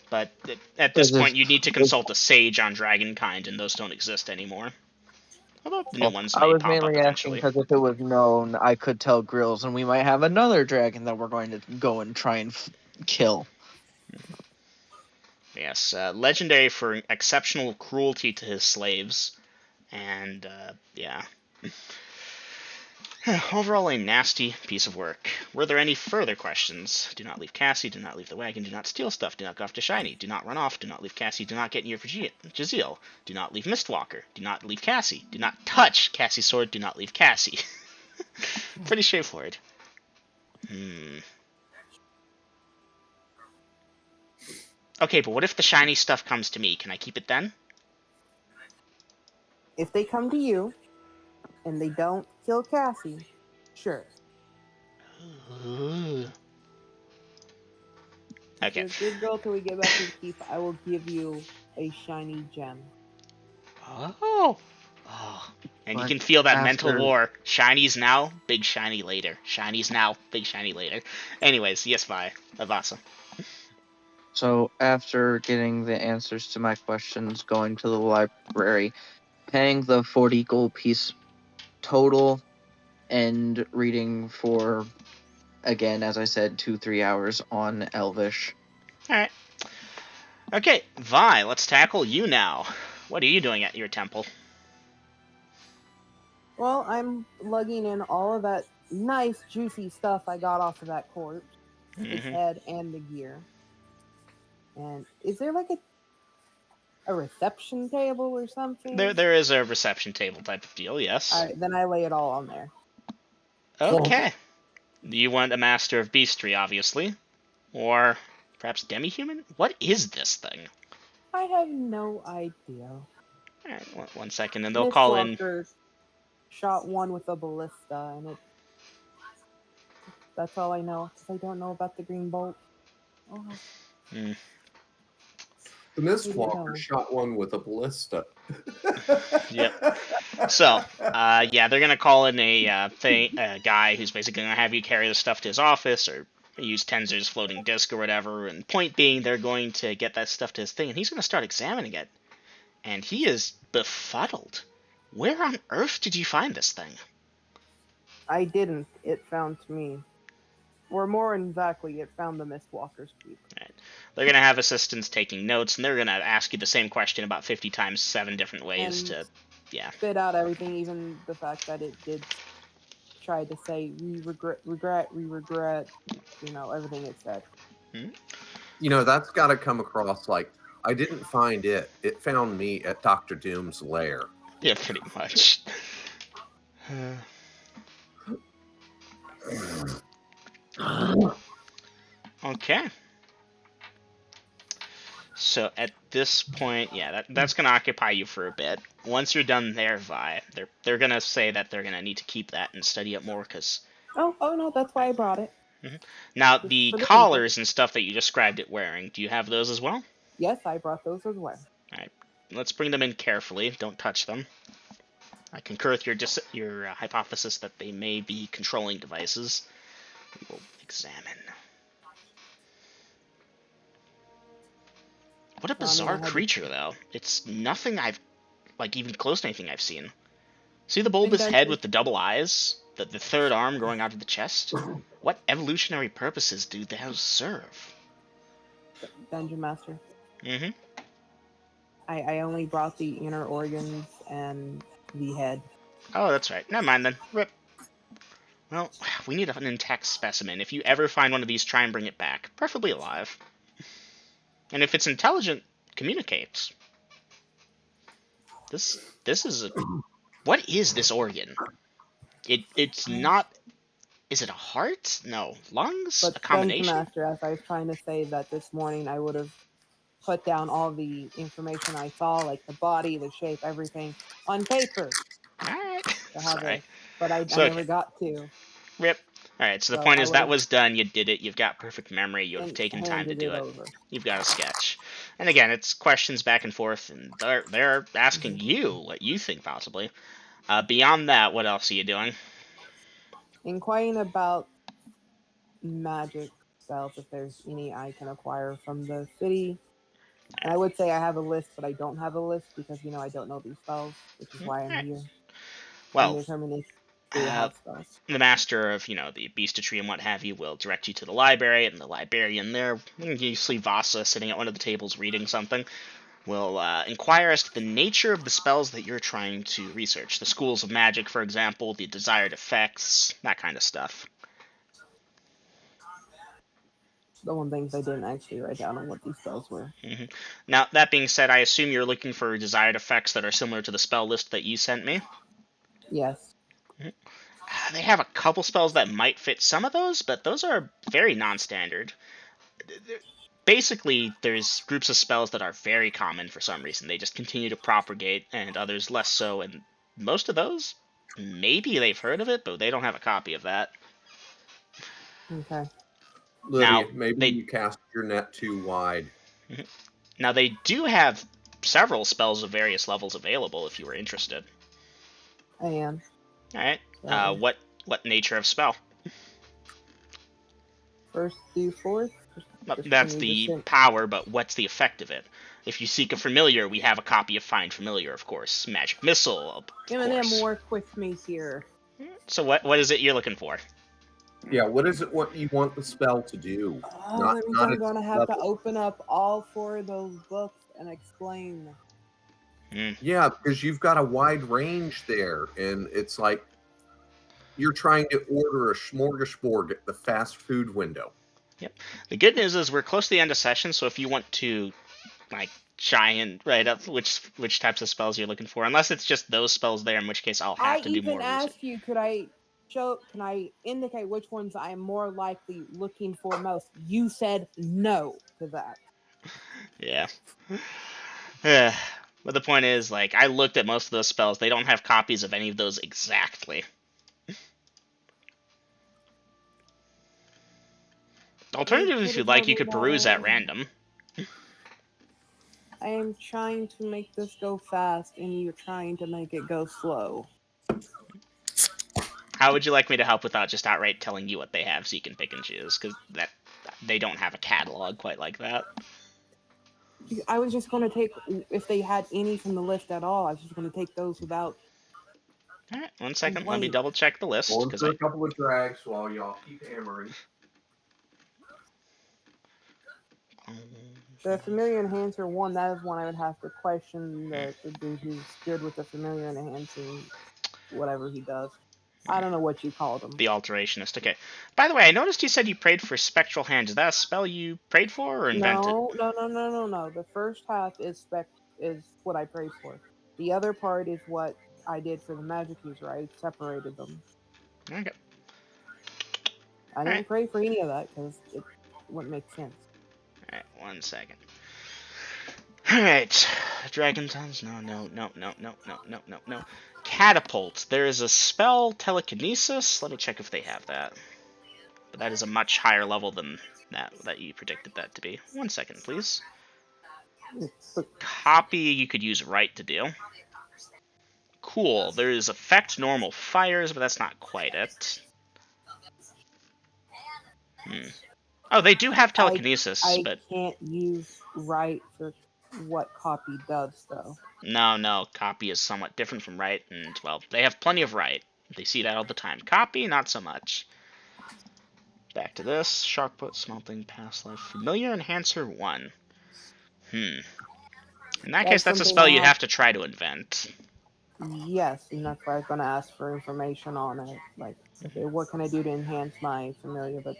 But at this point, you need to consult a sage on dragonkind, and those don't exist anymore. Although the new ones I may was pop up mainly asking eventually. because if it was known, I could tell Grills, and we might have another dragon that we're going to go and try and kill. Yes, legendary for exceptional cruelty to his slaves, and yeah. Overall, a nasty piece of work. Were there any further questions? Do not leave Cassie, do not leave the wagon, do not steal stuff, do not go off to Shiny, do not run off, do not leave Cassie, do not get near Jazeel, do not leave Mistwalker, do not leave Cassie, do not touch Cassie's sword, do not leave Cassie. Pretty straightforward. Okay, but what if the shiny stuff comes to me? Can I keep it then? If they come to you and they don't kill Cassie, sure. Okay. If you're a good girl till we get back to the keep, I will give you a shiny gem. Oh. And you can feel that mental war. Shinies now, big shiny later. Shinies now, big shiny later. Anyways, yes, Avasa. So after getting the answers to my questions, going to the library, paying the 40 gold piece total, and reading for, again, as I said, 2-3 hours on Elvish. Alright. Okay, let's tackle you now. What are you doing at your temple? Well, I'm lugging in all of that nice, juicy stuff I got off of that corpse, its Mm-hmm. head and the gear. And is there like a reception table or something? There is a reception table type of deal, yes. All right, then I lay it all on there. Okay. You want a master of beastry, obviously. Or perhaps demi-human? What is this thing? I have no idea. Alright, one second, and they'll call in... Mistwalker shot one with a ballista, and that's all I know, because I don't know about the green bolt. Oh, Hmm. The Mistwalker shot one with a ballista. Yep. So, yeah, they're gonna call in a guy who's basically gonna have you carry the stuff to his office or use Tenzer's floating disc or whatever. And point being, they're going to get that stuff to his thing, and he's gonna start examining it. And he is befuddled. Where on earth did you find this thing? I didn't. It found me. Or more exactly, it found the Mistwalker's keep. Right. They're gonna have assistants taking notes, and they're gonna ask you the same question about 50 times 7 different ways And to, yeah. spit out everything, even the fact that it did try to say we regret, everything it said. That's got to come across like, I didn't find it. It found me at Dr. Doom's lair. Yeah, pretty much. Okay. So at this point, yeah, that's gonna occupy you for a bit. Once you're done there, Vi, they're gonna say that they're gonna need to keep that and study it more, because... Oh no, that's why I brought it. Now, Just the for the collars and stuff that you described it wearing, do you have those as well? Yes, I brought those as well. Alright, let's bring them in carefully. Don't touch them. I concur with your hypothesis that they may be controlling devices. We will examine. What a bizarre creature, though. It's nothing I've, even close to anything I've seen. See the bulbous head with the double eyes? The third arm growing out of the chest? What evolutionary purposes do those serve? Dungeon Master. Mm-hmm. I only brought the inner organs and the head. Oh, that's right. Never mind then. Rip. Well, we need an intact specimen. If you ever find one of these, try and bring it back. Preferably alive. And if it's intelligent, communicate. This is a... What is this organ? It's not... Is it a heart? No. Lungs? But a combination? Master, as I was trying to say that this morning, I would have put down all the information I saw, like the body, the shape, everything, on paper. Alright. Sorry. But I never got to. Rip. Alright, so the point is that was done, you did it, you've got perfect memory, you would have taken time to do it. You've got a sketch. And again, it's questions back and forth, and they're asking you what you think, possibly. Beyond that, what else are you doing? Inquiring about magic spells, if there's any I can acquire from the city. And I would say I have a list, but I don't have a list because, I don't know these spells, which is why I'm here. Well, the master of, the beastitry and what have you will direct you to the library, and the librarian there, you see Vasa sitting at one of the tables reading something, will inquire as to the nature of the spells that you're trying to research. The schools of magic, for example, the desired effects, that kind of stuff. The one things I didn't actually write down on what these spells were. Mm-hmm. Now, that being said, I assume you're looking for desired effects that are similar to the spell list that you sent me? Yes. Mm-hmm. They have a couple spells that might fit some of those, but those are very non-standard. Basically, there's groups of spells that are very common for some reason. They just continue to propagate, and others less so, and most of those, maybe they've heard of it, but they don't have a copy of that. Okay. Lydia, now, maybe you cast your net too wide. Now, they do have several spells of various levels available if you were interested. I am. Alright. What nature of spell? First do fourth? That's the power, but what's the effect of it? If you seek a familiar, we have a copy of Find Familiar, of course. Magic Missile, of course. Work with me here. So what is it you're looking for? Yeah, what is it what you want the spell to do? That means I'm going to have to open up all 4 of those books and explain Mm. Yeah, because you've got a wide range there, and it's like you're trying to order a smorgasbord at the fast food window. Yep. The good news is we're close to the end of session, so if you want to like try and write up which types of spells you're looking for, unless it's just those spells there, in which case I'll have I to do more even research. asked you, can I indicate which ones I'm more likely looking for most? You said no to that. Yeah. Yeah. But the point is, like, I looked at most of those spells. They don't have copies of any of those exactly. Alternatively, if you'd like, you could peruse at random. I am trying to make this go fast, and you're trying to make it go slow. How would you like me to help without just outright telling you what they have so you can pick and choose? Because they don't have a catalog quite like that. I was just going to take, if they had any from the list at all, I was just going to take those without. All right, 1 second. Let me Complaint. double check the list. Going Because through a couple of drags while y'all keep hammering. The familiar enhancer one, that is one I would have to question the dude who's good with the familiar enhancing whatever he does. I don't know what you called him. The alterationist. Okay. By the way, I noticed you said you prayed for spectral hands. Is that a spell you prayed for or invented? No. The first half is what I prayed for. The other part is what I did for the magic user. I separated them. Okay. I didn't pray for any of that because it wouldn't make sense. Alright, 1 second. Alright. Dragon Tongues. No. Catapult. There is a spell, telekinesis. Let me check if they have that. But that is a much higher level than that you predicted that to be. 1 second, please. Copy you could use right to do. Cool. There is affect normal fires, but that's not quite it. Oh, they do have telekinesis, I but can't use right for what copy does, though. no. Copy is somewhat different from right, and, well, they have plenty of right. They see that all the time. Copy, not so much. Back to this. Sharpfoot, Smelting, Past Life, Familiar Enhancer 1. In that case, that's a spell you'd have to try to invent. Yes, and that's why I was going to ask for information on it. Like, okay, what can I do to enhance my familiar? But,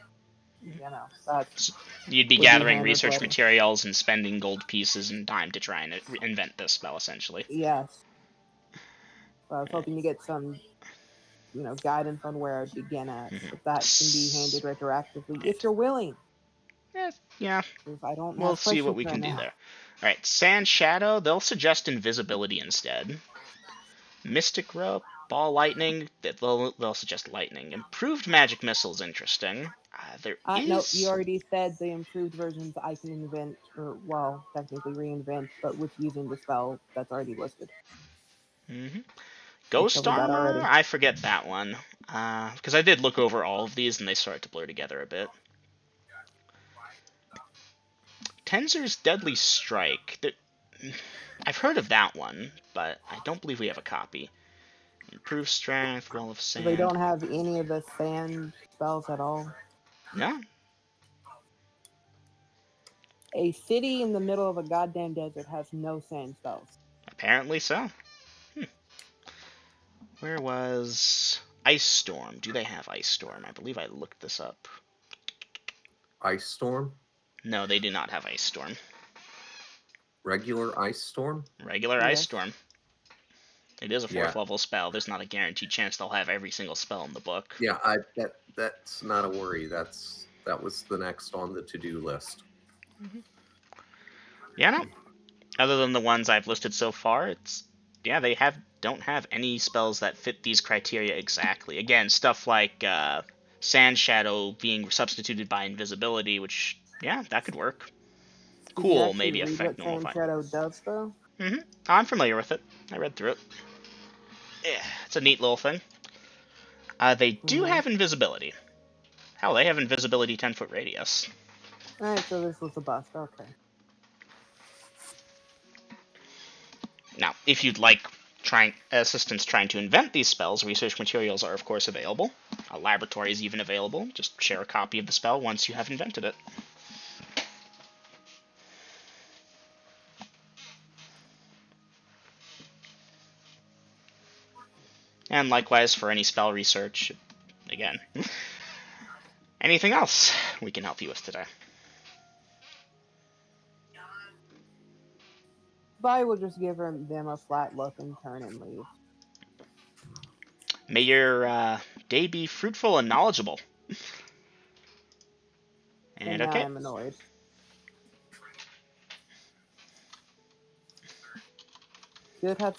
that's... You'd be gathering research materials and spending gold pieces and time to try and invent this spell, essentially. Yes. So I was hoping to get some, guidance on where I'd begin at. But that can be handed retroactively if you're willing. Yeah. I don't We'll see what we can do there. Alright, Sand Shadow, they'll suggest invisibility instead. Mystic Rope, Ball Lightning, they'll suggest lightning. Improved Magic Missile's interesting. No, you already said the improved versions I can invent, or, well, technically reinvent, but with using the spell that's already listed. Ghost Armor? I forget that one. Because I did look over all of these and they start to blur together a bit. Tenzer's Deadly Strike. I've heard of that one, but I don't believe we have a copy. Improved Strength, Wall of Sand. So they don't have any of the sand spells at all? No. A city in the middle of a goddamn desert has no sand spells. Apparently so. Where was Ice Storm? Do they have Ice Storm? I believe I looked this up. Ice Storm? No, they do not have Ice Storm. Regular Ice Storm? Regular Ice Storm. It is a 4th level spell. There's not a guaranteed chance they'll have every single spell in the book. Yeah, that's not a worry. That was the next on the to-do list. Yeah, no. Other than the ones I've listed so far, they don't have any spells that fit these criteria exactly. Again, stuff like Sand Shadow being substituted by invisibility, which, that could work. Cool, maybe affect normal fire. Sand Shadow does, though? I'm familiar with it. I read through it. Yeah, it's a neat little thing. They do have invisibility. Hell, they have invisibility 10-foot radius. Alright, so this was a bust, okay. Now, if you'd like assistance trying to invent these spells, research materials are of course available. A laboratory is even available. Just share a copy of the spell once you have invented it. And likewise for any spell research, again. Anything else we can help you with today? Vi will just give them a flat look and turn and leave. May your day be fruitful and knowledgeable. And And now okay. I'm annoyed. Should have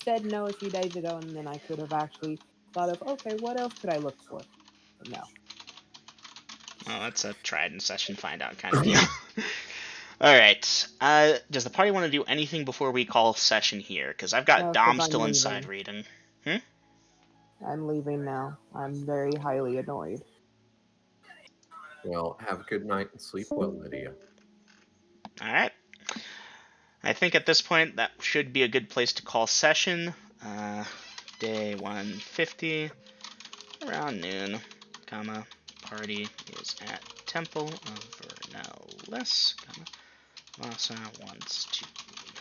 said no a few days ago, and then I could have actually thought of, okay, what else could I look for? But no. Well, that's a tried in session find out kind of deal. Alright. Does the party want to do anything before we call session here? Because I've got No, Dom 'cause I'm still inside leaving. reading. I'm leaving now. I'm very highly annoyed. Well, have a good night and sleep well, Lydia. Alright. I think at this point that should be a good place to call session. Day 150, around noon, comma, party is at Temple of Vernalis, comma, Lhasa wants to read.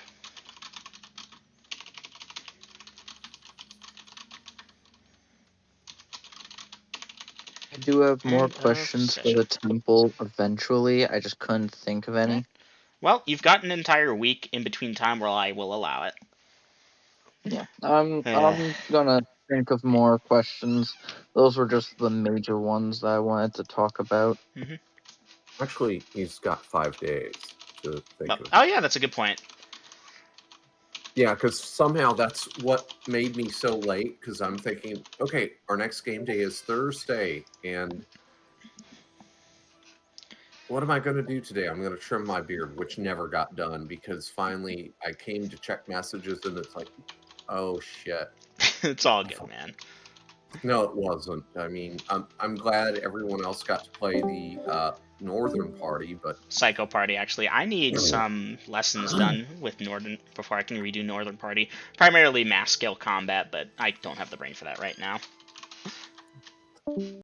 I do have more End of questions for session. the temple eventually. I just couldn't think of any. Okay. Well, you've got an entire week in between time where I will allow it. Yeah, I'm gonna think of more questions. Those were just the major ones that I wanted to talk about. Mm-hmm. Actually, he's got 5 days to think of. Oh yeah, that's a good point. Yeah, because somehow that's what made me so late, because I'm thinking, okay, our next game day is Thursday, and what am I going to do today? I'm going to trim my beard, which never got done, because finally I came to check messages, and it's like, oh, shit. It's all good, man. No, it wasn't. I mean, I'm glad everyone else got to play the Northern Party, but Psycho Party, actually. I need some lessons done with Northern before I can redo Northern Party. Primarily mass scale combat, but I don't have the brain for that right now.